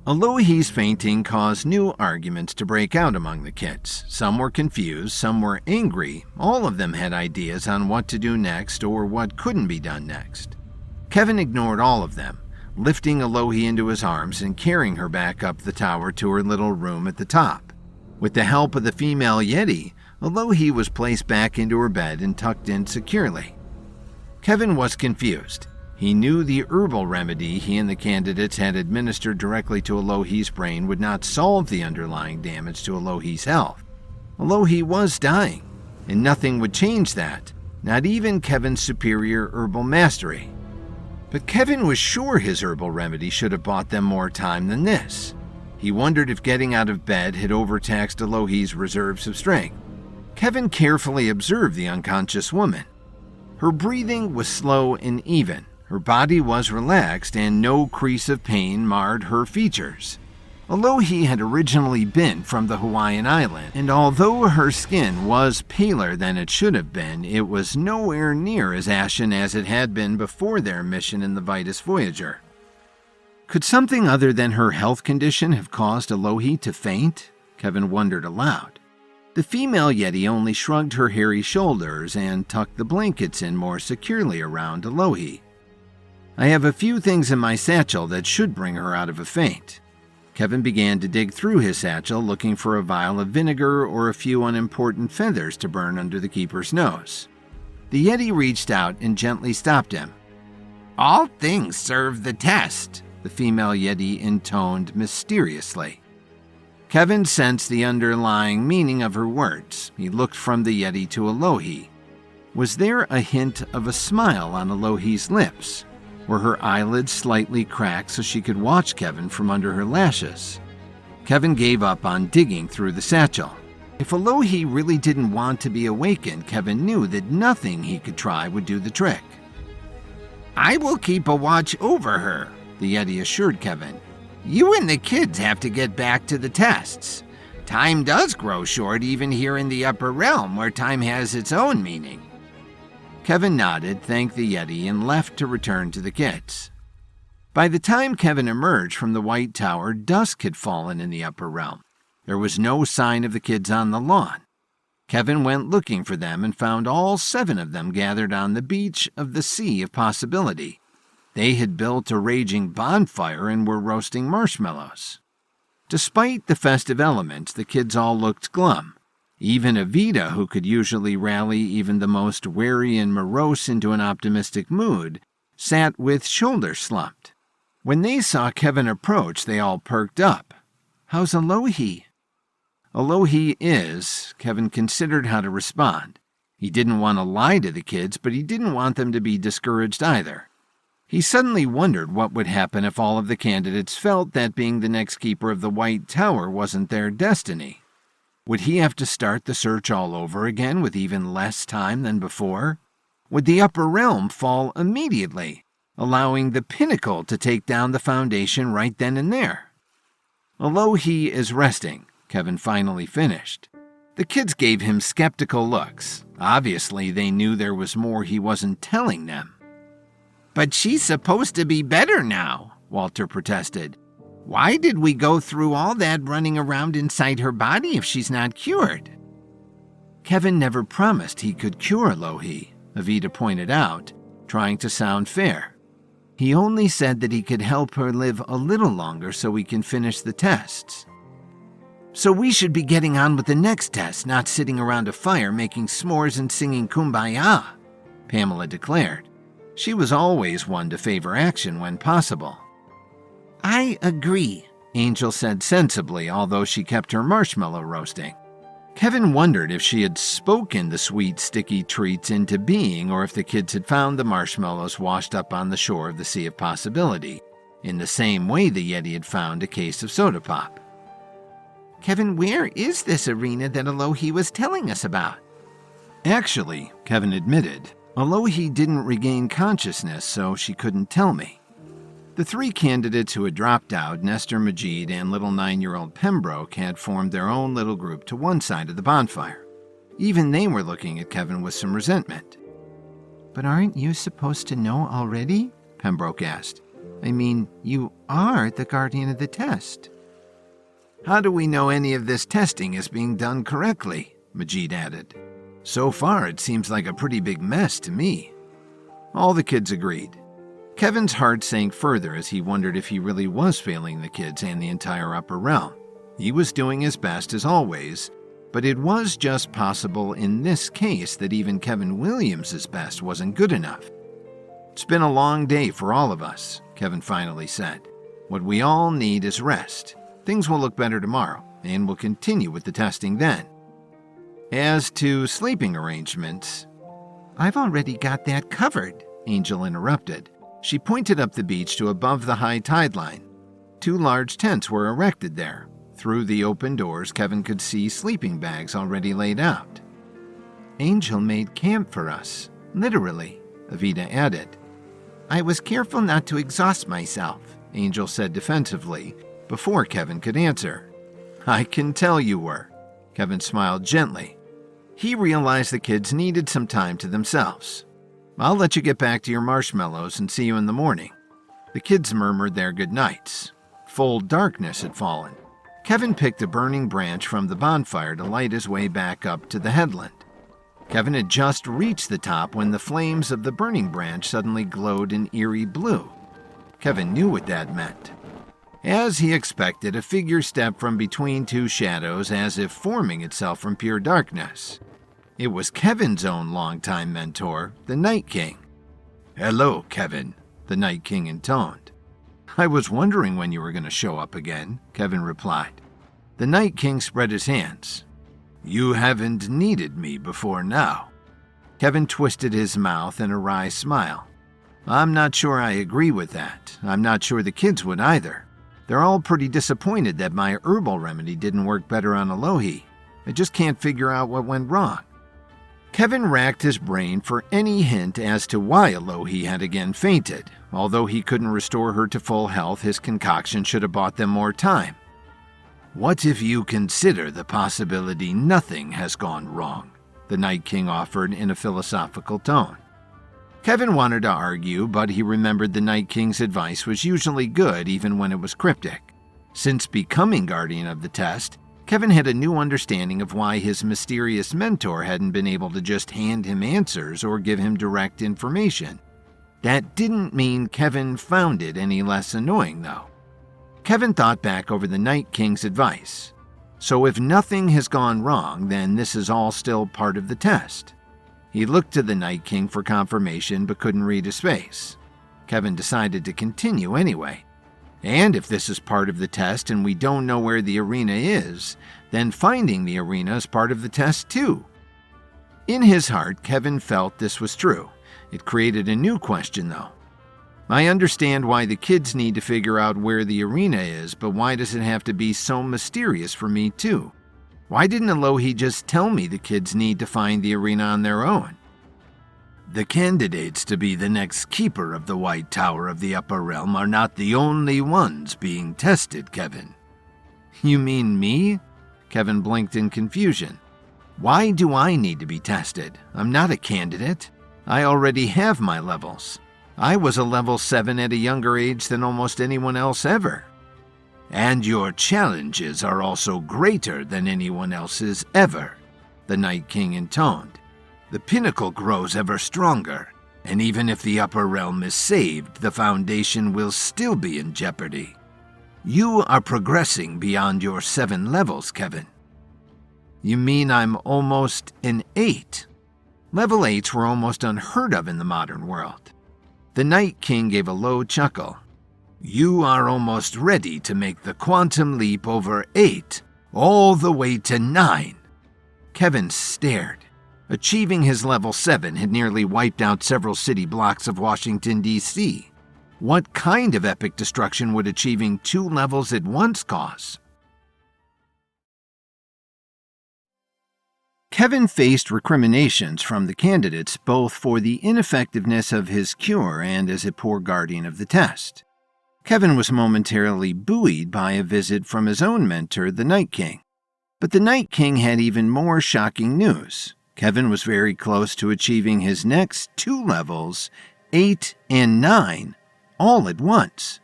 Alohi's fainting caused new arguments to break out among the kids. Some were confused, some were angry. All of them had ideas on what to do next or what couldn't be done next. Kevin ignored all of them, lifting Alohi into his arms and carrying her back up the tower to her little room at the top. With the help of the female Yeti, Alohi was placed back into her bed and tucked in securely. Kevin was confused. He knew the herbal remedy he and the candidates had administered directly to Alohi's brain would not solve the underlying damage to Alohi's health. Alohi was dying, and nothing would change that, not even Kevin's superior herbal mastery. But Kevin was sure his herbal remedy should have bought them more time than this. He wondered if getting out of bed had overtaxed Alohi's reserves of strength. Kevin carefully observed the unconscious woman. Her breathing was slow and even. Her body was relaxed, and no crease of pain marred her features. Alohi had originally been from the Hawaiian island, and although her skin was paler than it should have been, it was nowhere near as ashen as it had been before their mission in the Vitus Voyager. Could something other than her health condition have caused Alohi to faint? Kevin wondered aloud. The female Yeti only shrugged her hairy shoulders and tucked the blankets in more securely around Alohi. I have a few things in my satchel that should bring her out of a faint. Kevin began to dig through his satchel, looking for a vial of vinegar or a few unimportant feathers to burn under the keeper's nose. The Yeti reached out and gently stopped him. "All things serve the test," the female Yeti intoned mysteriously. Kevin sensed the underlying meaning of her words. He looked from the Yeti to Alohi. Was there a hint of a smile on Alohi's lips? Were her eyelids slightly cracked so she could watch Kevin from under her lashes? Kevin gave up on digging through the satchel. If Alohi really didn't want to be awakened, Kevin knew that nothing he could try would do the trick. "I will keep a watch over her," the Yeti assured Kevin. "You and the kids have to get back to the tests. Time does grow short even here in the upper realm, where time has its own meaning." Kevin nodded, thanked the Yeti, and left to return to the kids. By the time Kevin emerged from the White Tower, dusk had fallen in the upper realm. There was no sign of the kids on the lawn. Kevin went looking for them and found all 7 of them gathered on the beach of the Sea of Possibility. They had built a raging bonfire and were roasting marshmallows. Despite the festive elements, the kids all looked glum. Even Evita, who could usually rally even the most wary and morose into an optimistic mood, sat with shoulders slumped. When they saw Kevin approach, they all perked up. "How's Alohi?" "Alohi is," Kevin considered how to respond. He didn't want to lie to the kids, but he didn't want them to be discouraged either. He suddenly wondered what would happen if all of the candidates felt that being the next keeper of the White Tower wasn't their destiny. Would he have to start the search all over again with even less time than before? Would the upper realm fall immediately, allowing the pinnacle to take down the foundation right then and there? "Alohi is resting," Kevin finally finished. The kids gave him skeptical looks. Obviously, they knew there was more he wasn't telling them. "But she's supposed to be better now," Walter protested. "Why did we go through all that running around inside her body if she's not cured?" "Kevin never promised he could cure Alohi," Evita pointed out, trying to sound fair. "He only said that he could help her live a little longer so we can finish the tests." "So we should be getting on with the next test, not sitting around a fire making s'mores and singing Kumbaya," Pamela declared. She was always one to favor action when possible. "I agree," Angel said sensibly, although she kept her marshmallow roasting. Kevin wondered if she had spoken the sweet, sticky treats into being or if the kids had found the marshmallows washed up on the shore of the Sea of Possibility, in the same way the Yeti had found a case of soda pop. Kevin, where is this arena that Alohi was telling us about? Actually, Kevin admitted, Alohi didn't regain consciousness, so she couldn't tell me. The three candidates who had dropped out, Nestor, Majid, and little 9-year-old Pembroke, had formed their own little group to one side of the bonfire. Even they were looking at Kevin with some resentment. But aren't you supposed to know already? Pembroke asked. I mean, you are the guardian of the test. How do we know any of this testing is being done correctly? Majid added. So far, it seems like a pretty big mess to me. All the kids agreed. Kevin's heart sank further as he wondered if he really was failing the kids and the entire upper realm. He was doing his best as always, but it was just possible in this case that even Kevin Williams' best wasn't good enough. It's been a long day for all of us, Kevin finally said. What we all need is rest. Things will look better tomorrow, and we'll continue with the testing then. As to sleeping arrangements, I've already got that covered, Angel interrupted. She pointed up the beach to above the high tide line. 2 large tents were erected there. Through the open doors, Kevin could see sleeping bags already laid out. Angel made camp for us, literally, Avita added. I was careful not to exhaust myself, Angel said defensively, before Kevin could answer. I can tell you were. Kevin smiled gently. He realized the kids needed some time to themselves. I'll let you get back to your marshmallows and see you in the morning. The kids murmured their goodnights. Full darkness had fallen. Kevin picked a burning branch from the bonfire to light his way back up to the headland. Kevin had just reached the top when the flames of the burning branch suddenly glowed in eerie blue. Kevin knew what that meant. As he expected, a figure stepped from between 2 shadows as if forming itself from pure darkness. It was Kevin's own longtime mentor, the Night King. Hello, Kevin, the Night King intoned. I was wondering when you were going to show up again, Kevin replied. The Night King spread his hands. You haven't needed me before now. Kevin twisted his mouth in a wry smile. I'm not sure I agree with that. I'm not sure the kids would either. They're all pretty disappointed that my herbal remedy didn't work better on Alohi. I just can't figure out what went wrong. Kevin racked his brain for any hint as to why Alohi had again fainted. Although he couldn't restore her to full health, his concoction should have bought them more time. What if you consider the possibility nothing has gone wrong? The Night King offered in a philosophical tone. Kevin wanted to argue, but he remembered the Night King's advice was usually good even when it was cryptic. Since becoming guardian of the test, Kevin had a new understanding of why his mysterious mentor hadn't been able to just hand him answers or give him direct information. That didn't mean Kevin found it any less annoying, though. Kevin thought back over the Night King's advice. So if nothing has gone wrong, then this is all still part of the test. He looked to the Night King for confirmation but couldn't read his face. Kevin decided to continue anyway. And if this is part of the test and we don't know where the arena is, then finding the arena is part of the test too. In his heart, Kevin felt this was true. It created a new question, though. I understand why the kids need to figure out where the arena is, but why does it have to be so mysterious for me too? Why didn't Alohi just tell me the kids need to find the arena on their own? The candidates to be the next keeper of the White Tower of the Upper Realm are not the only ones being tested, Kevin. You mean me? Kevin blinked in confusion. Why do I need to be tested? I'm not a candidate. I already have my levels. I was a level 7 at a younger age than almost anyone else ever. And your challenges are also greater than anyone else's ever, the Night King intoned. The pinnacle grows ever stronger, and even if the upper realm is saved, the foundation will still be in jeopardy. You are progressing beyond your 7 levels, Kevin. You mean I'm almost an 8? Level 8s were almost unheard of in the modern world. The Night King gave a low chuckle. You are almost ready to make the quantum leap over 8, all the way to 9. Kevin stared. Achieving his level 7 had nearly wiped out several city blocks of Washington, D.C. What kind of epic destruction would achieving 2 levels at once cause? Kevin faced recriminations from the candidates both for the ineffectiveness of his cure and as a poor guardian of the test. Kevin was momentarily buoyed by a visit from his own mentor, the Night King. But the Night King had even more shocking news. Kevin was very close to achieving his next 2 levels, 8 and 9, all at once.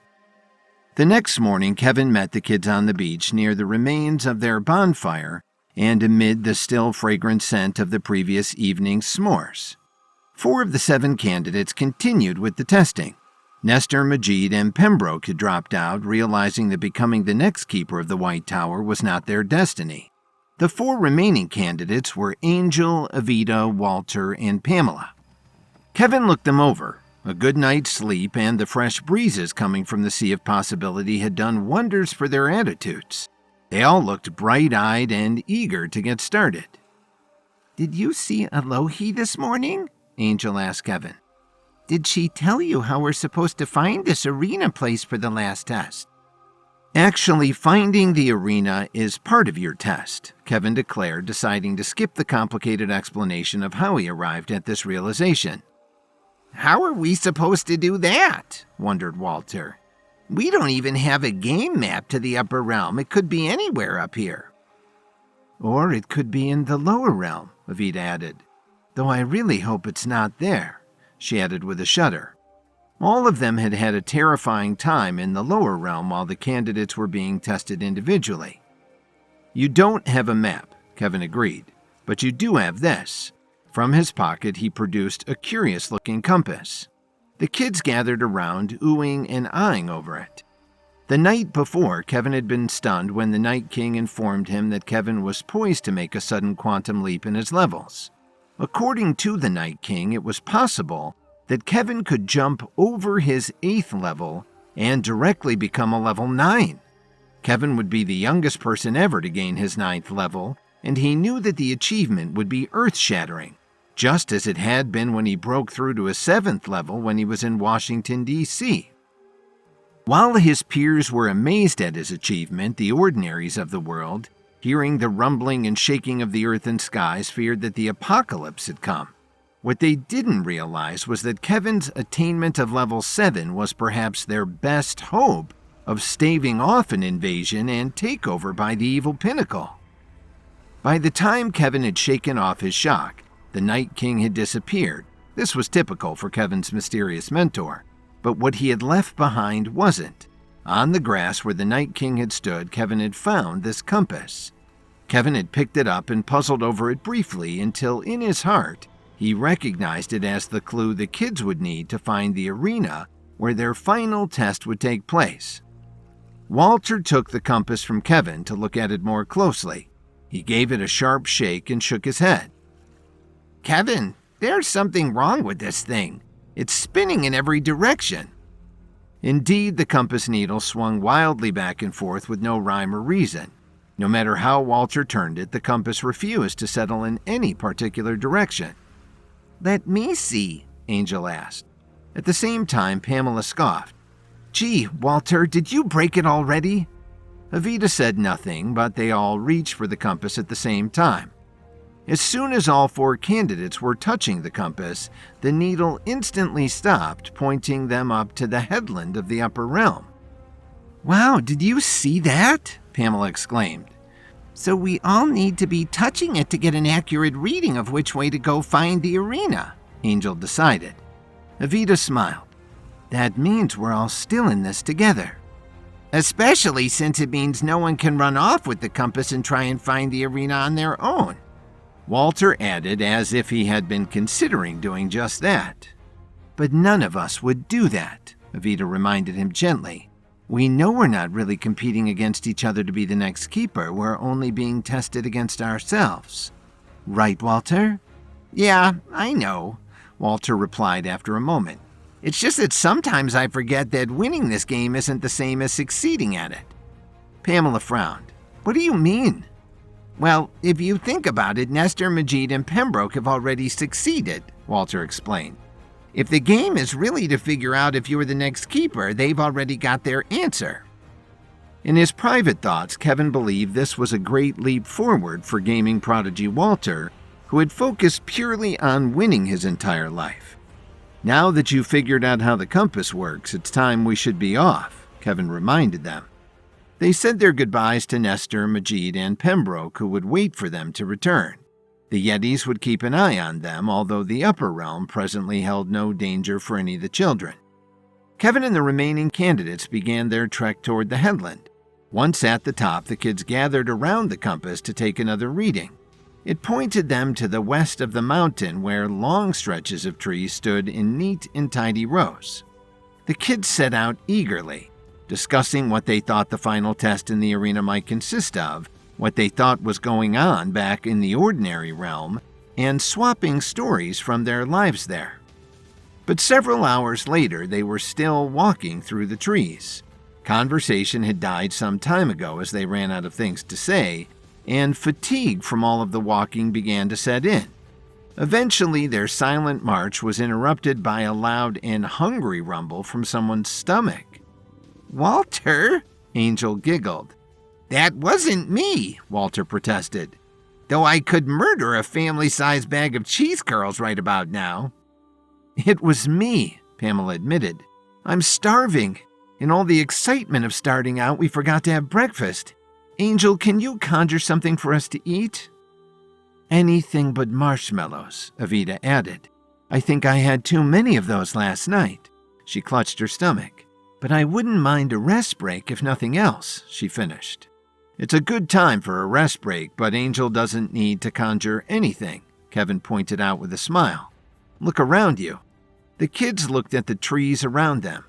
The next morning, Kevin met the kids on the beach near the remains of their bonfire and amid the still fragrant scent of the previous evening's s'mores. 4 of the 7 candidates continued with the testing. Nestor, Majid, and Pembroke had dropped out, realizing that becoming the next keeper of the White Tower was not their destiny. The 4 remaining candidates were Angel, Evita, Walter, and Pamela. Kevin looked them over. A good night's sleep and the fresh breezes coming from the Sea of Possibility had done wonders for their attitudes. They all looked bright-eyed and eager to get started. "Did you see Alohi this morning?" Angel asked Kevin. "Did she tell you how we're supposed to find this arena place for the last test?" "Actually, finding the arena is part of your test," Kevin declared, deciding to skip the complicated explanation of how he arrived at this realization. "How are we supposed to do that?" wondered Walter. "We don't even have a game map to the upper realm. It could be anywhere up here." "Or it could be in the lower realm," Evita added. "Though I really hope it's not there," she added with a shudder. All of them had had a terrifying time in the lower realm while the candidates were being tested individually. "You don't have a map," Kevin agreed, "but you do have this." From his pocket, he produced a curious-looking compass. The kids gathered around, oohing and eyeing over it. The night before, Kevin had been stunned when the Night King informed him that Kevin was poised to make a sudden quantum leap in his levels. According to the Night King, it was possible that Kevin could jump over his 8th level and directly become a level 9. Kevin would be the youngest person ever to gain his 9th level, and he knew that the achievement would be earth-shattering, just as it had been when he broke through to his 7th level when he was in Washington, D.C. While his peers were amazed at his achievement, the ordinaries of the world, hearing the rumbling and shaking of the earth and skies, feared that the apocalypse had come. What they didn't realize was that Kevin's attainment of level 7 was perhaps their best hope of staving off an invasion and takeover by the evil Pinnacle. By the time Kevin had shaken off his shock, the Night King had disappeared. This was typical for Kevin's mysterious mentor, but what he had left behind wasn't. On the grass where the Night King had stood, Kevin had found this compass. Kevin had picked it up and puzzled over it briefly until, in his heart, he recognized it as the clue the kids would need to find the arena where their final test would take place. Walter took the compass from Kevin to look at it more closely. He gave it a sharp shake and shook his head. "Kevin, there's something wrong with this thing. It's spinning in every direction." Indeed, the compass needle swung wildly back and forth with no rhyme or reason. No matter how Walter turned it, the compass refused to settle in any particular direction. "Let me see," Angel asked. At the same time, Pamela scoffed. "Gee, Walter, did you break it already?" Evita said nothing, but they all reached for the compass at the same time. As soon as all 4 candidates were touching the compass, the needle instantly stopped, pointing them up to the headland of the upper realm. "Wow, did you see that?" Pamela exclaimed. "So we all need to be touching it to get an accurate reading of which way to go find the arena," Angel decided. Evita smiled. "That means we're all still in this together." "Especially since it means no one can run off with the compass and try and find the arena on their own," Walter added, as if he had been considering doing just that. "But none of us would do that," Evita reminded him gently. "We know we're not really competing against each other to be the next keeper. We're only being tested against ourselves. Right, Walter?" "Yeah, I know," Walter replied after a moment. "It's just that sometimes I forget that winning this game isn't the same as succeeding at it." Pamela frowned. "What do you mean?" Well, if you think about it, Nestor, Majid, and Pembroke have already succeeded, Walter explained. If the game is really to figure out if you're the next keeper, they've already got their answer. In his private thoughts, Kevin believed this was a great leap forward for gaming prodigy Walter, who had focused purely on winning his entire life. Now that you've figured out how the compass works, it's time we should be off, Kevin reminded them. They said their goodbyes to Nestor, Majid, and Pembroke, who would wait for them to return. The Yetis would keep an eye on them, although the upper realm presently held no danger for any of the children. Kevin and the remaining candidates began their trek toward the headland. Once at the top, the kids gathered around the compass to take another reading. It pointed them to the west of the mountain, where long stretches of trees stood in neat and tidy rows. The kids set out eagerly, discussing what they thought the final test in the arena might consist of, what they thought was going on back in the ordinary realm, and swapping stories from their lives there. But several hours later, they were still walking through the trees. Conversation had died some time ago as they ran out of things to say, and fatigue from all of the walking began to set in. Eventually, their silent march was interrupted by a loud and hungry rumble from someone's stomach. "Walter?" Angel giggled. "That wasn't me," Walter protested, "though I could murder a family-sized bag of cheese curls right about now." "It was me," Pamela admitted. "I'm starving. In all the excitement of starting out, we forgot to have breakfast. Angel, can you conjure something for us to eat?" "Anything but marshmallows," Evita added. "I think I had too many of those last night." She clutched her stomach. "But I wouldn't mind a rest break if nothing else," she finished. "It's a good time for a rest break, but Angel doesn't need to conjure anything," Kevin pointed out with a smile. "Look around you." The kids looked at the trees around them.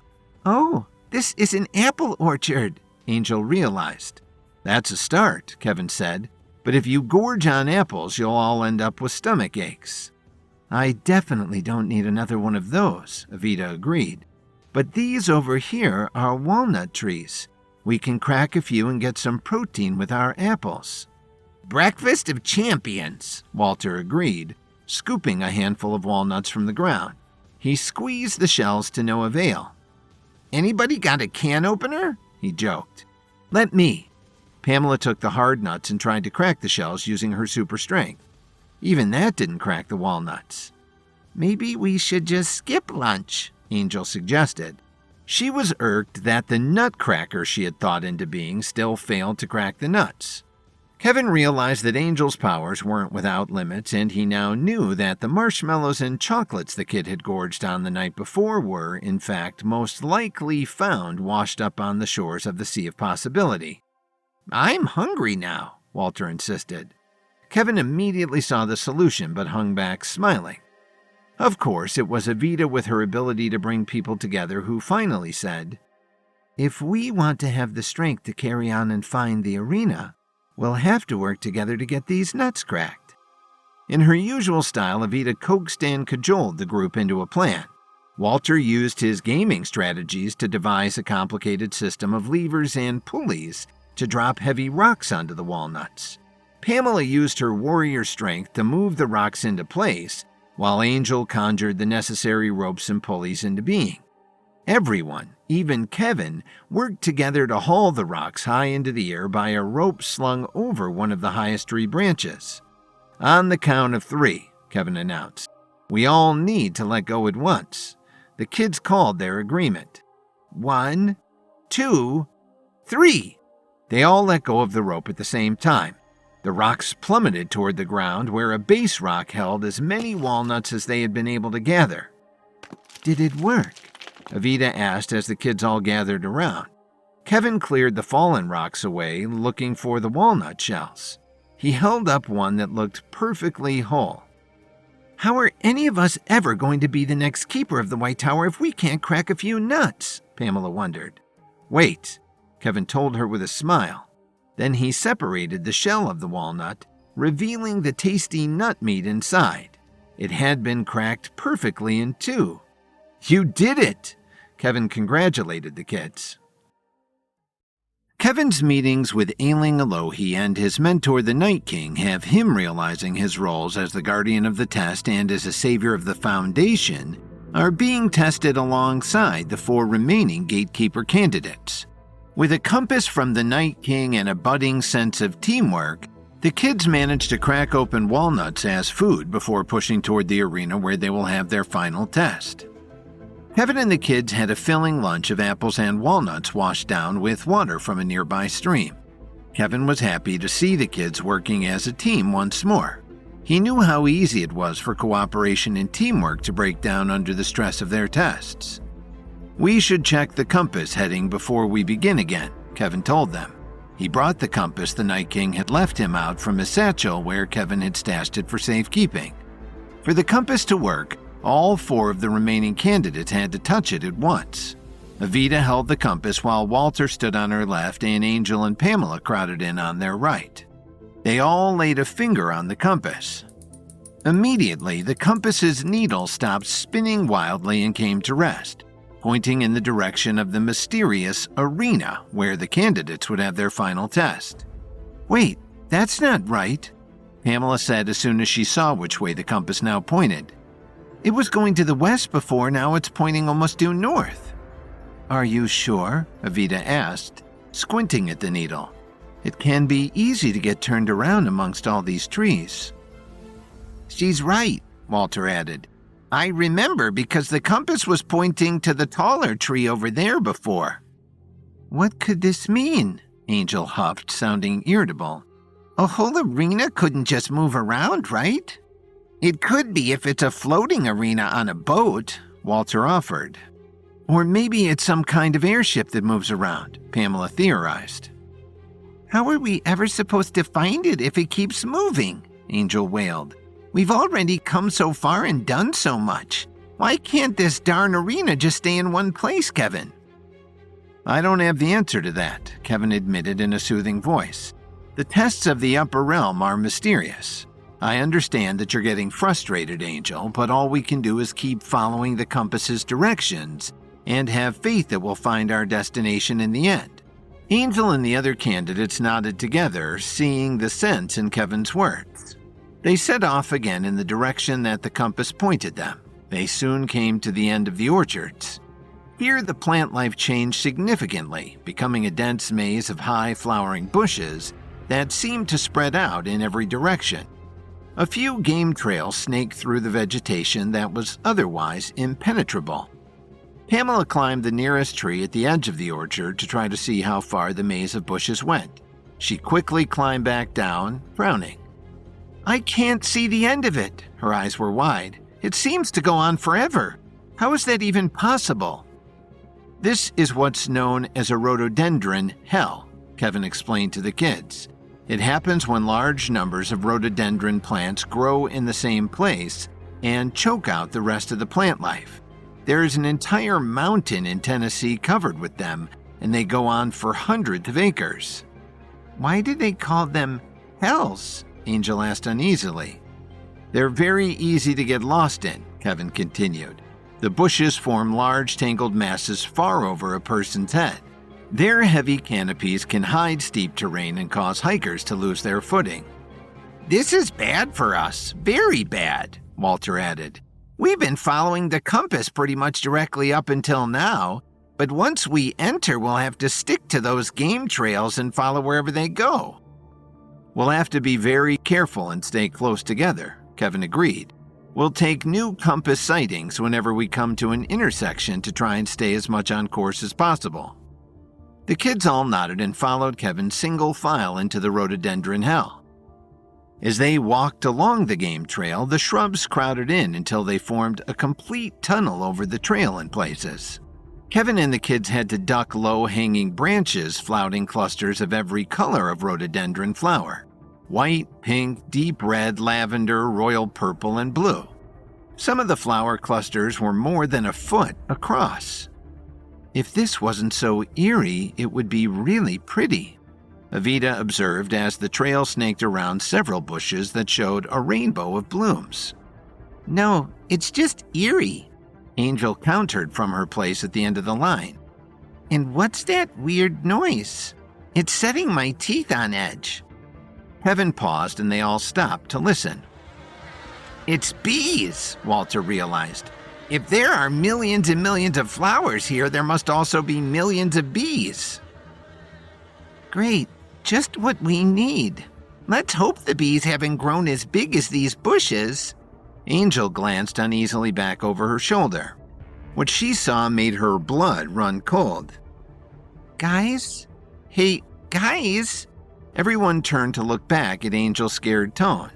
"Oh, this is an apple orchard," Angel realized. "That's a start," Kevin said. "But if you gorge on apples, you'll all end up with stomach aches." "I definitely don't need another one of those," Evita agreed. "But these over here are walnut trees. We can crack a few and get some protein with our apples." "Breakfast of champions," Walter agreed, scooping a handful of walnuts from the ground. He squeezed the shells to no avail. "Anybody got a can opener?" he joked. "Let me." Pamela took the hard nuts and tried to crack the shells using her super strength. Even that didn't crack the walnuts. "Maybe we should just skip lunch," Angel suggested. She was irked that the nutcracker she had thought into being still failed to crack the nuts. Kevin realized that Angel's powers weren't without limits, and he now knew that the marshmallows and chocolates the kid had gorged on the night before were, in fact, most likely found washed up on the shores of the Sea of Possibility. "I'm hungry now," Walter insisted. Kevin immediately saw the solution, but hung back, smiling. Of course, it was Evita with her ability to bring people together who finally said, "If we want to have the strength to carry on and find the arena, we'll have to work together to get these nuts cracked." In her usual style, Evita coaxed and cajoled the group into a plan. Walter used his gaming strategies to devise a complicated system of levers and pulleys to drop heavy rocks onto the walnuts. Pamela used her warrior strength to move the rocks into place, while Angel conjured the necessary ropes and pulleys into being. Everyone, even Kevin, worked together to haul the rocks high into the air by a rope slung over one of the highest tree branches. "On the count of 3, Kevin announced. "We all need to let go at once." The kids called their agreement. 1, 2, 3. They all let go of the rope at the same time. The rocks plummeted toward the ground, where a base rock held as many walnuts as they had been able to gather. "Did it work?" Evita asked as the kids all gathered around. Kevin cleared the fallen rocks away, looking for the walnut shells. He held up one that looked perfectly whole. "How are any of us ever going to be the next keeper of the White Tower if we can't crack a few nuts?" Pamela wondered. "Wait," Kevin told her with a smile. Then he separated the shell of the walnut, revealing the tasty nut meat inside. It had been cracked perfectly in two. "You did it!" Kevin congratulated the kids. Kevin's meetings with Ailing Alohi and his mentor, the Night King, have him realizing his roles as the guardian of the test and as a savior of the Foundation are being tested alongside the 4 remaining gatekeeper candidates. With a compass from the Night King and a budding sense of teamwork, the kids manage to crack open walnuts as food before pushing toward the arena where they will have their final test. Kevin and the kids had a filling lunch of apples and walnuts washed down with water from a nearby stream. Kevin was happy to see the kids working as a team once more. He knew how easy it was for cooperation and teamwork to break down under the stress of their tests. "We should check the compass heading before we begin again," Kevin told them. He brought the compass the Night King had left him out from his satchel where Kevin had stashed it for safekeeping. For the compass to work, all 4 of the remaining candidates had to touch it at once. Evita held the compass while Walter stood on her left and Angel and Pamela crowded in on their right. They all laid a finger on the compass. Immediately, the compass's needle stopped spinning wildly and came to rest, pointing in the direction of the mysterious arena where the candidates would have their final test. "Wait, that's not right," Pamela said as soon as she saw which way the compass now pointed. "It was going to the west before, now it's pointing almost due north." "Are you sure?" Evita asked, squinting at the needle. "It can be easy to get turned around amongst all these trees." "She's right," Walter added. "I remember because the compass was pointing to the taller tree over there before." "What could this mean?" Angel huffed, sounding irritable. "A whole arena couldn't just move around, right?" "It could be if it's a floating arena on a boat," Walter offered. "Or maybe it's some kind of airship that moves around," Pamela theorized. "How are we ever supposed to find it if it keeps moving?" Angel wailed. "We've already come so far and done so much. Why can't this darn arena just stay in one place, Kevin?" "I don't have the answer to that," Kevin admitted in a soothing voice. "The tests of the upper realm are mysterious. I understand that you're getting frustrated, Angel, but all we can do is keep following the compass's directions and have faith that we'll find our destination in the end." Angel and the other candidates nodded together, seeing the sense in Kevin's words. They set off again in the direction that the compass pointed them. They soon came to the end of the orchards. Here the plant life changed significantly, becoming a dense maze of high flowering bushes that seemed to spread out in every direction. A few game trails snaked through the vegetation that was otherwise impenetrable. Pamela climbed the nearest tree at the edge of the orchard to try to see how far the maze of bushes went. She quickly climbed back down, frowning. "I can't see the end of it." Her eyes were wide. "It seems to go on forever. How is that even possible?" "This is what's known as a rhododendron hell," Kevin explained to the kids. "It happens when large numbers of rhododendron plants grow in the same place and choke out the rest of the plant life. There is an entire mountain in Tennessee covered with them, and they go on for hundreds of acres." "Why do they call them hells?" Angel asked uneasily. "They're very easy to get lost in," Kevin continued. "The bushes form large tangled masses far over a person's head. Their heavy canopies can hide steep terrain and cause hikers to lose their footing." "This is bad for us, very bad," Walter added. "We've been following the compass pretty much directly up until now, but once we enter, we'll have to stick to those game trails and follow wherever they go." "We'll have to be very careful and stay close together," Kevin agreed. "We'll take new compass sightings whenever we come to an intersection to try and stay as much on course as possible." The kids all nodded and followed Kevin single file into the rhododendron hell. As they walked along the game trail, the shrubs crowded in until they formed a complete tunnel over the trail in places. Kevin and the kids had to duck low-hanging branches flouting clusters of every color of rhododendron flower: white, pink, deep red, lavender, royal purple, and blue. Some of the flower clusters were more than a foot across. "If this wasn't so eerie, it would be really pretty," Evita observed as the trail snaked around several bushes that showed a rainbow of blooms. "No, it's just eerie," Angel countered from her place at the end of the line. "And what's that weird noise?" It's setting my teeth on edge. Kevin paused and they all stopped to listen. It's bees, Walter realized. If there are millions and millions of flowers here, there must also be millions of bees. Great, just what we need. Let's hope the bees haven't grown as big as these bushes. Angel glanced uneasily back over her shoulder. What she saw made her blood run cold. Guys? Hey, guys? Everyone turned to look back at Angel's scared tone.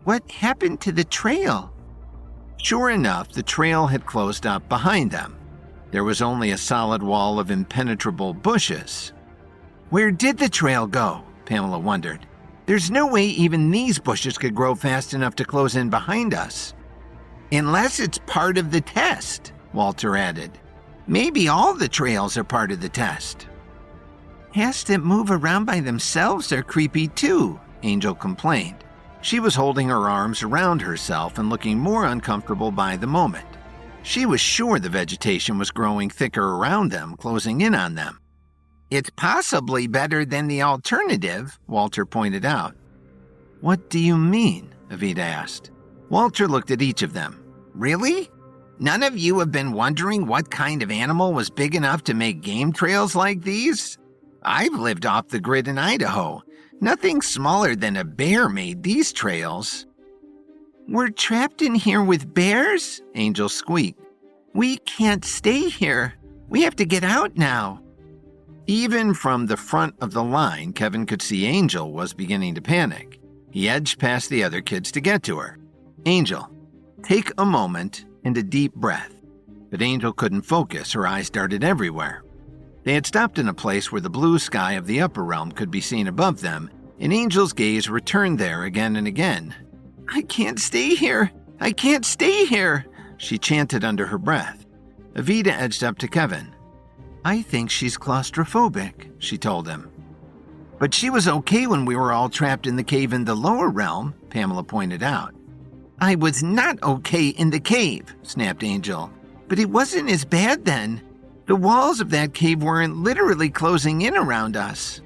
What happened to the trail? Sure enough, the trail had closed up behind them. There was only a solid wall of impenetrable bushes. Where did the trail go? Pamela wondered. There's no way even these bushes could grow fast enough to close in behind us. Unless it's part of the test, Walter added. Maybe all the trails are part of the test. Has that move around by themselves are creepy too, Angel complained. She was holding her arms around herself and looking more uncomfortable by the moment. She was sure the vegetation was growing thicker around them, closing in on them. It's possibly better than the alternative, Walter pointed out. What do you mean? Evita asked. Walter looked at each of them. Really? None of you have been wondering what kind of animal was big enough to make game trails like these? I've lived off the grid in Idaho. Nothing smaller than a bear made these trails. We're trapped in here with bears? Angel squeaked. We can't stay here. We have to get out now. Even from the front of the line, Kevin could see Angel was beginning to panic. He edged past the other kids to get to her. Angel, take a moment and a deep breath. But Angel couldn't focus. Her eyes darted everywhere. They had stopped in a place where the blue sky of the upper realm could be seen above them, and Angel's gaze returned there again and again. I can't stay here. I can't stay here, she chanted under her breath. Evita edged up to Kevin. I think she's claustrophobic, she told him. But she was okay when we were all trapped in the cave in the lower realm, Pamela pointed out. I was not okay in the cave, snapped Angel. But it wasn't as bad then. The walls of that cave weren't literally closing in around us.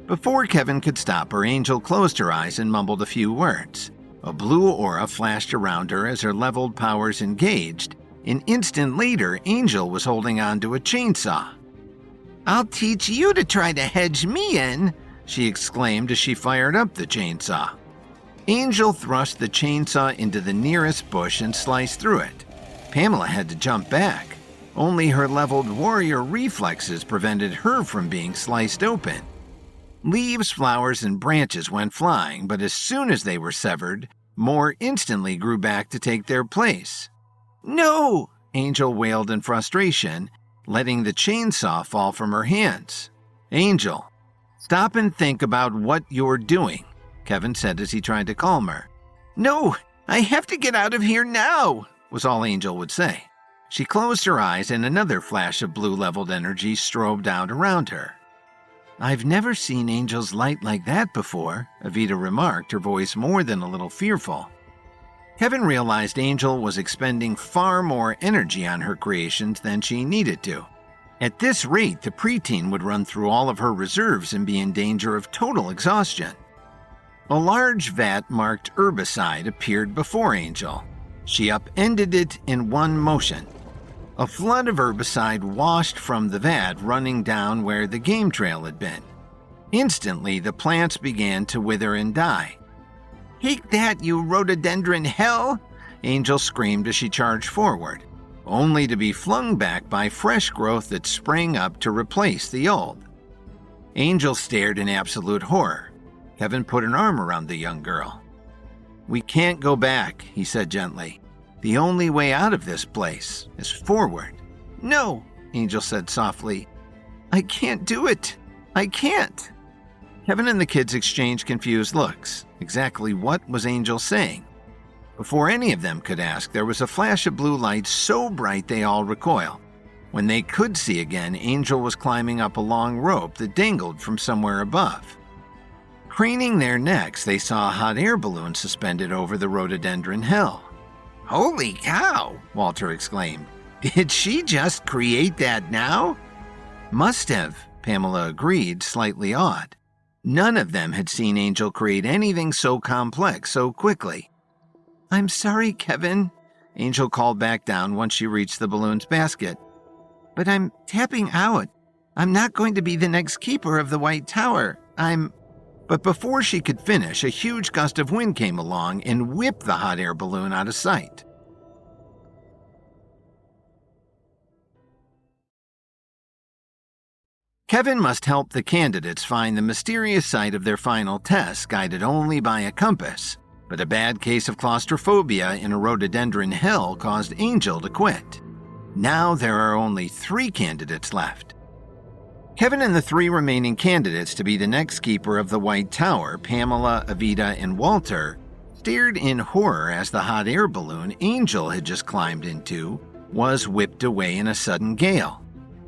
Before Kevin could stop her, Angel closed her eyes and mumbled a few words. A blue aura flashed around her as her leveled powers engaged. An instant later, Angel was holding onto a chainsaw. I'll teach you to try to hedge me in, she exclaimed as she fired up the chainsaw. Angel thrust the chainsaw into the nearest bush and sliced through it. Pamela had to jump back. Only her leveled warrior reflexes prevented her from being sliced open. Leaves, flowers, and branches went flying, but as soon as they were severed, more instantly grew back to take their place. No! Angel wailed in frustration, letting the chainsaw fall from her hands. Angel, stop and think about what you're doing, Kevin said as he tried to calm her. No, I have to get out of here now, was all Angel would say. She closed her eyes and another flash of blue-leveled energy strobed out around her. I've never seen Angel's light like that before, Evita remarked, her voice more than a little fearful. Kevin realized Angel was expending far more energy on her creations than she needed to. At this rate, the preteen would run through all of her reserves and be in danger of total exhaustion. A large vat marked herbicide appeared before Angel. She upended it in one motion. A flood of herbicide washed from the vat, running down where the game trail had been. Instantly, the plants began to wither and die. Take that, you rhododendron hell! Angel screamed as she charged forward, only to be flung back by fresh growth that sprang up to replace the old. Angel stared in absolute horror. Kevin put an arm around the young girl. We can't go back, he said gently. The only way out of this place is forward. No, Angel said softly. I can't do it. I can't. Kevin and the kids exchanged confused looks. Exactly what was Angel saying? Before any of them could ask, there was a flash of blue light so bright they all recoiled. When they could see again, Angel was climbing up a long rope that dangled from somewhere above. Craning their necks, they saw a hot air balloon suspended over the rhododendron hill. Holy cow, Walter exclaimed. Did she just create that now? Must have, Pamela agreed, slightly awed. None of them had seen Angel create anything so complex so quickly. "I'm sorry, Kevin," Angel called back down once she reached the balloon's basket. "But I'm tapping out. I'm not going to be the next keeper of the White Tower. But before she could finish, a huge gust of wind came along and whipped the hot air balloon out of sight. Kevin must help the candidates find the mysterious site of their final test, guided only by a compass. But a bad case of claustrophobia in a rhododendron hell caused Angel to quit. Now there are only 3 candidates left. Kevin and the 3 remaining candidates to be the next keeper of the White Tower, Pamela, Evita, and Walter, stared in horror as the hot air balloon Angel had just climbed into was whipped away in a sudden gale.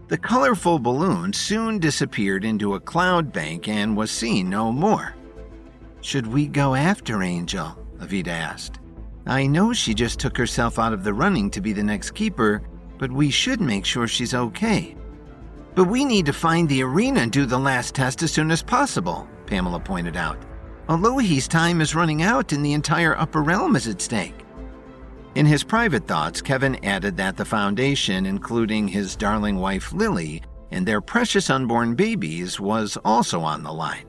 The colorful balloon soon disappeared into a cloud bank and was seen no more. "Should we go after Angel?" Evita asked. "I know she just took herself out of the running to be the next keeper, but we should make sure she's okay." "But we need to find the arena and do the last test as soon as possible," Pamela pointed out. "Alohi's time is running out and the entire upper realm is at stake." In his private thoughts, Kevin added that the Foundation, including his darling wife Lily and their precious unborn babies, was also on the line.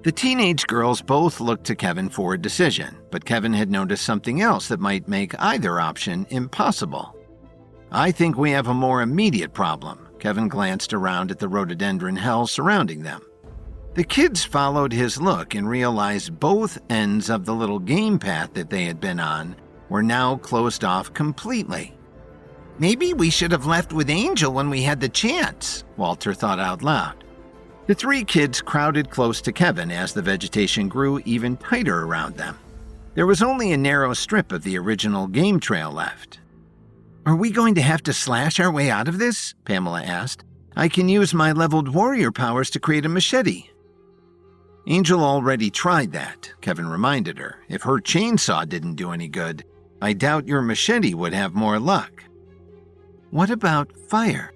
The teenage girls both looked to Kevin for a decision, but Kevin had noticed something else that might make either option impossible. "I think we have a more immediate problem." Kevin glanced around at the rhododendron hell surrounding them. The kids followed his look and realized both ends of the little game path that they had been on were now closed off completely. "Maybe we should have left with Angel when we had the chance," Walter thought out loud. The 3 kids crowded close to Kevin as the vegetation grew even tighter around them. There was only a narrow strip of the original game trail left. "Are we going to have to slash our way out of this?" Pamela asked. "I can use my leveled warrior powers to create a machete." "Angel already tried that," Kevin reminded her. "If her chainsaw didn't do any good, I doubt your machete would have more luck." "What about fire?"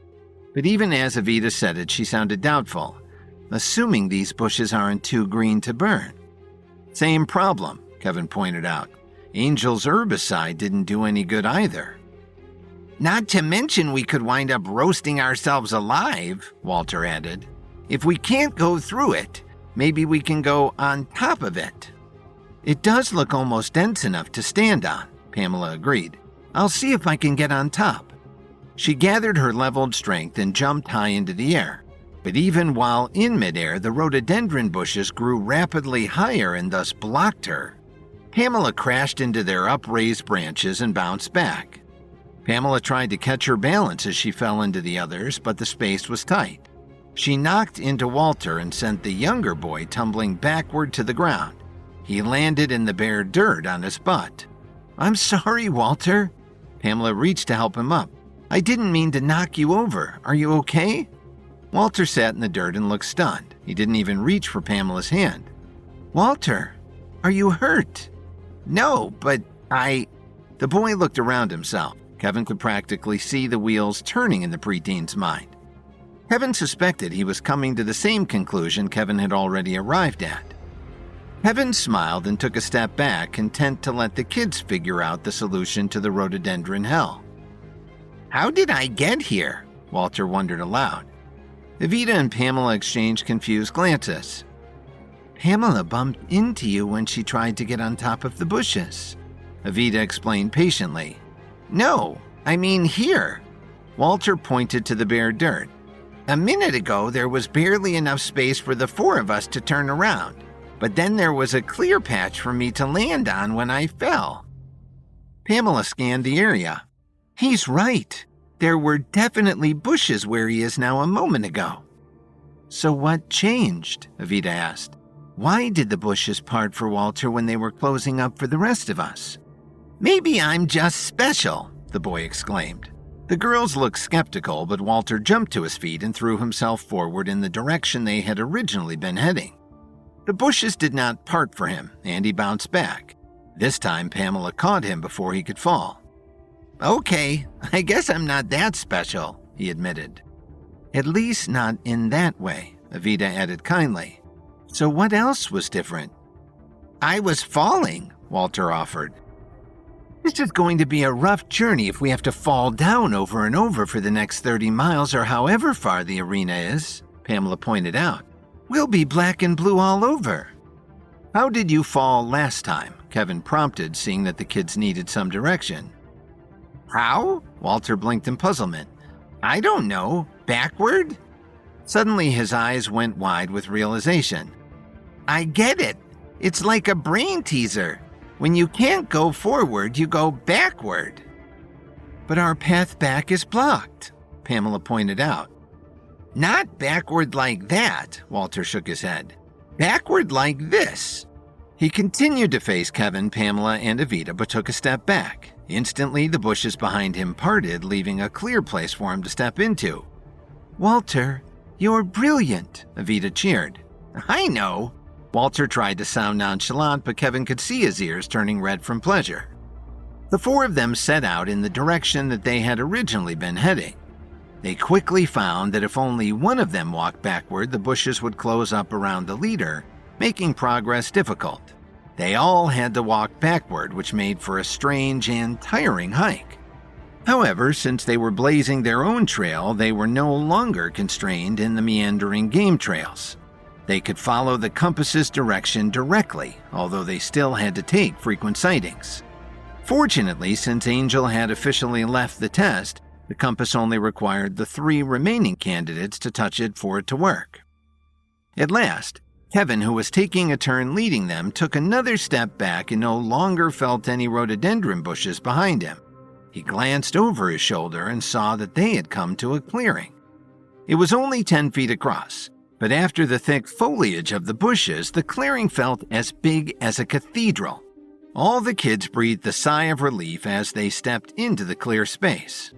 But even as Evita said it, she sounded doubtful. "Assuming these bushes aren't too green to burn." "Same problem," Kevin pointed out. "Angel's herbicide didn't do any good either." "Not to mention we could wind up roasting ourselves alive," Walter added. "If we can't go through it, maybe we can go on top of it." "It does look almost dense enough to stand on," Pamela agreed. "I'll see if I can get on top." She gathered her leveled strength and jumped high into the air. But even while in midair, the rhododendron bushes grew rapidly higher and thus blocked her. Pamela crashed into their upraised branches and bounced back. Pamela tried to catch her balance as she fell into the others, but the space was tight. She knocked into Walter and sent the younger boy tumbling backward to the ground. He landed in the bare dirt on his butt. "I'm sorry, Walter." Pamela reached to help him up. "I didn't mean to knock you over. Are you okay?" Walter sat in the dirt and looked stunned. He didn't even reach for Pamela's hand. "Walter, are you hurt?" "No, but The boy looked around himself. Kevin could practically see the wheels turning in the preteen's mind. Kevin suspected he was coming to the same conclusion Kevin had already arrived at. Kevin smiled and took a step back, content to let the kids figure out the solution to the rhododendron hell. "How did I get here?" Walter wondered aloud. Evita and Pamela exchanged confused glances. "Pamela bumped into you when she tried to get on top of the bushes," Evita explained patiently. "No, I mean here." Walter pointed to the bare dirt. "A minute ago, there was barely enough space for the 4 of us to turn around, but then there was a clear patch for me to land on when I fell." Pamela scanned the area. "He's right. There were definitely bushes where he is now a moment ago." "So what changed?" Evita asked. "Why did the bushes part for Walter when they were closing up for the rest of us?" "Maybe I'm just special," the boy exclaimed. The girls looked skeptical, but Walter jumped to his feet and threw himself forward in the direction they had originally been heading. The bushes did not part for him, and he bounced back. This time, Pamela caught him before he could fall. "Okay, I guess I'm not that special," he admitted. At least not in that way, Evita added kindly. So what else was different? I was falling, Walter offered. This is going to be a rough journey if we have to fall down over and over for the next 30 miles or however far the arena is, Pamela pointed out. We'll be black and blue all over. How did you fall last time? Kevin prompted, seeing that the kids needed some direction. How? Walter blinked in puzzlement. I don't know. Backward? Suddenly his eyes went wide with realization. I get it. It's like a brain teaser. When you can't go forward, you go backward. But our path back is blocked, Pamela pointed out. Not backward like that, Walter shook his head. Backward like this. He continued to face Kevin, Pamela, and Evita, but took a step back. Instantly, the bushes behind him parted, leaving a clear place for him to step into. Walter, you're brilliant, Evita cheered. I know. Walter tried to sound nonchalant, but Kevin could see his ears turning red from pleasure. The four of them set out in the direction that they had originally been heading. They quickly found that if only one of them walked backward, the bushes would close up around the leader, making progress difficult. They all had to walk backward, which made for a strange and tiring hike. However, since they were blazing their own trail, they were no longer constrained in the meandering game trails. They could follow the compass's direction directly, although they still had to take frequent sightings. Fortunately, since Angel had officially left the test, the compass only required the 3 remaining candidates to touch it for it to work. At last, Kevin, who was taking a turn leading them, took another step back and no longer felt any rhododendron bushes behind him. He glanced over his shoulder and saw that they had come to a clearing. It was only 10 feet across, but after the thick foliage of the bushes, the clearing felt as big as a cathedral. All the kids breathed a sigh of relief as they stepped into the clear space.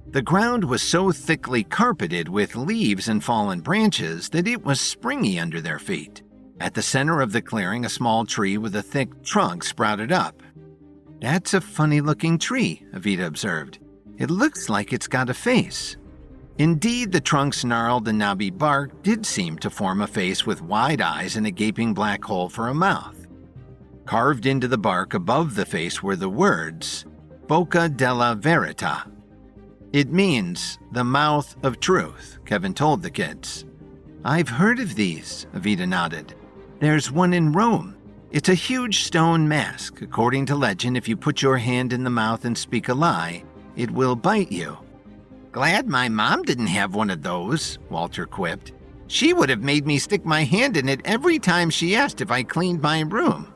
The ground was so thickly carpeted with leaves and fallen branches that it was springy under their feet. At the center of the clearing, a small tree with a thick trunk sprouted up. That's a funny-looking tree, Evita observed. It looks like it's got a face. Indeed, the trunk's gnarled and knobby bark did seem to form a face with wide eyes and a gaping black hole for a mouth. Carved into the bark above the face were the words, Boca della Verità. It means the mouth of truth, Kevin told the kids. I've heard of these, Evita nodded. There's one in Rome. It's a huge stone mask. According to legend, if you put your hand in the mouth and speak a lie, it will bite you. Glad my mom didn't have one of those, Walter quipped. She would have made me stick my hand in it every time she asked if I cleaned my room.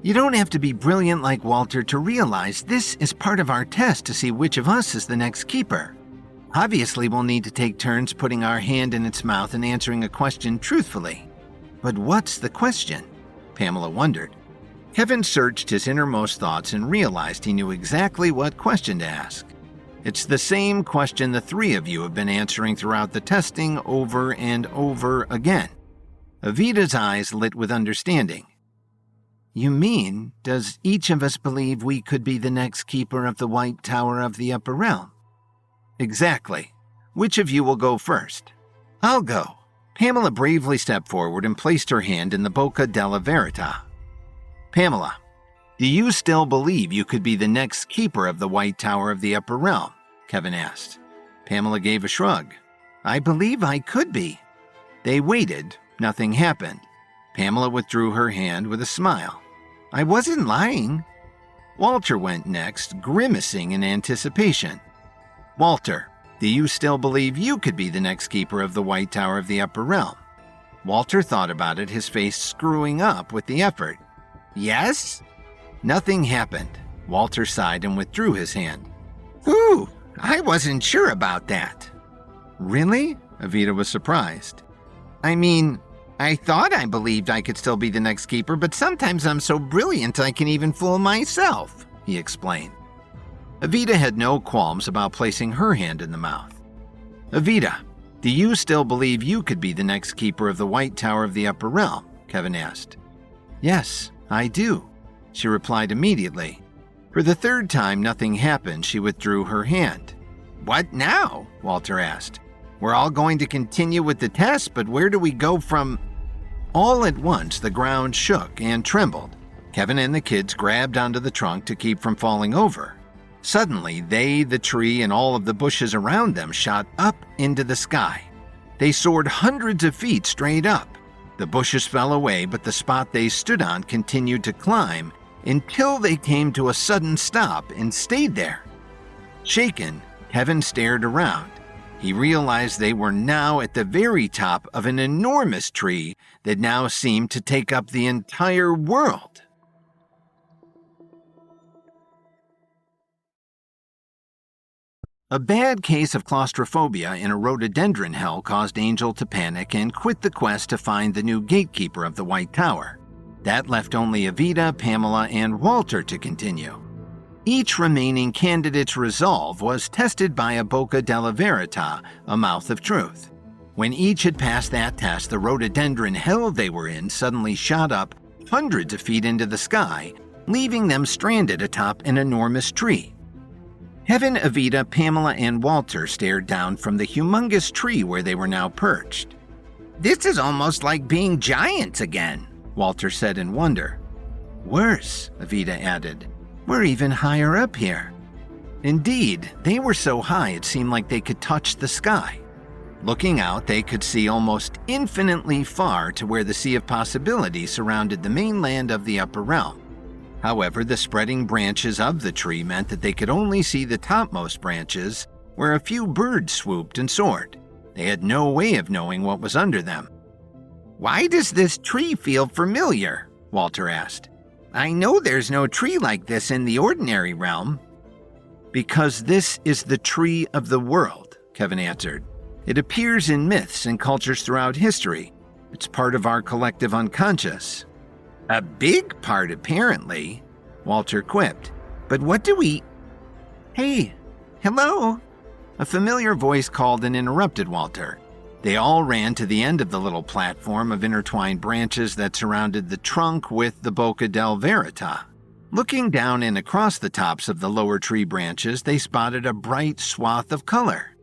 You don't have to be brilliant like Walter to realize this is part of our test to see which of us is the next keeper. Obviously, we'll need to take turns putting our hand in its mouth and answering a question truthfully. But what's the question? Pamela wondered. Kevin searched his innermost thoughts and realized he knew exactly what question to ask. It's the same question the 3 of you have been answering throughout the testing over and over again. Evita's eyes lit with understanding. You mean, does each of us believe we could be the next keeper of the White Tower of the Upper Realm? Exactly. Which of you will go first? I'll go. Pamela bravely stepped forward and placed her hand in the Boca della Verità. Pamela, do you still believe you could be the next keeper of the White Tower of the Upper Realm? Kevin asked. Pamela gave a shrug. I believe I could be. They waited. Nothing happened. Pamela withdrew her hand with a smile. I wasn't lying. Walter went next, grimacing in anticipation. Walter, do you still believe you could be the next keeper of the White Tower of the Upper Realm? Walter thought about it, his face screwing up with the effort. Yes? Nothing happened. Walter sighed and withdrew his hand. Ooh, I wasn't sure about that. Really? Evita was surprised. I mean, I thought I believed I could still be the next keeper, but sometimes I'm so brilliant I can even fool myself, he explained. Evita had no qualms about placing her hand in the mouth. Evita, do you still believe you could be the next keeper of the White Tower of the Upper Realm? Kevin asked. Yes, I do, she replied immediately. For the 3rd time nothing happened, she withdrew her hand. What now? Walter asked. We're all going to continue with the test, but where do we go from? All at once, the ground shook and trembled. Kevin and the kids grabbed onto the trunk to keep from falling over. Suddenly, they, the tree, and all of the bushes around them shot up into the sky. They soared hundreds of feet straight up. The bushes fell away, but the spot they stood on continued to climb until they came to a sudden stop and stayed there. Shaken, Kevin stared around. He realized they were now at the very top of an enormous tree that now seemed to take up the entire world. A bad case of claustrophobia in a rhododendron hell caused Angel to panic and quit the quest to find the new gatekeeper of the White Tower. That left only Evita, Pamela, and Walter to continue. Each remaining candidate's resolve was tested by a Bocca della Verità, a mouth of truth. When each had passed that test, the rhododendron hell they were in suddenly shot up hundreds of feet into the sky, leaving them stranded atop an enormous tree. Kevin, Evita, Pamela, and Walter stared down from the humongous tree where they were now perched. "This is almost like being giants again," Walter said in wonder. "Worse," Evita added. "We're even higher up here." Indeed, they were so high it seemed like they could touch the sky. Looking out, they could see almost infinitely far to where the Sea of Possibility surrounded the mainland of the Upper Realm. However, the spreading branches of the tree meant that they could only see the topmost branches, where a few birds swooped and soared. They had no way of knowing what was under them. "Why does this tree feel familiar?" Walter asked. "I know there's no tree like this in the ordinary realm." "Because this is the tree of the world," Kevin answered. "It appears in myths and cultures throughout history. It's part of our collective unconscious." "A big part, apparently," Walter quipped. "But what do we—" "Hey, hello!" A familiar voice called and interrupted Walter. They all ran to the end of the little platform of intertwined branches that surrounded the trunk with the Bocca della Verità. Looking down and across the tops of the lower tree branches, they spotted a bright swath of color.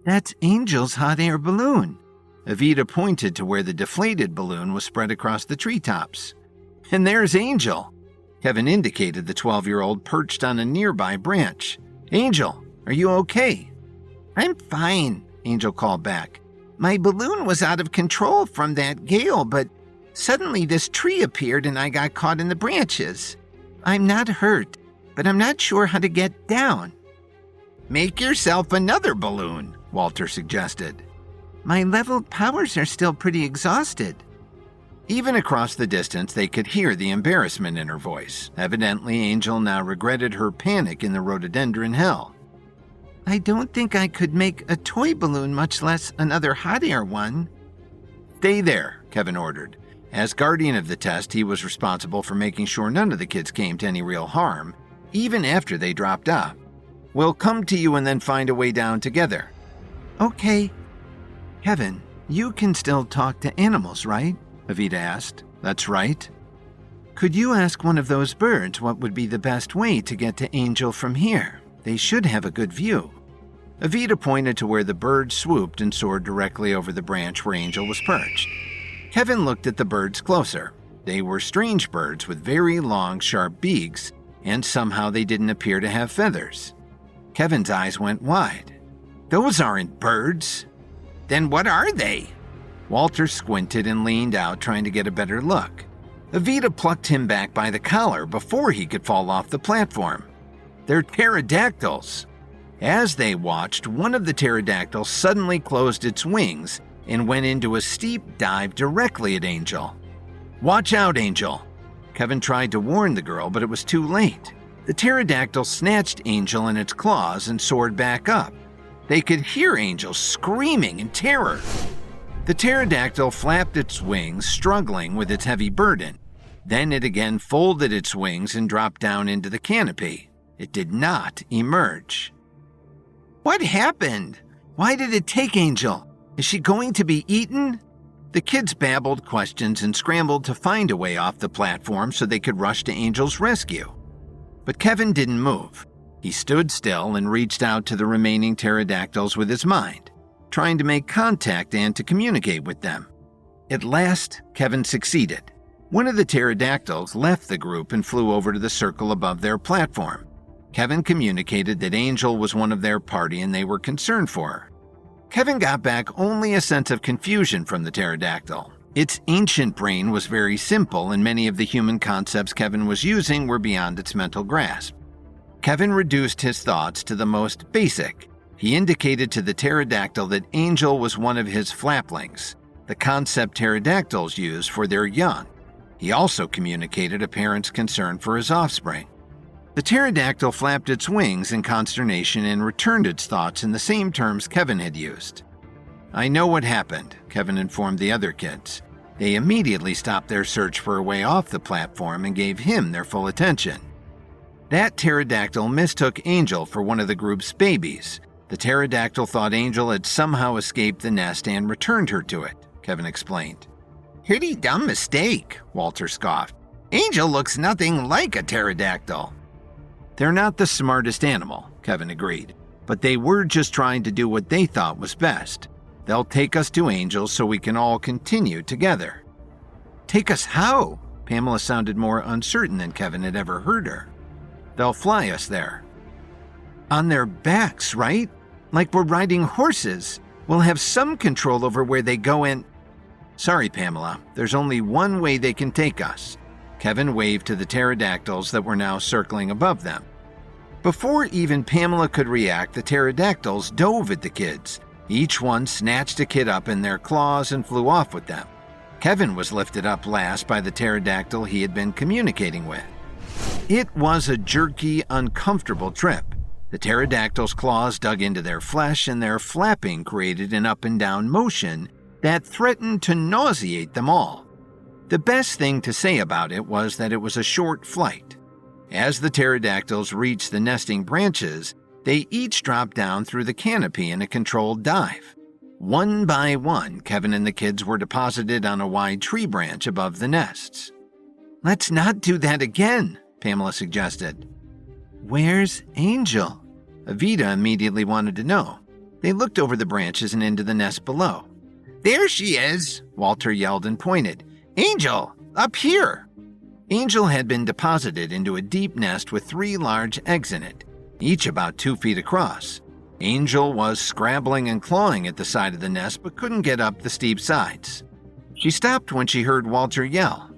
"That's Angel's hot air balloon." Evita pointed to where the deflated balloon was spread across the treetops. "And there's Angel." Kevin indicated the 12-year-old perched on a nearby branch. "Angel, are you okay?" "I'm fine," Angel called back. "My balloon was out of control from that gale, but suddenly this tree appeared and I got caught in the branches. I'm not hurt, but I'm not sure how to get down." "Make yourself another balloon," Walter suggested. "My leveled powers are still pretty exhausted." Even across the distance, they could hear the embarrassment in her voice. Evidently, Angel now regretted her panic in the rhododendron hell. "I don't think I could make a toy balloon, much less another hot air one." "Stay there," Kevin ordered. As guardian of the test, he was responsible for making sure none of the kids came to any real harm, even after they dropped out. "We'll come to you and then find a way down together." "Okay." "Kevin, you can still talk to animals, right?" Evita asked. "That's right." "Could you ask one of those birds what would be the best way to get to Angel from here? They should have a good view." Evita pointed to where the bird swooped and soared directly over the branch where Angel was perched. Kevin looked at the birds closer. They were strange birds with very long, sharp beaks, and somehow they didn't appear to have feathers. Kevin's eyes went wide. "Those aren't birds." "Then what are they?" Walter squinted and leaned out, trying to get a better look. Evita plucked him back by the collar before he could fall off the platform. "They're pterodactyls." As they watched, one of the pterodactyls suddenly closed its wings and went into a steep dive directly at Angel. "Watch out, Angel!" Kevin tried to warn the girl, but it was too late. The pterodactyl snatched Angel in its claws and soared back up. They could hear Angel screaming in terror. The pterodactyl flapped its wings, struggling with its heavy burden. Then it again folded its wings and dropped down into the canopy. It did not emerge. "What happened? Why did it take Angel? Is she going to be eaten?" The kids babbled questions and scrambled to find a way off the platform so they could rush to Angel's rescue. But Kevin didn't move. He stood still and reached out to the remaining pterodactyls with his mind. trying to make contact and to communicate with them. At last, Kevin succeeded. One of the pterodactyls left the group and flew over to the circle above their platform. Kevin communicated that Angel was one of their party and they were concerned for her. Kevin got back only a sense of confusion from the pterodactyl. Its ancient brain was very simple, and many of the human concepts Kevin was using were beyond its mental grasp. Kevin reduced his thoughts to the most basic. He indicated to the pterodactyl that Angel was one of his flaplings, the concept pterodactyls use for their young. He also communicated a parent's concern for his offspring. The pterodactyl flapped its wings in consternation and returned its thoughts in the same terms Kevin had used. "I know what happened," Kevin informed the other kids. They immediately stopped their search for a way off the platform and gave him their full attention. That pterodactyl mistook Angel for one of the group's babies. The pterodactyl thought Angel had somehow escaped the nest and returned her to it, Kevin explained. "Pretty dumb mistake," Walter scoffed. "Angel looks nothing like a pterodactyl." "They're not the smartest animal," Kevin agreed, "but they were just trying to do what they thought was best. They'll take us to Angel so we can all continue together." "Take us how?" Pamela sounded more uncertain than Kevin had ever heard her. "They'll fly us there." "On their backs, right? Like we're riding horses. We'll have some control over where they go and—" "Sorry, Pamela, there's only one way they can take us." Kevin waved to the pterodactyls that were now circling above them. Before even Pamela could react, the pterodactyls dove at the kids. Each one snatched a kid up in their claws and flew off with them. Kevin was lifted up last by the pterodactyl he had been communicating with. It was a jerky, uncomfortable trip. The pterodactyl's claws dug into their flesh, and their flapping created an up and down motion that threatened to nauseate them all. The best thing to say about it was that it was a short flight. As the pterodactyls reached the nesting branches, they each dropped down through the canopy in a controlled dive. One by one, Kevin and the kids were deposited on a wide tree branch above the nests. "Let's not do that again," Pamela suggested. "Where's Angel?" Evita immediately wanted to know. They looked over the branches and into the nest below. "There she is," Walter yelled and pointed. "Angel, up here!" Angel had been deposited into a deep nest with 3 large eggs in it, each about 2 feet across. Angel was scrabbling and clawing at the side of the nest but couldn't get up the steep sides. She stopped when she heard Walter yell,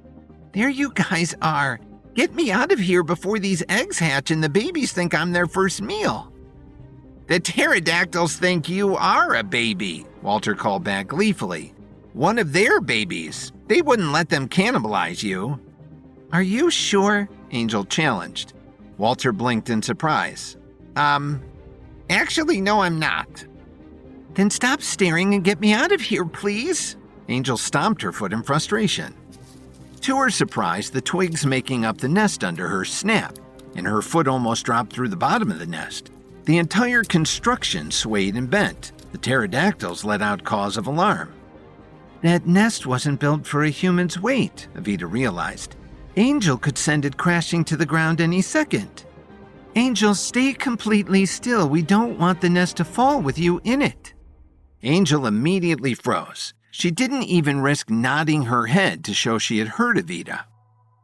"There you guys are! Get me out of here before these eggs hatch and the babies think I'm their first meal." "The pterodactyls think you are a baby," Walter called back gleefully. "One of their babies. They wouldn't let them cannibalize you." "Are you sure?" Angel challenged. Walter blinked in surprise. Actually, no, I'm not." "Then stop staring and get me out of here, please." Angel stomped her foot in frustration. To her surprise, the twigs making up the nest under her snapped, and her foot almost dropped through the bottom of the nest. The entire construction swayed and bent. The pterodactyls let out caws of alarm. "That nest wasn't built for a human's weight," Evita realized. "Angel could send it crashing to the ground any second." "Angel, stay completely still. We don't want the nest to fall with you in it." Angel immediately froze. She didn't even risk nodding her head to show she had heard Evita.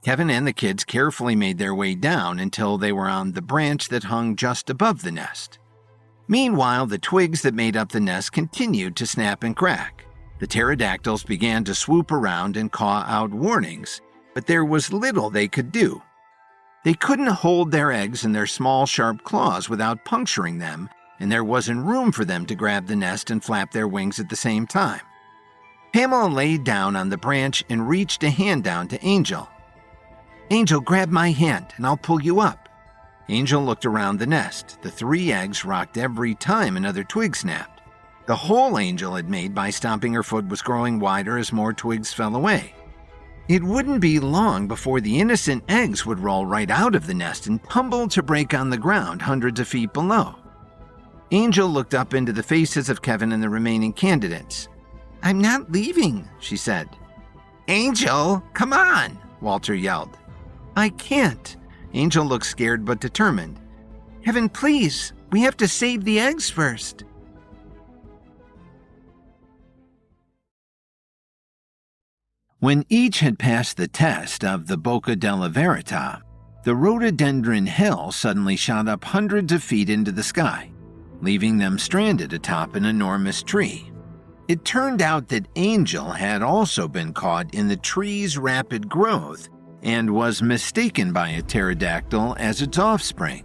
Kevin and the kids carefully made their way down until they were on the branch that hung just above the nest. Meanwhile, the twigs that made up the nest continued to snap and crack. The pterodactyls began to swoop around and caw out warnings, but there was little they could do. They couldn't hold their eggs in their small, sharp claws without puncturing them, and there wasn't room for them to grab the nest and flap their wings at the same time. Pamela laid down on the branch and reached a hand down to Angel. "Angel, grab my hand, and I'll pull you up." Angel looked around the nest. The 3 eggs rocked every time another twig snapped. The hole Angel had made by stomping her foot was growing wider as more twigs fell away. It wouldn't be long before the innocent eggs would roll right out of the nest and tumble to break on the ground hundreds of feet below. Angel looked up into the faces of Kevin and the remaining candidates. "I'm not leaving," she said. "Angel, come on," Walter yelled. "I can't." Angel looked scared but determined. "Kevin, please, we have to save the eggs first." When each had passed the test of the Bocca della Verita, the rhododendron hill suddenly shot up hundreds of feet into the sky, leaving them stranded atop an enormous tree. It turned out that Angel had also been caught in the tree's rapid growth and was mistaken by a pterodactyl as its offspring.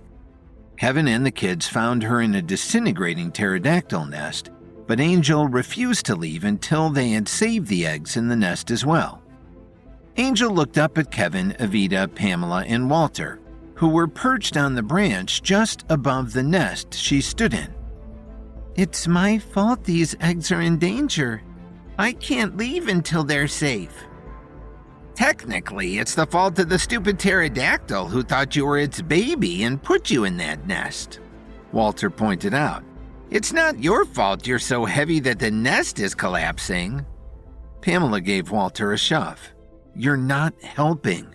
Kevin and the kids found her in a disintegrating pterodactyl nest, but Angel refused to leave until they had saved the eggs in the nest as well. Angel looked up at Kevin, Evita, Pamela, and Walter, who were perched on the branch just above the nest she stood in. It's my fault these eggs are in danger. I can't leave until they're safe. Technically, it's the fault of the stupid pterodactyl who thought you were its baby and put you in that nest, Walter pointed out. It's not your fault you're so heavy that the nest is collapsing. Pamela gave Walter a shove. You're not helping.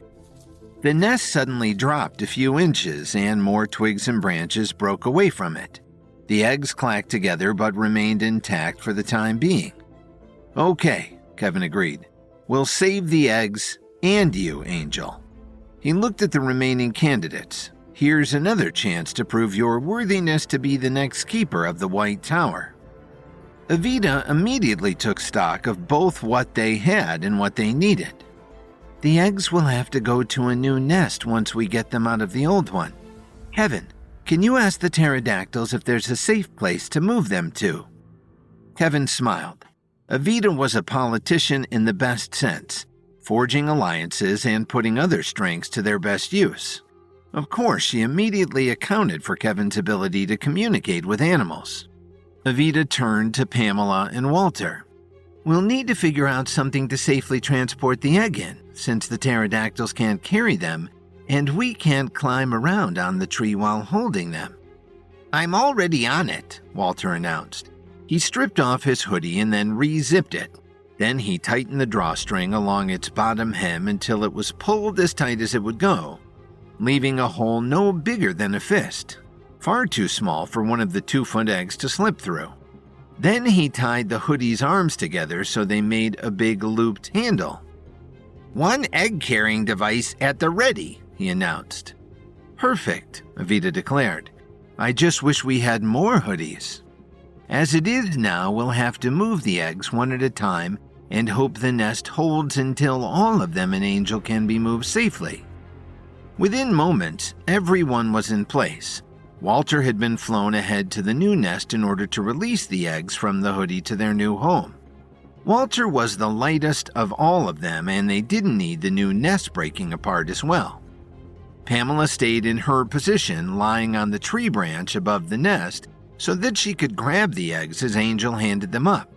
The nest suddenly dropped a few inches and more twigs and branches broke away from it. The eggs clacked together but remained intact for the time being. Okay, Kevin agreed. We'll save the eggs and you, Angel. He looked at the remaining candidates. Here's another chance to prove your worthiness to be the next keeper of the White Tower. Evita immediately took stock of both what they had and what they needed. The eggs will have to go to a new nest once we get them out of the old one. Kevin, can you ask the pterodactyls if there's a safe place to move them to? Kevin smiled. Evita was a politician in the best sense, forging alliances and putting other strengths to their best use. Of course, she immediately accounted for Kevin's ability to communicate with animals. Evita turned to Pamela and Walter. We'll need to figure out something to safely transport the egg in, since the pterodactyls can't carry them, and we can't climb around on the tree while holding them. I'm already on it, Walter announced. He stripped off his hoodie and then re-zipped it. Then he tightened the drawstring along its bottom hem until it was pulled as tight as it would go, leaving a hole no bigger than a fist, far too small for one of the 2-foot eggs to slip through. Then he tied the hoodie's arms together so they made a big looped handle. One egg-carrying device at the ready, he announced. Perfect, Evita declared. I just wish we had more hoodies. As it is now, we'll have to move the eggs one at a time and hope the nest holds until all of them and Angel can be moved safely. Within moments, everyone was in place. Walter had been flown ahead to the new nest in order to release the eggs from the hoodie to their new home. Walter was the lightest of all of them, and they didn't need the new nest breaking apart as well. Pamela stayed in her position, lying on the tree branch above the nest, so that she could grab the eggs as Angel handed them up.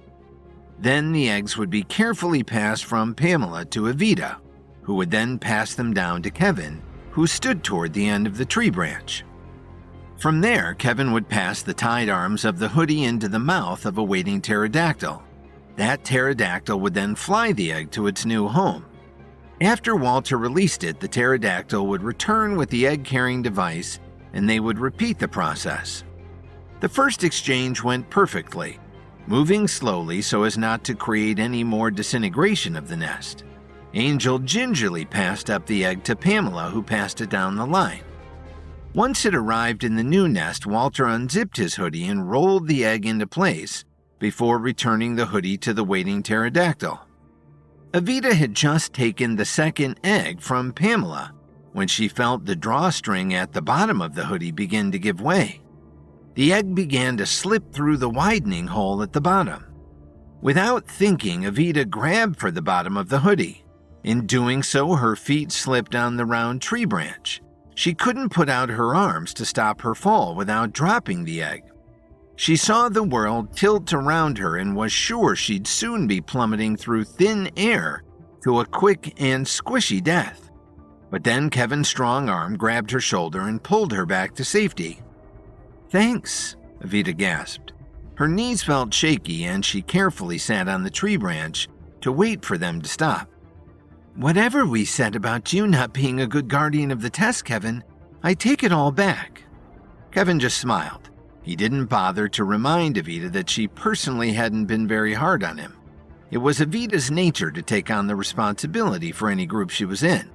Then the eggs would be carefully passed from Pamela to Evita, who would then pass them down to Kevin, who stood toward the end of the tree branch. From there, Kevin would pass the tied arms of the hoodie into the mouth of a waiting pterodactyl. That pterodactyl would then fly the egg to its new home. After Walter released it, the pterodactyl would return with the egg-carrying device, and they would repeat the process. The first exchange went perfectly, moving slowly so as not to create any more disintegration of the nest. Angel gingerly passed up the egg to Pamela, who passed it down the line. Once it arrived in the new nest, Walter unzipped his hoodie and rolled the egg into place before returning the hoodie to the waiting pterodactyl. Evita had just taken the second egg from Pamela when she felt the drawstring at the bottom of the hoodie begin to give way. The egg began to slip through the widening hole at the bottom. Without thinking, Evita grabbed for the bottom of the hoodie. In doing so, her feet slipped on the round tree branch. She couldn't put out her arms to stop her fall without dropping the egg. She saw the world tilt around her and was sure she'd soon be plummeting through thin air to a quick and squishy death. But then Kevin's strong arm grabbed her shoulder and pulled her back to safety. Thanks, Evita gasped. Her knees felt shaky and she carefully sat on the tree branch to wait for them to stop. Whatever we said about you not being a good guardian of the test, Kevin, I take it all back. Kevin just smiled. He didn't bother to remind Evita that she personally hadn't been very hard on him. It was Evita's nature to take on the responsibility for any group she was in.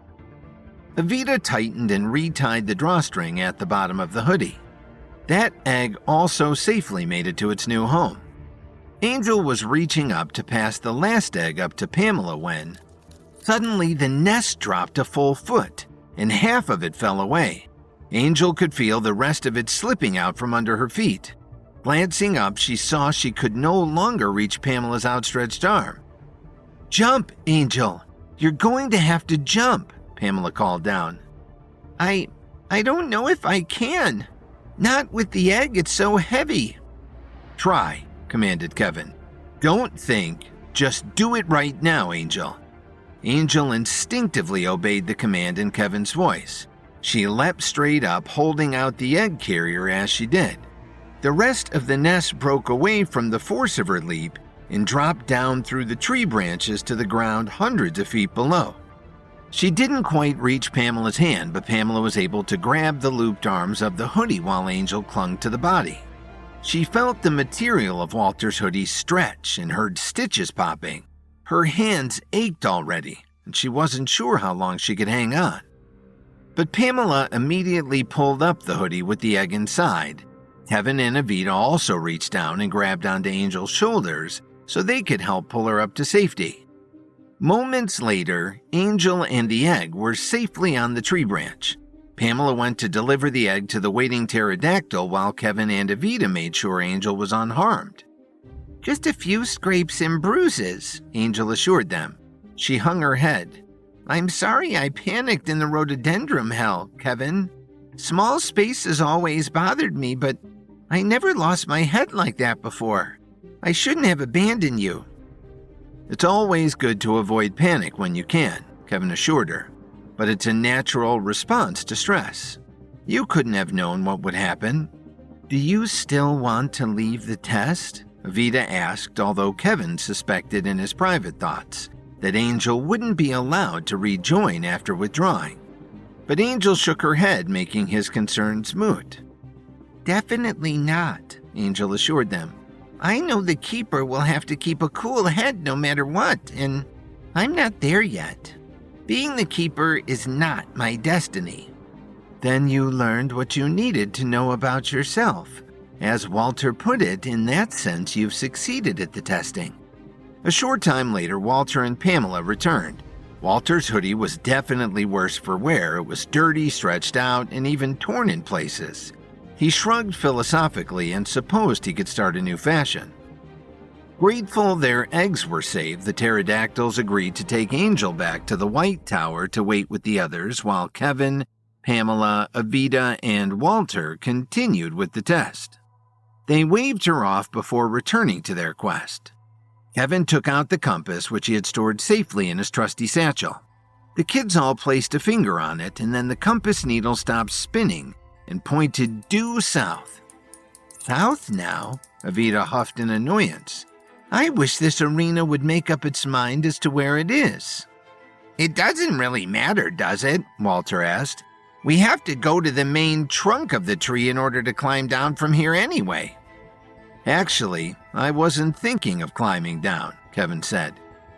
Evita tightened and retied the drawstring at the bottom of the hoodie. That egg also safely made it to its new home. Angel was reaching up to pass the last egg up to Pamela when, suddenly the nest dropped a full foot, and half of it fell away. Angel could feel the rest of it slipping out from under her feet. Glancing up, she saw she could no longer reach Pamela's outstretched arm. "Jump, Angel! You're going to have to jump," Pamela called down. I don't know if I can. Not with the egg, it's so heavy." "Try," commanded Kevin. "Don't think, just do it right now, Angel." Angel instinctively obeyed the command in Kevin's voice. She leapt straight up, holding out the egg carrier as she did. The rest of the nest broke away from the force of her leap and dropped down through the tree branches to the ground hundreds of feet below. She didn't quite reach Pamela's hand, but Pamela was able to grab the looped arms of the hoodie while Angel clung to the body. She felt the material of Walter's hoodie stretch and heard stitches popping. Her hands ached already, and she wasn't sure how long she could hang on. But Pamela immediately pulled up the hoodie with the egg inside. Kevin and Evita also reached down and grabbed onto Angel's shoulders so they could help pull her up to safety. Moments later, Angel and the egg were safely on the tree branch. Pamela went to deliver the egg to the waiting pterodactyl while Kevin and Evita made sure Angel was unharmed. "Just a few scrapes and bruises," Angel assured them. She hung her head. "I'm sorry I panicked in the rhododendron hell, Kevin. Small spaces always bothered me, but I never lost my head like that before. I shouldn't have abandoned you." "It's always good to avoid panic when you can," Kevin assured her, "but it's a natural response to stress. You couldn't have known what would happen." "Do you still want to leave the test?" Evita asked, although Kevin suspected in his private thoughts that Angel wouldn't be allowed to rejoin after withdrawing. But Angel shook her head, making his concerns moot. "Definitely not," Angel assured them. "I know the Keeper will have to keep a cool head no matter what, and I'm not there yet. Being the Keeper is not my destiny." "Then you learned what you needed to know about yourself. As Walter put it, in that sense you've succeeded at the testing." A short time later, Walter and Pamela returned. Walter's hoodie was definitely worse for wear. It was dirty, stretched out, and even torn in places. He shrugged philosophically and supposed he could start a new fashion. Grateful their eggs were saved, the pterodactyls agreed to take Angel back to the White Tower to wait with the others while Kevin, Pamela, Evita, and Walter continued with the test. They waved her off before returning to their quest. Kevin took out the compass, which he had stored safely in his trusty satchel. The kids all placed a finger on it, and then the compass needle stopped spinning and pointed due south. "South now?" Evita huffed in annoyance. "I wish this arena would make up its mind as to where it is." "It doesn't really matter, does it?" Walter asked. "We have to go to the main trunk of the tree in order to climb down from here anyway." "Actually, I wasn't thinking of climbing down," Kevin said.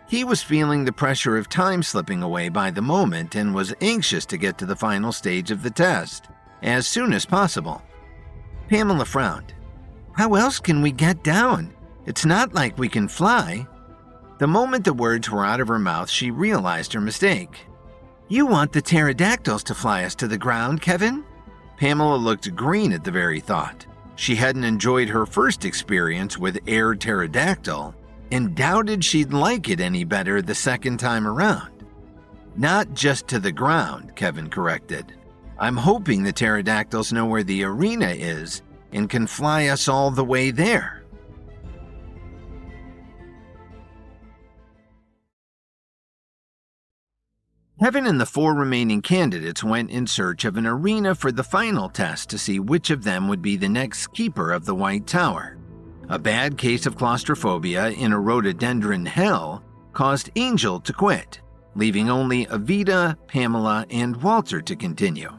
He was feeling the pressure of time slipping away by the moment and was anxious to get to the final stage of the test as soon as possible. Pamela frowned. "How else can we get down? It's not like we can fly." The moment the words were out of her mouth, she realized her mistake. "You want the pterodactyls to fly us to the ground, Kevin?" Pamela looked green at the very thought. She hadn't enjoyed her first experience with Air Pterodactyl and doubted she'd like it any better the second time around. "Not just to the ground," Kevin corrected. "I'm hoping the pterodactyls know where the arena is and can fly us all the way there." Kevin and the 4 remaining candidates went in search of an arena for the final test to see which of them would be the next keeper of the White Tower. A bad case of claustrophobia in a rhododendron hell caused Angel to quit, leaving only Evita, Pamela, and Walter to continue.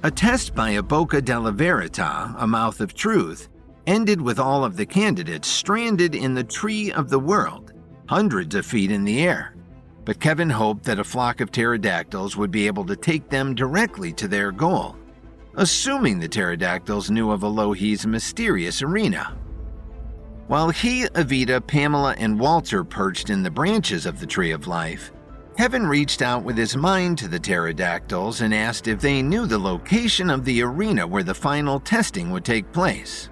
A test by a Bocca della Verita, a mouth of truth, ended with all of the candidates stranded in the Tree of the World, hundreds of feet in the air. But Kevin hoped that a flock of pterodactyls would be able to take them directly to their goal, assuming the pterodactyls knew of Alohi's mysterious arena. While he, Evita, Pamela, and Walter perched in the branches of the Tree of Life, Kevin reached out with his mind to the pterodactyls and asked if they knew the location of the arena where the final testing would take place.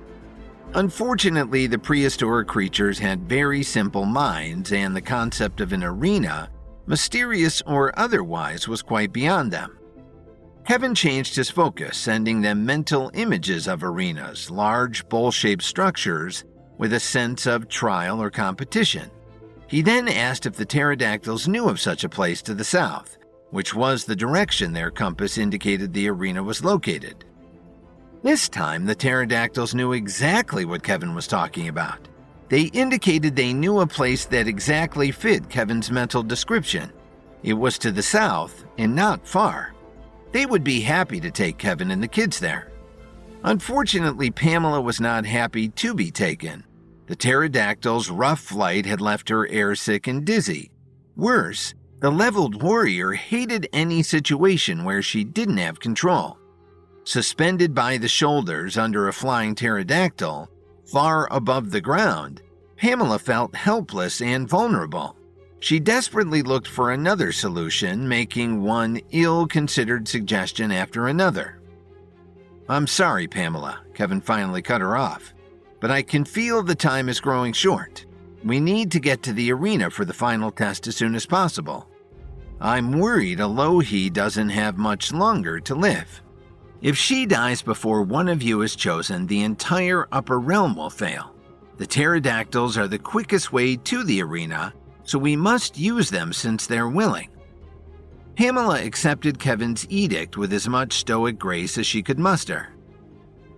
Unfortunately, the prehistoric creatures had very simple minds, and the concept of an arena, mysterious or otherwise, was quite beyond them. Kevin changed his focus, sending them mental images of arenas, large bowl-shaped structures with a sense of trial or competition. He then asked if the pterodactyls knew of such a place to the south, which was the direction their compass indicated the arena was located. This time, the pterodactyls knew exactly what Kevin was talking about. They indicated they knew a place that exactly fit Kevin's mental description. It was to the south and not far. They would be happy to take Kevin and the kids there. Unfortunately, Pamela was not happy to be taken. The pterodactyl's rough flight had left her airsick and dizzy. Worse, the leveled warrior hated any situation where she didn't have control. Suspended by the shoulders under a flying pterodactyl, far above the ground, Pamela felt helpless and vulnerable. She desperately looked for another solution, making one ill-considered suggestion after another. "I'm sorry, Pamela," Kevin finally cut her off, "but I can feel the time is growing short. We need to get to the arena for the final test as soon as possible. I'm worried Alohi doesn't have much longer to live. If she dies before one of you is chosen, the entire upper realm will fail. The pterodactyls are the quickest way to the arena, so we must use them since they're willing." Pamela accepted Kevin's edict with as much stoic grace as she could muster.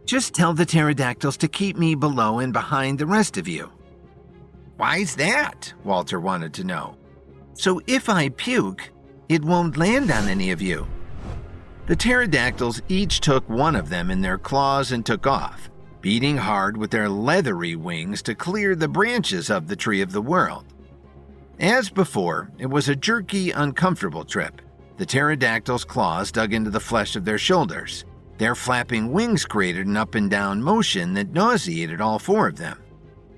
"Just tell the pterodactyls to keep me below and behind the rest of you." "Why's that?" Walter wanted to know. "So if I puke, it won't land on any of you." The pterodactyls each took one of them in their claws and took off, beating hard with their leathery wings to clear the branches of the Tree of the World. As before, it was a jerky, uncomfortable trip. The pterodactyls' claws dug into the flesh of their shoulders. Their flapping wings created an up and down motion that nauseated all four of them.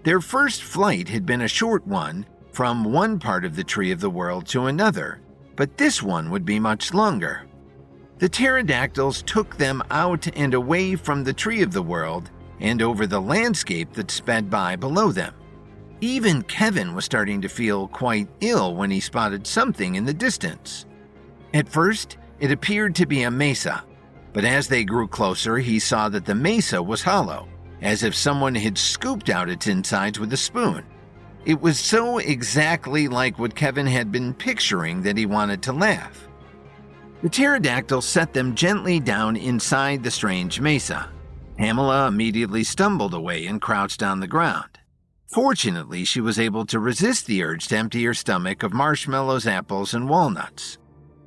Their first flight had been a short one from one part of the Tree of the World to another, but this one would be much longer. The pterodactyls took them out and away from the Tree of the World and over the landscape that sped by below them. Even Kevin was starting to feel quite ill when he spotted something in the distance. At first, it appeared to be a mesa, but as they grew closer, he saw that the mesa was hollow, as if someone had scooped out its insides with a spoon. It was so exactly like what Kevin had been picturing that he wanted to laugh. The pterodactyl set them gently down inside the strange mesa. Pamela immediately stumbled away and crouched on the ground. Fortunately, she was able to resist the urge to empty her stomach of marshmallows, apples, and walnuts.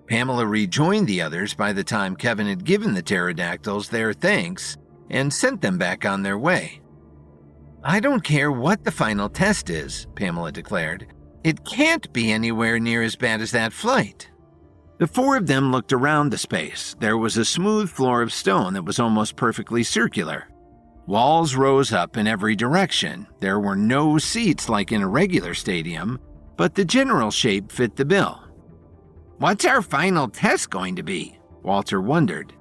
Pamela rejoined the others by the time Kevin had given the pterodactyls their thanks and sent them back on their way. "I don't care what the final test is," Pamela declared. "It can't be anywhere near as bad as that flight." The four of them looked around the space. There was a smooth floor of stone that was almost perfectly circular. Walls rose up in every direction. There were no seats like in a regular stadium, but the general shape fit the bill. "What's our final test going to be?" Walter wondered.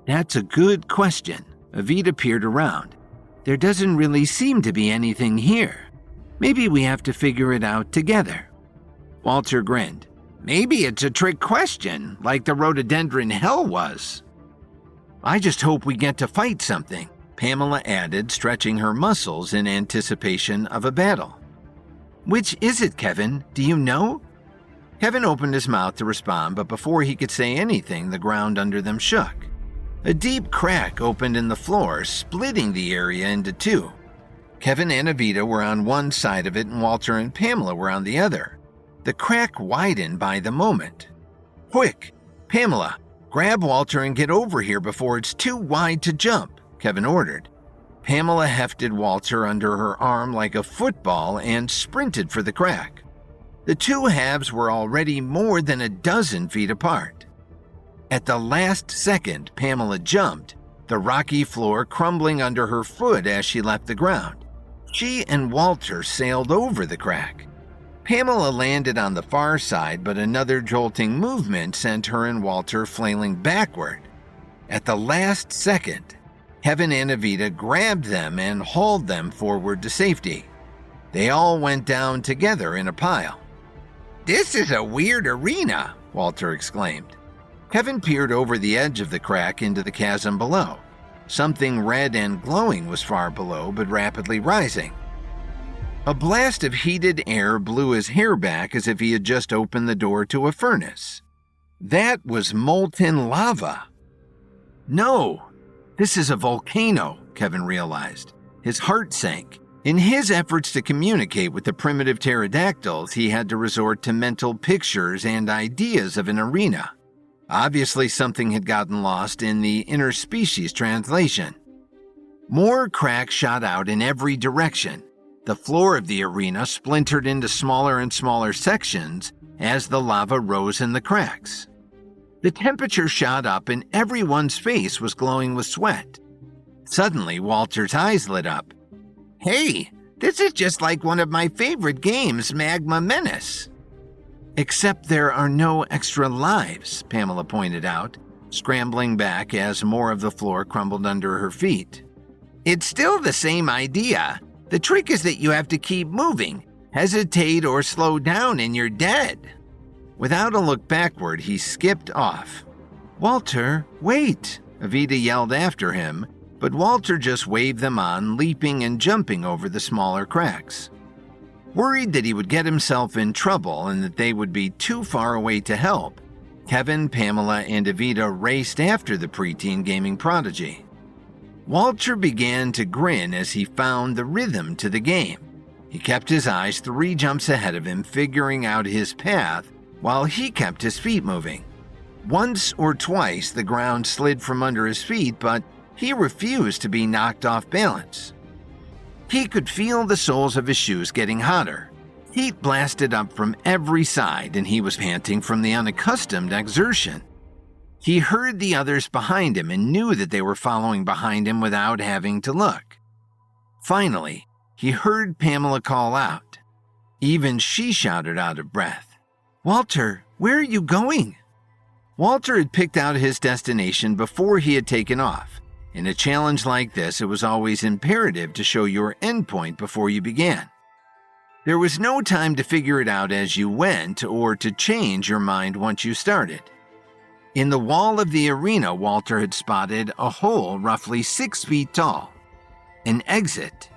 "That's a good question." Evita peered around. "There doesn't really seem to be anything here. Maybe we have to figure it out together." Walter grinned. "Maybe it's a trick question, like the rhododendron hell was." "I just hope we get to fight something," Pamela added, stretching her muscles in anticipation of a battle. "Which is it, Kevin? Do you know?" Kevin opened his mouth to respond, but before he could say anything, the ground under them shook. A deep crack opened in the floor, splitting the area into two. Kevin and Evita were on one side of it, and Walter and Pamela were on the other. The crack widened by the moment. "Quick, Pamela, grab Walter and get over here before it's too wide to jump," Kevin ordered. Pamela hefted Walter under her arm like a football and sprinted for the crack. The two halves were already more than a dozen feet apart. At the last second, Pamela jumped, the rocky floor crumbling under her foot as she left the ground. She and Walter sailed over the crack. Pamela landed on the far side, but another jolting movement sent her and Walter flailing backward. At the last second, Kevin and Evita grabbed them and hauled them forward to safety. They all went down together in a pile. "This is a weird arena," Walter exclaimed. Kevin peered over the edge of the crack into the chasm below. Something red and glowing was far below, but rapidly rising. A blast of heated air blew his hair back as if he had just opened the door to a furnace. That was molten lava. No, this is a volcano, Kevin realized. His heart sank. In his efforts to communicate with the primitive pterodactyls, he had to resort to mental pictures and ideas of an arena. Obviously, something had gotten lost in the interspecies translation. More cracks shot out in every direction. The floor of the arena splintered into smaller and smaller sections as the lava rose in the cracks. The temperature shot up and everyone's face was glowing with sweat. Suddenly, Walter's eyes lit up. "Hey, this is just like one of my favorite games, Magma Menace." "Except there are no extra lives," Pamela pointed out, scrambling back as more of the floor crumbled under her feet. "It's still the same idea. The trick is that you have to keep moving. Hesitate or slow down and you're dead." Without a look backward, he skipped off. "Walter, wait!" Evita yelled after him, but Walter just waved them on, leaping and jumping over the smaller cracks. Worried that he would get himself in trouble and that they would be too far away to help, Kevin, Pamela, and Evita raced after the preteen gaming prodigy. Walter began to grin as he found the rhythm to the game. He kept his eyes 3 jumps ahead of him, figuring out his path while he kept his feet moving. Once or twice the ground slid from under his feet, but he refused to be knocked off balance. He could feel the soles of his shoes getting hotter. Heat blasted up from every side and he was panting from the unaccustomed exertion. He heard the others behind him and knew that they were following behind him without having to look. Finally, he heard Pamela call out. Even she shouted out of breath. "Walter, where are you going?" Walter had picked out his destination before he had taken off. In a challenge like this, it was always imperative to show your endpoint before you began. There was no time to figure it out as you went or to change your mind once you started. In the wall of the arena, Walter had spotted a hole roughly 6 feet tall. An exit.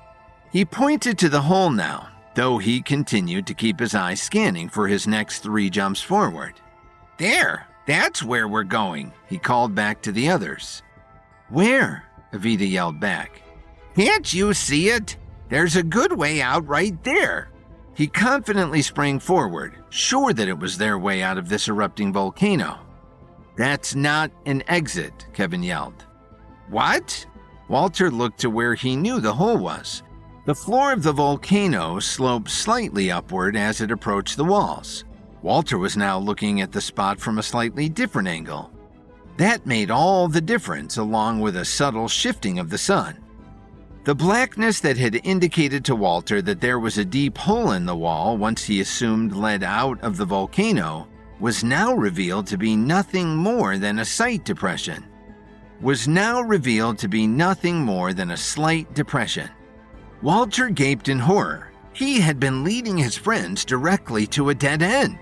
He pointed to the hole now, though he continued to keep his eyes scanning for his next 3 jumps forward. "There, that's where we're going," he called back to the others. "Where?" Evita yelled back. "Can't you see it? There's a good way out right there." He confidently sprang forward, sure that it was their way out of this erupting volcano. "That's not an exit," Kevin yelled. "What?" Walter looked to where he knew the hole was. The floor of the volcano sloped slightly upward as it approached the walls. Walter was now looking at the spot from a slightly different angle. That made all the difference, along with a subtle shifting of the sun. The blackness that had indicated to Walter that there was a deep hole in the wall once he assumed led out of the volcano was now revealed to be nothing more than a slight depression. Walter gaped in horror. He had been leading his friends directly to a dead end.